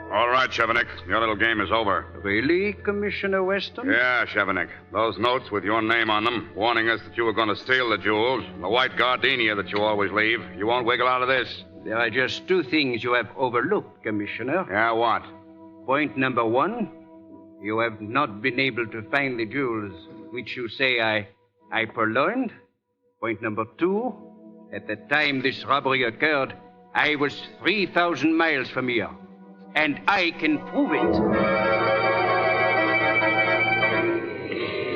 All right, Chevenik, your little game is over. Really, Commissioner Weston? Yeah, Chevenik. Those notes with your name on them, warning us that you were going to steal the jewels, the white gardenia that you always leave, you won't wiggle out of this. There are just two things you have overlooked, Commissioner. Yeah, what? Point number one, you have not been able to find the jewels which you say I purloined. Point number two, at the time this robbery occurred, I was 3,000 miles from here. And I can prove it.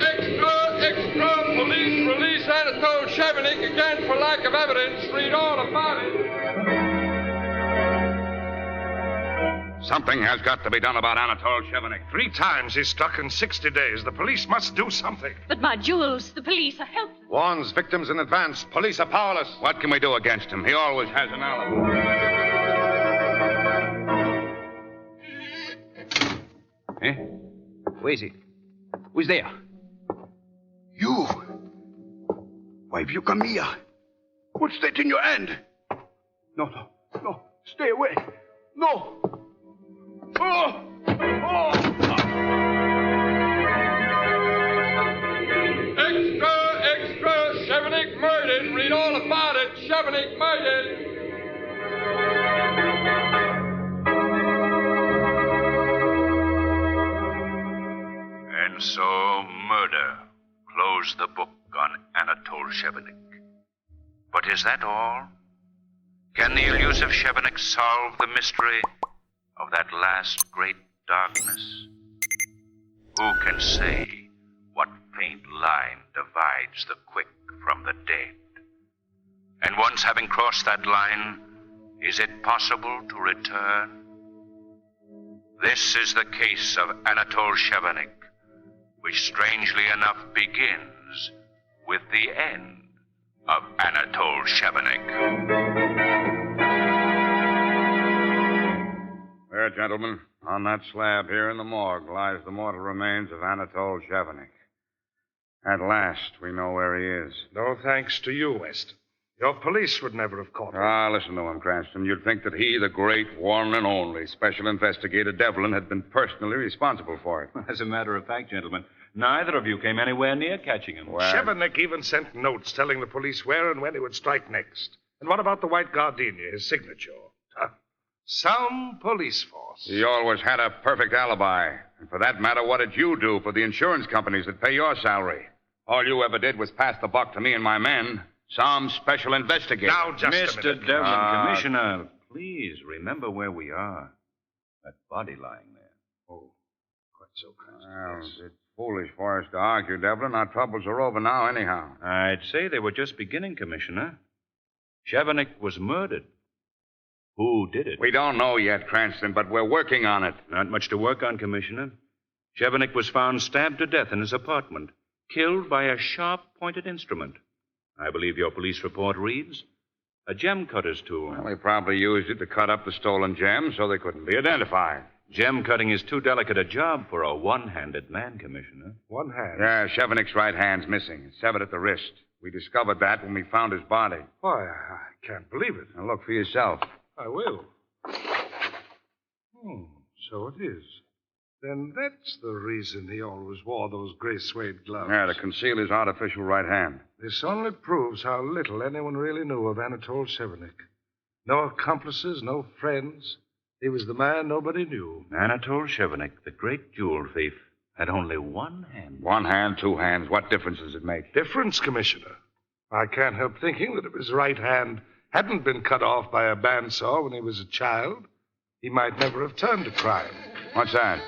Extra! Police release Anatole Chevenik again for lack of evidence. Read all about it. Something has got to be done about Anatole Chevenik. 3 times he's struck in 60 days. The police must do something. But my jewels, the police are helpless. Warns victims in advance. Police are powerless. What can we do against him? He always has an alibi. Eh? Where is he? Who's there? You! Why have you come here? What's that in your hand? No. Stay away. No. Oh! Extra! Chevenik murdered. Read all about it. Chevenik murdered. And so, murder closed the book on Anatole Chevenik. But is that all? Can the elusive Chevenik solve the mystery of that last great darkness? Who can say what faint line divides the quick from the dead? And once having crossed that line, is it possible to return? This is the case of Anatole Chevenik, which strangely enough begins with the end of Anatole Chevenik. There, gentlemen, on that slab here in the morgue lies the mortal remains of Anatole Chevenik. At last, we know where he is. No thanks to you, Weston. Your police would never have caught him. Listen to him, Cranston. You'd think that he, the great, one and only special investigator Devlin, had been personally responsible for it. As a matter of fact, gentlemen, neither of you came anywhere near catching him. Chevenik even sent notes telling the police where and when he would strike next. And what about the white gardenia, his signature? Some police force. He always had a perfect alibi. And for that matter, what did you do for the insurance companies that pay your salary? All you ever did was pass the buck to me and my men. Some special investigator. Now, just Mr. Devlin, Commissioner, please remember where we are. That body lying there. Oh, quite so, Cranston. Well, it's foolish for us to argue, Devlin. Our troubles are over now, anyhow. I'd say they were just beginning, Commissioner. Chevenik was murdered. Who did it? We don't know yet, Cranston, but we're working on it. Not much to work on, Commissioner. Chevenik was found stabbed to death in his apartment, killed by a sharp-pointed instrument. I believe your police report reads a gem cutter's tool. Well, they probably used it to cut up the stolen gems so they couldn't be identified. Gem cutting is too delicate a job for a one-handed man, Commissioner. One hand? Yeah, Chevenik's right hand's missing. It's severed at the wrist. We discovered that when we found his body. Why, I can't believe it. Now look for yourself. I will. So it is. Then that's the reason he always wore those gray suede gloves. Yeah, to conceal his artificial right hand. This only proves how little anyone really knew of Anatole Chevenik. No accomplices, no friends. He was the man nobody knew. Anatole Chevenik, the great jewel thief, had only one hand. One hand, two hands. What difference does it make? Difference, Commissioner. I can't help thinking that if his right hand hadn't been cut off by a bandsaw when he was a child, he might never have turned to crime. What's that?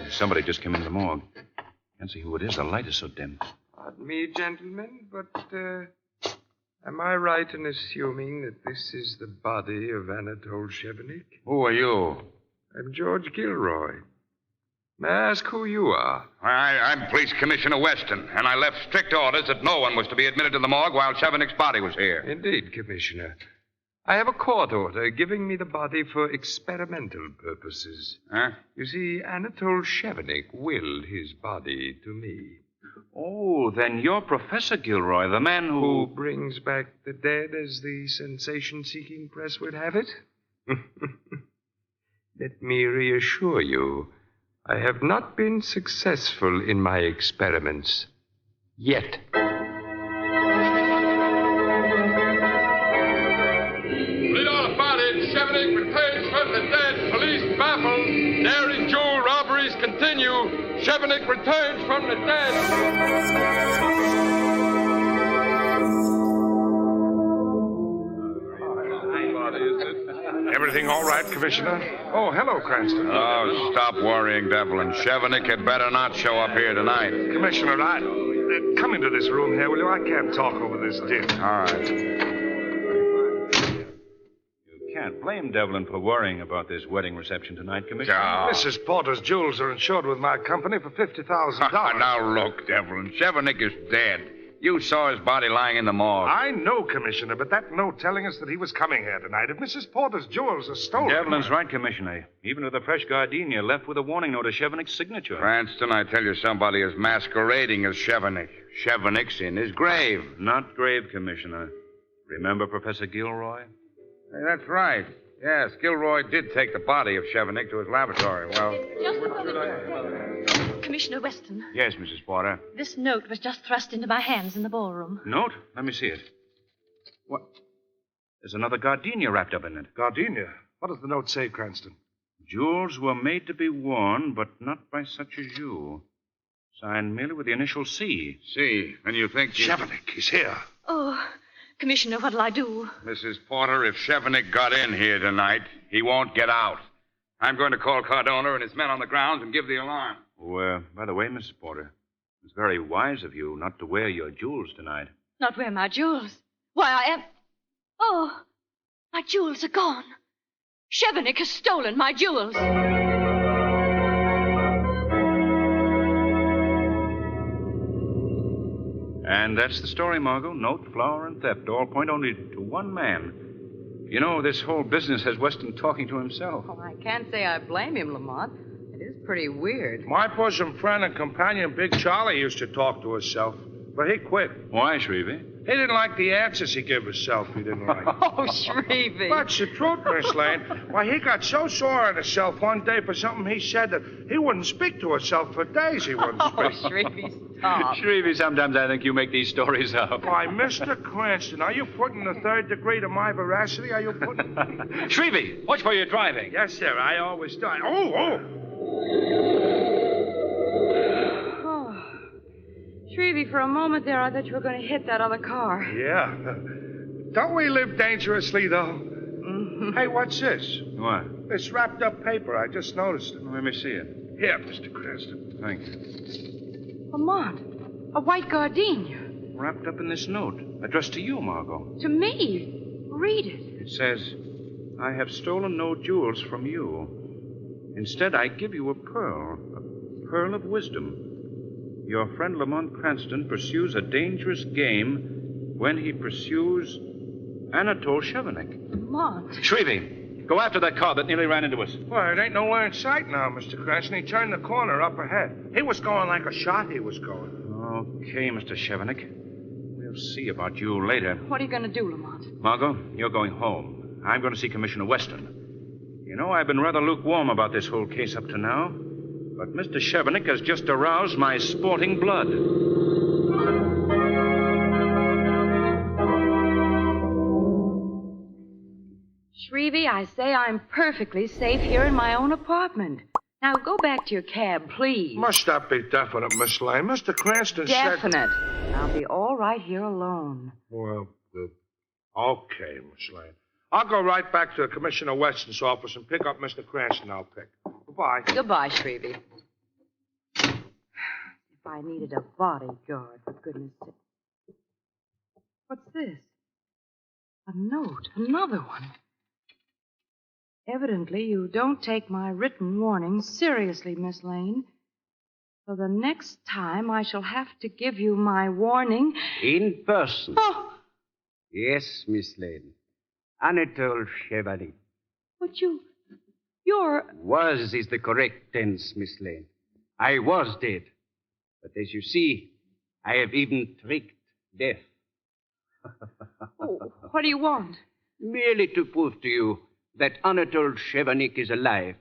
Somebody just came into the morgue. Can't see who it is. The light is so dim. Pardon me, gentlemen, but am I right in assuming that this is the body of Anatole Chevenik? Who are you? I'm George Gilroy. May I ask who you are? I'm Police Commissioner Weston, and I left strict orders that no one was to be admitted to the morgue while Chevenik's body was here. Indeed, Commissioner. I have a court order giving me the body for experimental purposes. Huh? You see, Anatole Chevenik willed his body to me. Oh, then you're Professor Gilroy, the man Who brings back the dead, as the sensation-seeking press would have it? Let me reassure you, I have not been successful in my experiments. Yet. Read all about it. Chevenik returns from the dead. Police baffled. Daring jewel robberies continue. Chevenik returns from the dead. Everything all right, Commissioner? Oh, hello, Cranston. Oh, stop worrying, Devlin. Chevenik had better not show up here tonight. Commissioner, come into this room here, will you? I can't talk over this din. All right. You can't blame Devlin for worrying about this wedding reception tonight, Commissioner. Mrs. Porter's jewels are insured with my company for $50,000. Now, look, Devlin. Chevenik is dead. You saw his body lying in the morgue. I know, Commissioner, but that note telling us that he was coming here tonight. If Mrs. Porter's jewels are stolen... Devlin's right, Commissioner. Even with the fresh gardenia left with a warning note of Chevenik's signature. Cranston, I tell you, somebody is masquerading as Chevenik. Chevenik's in his grave. Not grave, Commissioner. Remember Professor Gilroy? Hey, that's right. Yes, Gilroy did take the body of Chevenik to his laboratory. Well... Commissioner Weston, Yes, Mrs. Porter. this note was just thrust into my hands in the ballroom. Note? Let me see it. What? There's another gardenia wrapped up in it. Gardenia? What does the note say, Cranston? Jewels were made to be worn, but not by such as you. Signed merely with the initial C. C. And you think... Chevenik, he's here. Oh, Commissioner, what'll I do? Mrs. Porter, if Chevenik got in here tonight, he won't get out. I'm going to call Cardona and his men on the grounds and give the alarm. Oh, by the way, Mrs. Porter, it's very wise of you not to wear your jewels tonight. Not wear my jewels. Why, I am... Oh, my jewels are gone. Chevenik has stolen my jewels. And that's the story, Margot. Note, flower, and theft all point only to one man. You know, this whole business has Weston talking to himself. Oh, I can't say I blame him, Lamont. It is pretty weird. My bosom friend and companion, Big Charlie, used to talk to himself, but he quit. Why, Shrevey? He didn't like the answers he gave himself. He didn't like. Oh, Shrevey. That's the truth, Miss Lane. Why, he got so sore at himself one day for something he said that he wouldn't speak to himself for days. He wouldn't speak. Oh, Shrevey, stop. Shrevey, sometimes I think you make these stories up. Why, Mr. Cranston, are you putting the third degree to my veracity? Are you putting... Shrevey, watch where you're driving. Yes, sir. I always do. Oh! Shrevey, for a moment there, I thought you were going to hit that other car. Yeah. Don't we live dangerously, though? Mm-hmm. Hey, what's this? What? This wrapped up paper. I just noticed it. Let me see it. Here, Mr. Cranston. Thanks. Lamont, a white gardenia. Wrapped up in this note, addressed to you, Margot. To me. Read it. It says, I have stolen no jewels from you. Instead, I give you a pearl of wisdom. Your friend Lamont Cranston pursues a dangerous game when he pursues Anatole Chevenik. Lamont. Shrevey, go after that car that nearly ran into us. Well, it ain't nowhere in sight now, Mr. Cranston. He turned the corner up ahead. He was going like a shot, he was going. Okay, Mr. Chevenik. We'll see about you later. What are you going to do, Lamont? Margot, you're going home. I'm going to see Commissioner Weston. You know, I've been rather lukewarm about this whole case up to now. But Mr. Chevenik has just aroused my sporting blood. Shrevey, I say I'm perfectly safe here in my own apartment. Now go back to your cab, please. Must that be definite, Miss Lane? Mr. Cranston Definite. I'll be all right here alone. Well, okay, Miss Lane. I'll go right back to Commissioner Weston's office and pick up Mr. Cranston I'll pick. Goodbye. Goodbye, Shrevey. If I needed a bodyguard, for goodness sake. What's this? A note. Another one. Evidently, you don't take my written warning seriously, Miss Lane. So the next time I shall have to give you my warning. In person. Oh! Yes, Miss Lane. Anatole Chevaly. But you're... Was is the correct tense, Miss Lane. I was dead. But as you see, I have even tricked death. Oh, what do you want? Merely to prove to you that Anatole Chevanik is alive,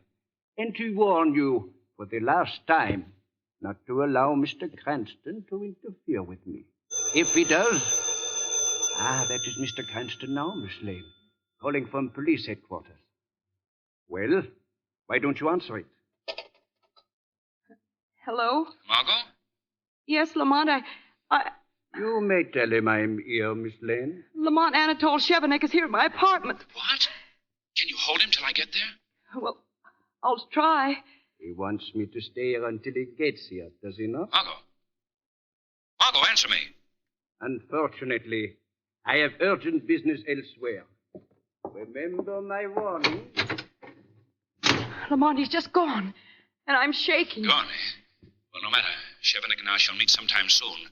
and to warn you, for the last time, not to allow Mr. Cranston to interfere with me. If he does... Ah, that is Mr. Cranston now, Miss Lane, calling from police headquarters. Well, why don't you answer it? Hello? Margot? Yes, Lamont, I... You may tell him I'm here, Miss Lane. Lamont Anatole Chevanik is here at my apartment. What? Can you hold him till I get there? Well, I'll try. He wants me to stay here until he gets here, does he not? Margot, answer me. Unfortunately, I have urgent business elsewhere. Remember my warning. Lamont, he's just gone. And I'm shaking. Gone, eh? Well, no matter. Chevanik and I shall meet sometime soon.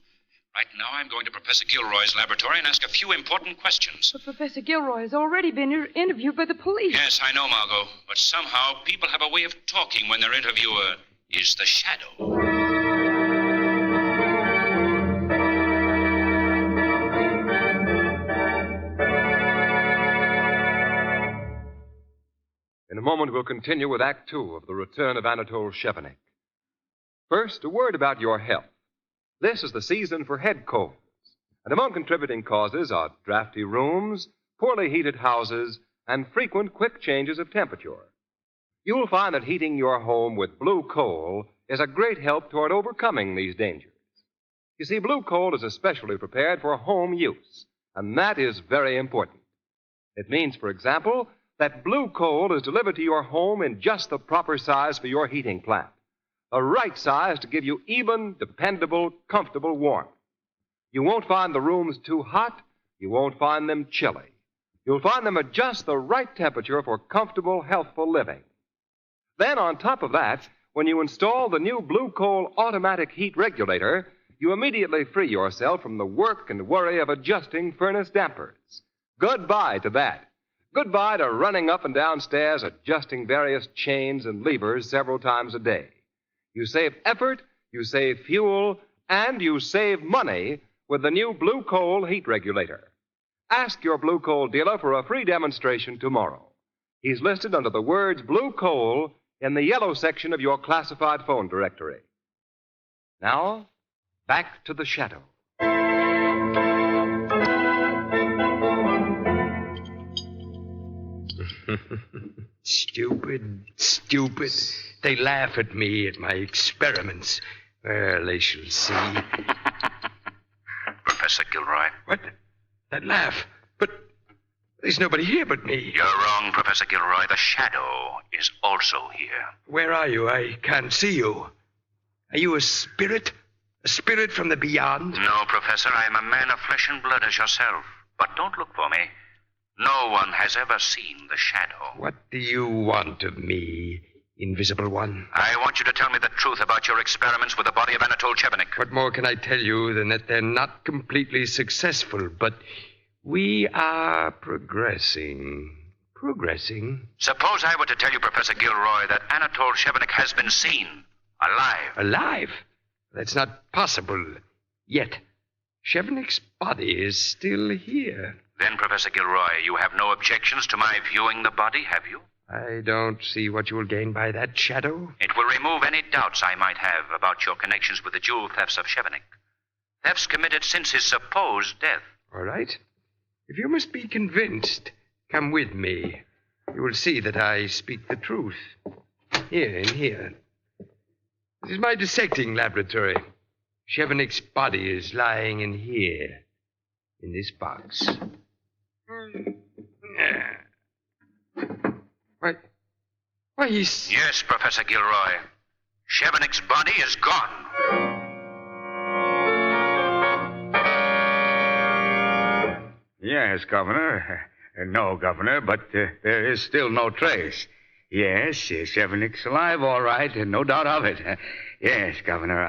Right now, I'm going to Professor Gilroy's laboratory and ask a few important questions. But Professor Gilroy has already been interviewed by the police. Yes, I know, Margot. But somehow, people have a way of talking when their interviewer is the Shadow. In a moment, we'll continue with Act Two of The Return of Anatole Chevanik. First, a word about your health. This is the season for head colds. And among contributing causes are drafty rooms, poorly heated houses, and frequent quick changes of temperature. You'll find that heating your home with blue coal is a great help toward overcoming these dangers. You see, blue coal is especially prepared for home use, and that is very important. It means, for example, that blue coal is delivered to your home in just the proper size for your heating plant. The right size to give you even, dependable, comfortable warmth. You won't find the rooms too hot. You won't find them chilly. You'll find them at just the right temperature for comfortable, healthful living. Then, on top of that, when you install the new Blue Coal automatic heat regulator, you immediately free yourself from the work and worry of adjusting furnace dampers. Goodbye to that. Goodbye to running up and down stairs, adjusting various chains and levers several times a day. You save effort, you save fuel, and you save money with the new Blue Coal heat regulator. Ask your Blue Coal dealer for a free demonstration tomorrow. He's listed under the words Blue Coal in the yellow section of your classified phone directory. Now, back to the Shadow. Stupid. They laugh at me, at my experiments. Well, they shall see. Professor Gilroy. What? That laugh? But there's nobody here but me. You're wrong, Professor Gilroy. The Shadow is also here. Where are you? I can't see you. Are you a spirit? A spirit from the beyond? No, Professor. I am a man of flesh and blood as yourself. But don't look for me. No one has ever seen the Shadow. What do you want of me, Invisible One? I want you to tell me the truth about your experiments with the body of Anatole Chevanik. What more can I tell you than that they're not completely successful, but we are progressing. Suppose I were to tell you, Professor Gilroy, that Anatole Chevanik has been seen, alive. Alive? That's not possible. Yet, Chevanik's body is still here. Then, Professor Gilroy, you have no objections to my viewing the body, have you? I don't see what you will gain by that, Shadow. It will remove any doubts I might have about your connections with the jewel thefts of Chevanik. Thefts committed since his supposed death. All right. If you must be convinced, come with me. You will see that I speak the truth. Here, in here. This is my dissecting laboratory. Chevanik's body is lying in here, in this box. Why, he's... Yes, Professor Gilroy. Chevenik's body is gone. Yes, Governor. No, Governor, but there is still no trace. Yes, Chevenik's alive, all right, no doubt of it. Yes, Governor,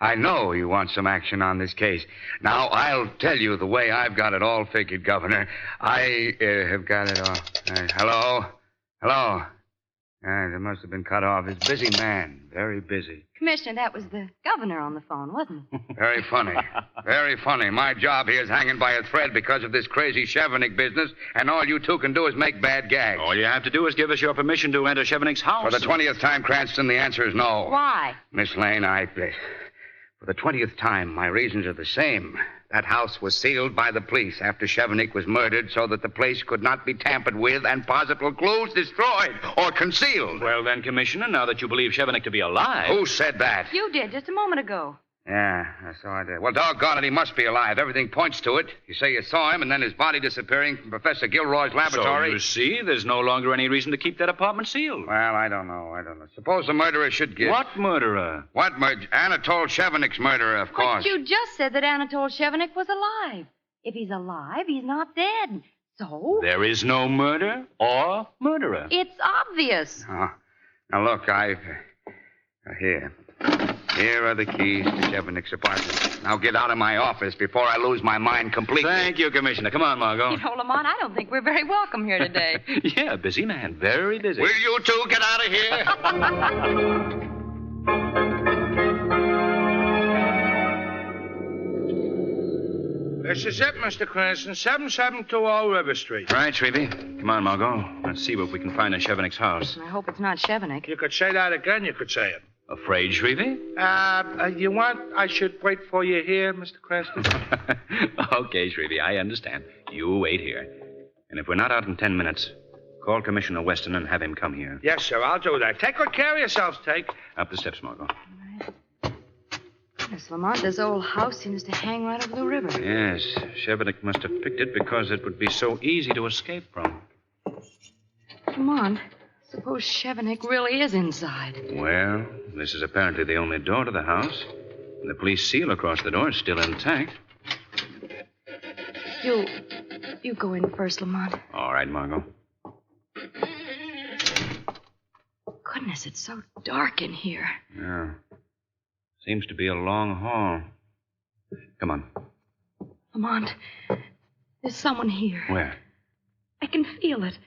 I know you want some action on this case. Now, I'll tell you the way I've got it all figured, Governor. I have got it all... Hello? It must have been cut off. He's a busy man, very busy. Commissioner, that was the governor on the phone, wasn't it? Very funny. Very funny. My job here is hanging by a thread because of this crazy Chevenik business, and all you two can do is make bad gags. All you have to do is give us your permission to enter Chevenik's house. For the 20th time, Cranston, the answer is no. Why? Miss Lane, for the 20th time, my reasons are the same. That house was sealed by the police after Chevenik was murdered so that the place could not be tampered with and possible clues destroyed or concealed. Well, then, Commissioner, now that you believe Chevenik to be alive... Who said that? You did, just a moment ago. Yeah, so I did. Well, doggone it, he must be alive. Everything points to it. You say you saw him, and then his body disappearing from Professor Gilroy's laboratory. So you see, there's no longer any reason to keep that apartment sealed. Well, I don't know. Suppose the murderer should give... What murderer? What murderer? Anatole Chevenik's murderer, of course. But you just said that Anatole Chevenik was alive. If he's alive, he's not dead. So? There is no murder or murderer. It's obvious. Now, look, Here are the keys to Chevenik's apartment. Now get out of my office before I lose my mind completely. Thank you, Commissioner. Come on, Margot. You know, Lamont, I don't think we're very welcome here today. Yeah, busy man. Very busy. Will you two get out of here? This is it, Mr. Cranston. 7720 River Street. Right, Shrevey. Come on, Margot. Let's see what we can find in Chevenik's house. I hope it's not Chevenik. You could say that again. You could say it. Afraid, Shrevey? You want I should wait for you here, Mr. Cranston? Okay, Shrevey, I understand. You wait here. And if we're not out in 10 minutes, call Commissioner Weston and have him come here. Yes, sir, I'll do that. Take good care of yourselves, Take. Up the steps, Margot. Yes, Lamont, this old house seems to hang right over the river. Yes, Chevenik must have picked it because it would be so easy to escape from. Lamont, suppose Chevenik really is inside. Well, this is apparently the only door to the house. And the police seal across the door is still intact. You go in first, Lamont. All right, Margot. Goodness, it's so dark in here. Yeah. Seems to be a long hall. Come on. Lamont, there's someone here. Where? I can feel it.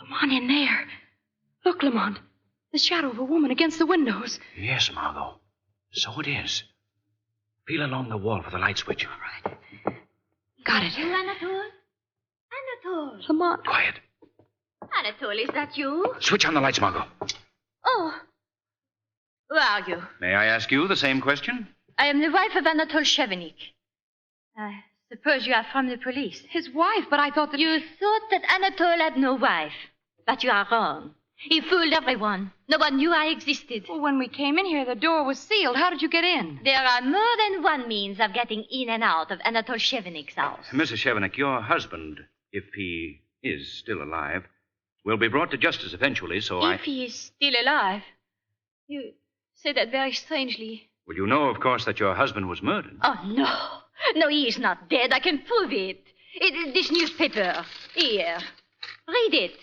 Lamont, in there. Look, Lamont. The shadow of a woman against the windows. Yes, Margot. So it is. Feel along the wall for the light switch. All right. Got it. You, Anatole? Anatole. Lamont. Quiet. Anatole, is that you? Switch on the lights, Margot. Oh. Who are you? May I ask you the same question? I am the wife of Anatole Chevenik. I suppose you are from the police. His wife, but I thought that... You thought that Anatole had no wife. But you are wrong. He fooled everyone. No one knew I existed. Well, when we came in here, the door was sealed. How did you get in? There are more than one means of getting in and out of Anatole Chevenik's house. Mrs. Chevenik, your husband, if he is still alive, will be brought to justice eventually, so If he is still alive? You say that very strangely. Well, you know, of course, that your husband was murdered. Oh, no. No, he is not dead. I can prove it. This newspaper. Here. Read it.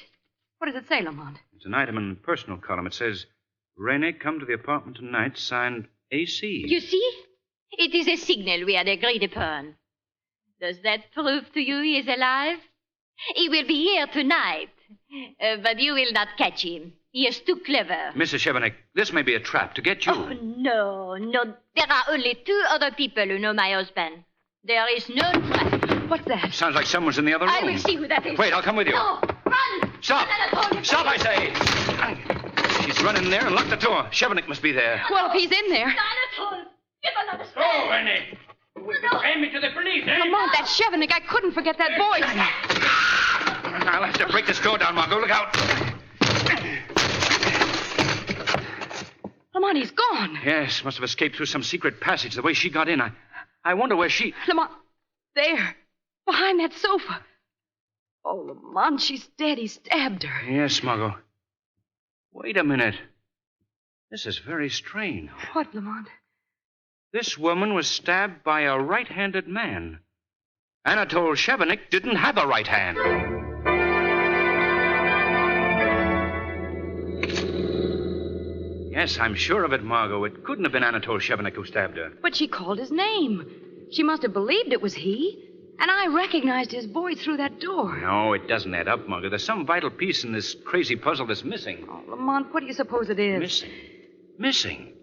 What does it say, Lamont? It's an item in the personal column. It says, Rene, come to the apartment tonight, signed AC. You see? It is a signal we had agreed upon. Does that prove to you he is alive? He will be here tonight. But you will not catch him. He is too clever. Mrs. Chevenik, this may be a trap to get you. Oh, no. There are only 2 other people who know my husband. There is no trap. What's that? Sounds like someone's in the other room. I will see who that is. Wait, I'll come with you. No, run! Stop! Stop, I say! She's run in there and locked the door. Chevenik must be there. Well, if he's in there... Anatole, give another step. Go, Rene. Hand me to the police, eh? Lamont, that's Chevenik. I couldn't forget that voice. I'll have to break this door down, Margot. Look out. Lamont, he's gone. Yes, must have escaped through some secret passage the way she got in. I wonder where she... Lamont, there, behind that sofa. Oh, Lamont, she's dead. He stabbed her. Yes, Margot. Wait a minute. This is very strange. What, Lamont? This woman was stabbed by a right-handed man. Anatole Chevenik didn't have a right hand. Yes, I'm sure of it, Margot. It couldn't have been Anatole Chevenik who stabbed her. But she called his name. She must have believed it was he. And I recognized his voice through that door. No, it doesn't add up, Margot. There's some vital piece in this crazy puzzle that's missing. Oh, Lamont, what do you suppose it is? Missing? Missing?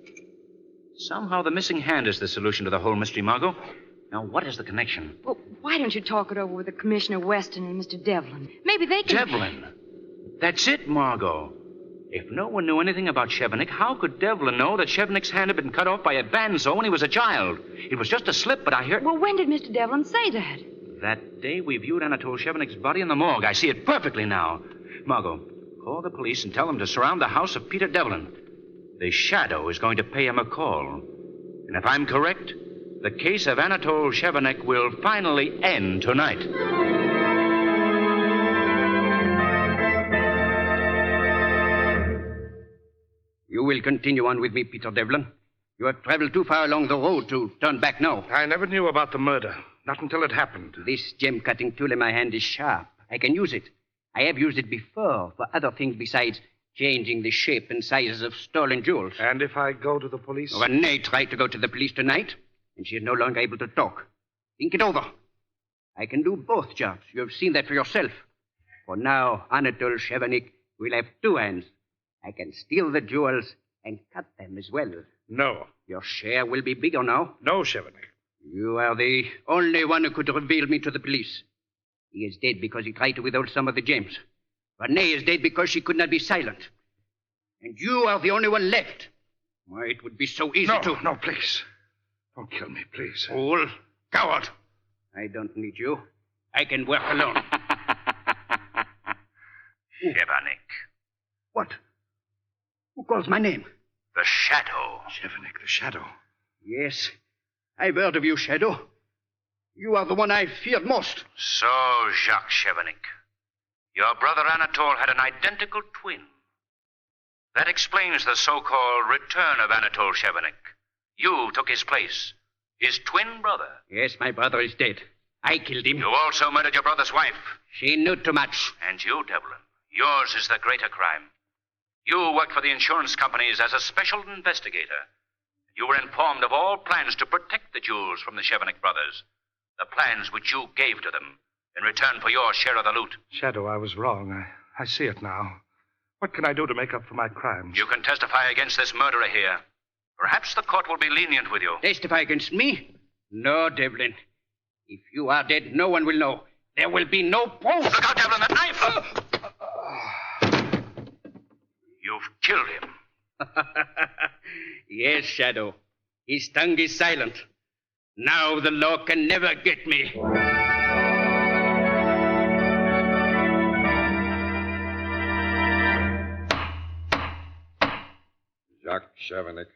Somehow the missing hand is the solution to the whole mystery, Margot. Now, what is the connection? Well, why don't you talk it over with the Commissioner Weston and Mr. Devlin? Maybe they can... Devlin? That's it, Margot. If no one knew anything about Chevenik, how could Devlin know that Chevenik's hand had been cut off by a bandsaw when he was a child? It was just a slip, but I heard... Well, when did Mr. Devlin say that? That day we viewed Anatole Chevenik's body in the morgue. I see it perfectly now. Margot, call the police and tell them to surround the house of Peter Devlin. The Shadow is going to pay him a call. And if I'm correct, the case of Anatole Chevenik will finally end tonight. You will continue on with me, Peter Devlin. You have traveled too far along the road to turn back now. I never knew about the murder. Not until it happened. This gem-cutting tool in my hand is sharp. I can use it. I have used it before for other things besides changing the shape and sizes of stolen jewels. And if I go to the police? Renee tried to go to the police tonight, and she is no longer able to talk. Think it over. I can do both jobs. You have seen that for yourself. For now, Anatole Chevenik will have two hands. I can steal the jewels and cut them as well. No. Your share will be bigger now. No, Chevenik. You are the only one who could reveal me to the police. He is dead because he tried to withhold some of the gems. Renee is dead because she could not be silent. And you are the only one left. Why, it would be so easy to... No, please. Don't kill me, please. Fool. Coward. I don't need you. I can work alone. Chevenik. What? Who calls my name? The Shadow. Chevenik, the Shadow. Yes. I've heard of you, Shadow. You are the one I feared most. So, Jacques Chevenik, your brother Anatole had an identical twin. That explains the so-called return of Anatole Chevenik. You took his place. His twin brother. Yes, my brother is dead. I killed him. You also murdered your brother's wife. She knew too much. And you, Devlin, yours is the greater crime. You worked for the insurance companies as a special investigator. You were informed of all plans to protect the jewels from the Chevenik brothers. The plans which you gave to them in return for your share of the loot. Shadow, I was wrong. I see it now. What can I do to make up for my crimes? You can testify against this murderer here. Perhaps the court will be lenient with you. Testify against me? No, Devlin. If you are dead, no one will know. There will be no proof. Look out, Devlin, that knife! You've killed him. Yes, Shadow. His tongue is silent. Now the law can never get me. Jacques Chevenik,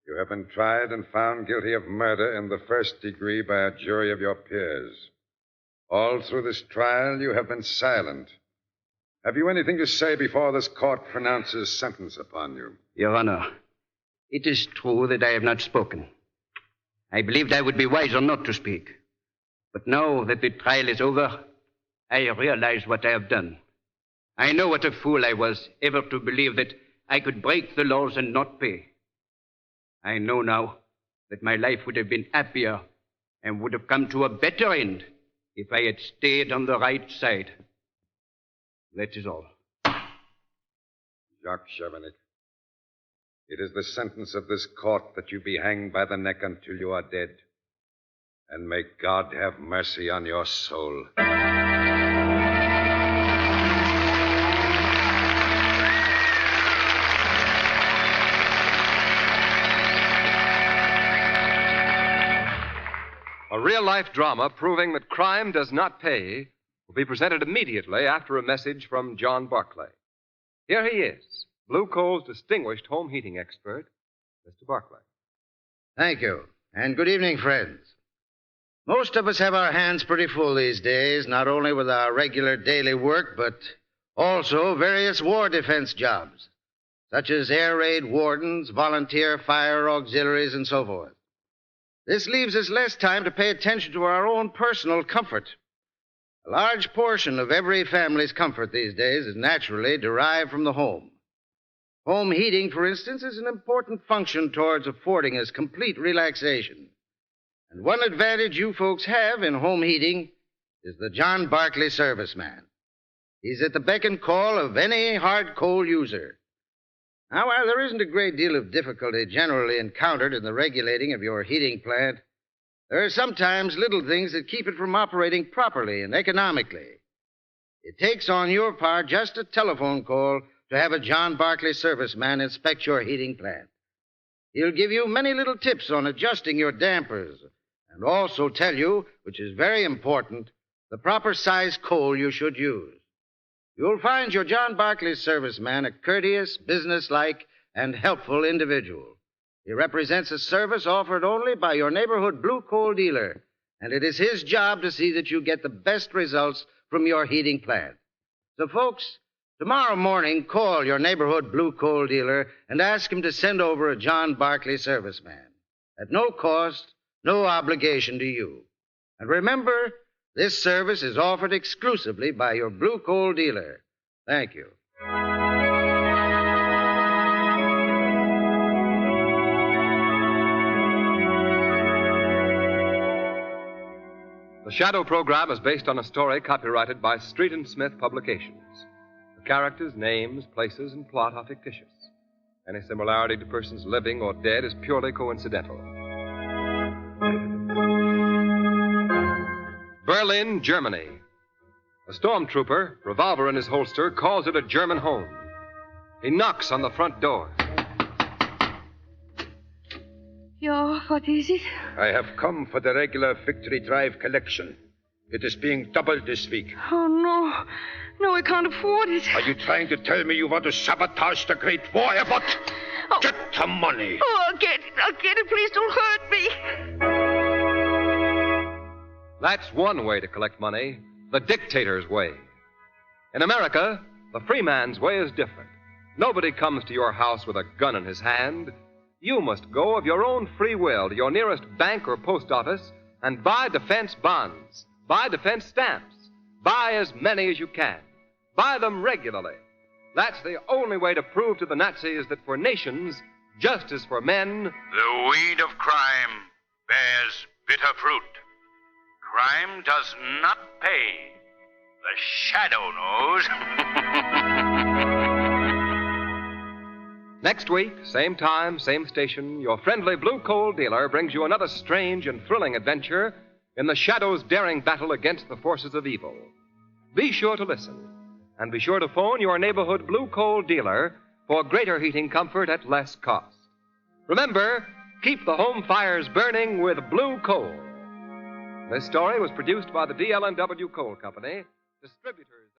you have been tried and found guilty of murder in the first degree by a jury of your peers. All through this trial, you have been silent. Have you anything to say before this court pronounces sentence upon you? Your Honor, it is true that I have not spoken. I believed I would be wiser not to speak. But now that the trial is over, I realize what I have done. I know what a fool I was ever to believe that I could break the laws and not pay. I know now that my life would have been happier and would have come to a better end if I had stayed on the right side. That is all. Jacques Chevenik, it is the sentence of this court that you be hanged by the neck until you are dead. And may God have mercy on your soul. A real-life drama proving that crime does not pay will be presented immediately after a message from John Barclay. Here he is, Blue Coal's distinguished home heating expert, Mr. Barclay. Thank you, and good evening, friends. Most of us have our hands pretty full these days, not only with our regular daily work, but also various war defense jobs. such as air raid wardens, volunteer fire auxiliaries, and so forth. This leaves us less time to pay attention to our own personal comfort. A large portion of every family's comfort these days is naturally derived from the home. Home heating, for instance, is an important function towards affording us complete relaxation. And one advantage you folks have in home heating is the John Barclay serviceman. He's at the beck and call of any hard coal user. Now, while there isn't a great deal of difficulty generally encountered in the regulating of your heating plant, there are sometimes little things that keep it from operating properly and economically. It takes on your part just a telephone call to have a John Barclay serviceman inspect your heating plant. He'll give you many little tips on adjusting your dampers and also tell you, which is very important, the proper size coal you should use. You'll find your John Barclay serviceman a courteous, businesslike, and helpful individual. He represents a service offered only by your neighborhood blue coal dealer, and it is his job to see that you get the best results from your heating plant. So, folks, tomorrow morning, call your neighborhood blue coal dealer and ask him to send over a John Barclay serviceman. At no cost, no obligation to you. And remember, this service is offered exclusively by your blue coal dealer. Thank you. The Shadow program is based on a story copyrighted by Street and Smith Publications. The characters, names, places, and plot are fictitious. Any similarity to persons living or dead is purely coincidental. Berlin, Germany. A stormtrooper, revolver in his holster, calls it a German home. He knocks on the front door. Yeah, what is it? I have come for the regular Victory Drive collection. It is being doubled this week. Oh, no. No, I can't afford it. Are you trying to tell me you want to sabotage the great war effort? Oh. Get the money. Oh, I'll get it. I'll get it. Please don't hurt me. That's one way to collect money, the dictator's way. In America, the free man's way is different. Nobody comes to your house with a gun in his hand. You must go of your own free will to your nearest bank or post office and buy defense bonds, buy defense stamps, buy as many as you can. Buy them regularly. That's the only way to prove to the Nazis that for nations, just as for men, the weed of crime bears bitter fruit. Crime does not pay. The Shadow knows. Next week, same time, same station, your friendly blue coal dealer brings you another strange and thrilling adventure in the Shadow's daring battle against the forces of evil. Be sure to listen, and be sure to phone your neighborhood blue coal dealer for greater heating comfort at less cost. Remember, keep the home fires burning with blue coal. This story was produced by the DL&W Coal Company, distributors.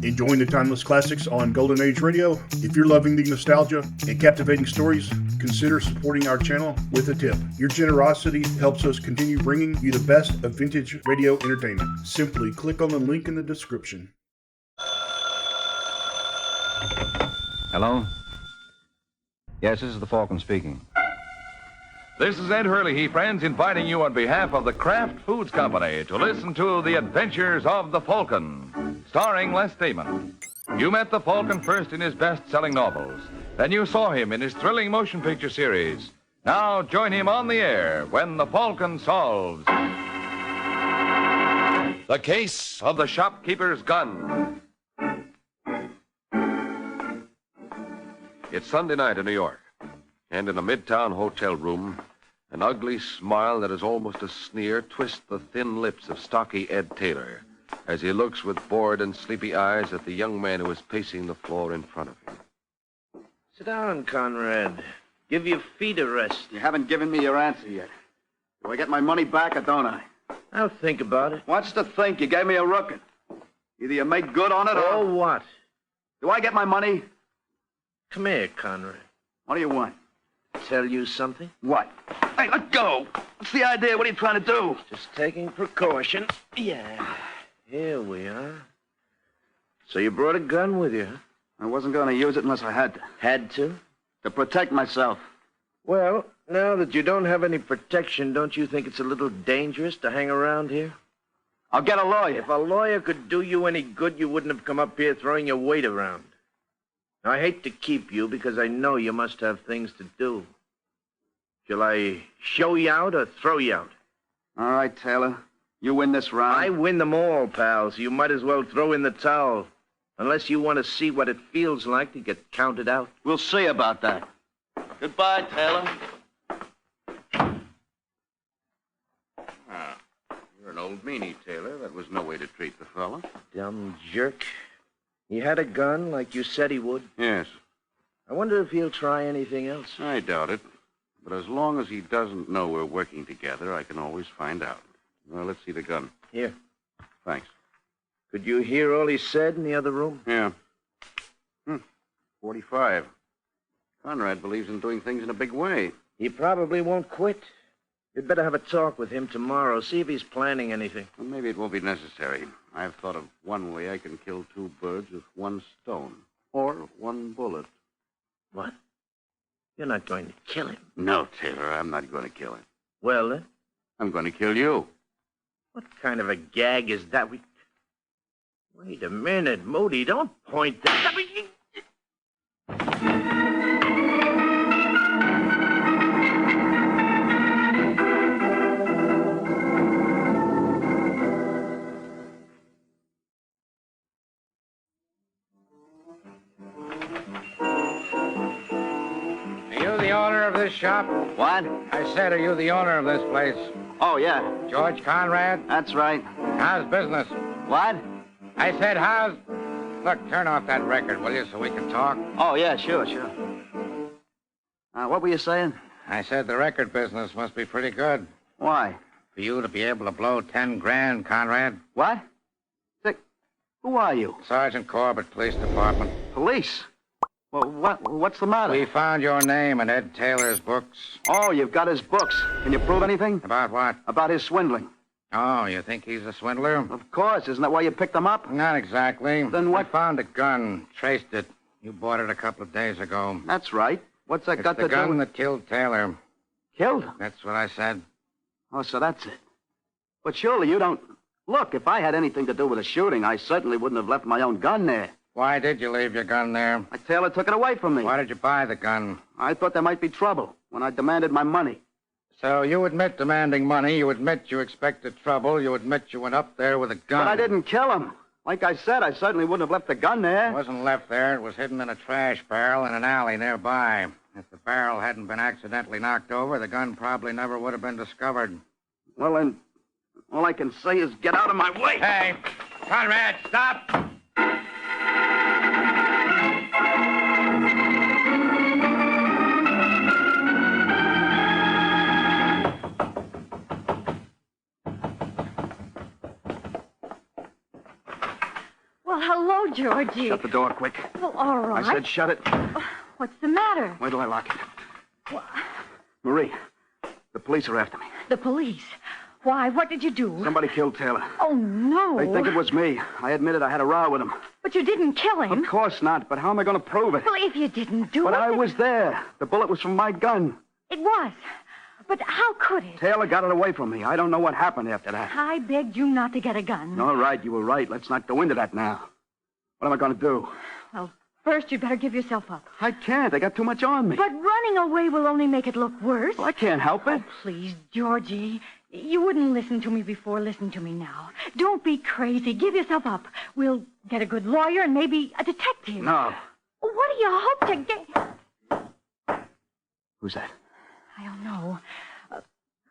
Enjoying the timeless classics on Golden Age Radio? If you're loving the nostalgia and captivating stories, consider supporting our channel with a tip. Your generosity helps us continue bringing you the best of vintage radio entertainment. Simply click on the link in the description. Hello? Yes, this is the Falcon speaking. This is Ed Hurley, friends, inviting you on behalf of the Kraft Foods Company to listen to The Adventures of the Falcon, starring Les Damon. You met the Falcon first in his best-selling novels. Then you saw him in his thrilling motion picture series. Now join him on the air when the Falcon solves the case of the shopkeeper's gun. It's Sunday night in New York. And in a midtown hotel room, an ugly smile that is almost a sneer twists the thin lips of stocky Ed Taylor as he looks with bored and sleepy eyes at the young man who is pacing the floor in front of him. Sit down, Conrad. Give your feet a rest. You haven't given me your answer yet. Do I get my money back or don't I? I'll think about it. What's to think? You gave me a rookin'. Either you make good on it or what? Do I get my money? Come here, Conrad. What do you want? Tell you something? What? Hey, let go! What's the idea? What are you trying to do? Just taking precaution. Yeah. Here we are. So you brought a gun with you, huh? I wasn't going to use it unless I had to. Had to? To protect myself. Well, now that you don't have any protection, don't you think it's a little dangerous to hang around here? I'll get a lawyer. If a lawyer could do you any good, you wouldn't have come up here throwing your weight around. Now, I hate to keep you because I know you must have things to do. Shall I show you out or throw you out? All right, Taylor. You win this round. I win them all, pal, so you might as well throw in the towel. Unless you want to see what it feels like to get counted out. We'll see about that. Goodbye, Taylor. Ah, you're an old meanie, Taylor. That was no way to treat the fellow. Dumb jerk. He had a gun like you said he would. Yes. I wonder if he'll try anything else. I doubt it. But as long as he doesn't know we're working together, I can always find out. Well, let's see the gun. Here. Thanks. Could you hear all he said in the other room? Yeah. 45. Conrad believes in doing things in a big way. He probably won't quit. You'd better have a talk with him tomorrow. See if he's planning anything. Well, maybe it won't be necessary. I've thought of one way I can kill two birds with one stone. Or one bullet. What? You're not going to kill him. No, Taylor, I'm not going to kill him. Well, then? I'm going to kill you. What kind of a gag is that? Wait a minute, Moody. Don't point that. Are you the owner of this shop? What? I said, are you the owner of this place? Oh, yeah. George Conrad? That's right. How's business? What? I said, how's... Look, turn off that record, will you, so we can talk? Oh, yeah, sure. What were you saying? I said the record business must be pretty good. Why? For you to be able to blow 10 grand, Conrad. What? Who are you? Sergeant Corbett, Police Department. Police? Well, what's the matter? We found your name in Ed Taylor's books. Oh, you've got his books. Can you prove anything? About what? About his swindling. Oh, you think he's a swindler? Of course. Isn't that why you picked him up? Not exactly. Then what? I found a gun, traced it. You bought it a couple of days ago. That's right. What's that got to do with... the gun with... that killed Taylor. Killed? That's what I said. Oh, so that's it. But surely you don't... Look, if I had anything to do with the shooting, I certainly wouldn't have left my own gun there. Why did you leave your gun there? Taylor took it away from me. Why did you buy the gun? I thought there might be trouble when I demanded my money. So you admit demanding money, you admit you expected trouble, you admit you went up there with a gun. But I didn't kill him. Like I said, I certainly wouldn't have left the gun there. It wasn't left there. It was hidden in a trash barrel in an alley nearby. If the barrel hadn't been accidentally knocked over, the gun probably never would have been discovered. Well, then, all I can say is get out of my way. Hey, Conrad, stop! Well, hello, Georgie. Shut the door quick. Well, all right. I said shut it. What's the matter? Wait till I lock it. What? Marie, the police are after me. The police? Why, what did you do? Somebody killed Taylor. Oh, no. They think it was me. I admitted I had a row with him. But you didn't kill him. Of course not, but how am I going to prove it? Well, if you didn't do it... But I was there. The bullet was from my gun. It was. But how could it? Taylor got it away from me. I don't know what happened after that. I begged you not to get a gun. All right, you were right. Let's not go into that now. What am I going to do? Well, first you'd better give yourself up. I can't. I got too much on me. But running away will only make it look worse. Well, I can't help it. Oh, please, Georgie. You wouldn't listen to me before. Listen to me now. Don't be crazy. Give yourself up. We'll get a good lawyer and maybe a detective. No. What do you hope to get? Who's that? I don't know.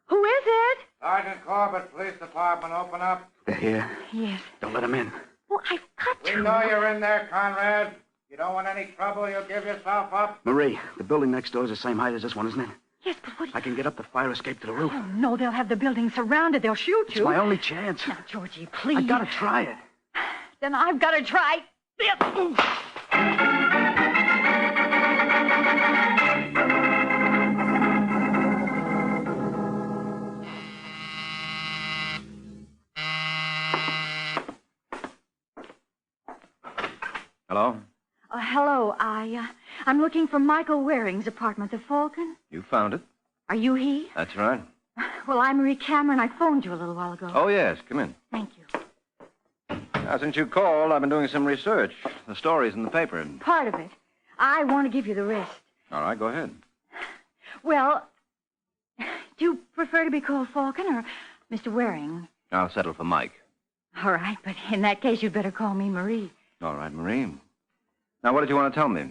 Who is it? Sergeant Corbett, Police Department, open up. They're here. Yes. Don't let them in. Well, I've got to. We know you're in there, Conrad. You don't want any trouble, you'll give yourself up. Marie, the building next door is the same height as this one, isn't it? Yes, but what... I can get up the fire escape to the roof. Oh, no, they'll have the building surrounded. They'll shoot you. It's my only chance. Now, Georgie, please. I gotta try it. Then I've got to try. Hello? Hello. I'm looking for Michael Waring's apartment, the Falcon. You found it. Are you he? That's right. Well, I'm Marie Cameron. I phoned you a little while ago. Oh, yes. Come in. Thank you. Now, since you called, I've been doing some research. The story's in the paper. Part of it. I want to give you the rest. All right, go ahead. Well, do you prefer to be called Falcon or Mr. Waring? I'll settle for Mike. All right, but in that case, you'd better call me Marie. All right, Marie. Now, what did you want to tell me?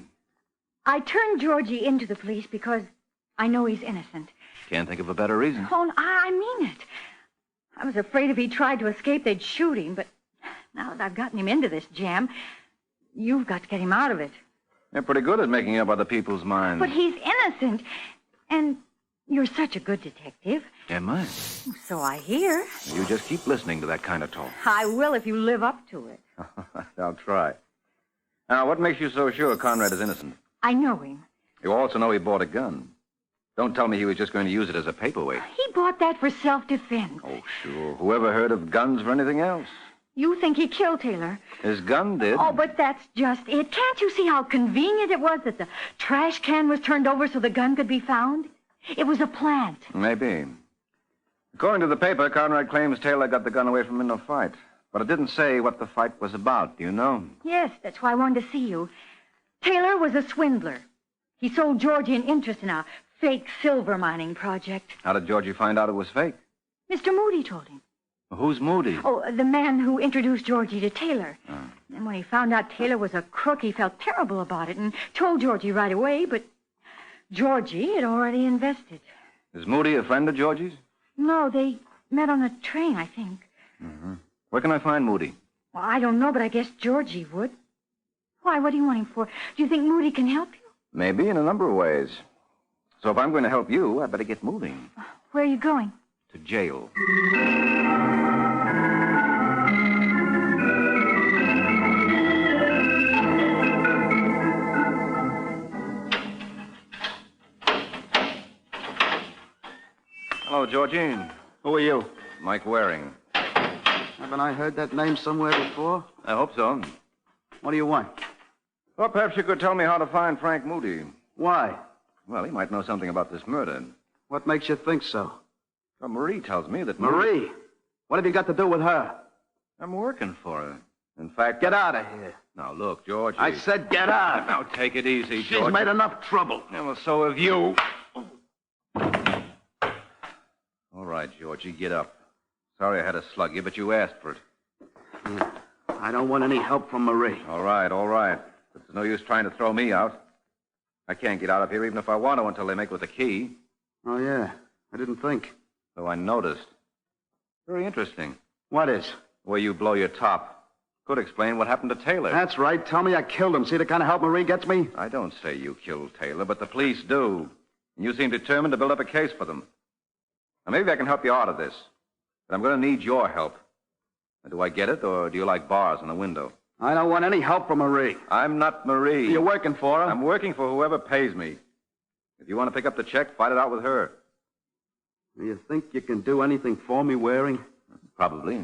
I turned Georgie into the police because I know he's innocent. Can't think of a better reason. Oh, I mean it. I was afraid if he tried to escape, they'd shoot him, but now that I've gotten him into this jam, you've got to get him out of it. They're pretty good at making up other people's minds. But he's innocent, and you're such a good detective. Am I? So I hear. You just keep listening to that kind of talk. I will if you live up to it. I'll try. Now, what makes you so sure Conrad is innocent? I know him. You also know he bought a gun. Don't tell me he was just going to use it as a paperweight. He bought that for self-defense. Oh, sure. Whoever heard of guns for anything else? You think he killed Taylor? His gun did. Oh, but that's just it. Can't you see how convenient it was that the trash can was turned over so the gun could be found? It was a plant. Maybe. According to the paper, Conrad claims Taylor got the gun away from him in a fight. But it didn't say what the fight was about. Do you know? Yes, that's why I wanted to see you. Taylor was a swindler. He sold Georgie an interest in a fake silver mining project. How did Georgie find out it was fake? Mr. Moody told him. Who's Moody? Oh, the man who introduced Georgie to Taylor. Oh. And when he found out Taylor was a crook, he felt terrible about it and told Georgie right away, but Georgie had already invested. Is Moody a friend of Georgie's? No, they met on a train, I think. Mm-hmm. Where can I find Moody? Well, I don't know, but I guess Georgie would. Why, what do you want him for? Do you think Moody can help you? Maybe, in a number of ways. So if I'm going to help you, I'd better get moving. Where are you going? To jail. Hello, Georgine. Who are you? Mike Waring. Haven't I heard that name somewhere before? I hope so. What do you want? Well, perhaps you could tell me how to find Frank Moody. Why? Well, he might know something about this murder. What makes you think so? Well, Marie tells me that... Marie? What have you got to do with her? I'm working for her. In fact... Get out of here. Now, look, George... I said get out. Now, take it easy, George. She's made enough trouble. Yeah, well, so have you. All right, Georgie, get up. Sorry I had to slug you, but you asked for it. I don't want any help from Marie. All right. But there's no use trying to throw me out. I can't get out of here even if I want to until they make with the key. Oh, yeah. I didn't think. So I noticed. Very interesting. What is? The way you blow your top. Could explain what happened to Taylor. That's right. Tell me I killed him. See the kind of help Marie gets me? I don't say you killed Taylor, but the police do. And you seem determined to build up a case for them. Now, maybe I can help you out of this. But I'm going to need your help. Now, do I get it, or do you like bars in the window? I don't want any help from Marie. I'm not Marie. You're working for her? I'm working for whoever pays me. If you want to pick up the check, fight it out with her. Do you think you can do anything for me, Waring? Probably.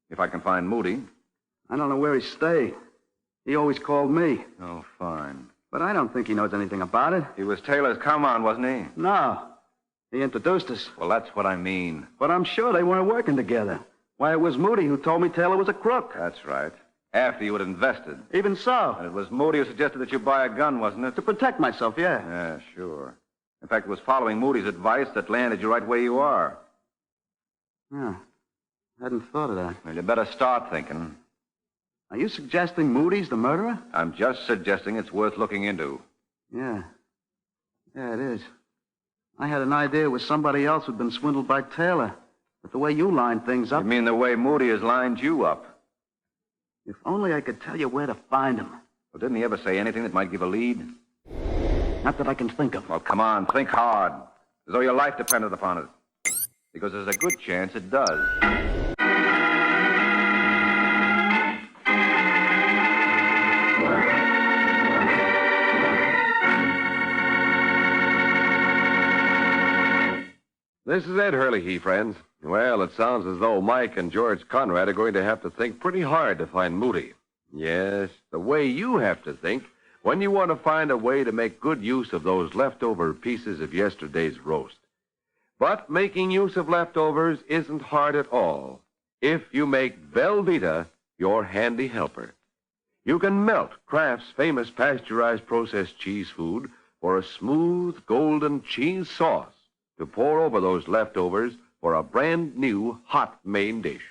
If I can find Moody. I don't know where he stayed. He always called me. Oh, fine. But I don't think he knows anything about it. He was Taylor's come-on, wasn't he? No. He introduced us. Well, that's what I mean. But I'm sure they weren't working together. Why, it was Moody who told me Taylor was a crook. That's right. After you had invested. Even so. And it was Moody who suggested that you buy a gun, wasn't it? To protect myself, yeah. Yeah, sure. In fact, it was following Moody's advice that landed you right where you are. Yeah. I hadn't thought of that. Well, you better start thinking. Are you suggesting Moody's the murderer? I'm just suggesting it's worth looking into. Yeah. Yeah, it is. I had an idea it was somebody else who'd been swindled by Taylor. But the way you lined things up... You mean the way Moody has lined you up? If only I could tell you where to find him. Well, didn't he ever say anything that might give a lead? Not that I can think of. Well, come on, think hard. As though your life depended upon it. Because there's a good chance it does. This is Ed Hurley, friends. Well, it sounds as though Mike and George Conrad are going to have to think pretty hard to find Moody. Yes, the way you have to think when you want to find a way to make good use of those leftover pieces of yesterday's roast. But making use of leftovers isn't hard at all if you make Velveeta your handy helper. You can melt Kraft's famous pasteurized processed cheese food for a smooth, golden cheese sauce to pour over those leftovers for a brand new hot main dish.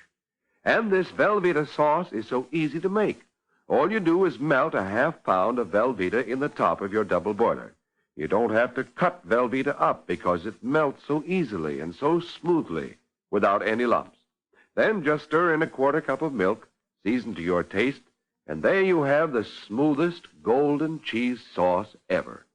And this Velveeta sauce is so easy to make. All you do is melt a half-pound of Velveeta in the top of your double boiler. You don't have to cut Velveeta up because it melts so easily and so smoothly without any lumps. Then just stir in a quarter cup of milk, season to your taste, and there you have the smoothest golden cheese sauce ever.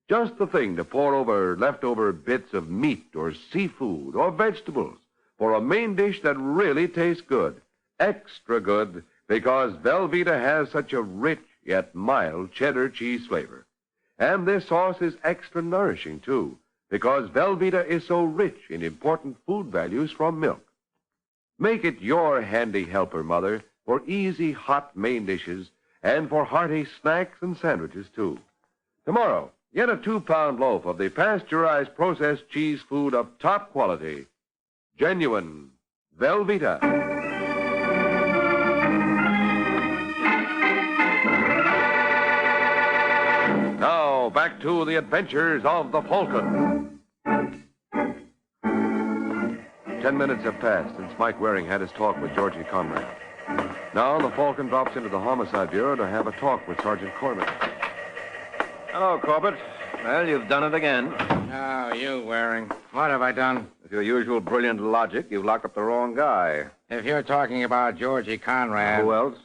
Just the thing to pour over leftover bits of meat or seafood or vegetables for a main dish that really tastes good. Extra good because Velveeta has such a rich yet mild cheddar cheese flavor. And this sauce is extra nourishing, too, because Velveeta is so rich in important food values from milk. Make it your handy helper, Mother, for easy hot main dishes and for hearty snacks and sandwiches, too. Tomorrow, get a 2-pound loaf of the pasteurized processed cheese food of top quality. Genuine Velveeta. Now, back to the adventures of the Falcon. 10 minutes have passed since Mike Waring had his talk with Georgie Conrad. Now the Falcon drops into the Homicide Bureau to have a talk with Sergeant Corman. Hello, Corbett. Well, you've done it again. Oh, you, Waring. What have I done? With your usual brilliant logic, you've locked up the wrong guy. If you're talking about Georgie Conrad... Who else?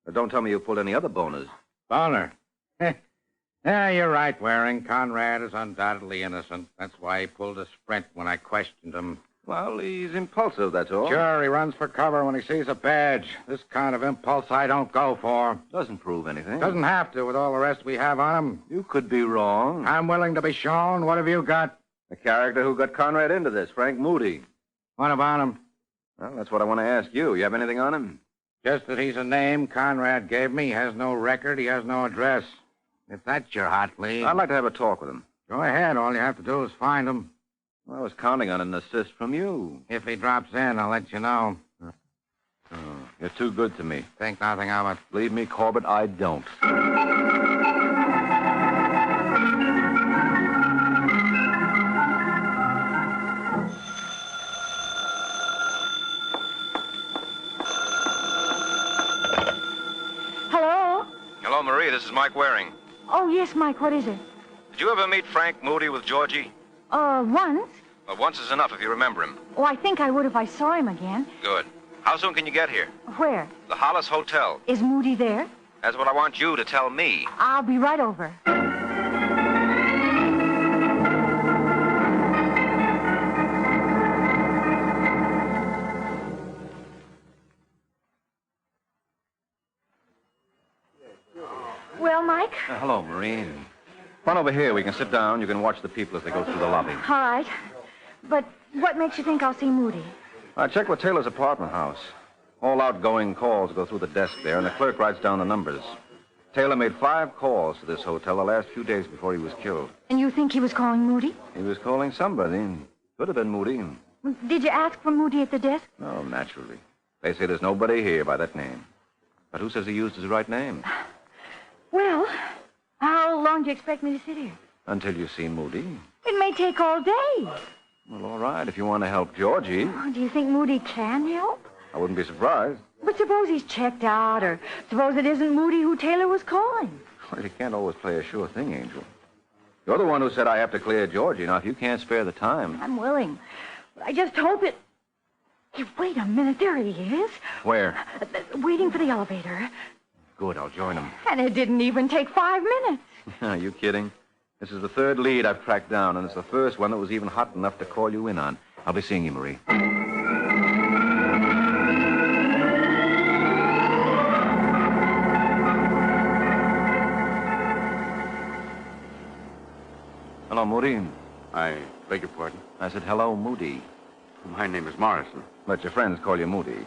But don't tell me you pulled any other boners. Boner? Yeah, you're right, Waring. Conrad is undoubtedly innocent. That's why he pulled a sprint when I questioned him. Well, he's impulsive, that's all. Sure, he runs for cover when he sees a badge. This kind of impulse I don't go for. Doesn't prove anything. Doesn't have to with all the rest we have on him. You could be wrong. I'm willing to be shown. What have you got? The character who got Conrad into this, Frank Moody. What about him? Well, that's what I want to ask you. You have anything on him? Just that he's a name Conrad gave me. He has no record. He has no address. If that's your hot lead... I'd like to have a talk with him. Go ahead. All you have to do is find him. Well, I was counting on an assist from you. If he drops in, I'll let you know. Oh, you're too good to me. Think nothing of it. Believe me, Corbett, I don't. Hello? Hello, Marie. This is Mike Waring. Oh, yes, Mike. What is it? Did you ever meet Frank Moody with Georgie? Once. Well, once is enough if you remember him. Oh, I think I would if I saw him again. Good. How soon can you get here? Where? The Hollis Hotel. Is Moody there? That's what I want you to tell me. I'll be right over. Well, Mike? Hello, Marie. Run over here. We can sit down. You can watch the people as they go through the lobby. All right. But what makes you think I'll see Moody? I checked with Taylor's apartment house. All outgoing calls go through the desk there, and the clerk writes down the numbers. Taylor made 5 calls to this hotel the last few days before he was killed. And you think he was calling Moody? He was calling somebody. Could have been Moody. Did you ask for Moody at the desk? No, naturally. They say there's nobody here by that name. But who says he used his right name? Well, how long do you expect me to sit here? Until you see Moody. It may take all day. Well, all right, if you want to help Georgie. Oh, do you think Moody can help? I wouldn't be surprised. But suppose he's checked out, or suppose it isn't Moody who Taylor was calling. Well, you can't always play a sure thing, Angel. You're the one who said I have to clear Georgie. Now, if you can't spare the time... I'm willing. But I just hope it... Hey, wait a minute. There he is. Where? Waiting for the elevator. Good, I'll join him. And it didn't even take 5 minutes. Are you kidding? This is the 3rd lead I've tracked down, and it's the first one that was even hot enough to call you in on. I'll be seeing you, Marie. Hello, Moody. I beg your pardon? I said, hello, Moody. My name is Morrison. Let your friends call you Moody.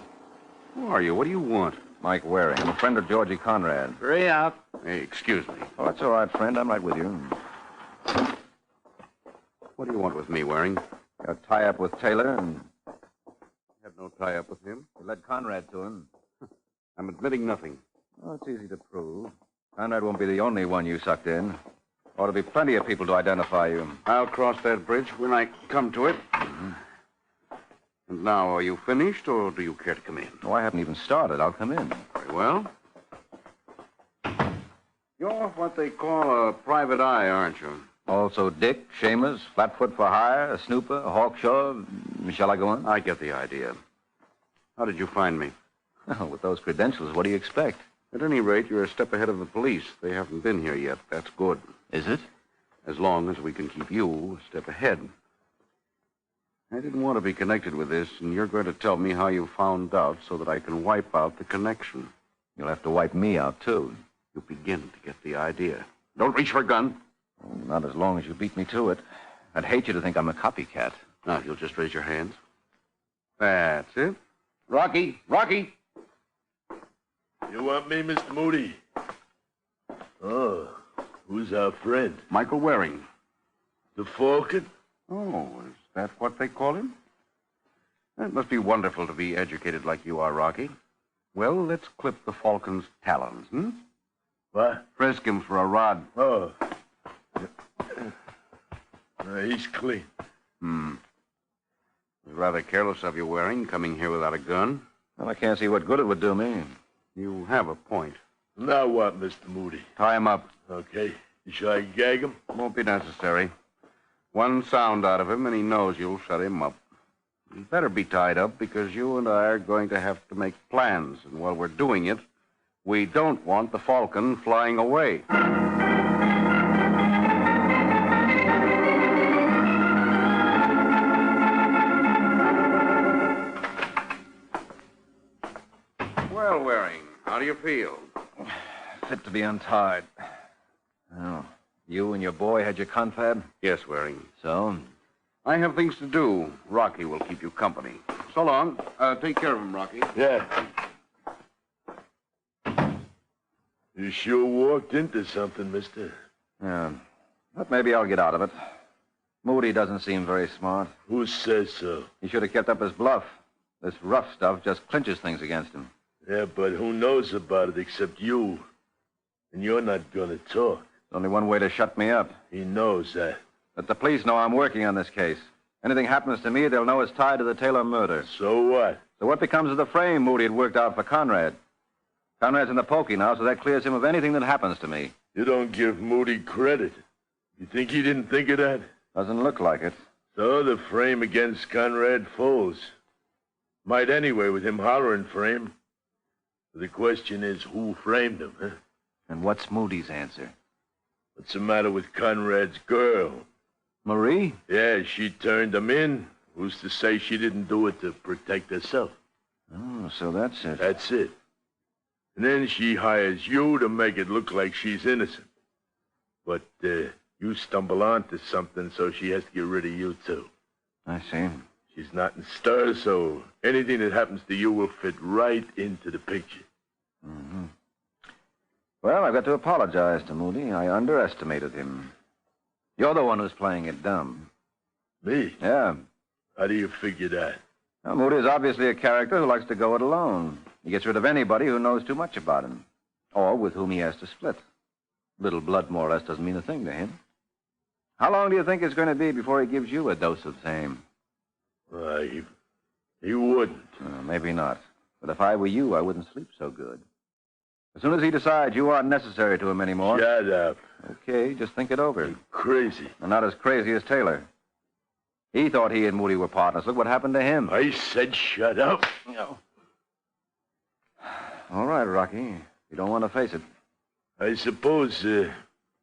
Who are you? What do you want? Mike Waring. I'm a friend of Georgie Conrad. Hurry up. Hey, excuse me. Oh, that's all right, friend. I'm right with you. What do you want with me, Waring? Got a tie-up with Taylor, and I have no tie-up with him. you led Conrad to him. I'm admitting nothing. Oh, it's easy to prove. Conrad won't be the only one you sucked in. Ought to be plenty of people to identify you. I'll cross that bridge when I come to it. Mm-hmm. And now, are you finished, or do you care to come in? Oh, I haven't even started. I'll come in. Very well. You're what they call a private eye, aren't you? Also Dick, Shamus, Flatfoot for Hire, a snooper, a Hawkshaw. Shall I go on? I get the idea. How did you find me? Oh, with those credentials, what do you expect? At any rate, you're a step ahead of the police. They haven't been here yet. That's good. Is it? As long as we can keep you a step ahead. I didn't want to be connected with this, and you're going to tell me how you found out so that I can wipe out the connection. You'll have to wipe me out, too. You begin to get the idea. Don't reach for a gun. Oh, not as long as you beat me to it. I'd hate you to think I'm a copycat. Now, if you'll just raise your hands. That's it. Rocky! Rocky! You want me, Mr. Moody? Oh, who's our friend? Michael Waring. The Falcon? Oh, is that what they call him? It must be wonderful to be educated like you are, Rocky. Well, let's clip the Falcon's talons, hmm? What? Frisk him for a rod. Oh. He's clean. It was rather careless of you, Waring, coming here without a gun. Well, I can't see what good it would do me. You have a point. Now what, Mr. Moody? Tie him up. Okay. Shall I gag him? Won't be necessary. One sound out of him, and he knows you'll shut him up. He better be tied up because you and I are going to have to make plans. And while we're doing it, we don't want the Falcon flying away. Well, Waring, how do you feel? Fit to be untied. Oh, you and your boy had your confab? Yes, Waring. So? I have things to do. Rocky will keep you company. So long. Take care of him, Rocky. Yeah. You sure walked into something, mister. Yeah. But maybe I'll get out of it. Moody doesn't seem very smart. Who says so? He should have kept up his bluff. This rough stuff just clinches things against him. Yeah, but who knows about it except you? And you're not going to talk. There's only one way to shut me up. He knows that. Let the police know I'm working on this case. Anything happens to me, they'll know it's tied to the Taylor murder. So what? So what becomes of the frame Moody had worked out for Conrad? Conrad's in the pokey now, so that clears him of anything that happens to me. You don't give Moody credit. You think he didn't think of that? Doesn't look like it. So the frame against Conrad falls. Might anyway with him hollering frame. The question is, who framed him, huh? And what's Moody's answer? What's the matter with Conrad's girl? Marie? Yeah, she turned him in. Who's to say she didn't do it to protect herself? Oh, so that's it. That's it. And then she hires you to make it look like she's innocent. But you stumble onto something, so she has to get rid of you, too. I see. She's not in stir, so anything that happens to you will fit right into the picture. Mm-hmm. Well, I've got to apologize to Moody. I underestimated him. You're the one who's playing it dumb. Me? Yeah. How do you figure that? Well, Moody is obviously a character who likes to go it alone. He gets rid of anybody who knows too much about him, or with whom he has to split. Little blood, more or less, doesn't mean a thing to him. How long do you think it's going to be before he gives you a dose of same? He wouldn't. Maybe not. But if I were you, I wouldn't sleep so good. As soon as he decides you aren't necessary to him anymore... Shut up. Okay, just think it over. You're crazy. And not as crazy as Taylor. He thought he and Moody were partners. Look what happened to him. I said shut up. No. All right, Rocky. You don't want to face it. I suppose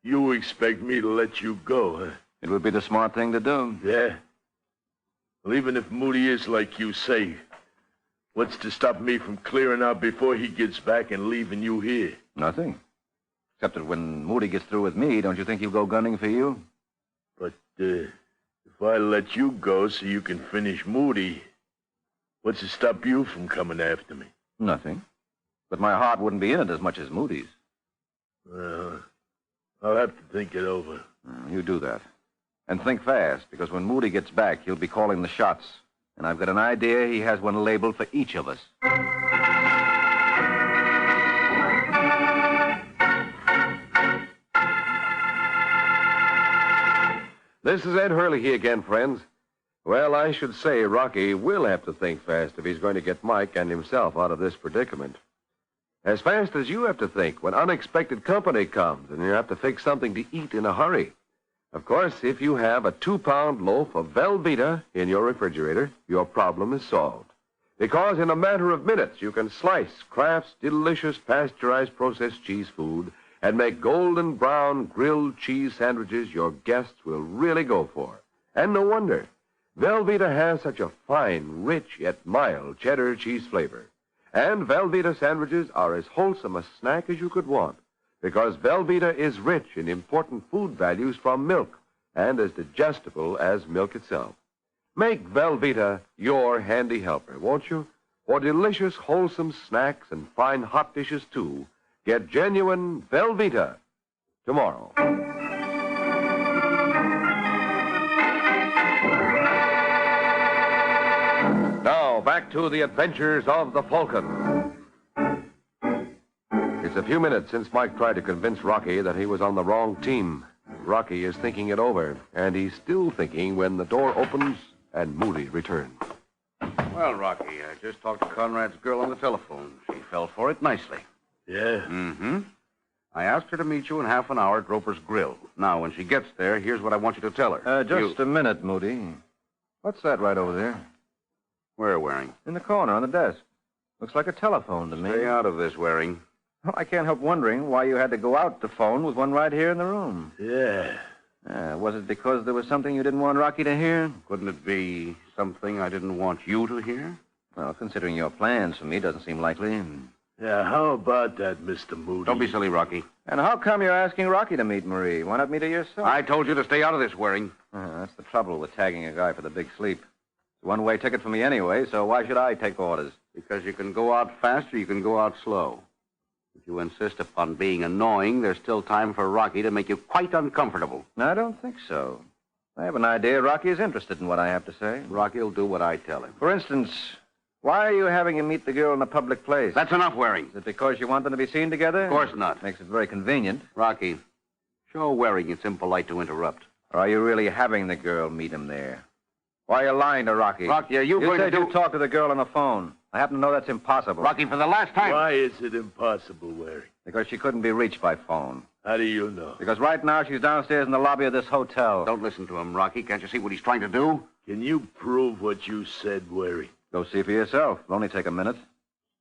you expect me to let you go, huh? It would be the smart thing to do. Yeah? Well, even if Moody is like you say, what's to stop me from clearing out before he gets back and leaving you here? Nothing. Except that when Moody gets through with me, don't you think he'll go gunning for you? But if I let you go so you can finish Moody, what's to stop you from coming after me? Nothing. But my heart wouldn't be in it as much as Moody's. Well, I'll have to think it over. You do that. And think fast, because when Moody gets back, he'll be calling the shots. And I've got an idea he has one labeled for each of us. This is Ed Hurley again, friends. Well, I should say Rocky will have to think fast if he's going to get Mike and himself out of this predicament. As fast as you have to think when unexpected company comes and you have to fix something to eat in a hurry. Of course, if you have a 2-pound loaf of Velveeta in your refrigerator, your problem is solved. Because in a matter of minutes, you can slice Kraft's delicious pasteurized processed cheese food and make golden brown grilled cheese sandwiches your guests will really go for. And no wonder. Velveeta has such a fine, rich, yet mild cheddar cheese flavor. And Velveeta sandwiches are as wholesome a snack as you could want, because Velveeta is rich in important food values from milk and as digestible as milk itself. Make Velveeta your handy helper, won't you? For delicious, wholesome snacks and fine hot dishes, too, get genuine Velveeta tomorrow. Now, back to the adventures of the Falcon. It's a few minutes since Mike tried to convince Rocky that he was on the wrong team. Rocky is thinking it over, and he's still thinking when the door opens and Moody returns. Well, Rocky, I just talked to Conrad's girl on the telephone. She fell for it nicely. Yeah? Mm-hmm. I asked her to meet you in half an hour at Roper's Grill. Now, when she gets there, here's what I want you to tell her. Just a minute, Moody. What's that right over there? Where, Waring? In the corner on the desk. Looks like a telephone to me. Stay out of this, Waring. Well, I can't help wondering why you had to go out to phone with one right here in the room. Yeah. Was it because there was something you didn't want Rocky to hear? Couldn't it be something I didn't want you to hear? Well, considering your plans for me, doesn't seem likely. Yeah, how about that, Mr. Moody? Don't be silly, Rocky. And how come you're asking Rocky to meet Marie? Why not meet her yourself? I told you to stay out of this, Waring. That's the trouble with tagging a guy for the big sleep. It's a one-way ticket for me anyway, so why should I take orders? Because you can go out fast or you can go out slow. If you insist upon being annoying, there's still time for Rocky to make you quite uncomfortable. I don't think so. I have an idea Rocky is interested in what I have to say. Rocky'll do what I tell him. For instance, why are you having him meet the girl in a public place? That's enough, Waring. Is it because you want them to be seen together? Of course not. Makes it very convenient. Rocky, show Waring it's impolite to interrupt. Or are you really having the girl meet him there? Why are you lying to Rocky? Rocky, are you going to said you talked to the girl on the phone. I happen to know that's impossible. Rocky, for the last time. Why is it impossible, Waring? Because she couldn't be reached by phone. How do you know? Because right now she's downstairs in the lobby of this hotel. Don't listen to him, Rocky. Can't you see what he's trying to do? Can you prove what you said, Waring? Go see for yourself. It'll only take a minute.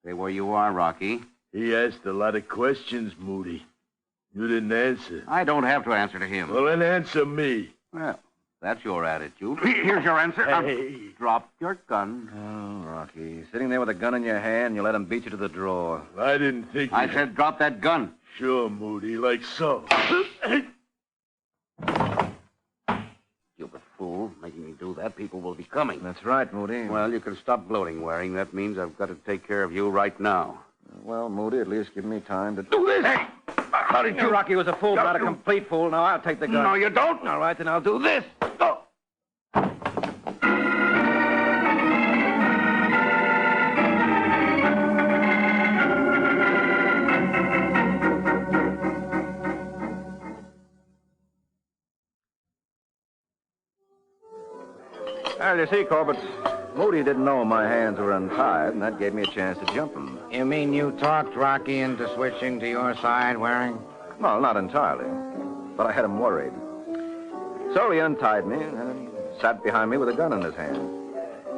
Stay where you are, Rocky. He asked a lot of questions, Moody. You didn't answer. I don't have to answer to him. Well, then answer me. Well, that's your attitude. Here's your answer. Hey. Drop your gun. Oh, Rocky. Sitting there with a gun in your hand, you let him beat you to the drawer. I didn't think... I said drop that gun. Sure, Moody, like so. Stupid fool. Making me do that, people will be coming. That's right, Moody. Well, you can stop gloating, Waring. That means I've got to take care of you right now. Well, Moody, at least give me time to do this. Hey! How did you? Rocky was a fool, but not a complete fool. Now I'll take the gun. No, you don't. All right, then I'll do this. Go. Well, you see, Corbett, Moody didn't know my hands were untied, and that gave me a chance to jump him. You mean you talked Rocky into switching to your side, Waring? Well, not entirely, but I had him worried. So he untied me and sat behind me with a gun in his hand.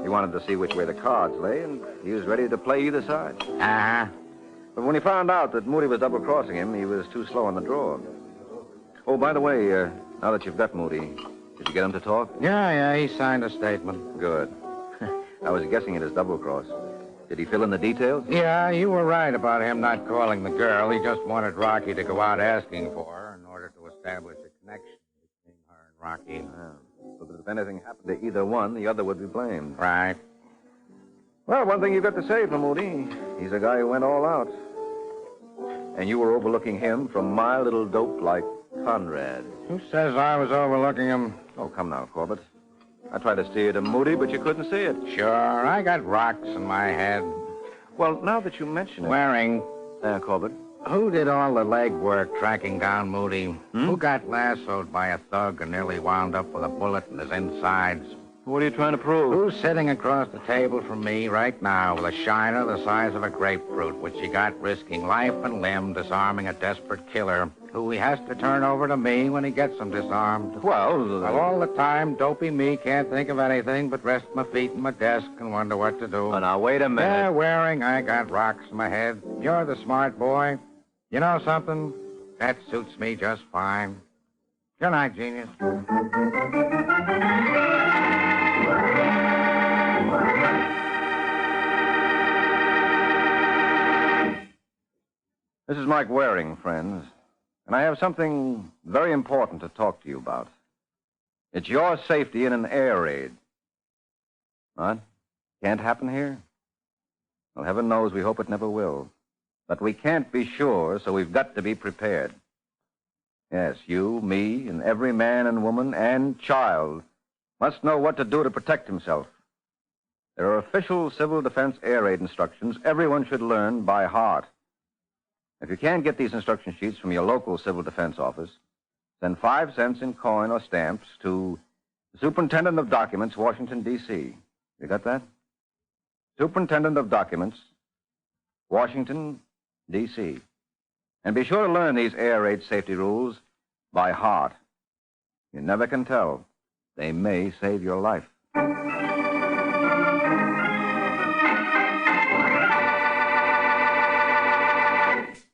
He wanted to see which way the cards lay, and he was ready to play either side. Uh-huh. But when he found out that Moody was double-crossing him, he was too slow on the draw. Oh, by the way, now that you've got Moody, did you get him to talk? Yeah, he signed a statement. Good. I was guessing it as double-cross. Did he fill in the details? Yeah, you were right about him not calling the girl. He just wanted Rocky to go out asking for her in order to establish a connection between her and Rocky. Yeah. So that if anything happened to either one, the other would be blamed. Right. Well, one thing you've got to say for Moody, he's a guy who went all out. and you were overlooking him from my little dope like Conrad. Who says I was overlooking him? Oh, come now, Corbett. I tried to steer you to Moody, but you couldn't see it. Sure, I got rocks in my head. Well, now that you mention it... Waring. Corbett? Who did all the legwork tracking down Moody? Who got lassoed by a thug and nearly wound up with a bullet in his insides? What are you trying to prove? Who's sitting across the table from me right now with a shiner the size of a grapefruit, which he got risking life and limb disarming a desperate killer, who he has to turn over to me when he gets him disarmed? Well, all the time, dopey me can't think of anything but rest my feet in my desk and wonder what to do. Oh, now, wait a minute. Yeah, Waring, I got rocks in my head. You're the smart boy. You know something? That suits me just fine. Good night, genius. This is Mike Waring, friends, and I have something very important to talk to you about. It's your safety in an air raid. What? Can't happen here? Well, heaven knows we hope it never will. But we can't be sure, so we've got to be prepared. Yes, you, me, and every man and woman and child must know what to do to protect himself. There are official civil defense air raid instructions everyone should learn by heart. If you can't get these instruction sheets from your local civil defense office, send 5 cents in coin or stamps to the Superintendent of Documents, Washington, D.C. You got that? Superintendent of Documents, Washington, D.C. And be sure to learn these air raid safety rules by heart. You never can tell. They may save your life.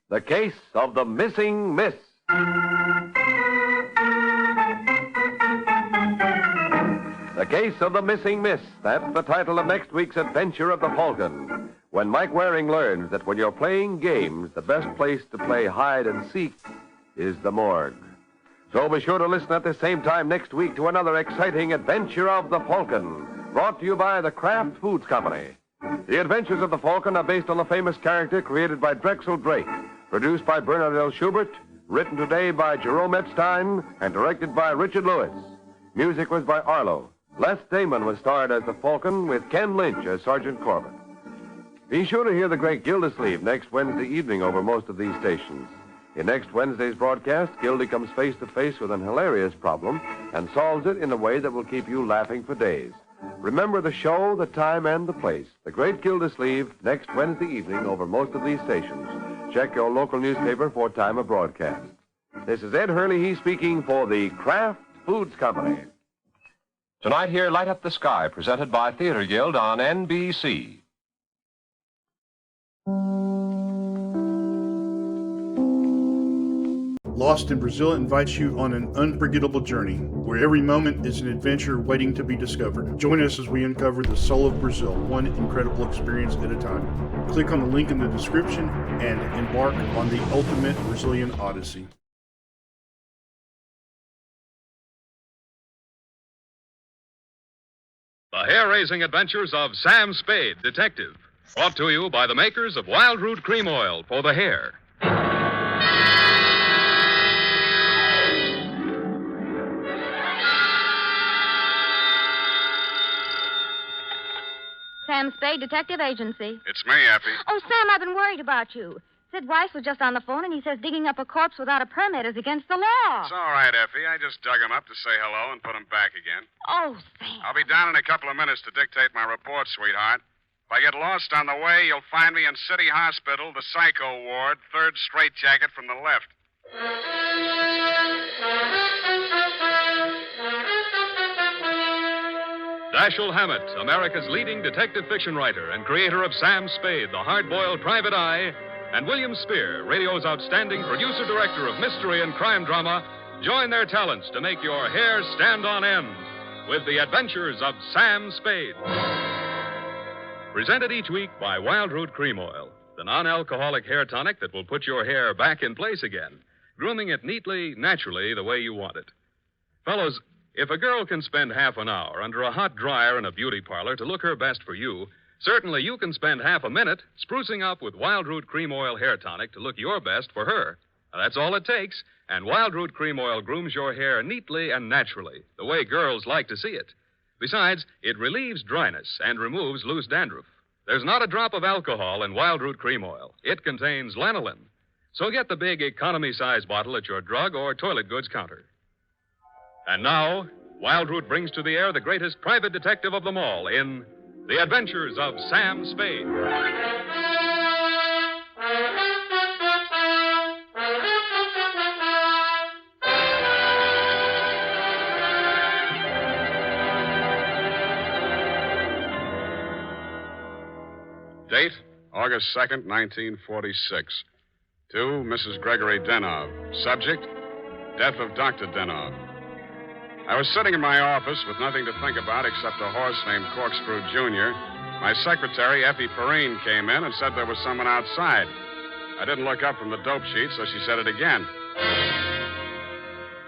The case of the missing miss. The case of the missing miss. That's the title of next week's adventure of the Falcon. When Mike Waring learns that when you're playing games, the best place to play hide and seek is the morgue. So be sure to listen at the same time next week to another exciting adventure of the Falcon, brought to you by the Kraft Foods Company. The Adventures of the Falcon are based on the famous character created by Drexel Drake, produced by Bernard L. Schubert, written today by Jerome Epstein, and directed by Richard Lewis. Music was by Arlo. Les Damon was starred as the Falcon, with Ken Lynch as Sergeant Corbett. Be sure to hear the great Gildersleeve next Wednesday evening over most of these stations. In next Wednesday's broadcast, Gildy comes face to face with an hilarious problem and solves it in a way that will keep you laughing for days. Remember the show, the time, and the place. The Great Gildersleeve next Wednesday evening over most of these stations. Check your local newspaper for time of broadcast. This is Ed Hurley speaking for the Kraft Foods Company. Tonight here, Light Up the Sky, presented by Theater Guild on NBC. Lost in Brazil invites you on an unforgettable journey, where every moment is an adventure waiting to be discovered. Join us as we uncover the soul of Brazil, one incredible experience at a time. Click on the link in the description and embark on the ultimate Brazilian odyssey. The hair-raising adventures of Sam Spade, Detective. Brought to you by the makers of Wild Root Cream Oil for the hair. Sam Spade, Detective Agency. It's me, Effie. Oh, Sam, I've been worried about you. Sid Weiss was just on the phone, and he says digging up a corpse without a permit is against the law. It's all right, Effie. I just dug him up to say hello and put him back again. Oh, Sam. I'll be down in a couple of minutes to dictate my report, sweetheart. If I get lost on the way, you'll find me in City Hospital, the Psycho Ward, third straitjacket from the left. Dashiell Hammett, America's leading detective fiction writer and creator of Sam Spade, the hard-boiled private eye, and William Spear, radio's outstanding producer-director of mystery and crime drama, join their talents to make your hair stand on end with the adventures of Sam Spade. Presented each week by Wild Root Cream Oil, the non-alcoholic hair tonic that will put your hair back in place again, grooming it neatly, naturally, the way you want it. Fellows, if a girl can spend half an hour under a hot dryer in a beauty parlor to look her best for you, Certainly, you can spend half a minute sprucing up with Wildroot Cream Oil Hair Tonic to look your best for her. Now, that's all it takes, and Wildroot Cream Oil grooms your hair neatly and naturally, the way girls like to see it. Besides, it relieves dryness and removes loose dandruff. There's not a drop of alcohol in Wildroot Cream Oil. It contains lanolin. So get the big economy-size bottle at your drug or toilet goods counter. And now, Wildroot brings to the air the greatest private detective of them all in The Adventures of Sam Spade. Date, August 2nd, 1946. To Mrs. Gregory Denov. Subject, death of Dr. Denov. I was sitting in my office with nothing to think about except a horse named Corkscrew Jr. My secretary, Effie Perrine, came in and said there was someone outside. I didn't look up from the dope sheet, so she said it again.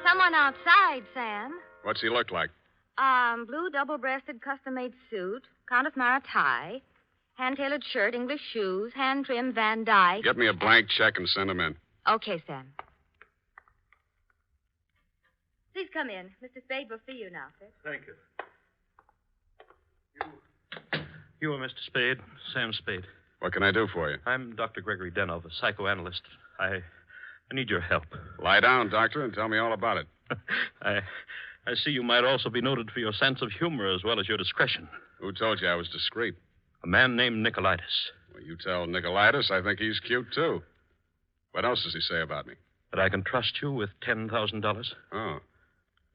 Someone outside, Sam. What's he look like? Blue double-breasted custom-made suit, Countess Mara tie, hand-tailored shirt, English shoes, hand-trimmed Van Dyke. Get me a blank check and send him in. Okay, Sam. Please come in. Mr. Spade will see you now, sir. Thank you. You are Mr. Spade, Sam Spade. What can I do for you? I'm Dr. Gregory Denov, a psychoanalyst. I need your help. Lie down, Doctor, and tell me all about it. I see you might also be noted for your sense of humor as well as your discretion. Who told you I was discreet? A man named Nicolaitis. Well, you tell Nicolaitis I think he's cute, too. What else does he say about me? That I can trust you with $10,000. Oh.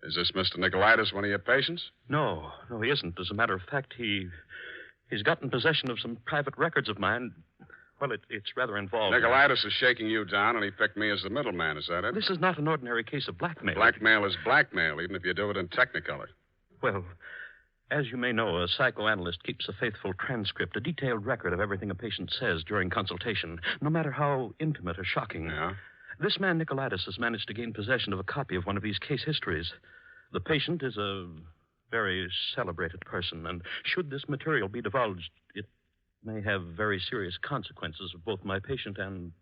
Is this Mr. Nicolaitis one of your patients? No, he isn't. As a matter of fact, he's gotten possession of some private records of mine. Well, it's rather involved. Nicolaitis is shaking you down, and he picked me as the middleman. Is that it? This is not an ordinary case of blackmail. Blackmail is blackmail, even if you do it in Technicolor. Well, as you may know, a psychoanalyst keeps a faithful transcript, a detailed record of everything a patient says during consultation, no matter how intimate or shocking. Yeah? This man, Nicolaitis, has managed to gain possession of a copy of one of these case histories. The patient is a very celebrated person, and should this material be divulged, it may have very serious consequences for both my patient and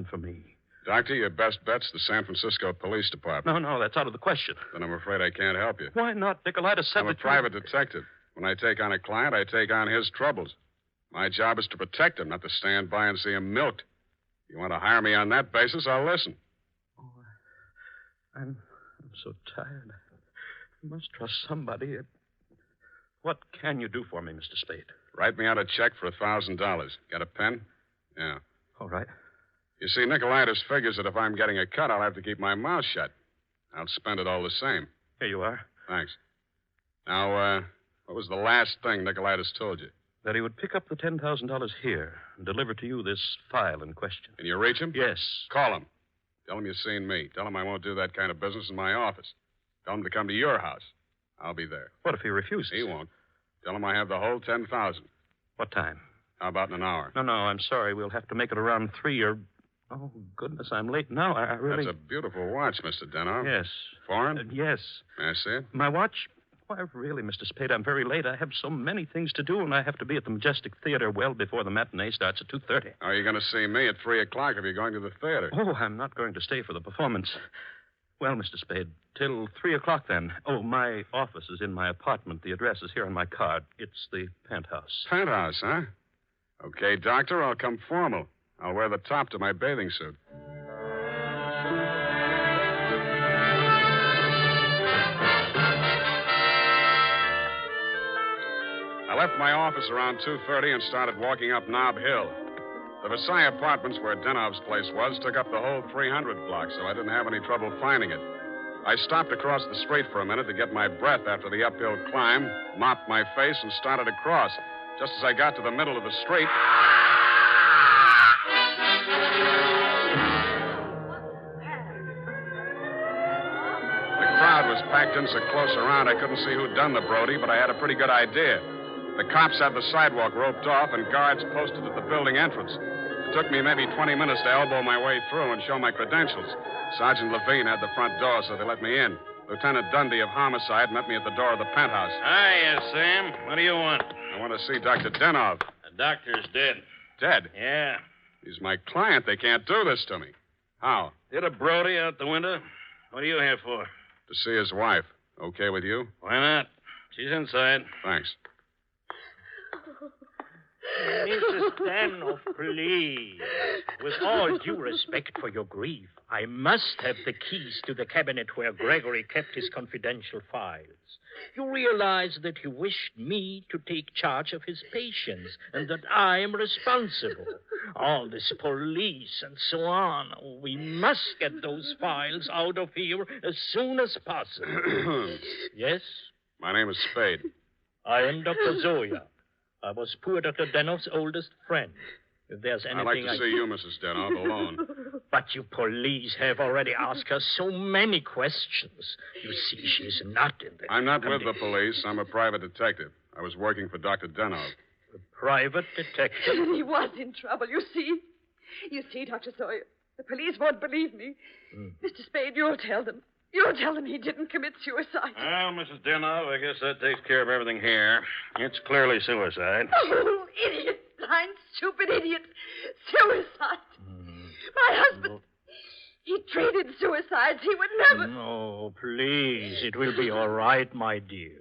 for me. Doctor, your best bet's the San Francisco Police Department. No, that's out of the question. Then I'm afraid I can't help you. Why not? Nicolaitis said I'm a private detective. When I take on a client, I take on his troubles. My job is to protect him, not to stand by and see him milked. If you want to hire me on that basis, I'll listen. Oh, I'm so tired. I must trust somebody. What can you do for me, Mr. Spade? Write me out a check for $1,000. Got a pen? Yeah. All right. You see, Nicolaitis figures that if I'm getting a cut, I'll have to keep my mouth shut. I'll spend it all the same. Here you are. Thanks. Now, what was the last thing Nicolaitis told you? That he would pick up the $10,000 here and deliver to you this file in question. Can you reach him? Yes. Call him. Tell him you've seen me. Tell him I won't do that kind of business in my office. Tell him to come to your house. I'll be there. What if he refuses? He won't. Tell him I have the whole $10,000. What time? How about in an hour? No, I'm sorry. We'll have to make it around 3 or... Oh, goodness, I'm late now. I really... That's a beautiful watch, Mr. Denov. Yes. Foreign? Yes. May I see it? My watch? Why, really, Mr. Spade, I'm very late. I have so many things to do, and I have to be at the Majestic Theater well before the matinee starts at 2:30. Are you going to see me at 3 o'clock if you're going to the theater? Oh, I'm not going to stay for the performance. Well, Mr. Spade, till 3 o'clock then. Oh, my office is in my apartment. The address is here on my card. It's the penthouse. Penthouse, huh? Okay, Doctor, I'll come formal. I'll wear the top to my bathing suit. I left my office around 2:30 and started walking up Nob Hill. The Versailles Apartments, where Denov's place was, took up the whole 300 block, so I didn't have any trouble finding it. I stopped across the street for a minute to get my breath after the uphill climb, mopped my face, and started across. Just as I got to the middle of the street... The crowd was packed in so close around I couldn't see who'd done the Brody, but I had a pretty good idea. The cops had the sidewalk roped off and guards posted at the building entrance. It took me maybe 20 minutes to elbow my way through and show my credentials. Sergeant Levine had the front door, so they let me in. Lieutenant Dundee of Homicide met me at the door of the penthouse. Hiya, Sam. What do you want? I want to see Dr. Denov. The doctor's dead. Dead? Yeah. He's my client. They can't do this to me. How? Hit a Brody out the window. What are you here for? To see his wife. Okay with you? Why not? She's inside. Thanks. Mrs. Danoff, please. With all due respect for your grief, I must have the keys to the cabinet where Gregory kept his confidential files. You realize that he wished me to take charge of his patients and that I am responsible. All this police and so on. We must get those files out of here as soon as possible. Yes? My name is Spade. I am Dr. Zoya. I was poor Dr. Danoff's oldest friend. If there's anything I'd like to see you, Mrs. Danoff, alone. But you police have already asked her so many questions. You see, she's not in the... I'm not with the police. I'm a private detective. I was working for Dr. Danoff. A private detective? He was in trouble, you see. You see, Dr. Sawyer, the police won't believe me. Mr. Spade, you'll tell them. You'll tell them he didn't commit suicide. Well, Mrs. Danoff, I guess that takes care of everything here. It's clearly suicide. Oh, idiot. Blind, stupid idiot. Suicide. My husband, he treated suicides. He would never... No, please. It will be all right, my dear.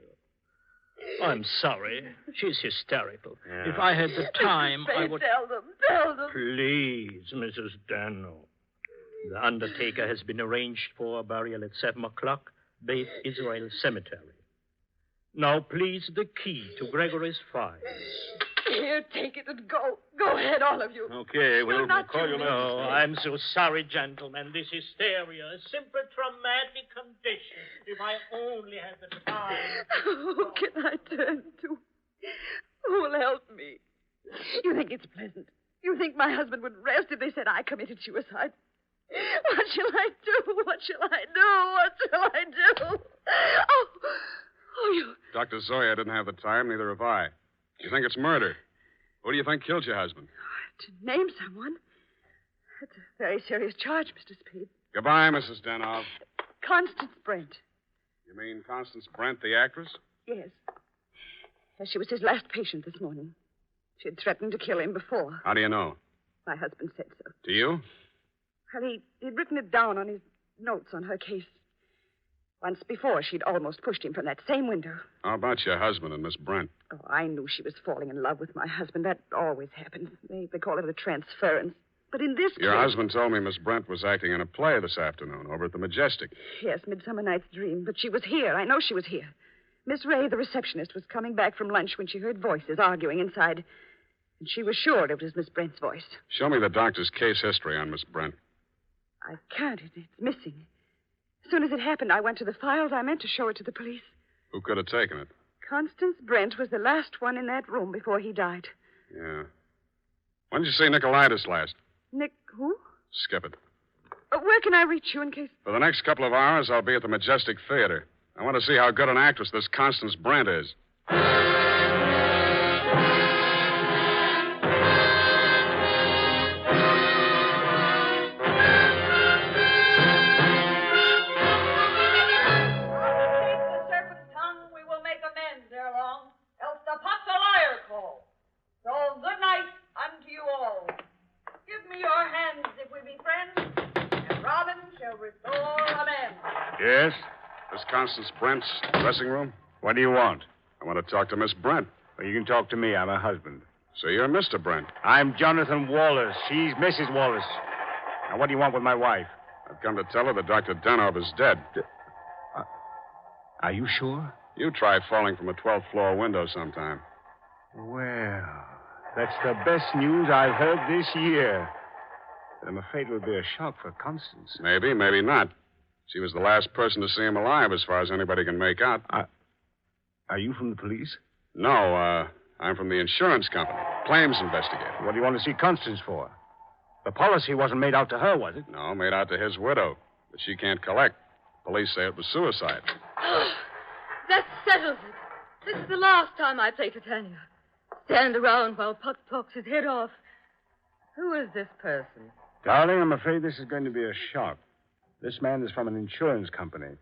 I'm sorry. She's hysterical. Yeah. If I had the time, Mr. Spade, I would... Tell them. Please, Mrs. Danoff. The undertaker has been arranged for burial at 7 o'clock, Beth Israel Cemetery. Now, please, the key to Gregory's files. Here, take it and go. Go ahead, all of you. Okay, we'll call you later. No, I'm so sorry, gentlemen. This hysteria, a simple traumatic condition. If I only had the time. Who can I turn to? Who will help me? You think it's pleasant? You think my husband would rest if they said I committed suicide? What shall I do? What shall I do? What shall I do? Oh, you... Dr. Zoya didn't have the time, neither have I. You think it's murder? Who do you think killed your husband? To name someone? That's a very serious charge, Mr. Spade. Goodbye, Mrs. Danoff. Constance Brent. You mean Constance Brent, the actress? Yes. She was his last patient this morning. She had threatened to kill him before. How do you know? My husband said so. To you? Well, he'd written it down on his notes on her case. Once before, she'd almost pushed him from that same window. How about your husband and Miss Brent? Oh, I knew she was falling in love with my husband. That always happens. They call it a transference. But in this Your case... husband told me Miss Brent was acting in a play this afternoon over at the Majestic. Yes, Midsummer Night's Dream. But she was here. I know she was here. Miss Ray, the receptionist, was coming back from lunch when she heard voices arguing inside. And she was sure it was Miss Brent's voice. Show me the doctor's case history on Miss Brent. I can't. It's missing. As soon as it happened, I went to the files. I meant to show it to the police. Who could have taken it? Constance Brent was the last one in that room before he died. Yeah. When did you see Nicolaitis last? Nick, who? Skip it. Where can I reach you in case... For the next couple of hours, I'll be at the Majestic Theater. I want to see how good an actress this Constance Brent is. Yes? This Constance Brent's dressing room? What do you want? I want to talk to Miss Brent. Well, you can talk to me. I'm her husband. So you're Mr. Brent. I'm Jonathan Wallace. She's Mrs. Wallace. Now, what do you want with my wife? I've come to tell her that Dr. Danoff is dead. Are you sure? You try falling from a 12th floor window sometime. Well, that's the best news I've heard this year. But I'm afraid it would be a shock for Constance. Maybe, maybe not. She was the last person to see him alive, as far as anybody can make out. Are you from the police? No, I'm from the insurance company. Claims investigator. What do you want to see Constance for? The policy wasn't made out to her, was it? No, made out to his widow. But she can't collect. Police say it was suicide. That settles it. This is the last time I play Titania. Stand around while Puck talks his head off. Who is this person? Darling, I'm afraid this is going to be a shock. This man is from an insurance company.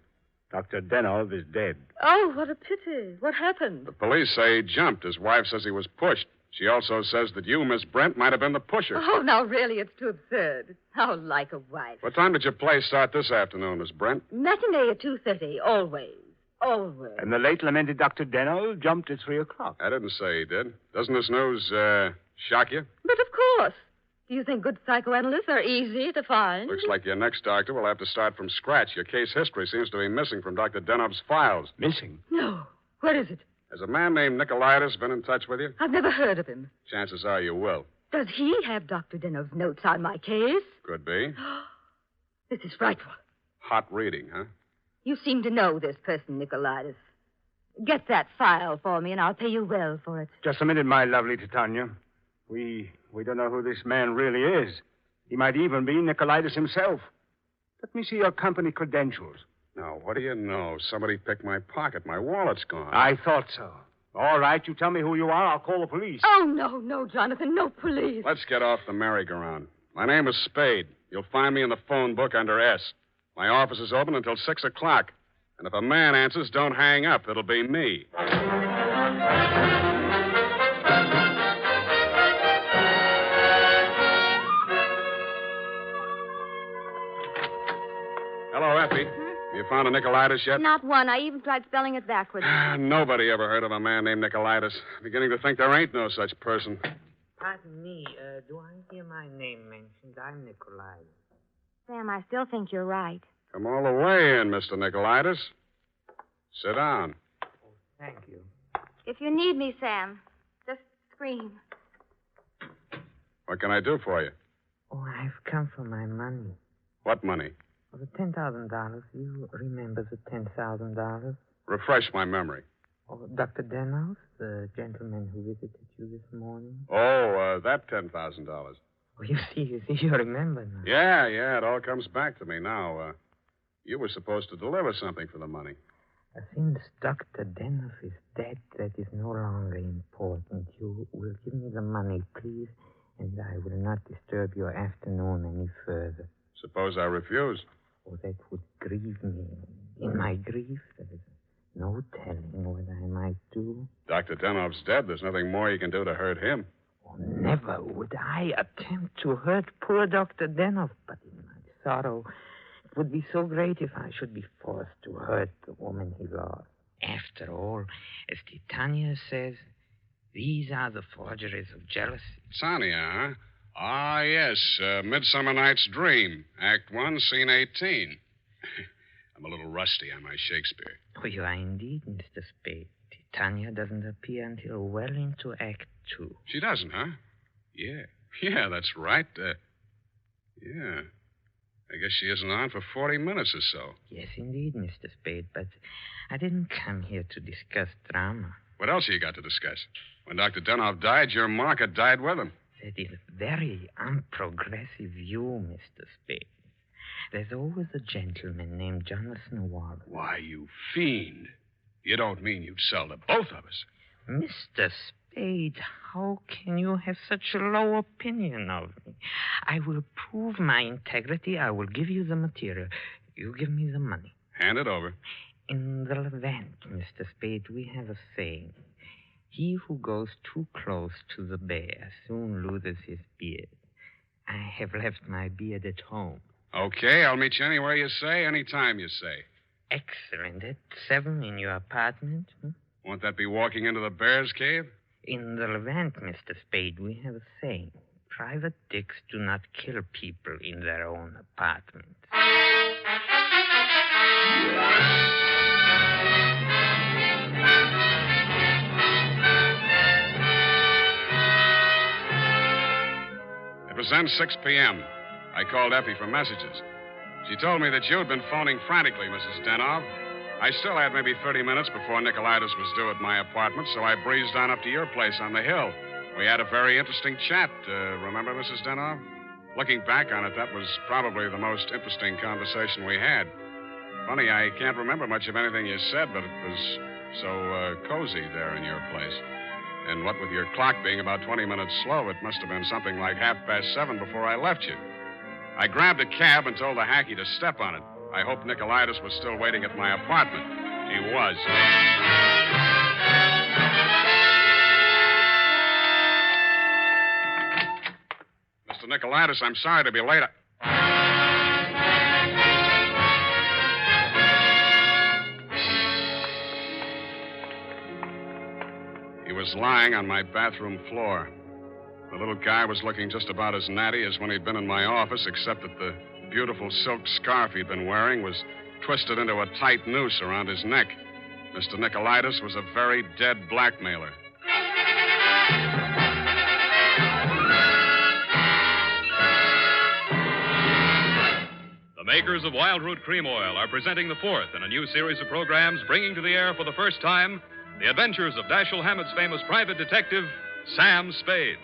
Dr. Danoff is dead. Oh, what a pity. What happened? The police say he jumped. His wife says he was pushed. She also says that you, Miss Brent, might have been the pusher. Oh, now, really, it's too absurd. How like a wife. What time did your play start this afternoon, Miss Brent? Matinee at 2:30, always. Always. And the late lamented Dr. Deno jumped at 3 o'clock. I didn't say he did. Doesn't this news, shock you? But of course. Do you think good psychoanalysts are easy to find? Looks like your next doctor will have to start from scratch. Your case history seems to be missing from Dr. Denov's files. Missing? No. Where is it? Has a man named Nicolaitis been in touch with you? I've never heard of him. Chances are you will. Does he have Dr. Denov's notes on my case? Could be. This is frightful. Hot reading, huh? You seem to know this person, Nicolaitis. Get that file for me, and I'll pay you well for it. Just a minute, my lovely Titania. We don't know who this man really is. He might even be Nicolaitis himself. Let me see your company credentials. Now, what do you know? Somebody picked my pocket. My wallet's gone. I thought so. All right, you tell me who you are. I'll call the police. Oh, no, Jonathan. No police. Let's get off the merry-go-round. My name is Spade. You'll find me in the phone book under S. My office is open until 6 o'clock. And if a man answers, don't hang up. It'll be me. Hello, Effie. You found a Nicolaitis yet? Not one. I even tried spelling it backwards. Nobody ever heard of a man named Nicolaitis. Beginning to think there ain't no such person. Pardon me. Do I hear my name mentioned? I'm Nicolaitis. Sam, I still think you're right. Come all the way in, Mr. Nicolaitis. Sit down. Thank you. If you need me, Sam, just scream. What can I do for you? Oh, I've come for my money. What money? Oh, the $10,000. You remember the $10,000? Refresh my memory. Oh, Dr. Denos, the gentleman who visited you this morning? Oh, that $10,000. Oh, you remember now. Yeah, it all comes back to me now. You were supposed to deliver something for the money. Since Dr. Denos is dead, that is no longer important. You will give me the money, please, and I will not disturb your afternoon any further. Suppose I refuse? Oh, that would grieve me. In my grief, there is no telling what I might do. Dr. Denov's dead. There's nothing more you can do to hurt him. Oh, never would I attempt to hurt poor Dr. Denov, but in my sorrow, it would be so great if I should be forced to hurt the woman he lost. After all, as Titania says, these are the forgeries of jealousy. Titania, huh? Ah, yes. Midsummer Night's Dream. Act 1, Scene 18. I'm a little rusty on my Shakespeare. Oh, you are indeed, Mr. Spade. Titania doesn't appear until well into Act 2. She doesn't, huh? Yeah, that's right. Yeah. I guess she isn't on for 40 minutes or so. Yes, indeed, Mr. Spade, but I didn't come here to discuss drama. What else have you got to discuss? When Dr. Denov died, your market died with him. That is a very unprogressive view, Mr. Spade. There's always a gentleman named Jonathan Wallace. Why, you fiend. You don't mean you'd sell to both of us. Mr. Spade, how can you have such a low opinion of me? I will prove my integrity. I will give you the material. You give me the money. Hand it over. In the Levant, Mr. Spade, we have a saying. He who goes too close to the bear soon loses his beard. I have left my beard at home. Okay, I'll meet you anywhere you say, anytime you say. Excellent. At 7 in your apartment? Won't that be walking into the bear's cave? In the Levant, Mr. Spade, we have a saying. Private dicks do not kill people in their own apartment. It was then 6 p.m. I called Effie for messages. She told me that you'd been phoning frantically, Mrs. Denov. I still had maybe 30 minutes before Nicolaitis was due at my apartment, so I breezed on up to your place on the hill. We had a very interesting chat. Remember, Mrs. Denov? Looking back on it, that was probably the most interesting conversation we had. Funny, I can't remember much of anything you said, but it was so cozy there in your place. And what with your clock being about 20 minutes slow, it must have been something like 7:30 before I left you. I grabbed a cab and told the hacky to step on it. I hoped Nicolaitis was still waiting at my apartment. He was. Nicolaitis. I'm sorry to be late. He was lying on my bathroom floor. The little guy was looking just about as natty as when he'd been in my office, except that the beautiful silk scarf he'd been wearing was twisted into a tight noose around his neck. Mr. Nicolaitis was a very dead blackmailer. The makers of Wild Root Cream Oil are presenting the fourth in a new series of programs bringing to the air for the first time the adventures of Dashiell Hammett's famous private detective, Sam Spade.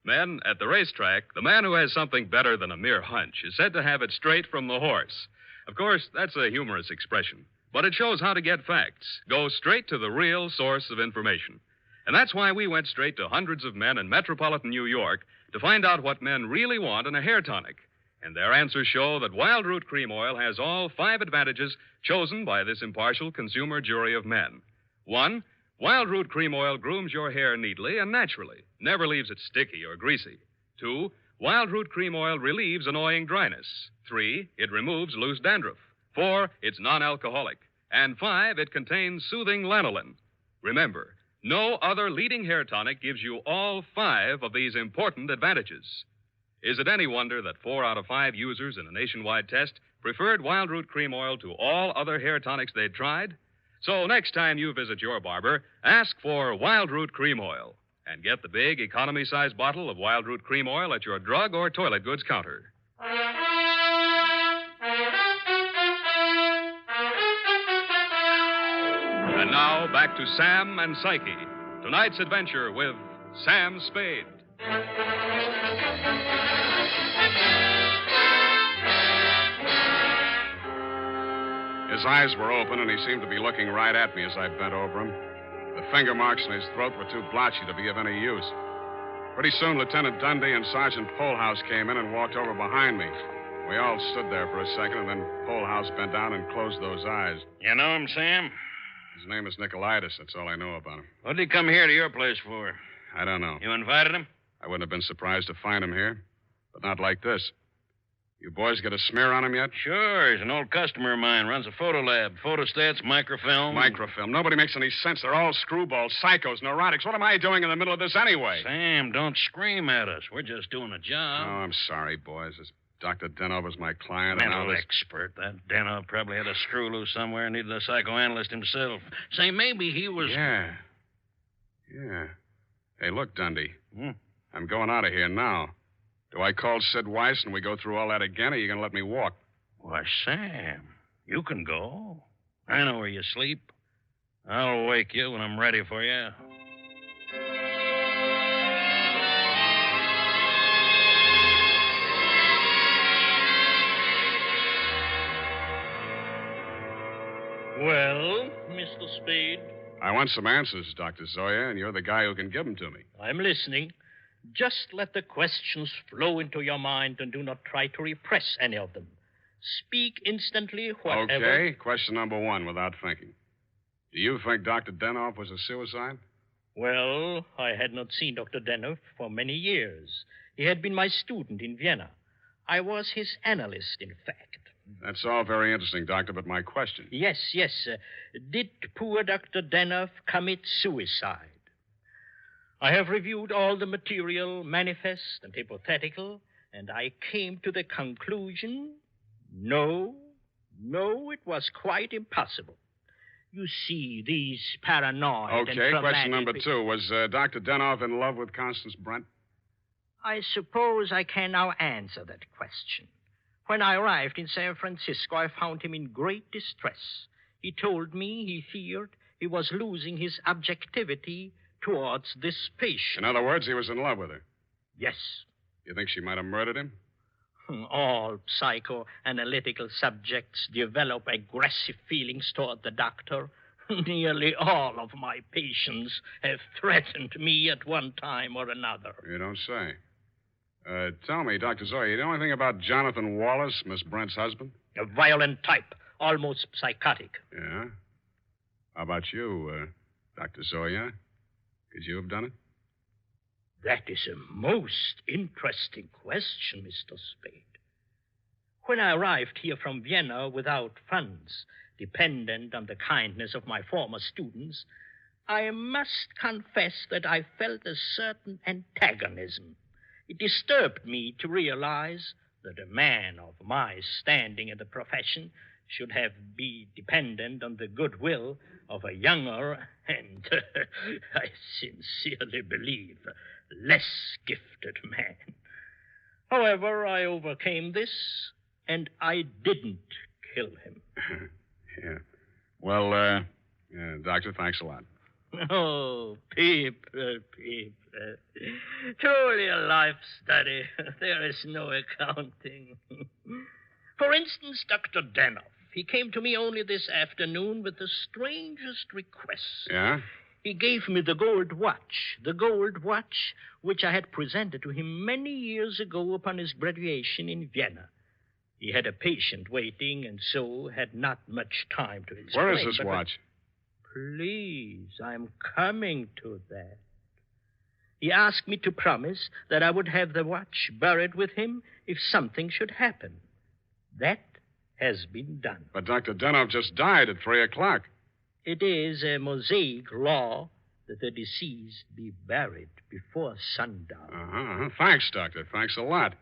Men, at the racetrack, the man who has something better than a mere hunch is said to have it straight from the horse. Of course, that's a humorous expression, but it shows how to get facts. Go straight to the real source of information. And that's why we went straight to hundreds of men in metropolitan New York to find out what men really want in a hair tonic. And their answers show that Wild Root Cream Oil has all 5 advantages chosen by this impartial consumer jury of men. 1, Wild Root Cream Oil grooms your hair neatly and naturally, never leaves it sticky or greasy. 2, Wild Root Cream Oil relieves annoying dryness. 3, it removes loose dandruff. 4, it's non-alcoholic. And 5, it contains soothing lanolin. Remember, no other leading hair tonic gives you all 5 of these important advantages. Is it any wonder that 4 out of 5 users in a nationwide test preferred Wild Root Cream Oil to all other hair tonics they'd tried? So next time you visit your barber, ask for Wild Root Cream Oil and get the big economy-size bottle of Wild Root Cream Oil at your drug or toilet goods counter. And now, back to Sam and Psyche. Tonight's adventure with Sam Spade. His eyes were open, and he seemed to be looking right at me as I bent over him. The finger marks in his throat were too blotchy to be of any use. Pretty soon, Lieutenant Dundee and Sergeant Polehouse came in and walked over behind me. We all stood there for a second, and then Polehouse bent down and closed those eyes. You know him, Sam? His name is Nicolaitis. That's all I know about him. What did he come here to your place for? I don't know. You invited him? I wouldn't have been surprised to find him here, but not like this. You boys get a smear on him yet? Sure. He's an old customer of mine. Runs a photo lab. Photostats, microfilm. Microfilm. Nobody makes any sense. They're all screwballs, psychos, neurotics. What am I doing in the middle of this anyway? Sam, don't scream at us. We're just doing a Oh, job. I'm sorry, boys. This Dr. Denov was my client. Mental expert. That Denov probably had a screw loose somewhere and needed a psychoanalyst himself. Say, maybe he was... Yeah. Hey, look, Dundee. Hmm? I'm going out of here now. Do I call Sid Weiss and we go through all that again, or are you going to let me walk? Why, Sam, you can go. I know where you sleep. I'll wake you when I'm ready for you. Well, Mr. Spade? I want some answers, Dr. Zoya, and you're the guy who can give them to me. I'm listening. Just let the questions flow into your mind and do not try to repress any of them. Speak instantly, whatever... Okay, question number 1, without thinking. Do you think Dr. Denov was a suicide? Well, I had not seen Dr. Denov for many years. He had been my student in Vienna. I was his analyst, in fact. That's all very interesting, Doctor, but my question... Yes. Did poor Dr. Denov commit suicide? I have reviewed all the material, manifest and hypothetical, and I came to the conclusion, no, it was quite impossible. You see, these paranoid and Okay, traumatic... question number 2. Was Dr. Denov in love with Constance Brent? I suppose I can now answer that question. When I arrived in San Francisco, I found him in great distress. He told me he feared he was losing his objectivity towards this patient. In other words, he was in love with her. Yes. You think she might have murdered him? All psychoanalytical subjects develop aggressive feelings toward the doctor. Nearly all of my patients have threatened me at one time or another. You don't say. Tell me, Dr. Zoya, you know anything about Jonathan Wallace, Miss Brent's husband? A violent type, almost psychotic. Yeah? How about you, Dr. Zoya? Could you have done it? That is a most interesting question, Mr. Spade. When I arrived here from Vienna without funds, dependent on the kindness of my former students, I must confess that I felt a certain antagonism. It disturbed me to realize that a man of my standing in the profession should be dependent on the goodwill of a younger and, I sincerely believe, less gifted man. However, I overcame this, and I didn't kill him. Yeah. Well, Doctor, thanks a lot. Oh, Peep. Truly a life study. There is no accounting. For instance, Dr. Danoff. He came to me only this afternoon with the strangest requests. Yeah? He gave me the gold watch which I had presented to him many years ago upon his graduation in Vienna. He had a patient waiting, and so had not much time to explain. Where is this watch? Please, I'm coming to that. He asked me to promise that I would have the watch buried with him if something should happen. That has been done. But Dr. Danoff just died at 3 o'clock. It is a Mosaic law that the deceased be buried before sundown. Uh-huh. Thanks, Doctor. Thanks a lot.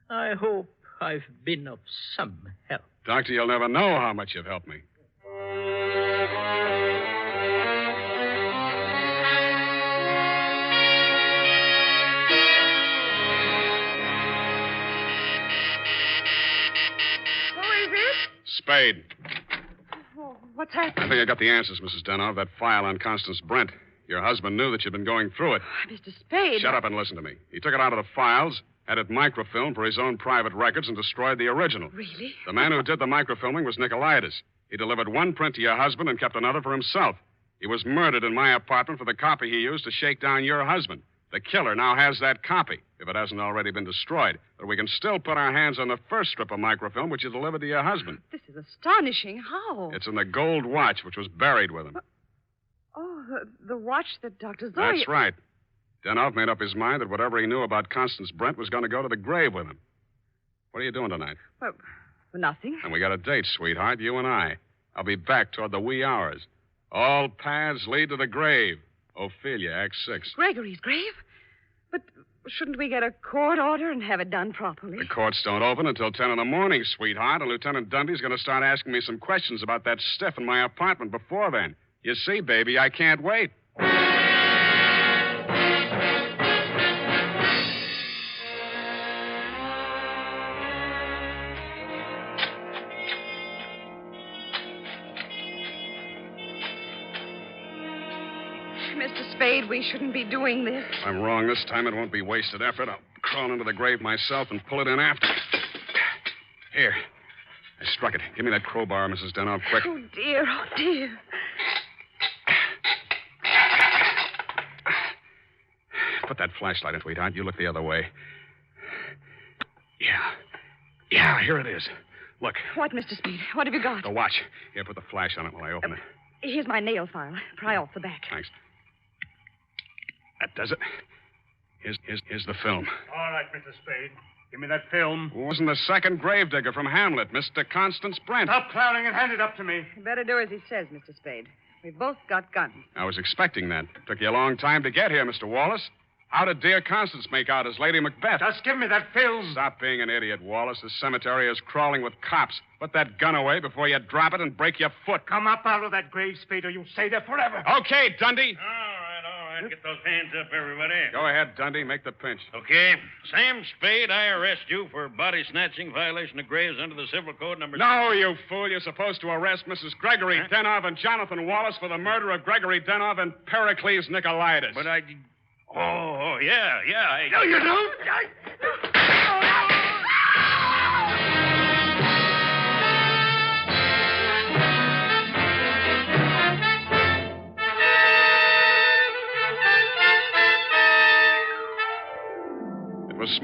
I hope I've been of some help. Doctor, you'll never know how much you've helped me. Spade. Oh, what's happened? I think I got the answers, Mrs. Danoff. That file on Constance Brent. Your husband knew that you'd been going through it. Mr. Spade. Shut up and listen to me. He took it out of the files, had it microfilmed for his own private records, and destroyed the original. Really? The man who did the microfilming was Nicolaitis. He delivered one print to your husband and kept another for himself. He was murdered in my apartment for the copy he used to shake down your husband. The killer now has that copy, if it hasn't already been destroyed. But we can still put our hands on the first strip of microfilm which you delivered to your husband. This is astonishing. How? It's in the gold watch which was buried with him. Oh, the watch that Dr. Zoya... That's right. Danoff made up his mind that whatever he knew about Constance Brent was going to go to the grave with him. What are you doing tonight? Well, nothing. And we got a date, sweetheart, you and I. I'll be back toward the wee hours. All paths lead to the grave. Ophelia, Act 6. Gregory's grave? But shouldn't we get a court order and have it done properly? The courts don't open until 10 in the morning, sweetheart, and Lieutenant Dundee's going to start asking me some questions about that stiff in my apartment before then. You see, baby, I can't wait. Mr. Spade, we shouldn't be doing this. If I'm wrong this time, it won't be wasted effort. I'll crawl into the grave myself and pull it in after. Here. I struck it. Give me that crowbar, Mrs. Danoff, quick. Oh, dear, oh, dear. Put that flashlight in, sweetheart. You look the other way. Yeah, here it is. Look. What, Mr. Spade? What have you got? The watch. Here, put the flash on it while I open it. Here's my nail file. Pry off the back. Thanks. That does it. Here's the film. All right, Mr. Spade. Give me that film. Wasn't the second gravedigger from Hamlet, Mr. Constance Brent. Stop clowning and hand it up to me. You better do as he says, Mr. Spade. We've both got guns. I was expecting that. Took you a long time to get here, Mr. Wallace. How did dear Constance make out as Lady Macbeth? Just give me that film. Stop being an idiot, Wallace. The cemetery is crawling with cops. Put that gun away before you drop it and break your foot. Come up out of that grave, Spade, or you'll stay there forever. Okay, Dundee. All right. Get those hands up, everybody. Go ahead, Dundee. Make the pinch. Okay. Sam Spade, I arrest you for body snatching, violation of graves under the Civil Code number... No, you fool. You're supposed to arrest Mrs. Gregory Danoff and Jonathan Wallace for the murder of Gregory Danoff and Pericles Nicolaitis. But I... Oh, yeah. No, you don't.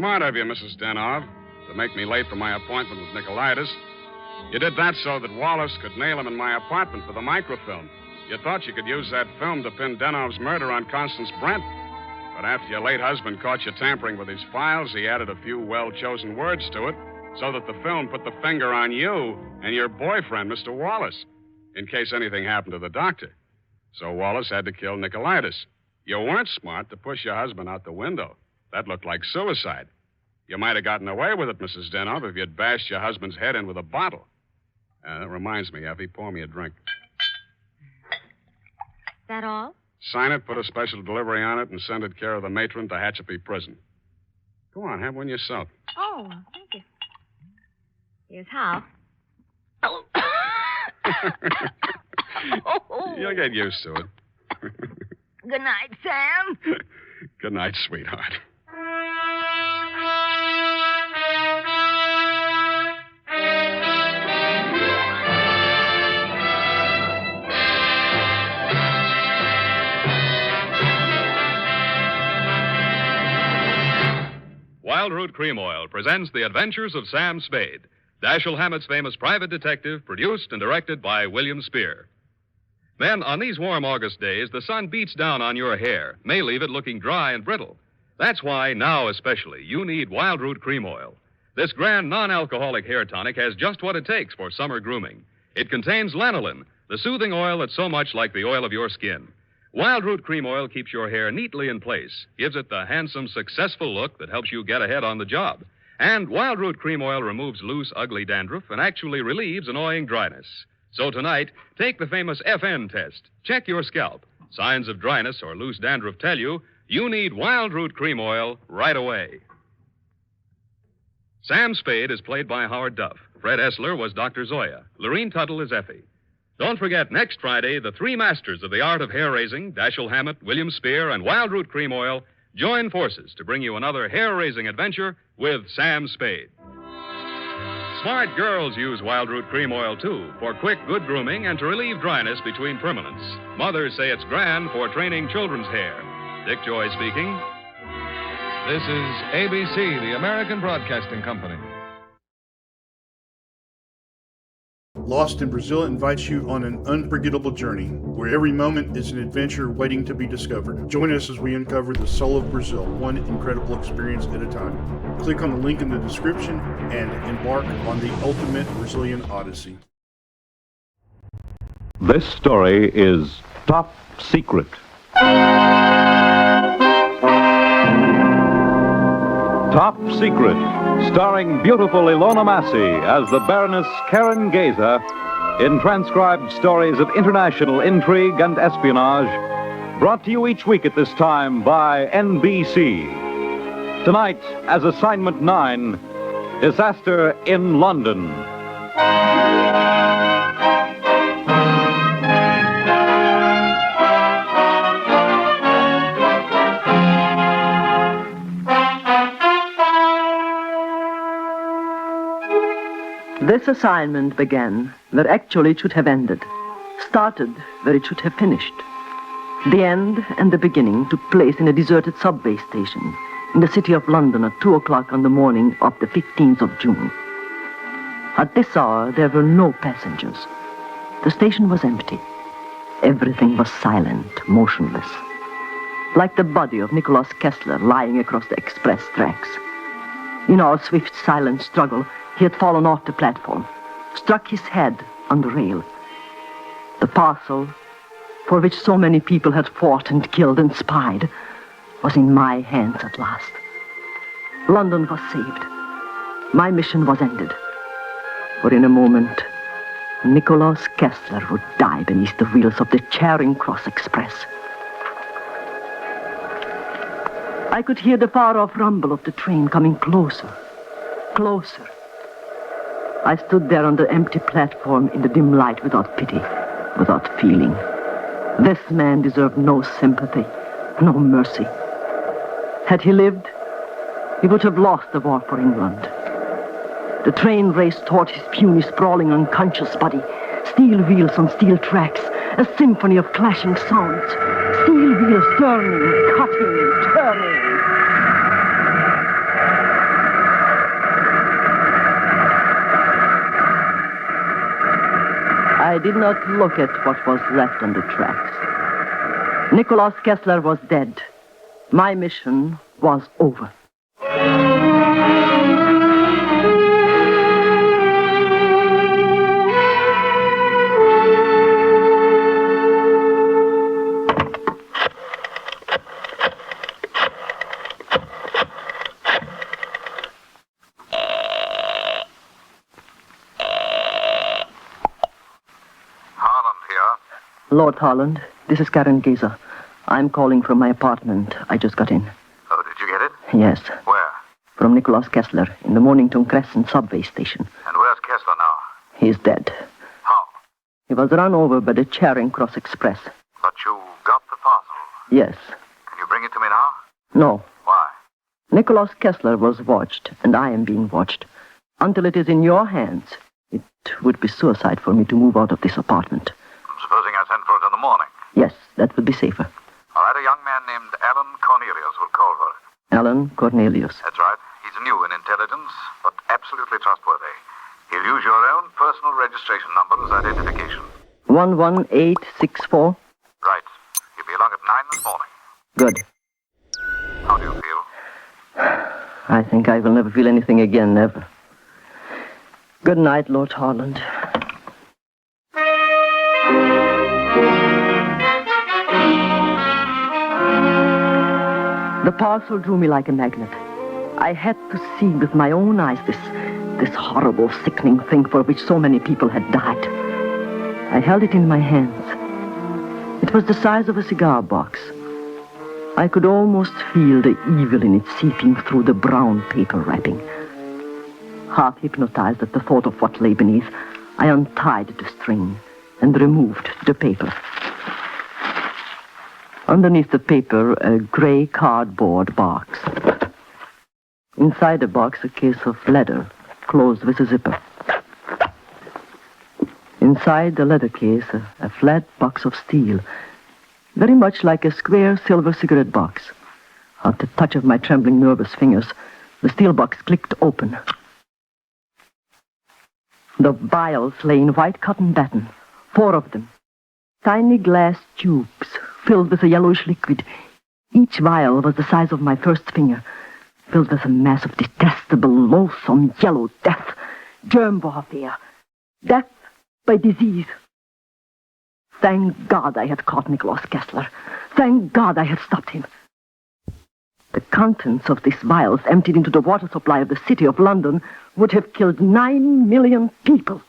smart of you, Mrs. Denov, to make me late for my appointment with Nicolaitis. You did that so that Wallace could nail him in my apartment for the microfilm. You thought you could use that film to pin Denov's murder on Constance Brent. But after your late husband caught you tampering with his files, he added a few well-chosen words to it so that the film put the finger on you and your boyfriend, Mr. Wallace, in case anything happened to the doctor. So Wallace had to kill Nicolaitis. You weren't smart to push your husband out the window. That looked like suicide. You might have gotten away with it, Mrs. Denov, if you'd bashed your husband's head in with a bottle. That reminds me, Effie, pour me a drink. That all? Sign it, put a special delivery on it, and send it care of the matron to Hatchapee Prison. Go on, have one yourself. Oh, thank you. Here's how. You'll get used to it. Good night, Sam. Good night, sweetheart. Wild Root Cream Oil presents The Adventures of Sam Spade, Dashiell Hammett's famous private detective, produced and directed by William Spear. Men, on these warm August days, the sun beats down on your hair, may leave it looking dry and brittle. That's why, now especially, you need Wild Root Cream Oil. This grand non-alcoholic hair tonic has just what it takes for summer grooming. It contains lanolin, the soothing oil that's so much like the oil of your skin. Wild Root Cream Oil keeps your hair neatly in place, gives it the handsome, successful look that helps you get ahead on the job. And Wild Root Cream Oil removes loose, ugly dandruff and actually relieves annoying dryness. So tonight, take the famous FN test. Check your scalp. Signs of dryness or loose dandruff tell you need Wild Root Cream Oil right away. Sam Spade is played by Howard Duff. Fred Essler was Dr. Zoya. Lorene Tuttle is Effie. Don't forget, next Friday, the three masters of the art of hair-raising, Dashiell Hammett, William Spear, and Wild Root Cream Oil, join forces to bring you another hair-raising adventure with Sam Spade. Smart girls use Wild Root Cream Oil, too, for quick, good grooming and to relieve dryness between permanents. Mothers say it's grand for training children's hair. Dick Joy speaking. This is ABC, the American Broadcasting Company. Lost in Brazil invites you on an unforgettable journey where every moment is an adventure waiting to be discovered. Join us as we uncover the soul of Brazil, one incredible experience at a time. Click on the link in the description and embark on the ultimate Brazilian odyssey. This story is Top Secret. Top Secret, starring beautiful Ilona Massey as the Baroness Karen Geza in transcribed stories of international intrigue and espionage, brought to you each week at this time by NBC. Tonight, as Assignment 9, Disaster in London. This assignment began where actually it should have ended, started where it should have finished. The end and the beginning took place in a deserted subway station in the city of London at 2 o'clock on the morning of the 15th of June. At this hour, there were no passengers. The station was empty. Everything was silent, motionless, like the body of Nicholas Kessler lying across the express tracks. In our swift, silent struggle, he had fallen off the platform, struck his head on the rail. The parcel, for which so many people had fought and killed and spied, was in my hands at last. London was saved. My mission was ended. For in a moment, Nicholas Kessler would die beneath the wheels of the Charing Cross Express. I could hear the far-off rumble of the train coming closer, closer. I stood there on the empty platform in the dim light without pity, without feeling. This man deserved no sympathy, no mercy. Had he lived, he would have lost the war for England. The train raced toward his puny, sprawling, unconscious body. Steel wheels on steel tracks, a symphony of clashing sounds. Steel wheels turning, cutting, turning. I did not look at what was left on the tracks. Nikolaus Kessler was dead. My mission was over. Lord Holland, this is Karen Geyser. I'm calling from my apartment. I just got in. Oh, did you get it? Yes. Where? From Nikolaus Kessler in the Mornington Crescent subway station. And where's Kessler now? He's dead. How? He was run over by the Charing Cross Express. But you got the parcel. Yes. Can you bring it to me now? No. Why? Nikolaus Kessler was watched, and I am being watched. Until it is in your hands, it would be suicide for me to move out of this apartment. Supposing I send for it in the morning. Yes, that would be safer. All right, a young man named Alan Cornelius will call for it. Alan Cornelius. That's right. He's new in intelligence, but absolutely trustworthy. He'll use your own personal registration number as identification. 11864. Right. He'll be along at 9 this morning. Good. How do you feel? I think I will never feel anything again, never. Good night, Lord Holland. The parcel drew me like a magnet. I had to see with my own eyes this horrible, sickening thing for which so many people had died. I held it in my hands. It was the size of a cigar box. I could almost feel the evil in it seeping through the brown paper wrapping. Half hypnotized at the thought of what lay beneath, I untied the string and removed the paper. Underneath the paper, a gray cardboard box. Inside the box, a case of leather, closed with a zipper. Inside the leather case, a flat box of steel, very much like a square silver cigarette box. At the touch of my trembling, nervous fingers, the steel box clicked open. The vials lay in white cotton batten, 4 of them. Tiny glass tubes filled with a yellowish liquid. Each vial was the size of my first finger, filled with a mass of detestable, loathsome yellow death, germ warfare, death by disease. Thank God I had caught Nikolaus Kessler. Thank God I had stopped him. The contents of these vials, emptied into the water supply of the city of London, would have killed 9 million people.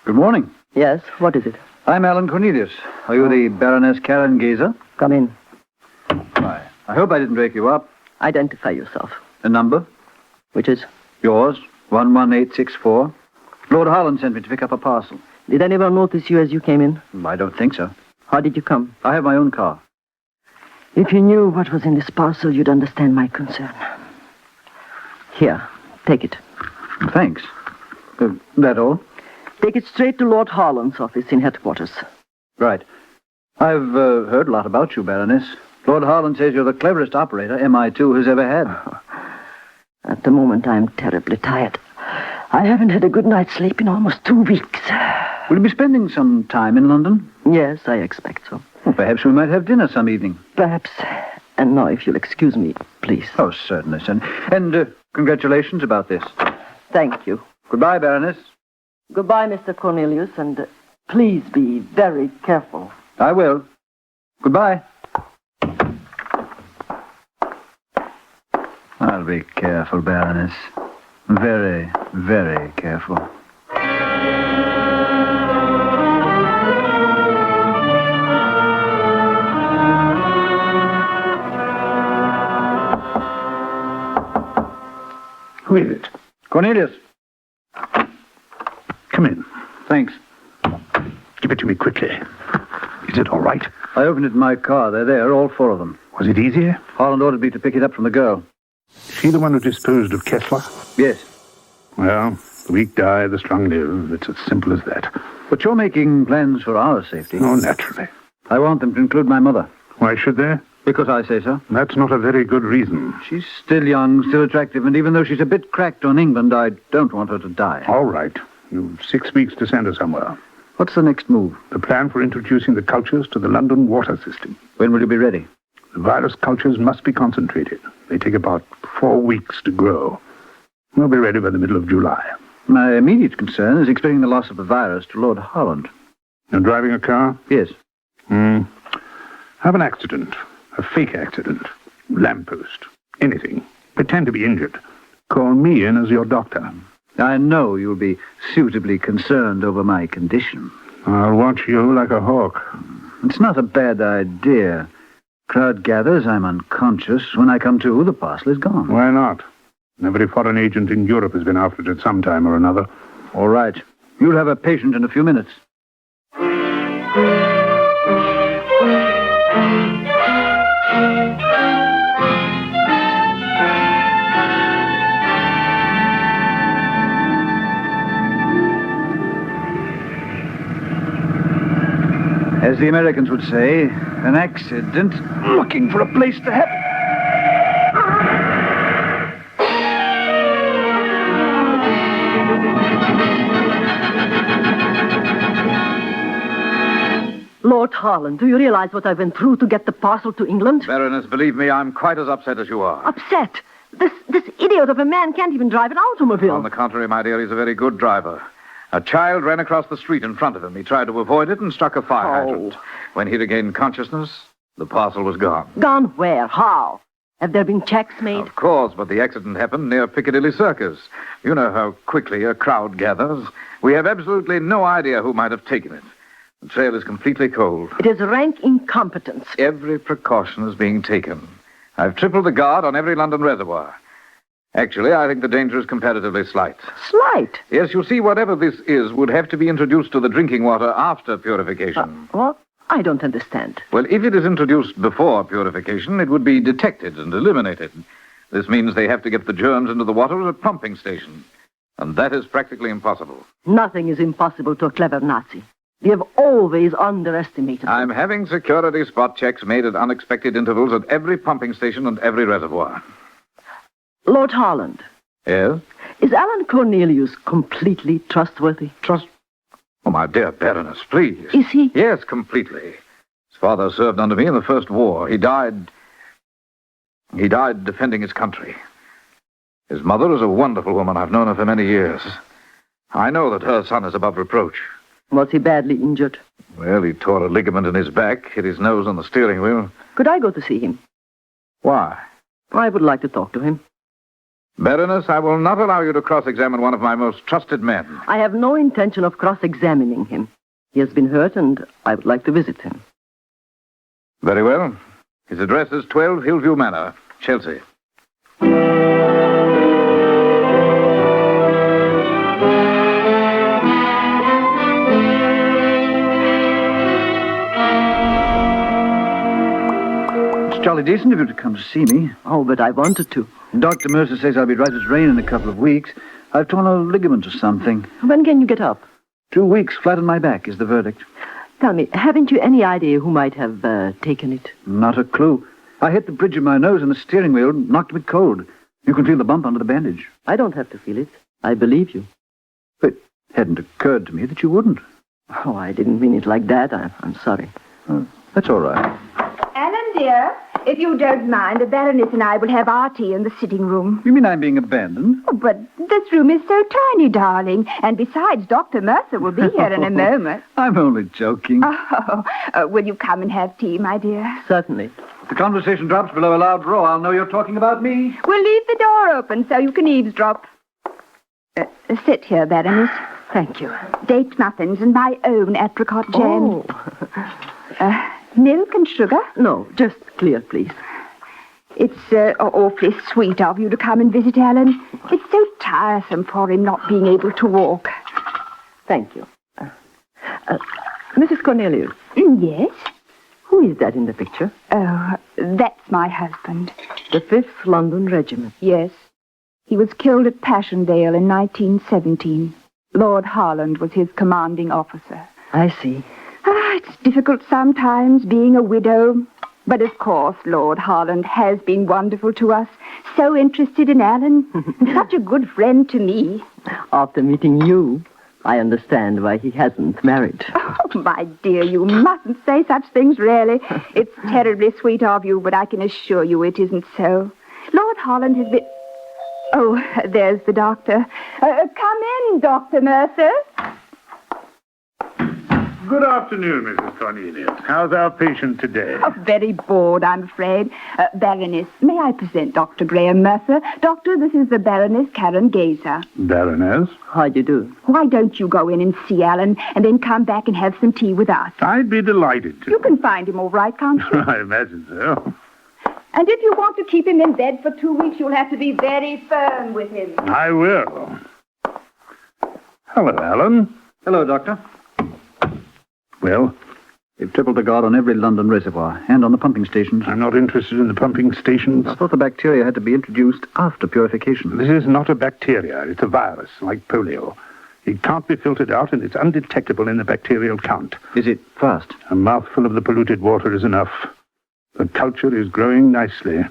Good morning. Yes, what is it? I'm Alan Cornelius. Are you the Baroness Karen Geyser? Come in. Why, I hope I didn't wake you up. Identify yourself. A number? Which is? Yours, 11864. Lord Holland sent me to pick up a parcel. Did anyone notice you as you came in? I don't think so. How did you come? I have my own car. If you knew what was in this parcel, you'd understand my concern. Here, take it. Thanks. That all? Take it straight to Lord Holland's office in headquarters. Right. I've heard a lot about you, Baroness. Lord Holland says you're the cleverest operator MI2 has ever had. At the moment, I'm terribly tired. I haven't had a good night's sleep in almost 2 weeks. Will you be spending some time in London? Yes, I expect so. Well, perhaps we might have dinner some evening. Perhaps. And now, if you'll excuse me, please. Oh, certainly, son. And congratulations about this. Thank you. Goodbye, Baroness. Goodbye, Mr. Cornelius, and please be very careful. I will. Goodbye. I'll be careful, Baroness. Very, very careful. Who is it? Cornelius. Come in. Thanks. Give it to me quickly. Is it all right? I opened it in my car. They're there, all 4 of them. Was it easier? Holland ordered me to pick it up from the girl. She the one who disposed of Kessler? Yes. Well, The weak die, the strong live. It's as simple as that. But you're making plans for our safety. Oh, naturally. I want them to include my mother. Why should they? Because I say so. That's not a very good reason. She's still young, still attractive, and even though she's a bit cracked on England, I don't want her to die. All right. You've 6 weeks to send her somewhere. What's the next move? The plan for introducing the cultures to the London water system. When will you be ready? The virus cultures must be concentrated. They take about 4 weeks to grow. We'll be ready by the middle of July. My immediate concern is explaining the loss of the virus to Lord Holland. You're driving a car? Yes. Have an accident. A fake accident. Lamppost. Anything. Pretend to be injured. Call me in as your doctor. I know you'll be suitably concerned over my condition. I'll watch you like a hawk. It's not a bad idea. Crowd gathers, I'm unconscious. When I come to, the parcel is gone. Why not? Every foreign agent in Europe has been after it at some time or another. All right. You'll have a patient in a few minutes. As the Americans would say, an accident looking for a place to happen. Lord Harlan, do you realize what I went through to get the parcel to England? Baroness, believe me, I'm quite as upset as you are. Upset? This idiot of a man can't even drive an automobile. On the contrary, my dear, he's a very good driver. A child ran across the street in front of him. He tried to avoid it and struck a fire hydrant. When he regained consciousness, the parcel was gone. Gone where? How? Have there been checks made? Of course, but the accident happened near Piccadilly Circus. You know how quickly a crowd gathers. We have absolutely no idea who might have taken it. The trail is completely cold. It is rank incompetence. Every precaution is being taken. I've tripled the guard on every London reservoir. Actually, I think the danger is comparatively slight. Slight? Yes, you see, whatever this is would have to be introduced to the drinking water after purification. What? I don't understand. Well, if it is introduced before purification, it would be detected and eliminated. This means they have to get the germs into the water at a pumping station. And that is practically impossible. Nothing is impossible to a clever Nazi. We have always underestimated them. I'm having security spot checks made at unexpected intervals at every pumping station and every reservoir. Lord Harland. Yes? Is Alan Cornelius completely trustworthy? Oh, my dear Baroness, please. Is he? Yes, completely. His father served under me in the First War. He died defending his country. His mother is a wonderful woman. I've known her for many years. I know that her son is above reproach. Was he badly injured? Well, he tore a ligament in his back, hit his nose on the steering wheel. Could I go to see him? Why? I would like to talk to him. Baroness, I will not allow you to cross-examine one of my most trusted men. I have no intention of cross-examining him. He has been hurt, and I would like to visit him. Very well. His address is 12 Hillview Manor, Chelsea. It's jolly decent of you to come to see me. Oh, but I wanted to. Dr. Mercer says I'll be right as rain in a couple of weeks. I've torn a ligament or something. When can you get up? 2 weeks, flat on my back is the verdict. Tell me, haven't you any idea who might have taken it? Not a clue. I hit the bridge of my nose and the steering wheel knocked me cold. You can feel the bump under the bandage. I don't have to feel it. I believe you. It hadn't occurred to me that you wouldn't. Oh, I didn't mean it like that. I'm sorry. That's all right. Alan, dear, if you don't mind, the Baroness and I will have our tea in the sitting room. You mean I'm being abandoned? Oh, but this room is so tiny, darling. And besides, Dr. Mercer will be here in a moment. I'm only joking. Oh, will you come and have tea, my dear? Certainly. If the conversation drops below a loud roar, I'll know you're talking about me. We'll leave the door open so you can eavesdrop. Sit here, Baroness. Thank you. Date muffins and my own apricot jam. Oh. Milk and sugar? No, just clear, please. It's awfully sweet of you to come and visit Alan. It's so tiresome for him not being able to walk. Thank you. Mrs. Cornelius. Yes? Who is that in the picture? Oh, that's my husband. The 5th London Regiment. Yes. He was killed at Passchendaele in 1917. Lord Harland was his commanding officer. I see. It's difficult sometimes being a widow. But of course, Lord Harland has been wonderful to us. So interested in Alan. Such a good friend to me. After meeting you, I understand why he hasn't married. Oh, my dear, you mustn't say such things, really. It's terribly sweet of you, but I can assure you it isn't so. Lord Harland has been... Oh, there's the doctor. Come in, Dr. Mercer. Good afternoon, Mrs. Cornelius. How's our patient today? Oh, very bored, I'm afraid. Baroness, may I present Dr. Graham Mercer? Doctor, this is the Baroness Karen Gazer. Baroness? How do you do? Why don't you go in and see Alan and then come back and have some tea with us? I'd be delighted to. You can find him all right, can't you? I imagine so. And if you want to keep him in bed for 2 weeks, you'll have to be very firm with him. I will. Hello, Alan. Hello, Doctor. Well? They've tripled the guard on every London reservoir and on the pumping stations. I'm not interested in the pumping stations. I thought the bacteria had to be introduced after purification. This is not a bacteria. It's a virus, like polio. It can't be filtered out, and it's undetectable in the bacterial count. Is it fast? A mouthful of the polluted water is enough. The culture is growing nicely.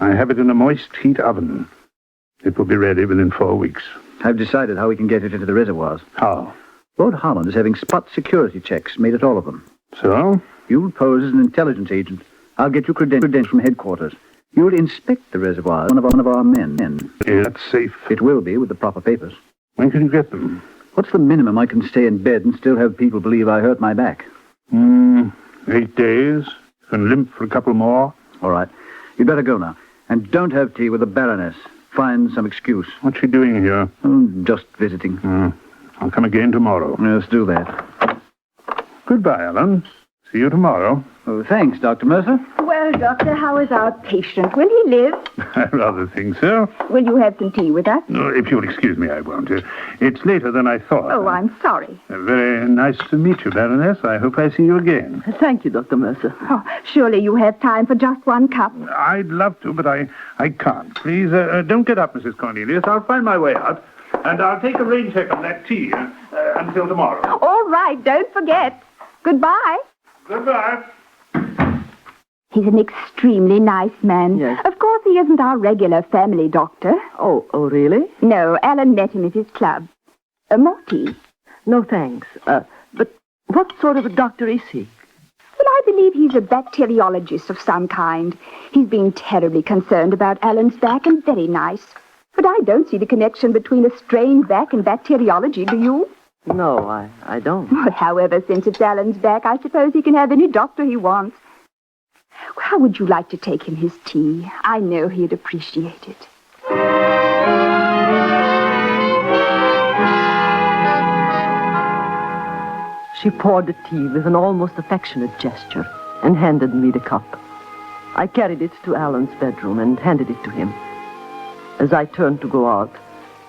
I have it in a moist heat oven. It will be ready within 4 weeks. I've decided how we can get it into the reservoirs. How? Lord Harland is having spot security checks made at all of them. So? You'll pose as an intelligence agent. I'll get you credentials from headquarters. You'll inspect the reservoirs. One of our men. Is that safe? It will be, with the proper papers. When can you get them? What's the minimum I can stay in bed and still have people believe I hurt my back? 8 days. You can limp for a couple more. All right. You'd better go now. And don't have tea with the Baroness. Find some excuse. What's she doing here? Just visiting. I'll come again tomorrow. Let's do that. Goodbye, Alan. See you tomorrow. Oh, thanks, Dr. Mercer. Well, Doctor, how is our patient? Will he live? I rather think so. Will you have some tea with us? No, if you'll excuse me, I won't. It's later than I thought. Oh, I'm sorry. Very nice to meet you, Baroness. I hope I see you again. Thank you, Dr. Mercer. Oh, surely you have time for just one cup. I'd love to, but I can't. Please, don't get up, Mrs. Cornelius. I'll find my way out. And I'll take a rain check on that tea until tomorrow. All right, don't forget. Goodbye. Goodbye. He's an extremely nice man. Yes. Of course, he isn't our regular family doctor. Oh, really? No, Alan met him at his club. More tea? No, thanks. But what sort of a doctor is he? Well, I believe he's a bacteriologist of some kind. He's been terribly concerned about Alan's back and very nice. But I don't see the connection between a strained back and bacteriology, do you? No, I don't. Well, however, since it's Alan's back, I suppose he can have any doctor he wants. How would you like to take him his tea? I know he'd appreciate it. She poured the tea with an almost affectionate gesture and handed me the cup. I carried it to Alan's bedroom and handed it to him. As I turned to go out,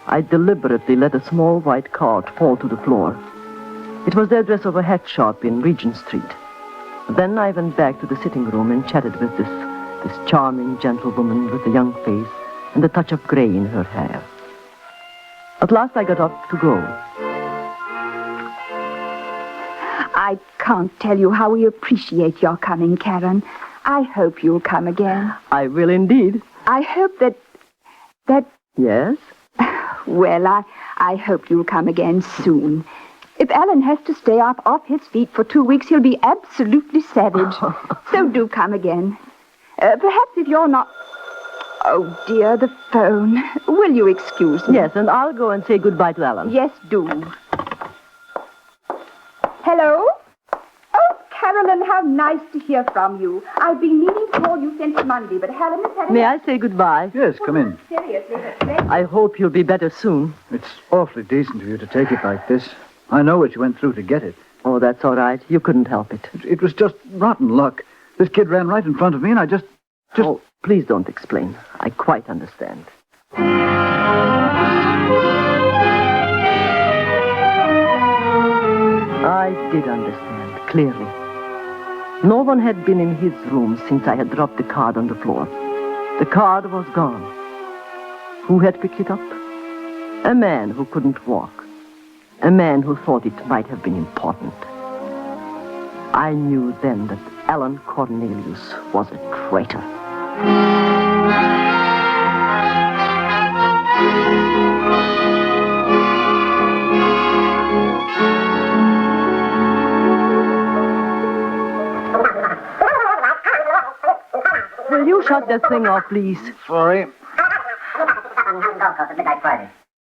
I deliberately let a small white card fall to the floor. It was the address of a hat shop in Regent Street. Then I went back to the sitting room and chatted with this charming gentlewoman with a young face and a touch of gray in her hair. At last I got up to go. I can't tell you how we appreciate your coming, Karen. I hope you'll come again. I will indeed. I hope that... Yes? Well, I hope you'll come again soon. If Alan has to stay up off his feet for 2 weeks, he'll be absolutely savage. So do come again. Perhaps if you're not... Oh, dear, the phone. Will you excuse me? Yes, and I'll go and say goodbye to Alan. Yes, do. Hello? Oh, Carolyn, how nice to hear from you. I've been meaning to call you since Monday, but Helen has had... May I say goodbye? Yes, come in. Seriously, that's great. I hope you'll be better soon. It's awfully decent of you to take it like this. I know what you went through to get it. Oh, that's all right. You couldn't help it. It was just rotten luck. This kid ran right in front of me, and I just... Oh, please don't explain. I quite understand. I did understand, clearly. No one had been in his room since I had dropped the card on the floor. The card was gone. Who had picked it up? A man who couldn't walk. A man who thought it might have been important. I knew then that Alan Cornelius was a traitor. Will you shut that thing off, please? Sorry.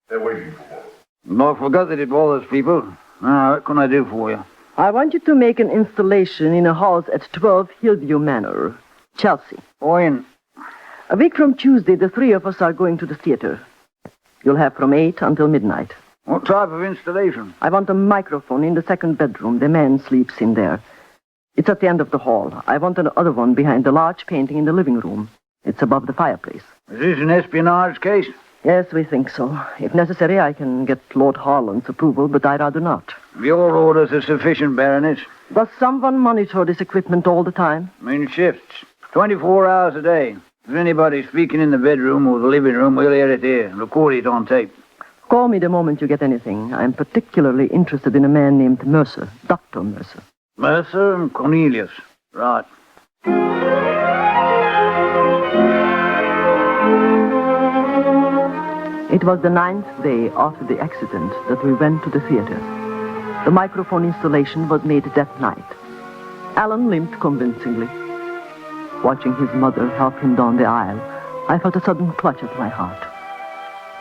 They're waiting for us. No, I forgot that it bothers people. Now, what can I do for you? I want you to make an installation in a house at 12 Hillview Manor, Chelsea. When? A week from Tuesday, the three of us are going to the theater. You'll have from 8 until midnight. What type of installation? I want a microphone in the second bedroom. The man sleeps in there. It's at the end of the hall. I want another one behind the large painting in the living room. It's above the fireplace. Is this an espionage case? Yes, we think so. If necessary, I can get Lord Harland's approval, but I'd rather not. Your orders are sufficient, Baroness. Does someone monitor this equipment all the time? In shifts. 24 hours a day. If anybody's speaking in the bedroom or the living room, we'll hear it here and record it on tape. Call me the moment you get anything. I'm particularly interested in a man named Mercer, Dr. Mercer. Mercer and Cornelius. Right. It was the 9th day after the accident that we went to the theater. The microphone installation was made that night. Alan limped convincingly. Watching his mother help him down the aisle, I felt a sudden clutch at my heart.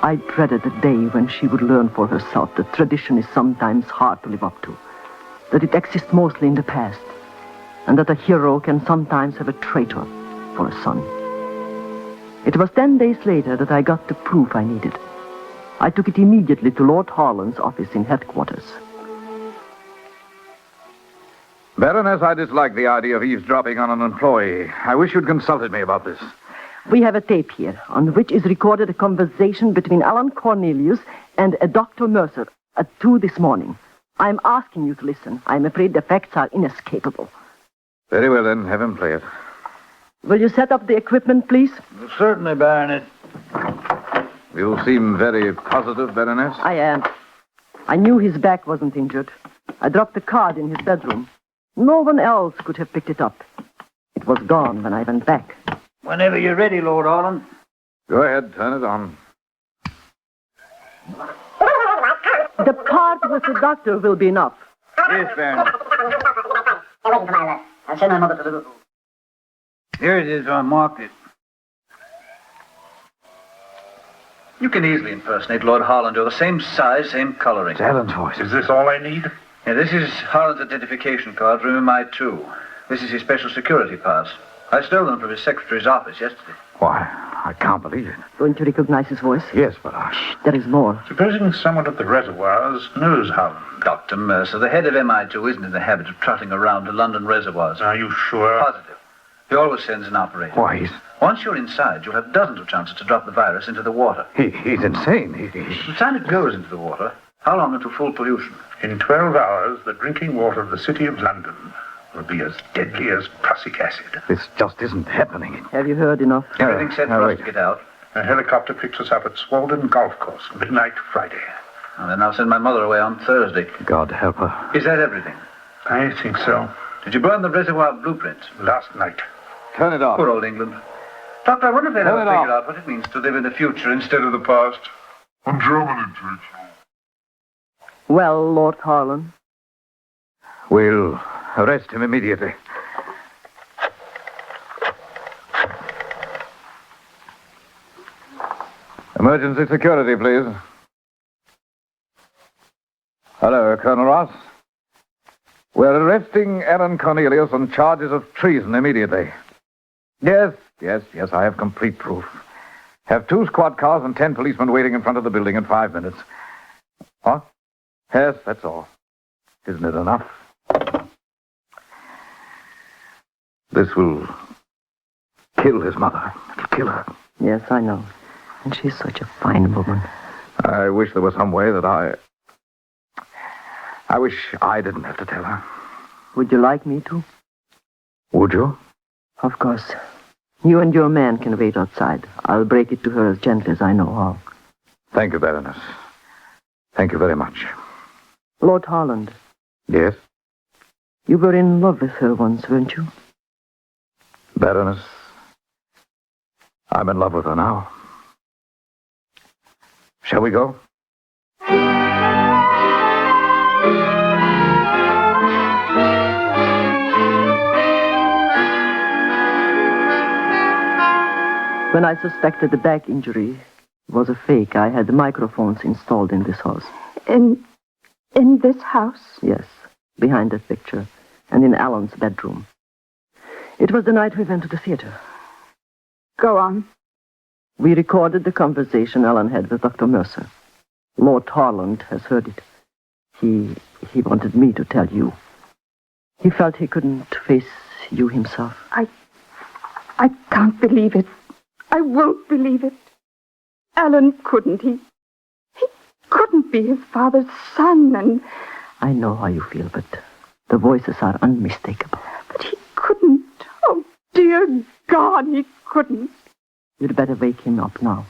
I dreaded the day when she would learn for herself that tradition is sometimes hard to live up to, that it exists mostly in the past, and that a hero can sometimes have a traitor for a son. It was 10 days later that I got the proof I needed. I took it immediately to Lord Harland's office in headquarters. Baroness, I dislike the idea of eavesdropping on an employee. I wish you'd consulted me about this. We have a tape here on which is recorded a conversation between Alan Cornelius and a Dr. Mercer at 2 this morning. I'm asking you to listen. I'm afraid the facts are inescapable. Very well, then. Have him play it. Will you set up the equipment, please? Certainly, Baroness. You seem very positive, Baroness. I am. I knew his back wasn't injured. I dropped the card in his bedroom. No one else could have picked it up. It was gone when I went back. Whenever you're ready, Lord Harland. Go ahead, turn it on. The part with the doctor will be enough. Yes, Baroness. I'll send my mother to the room. Here it is. I marked it. You can easily impersonate Lord Harland. You're the same size, same coloring. It's Alan's voice. Is this all I need? Yeah, this is Harland's identification card from MI2. This is his special security pass. I stole them from his secretary's office yesterday. Why, I can't believe it. Don't you recognize his voice? Yes, but There is more. Supposing someone at the reservoirs knows Harland. Dr. Mercer, the head of MI2, isn't in the habit of trotting around to London reservoirs. Are you sure? Positive. He always sends an operator. Why, Once you're inside, you'll have dozens of chances to drop the virus into the water. He's insane. By the time it goes into the water, how long until full pollution? In 12 hours, the drinking water of the city of London will be as deadly as prussic acid. This just isn't happening. Have you heard enough? Everything's set for us to get out. A helicopter picks us up at Swalden Golf Course, midnight Friday. And then I'll send my mother away on Thursday. God help her. Is that everything? I think so. Did you burn the reservoir blueprints? Last night. Turn it off. Poor old England. Doctor, I wonder if they'll ever figure out what it means to live in the future instead of the past. I'm German, Tracy. Well, Lord Harland. We'll arrest him immediately. Emergency security, please. Hello, Colonel Ross. We're arresting Alan Cornelius on charges of treason immediately. Yes, I have complete proof. Have 2 squad cars and 10 policemen waiting in front of the building in 5 minutes. What? Yes, that's all. Isn't it enough? This will kill his mother. It'll kill her. Yes, I know. And she's such a fine woman. I wish there was some way that I wish I didn't have to tell her. Would you like me to? Would you? Of course. You and your man can wait outside. I'll break it to her as gently as I know how. Thank you, Baroness. Thank you very much. Lord Harland. Yes? You were in love with her once, weren't you? Baroness, I'm in love with her now. Shall we go? When I suspected the back injury was a fake, I had the microphones installed in this house. In this house? Yes, behind that picture, and in Alan's bedroom. It was the night we went to the theater. Go on. We recorded the conversation Alan had with Dr. Mercer. Lord Harland has heard it. He wanted me to tell you. He felt he couldn't face you himself. I can't believe it. I won't believe it. Alan couldn't. He couldn't be his father's son, and... I know how you feel, but the voices are unmistakable. But he couldn't. Oh, dear God, he couldn't. You'd better wake him up now.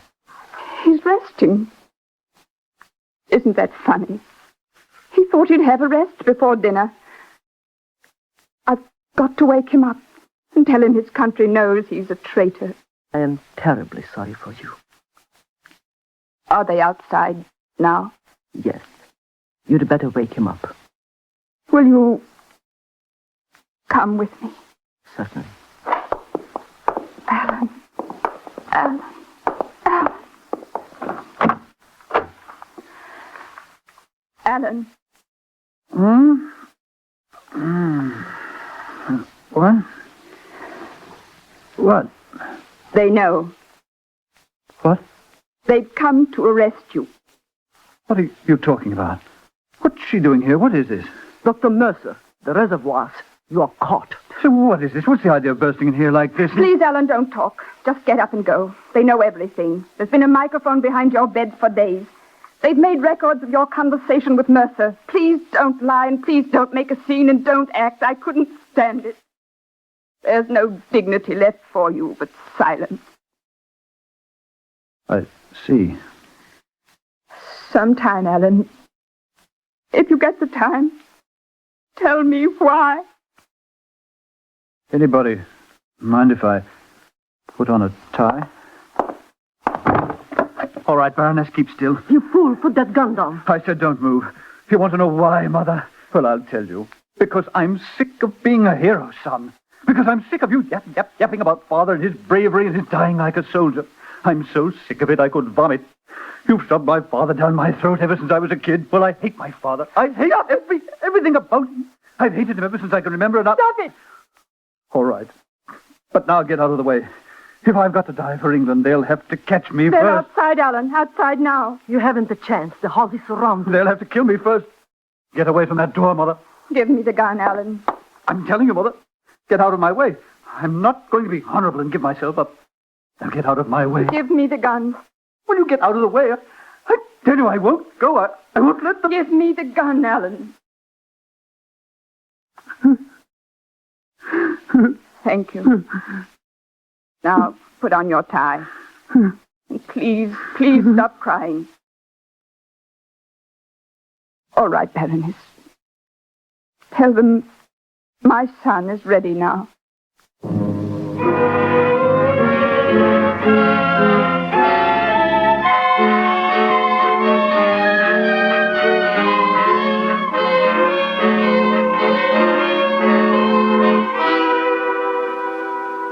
He's resting. Isn't that funny? He thought he'd have a rest before dinner. I've got to wake him up and tell him his country knows he's a traitor. I am terribly sorry for you. Are they outside now? Yes. You'd better wake him up. Will you come with me? Certainly. Alan. Alan. What? What? They know. What? They've come to arrest you. What are you talking about? What's she doing here? What is this? Dr. Mercer, the reservoirs. You are caught. So what is this? What's the idea of bursting in here like this? Please, Alan, don't talk. Just get up and go. They know everything. There's been a microphone behind your bed for days. They've made records of your conversation with Mercer. Please don't lie, and please don't make a scene, and don't act. I couldn't stand it. There's no dignity left for you but silence. I see. Sometime, Alan, if you get the time, tell me why. Anybody mind if I put on a tie? All right, Baroness, keep still. You fool, put that gun down. I said don't move. You want to know why, Mother? Well, I'll tell you. Because I'm sick of being a hero, son. Because I'm sick of you yapping about Father and his bravery and his dying like a soldier. I'm so sick of it I could vomit. You've shoved my father down my throat ever since I was a kid. Well, I hate my father. I hate everything about him. I've hated him ever since I can remember. And Stop it! All right. But now get out of the way. If I've got to die for England, they'll have to catch me They're first. outside, Alan. Outside now. You haven't a chance. The house is surrounded. They'll have to kill me first. Get away from that door, Mother. Give me the gun, Alan. I'm telling you, Mother. Get out of my way. I'm not going to be honorable and give myself up. Now get out of my way. Give me the gun. Will you get out of the way? I tell you I won't go. I won't let them... Give me the gun, Alan. Thank you. Now, put on your tie. And please stop crying. All right, Baroness. Tell them my son is ready now.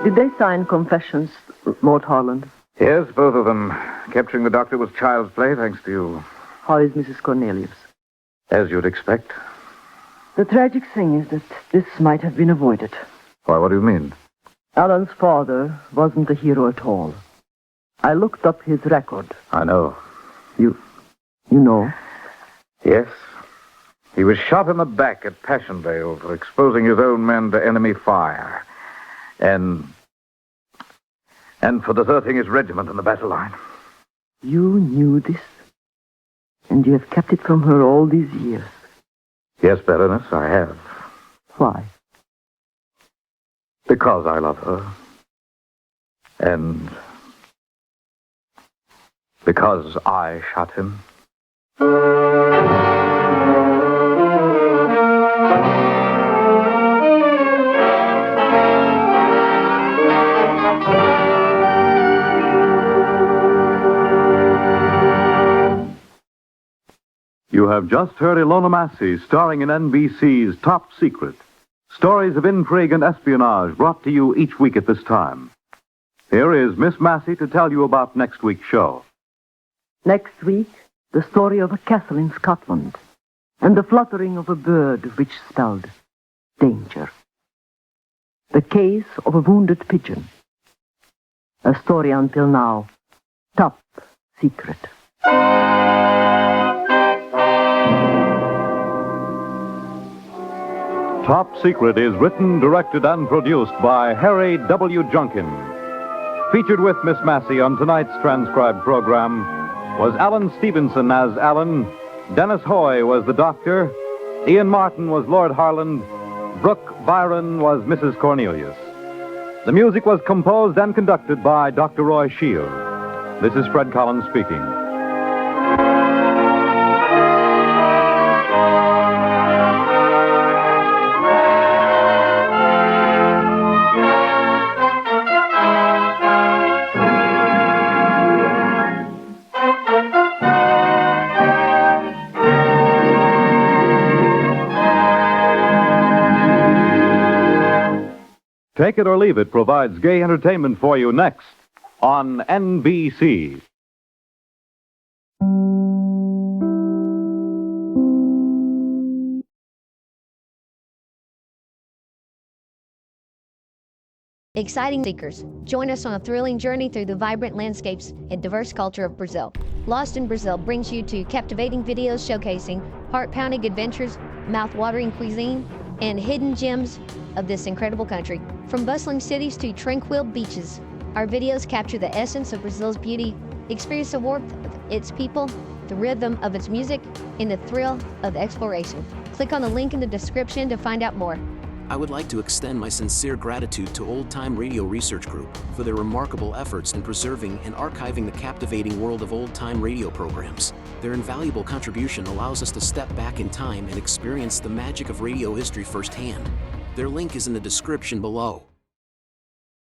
Did they sign confessions, Lord Harland? Yes, both of them. Capturing the doctor was child's play, thanks to you. How is Mrs. Cornelius? As you'd expect. The tragic thing is that this might have been avoided. Why, what do you mean? Alan's father wasn't a hero at all. I looked up his record. I know. You know? Yes. He was shot in the back at Passchendaele for exposing his own men to enemy fire. And for deserting his regiment in the battle line. You knew this? And you have kept it from her all these years? Yes, Baroness, I have. Why? Because I love her. And because I shot him. You have just heard Ilona Massey starring in NBC's Top Secret. Stories of intrigue and espionage brought to you each week at this time. Here is Miss Massey to tell you about next week's show. Next week, the story of a castle in Scotland and the fluttering of a bird which spelled danger. The case of a wounded pigeon. A story until now, top secret. Top Secret is written, directed, and produced by Harry W. Junkin. Featured with Miss Massey on tonight's transcribed program was Alan Stevenson as Alan, Dennis Hoy was the doctor, Ian Martin was Lord Harland, Brooke Byron was Mrs. Cornelius. The music was composed and conducted by Dr. Roy Shield. This is Fred Collins speaking. Take It or Leave It provides gay entertainment for you next on NBC. Exciting seekers, join us on a thrilling journey through the vibrant landscapes and diverse culture of Brazil. Lost in Brazil brings you to captivating videos showcasing heart-pounding adventures, mouth-watering cuisine, and hidden gems of this incredible country. From bustling cities to tranquil beaches, our videos capture the essence of Brazil's beauty. Experience the warmth of its people, the rhythm of its music, and the thrill of exploration. Click on the link in the description to find out more. I would like to extend my sincere gratitude to Old Time Radio Research Group for their remarkable efforts in preserving and archiving the captivating world of old-time radio programs. Their invaluable contribution allows us to step back in time and experience the magic of radio history firsthand. Their link is in the description below.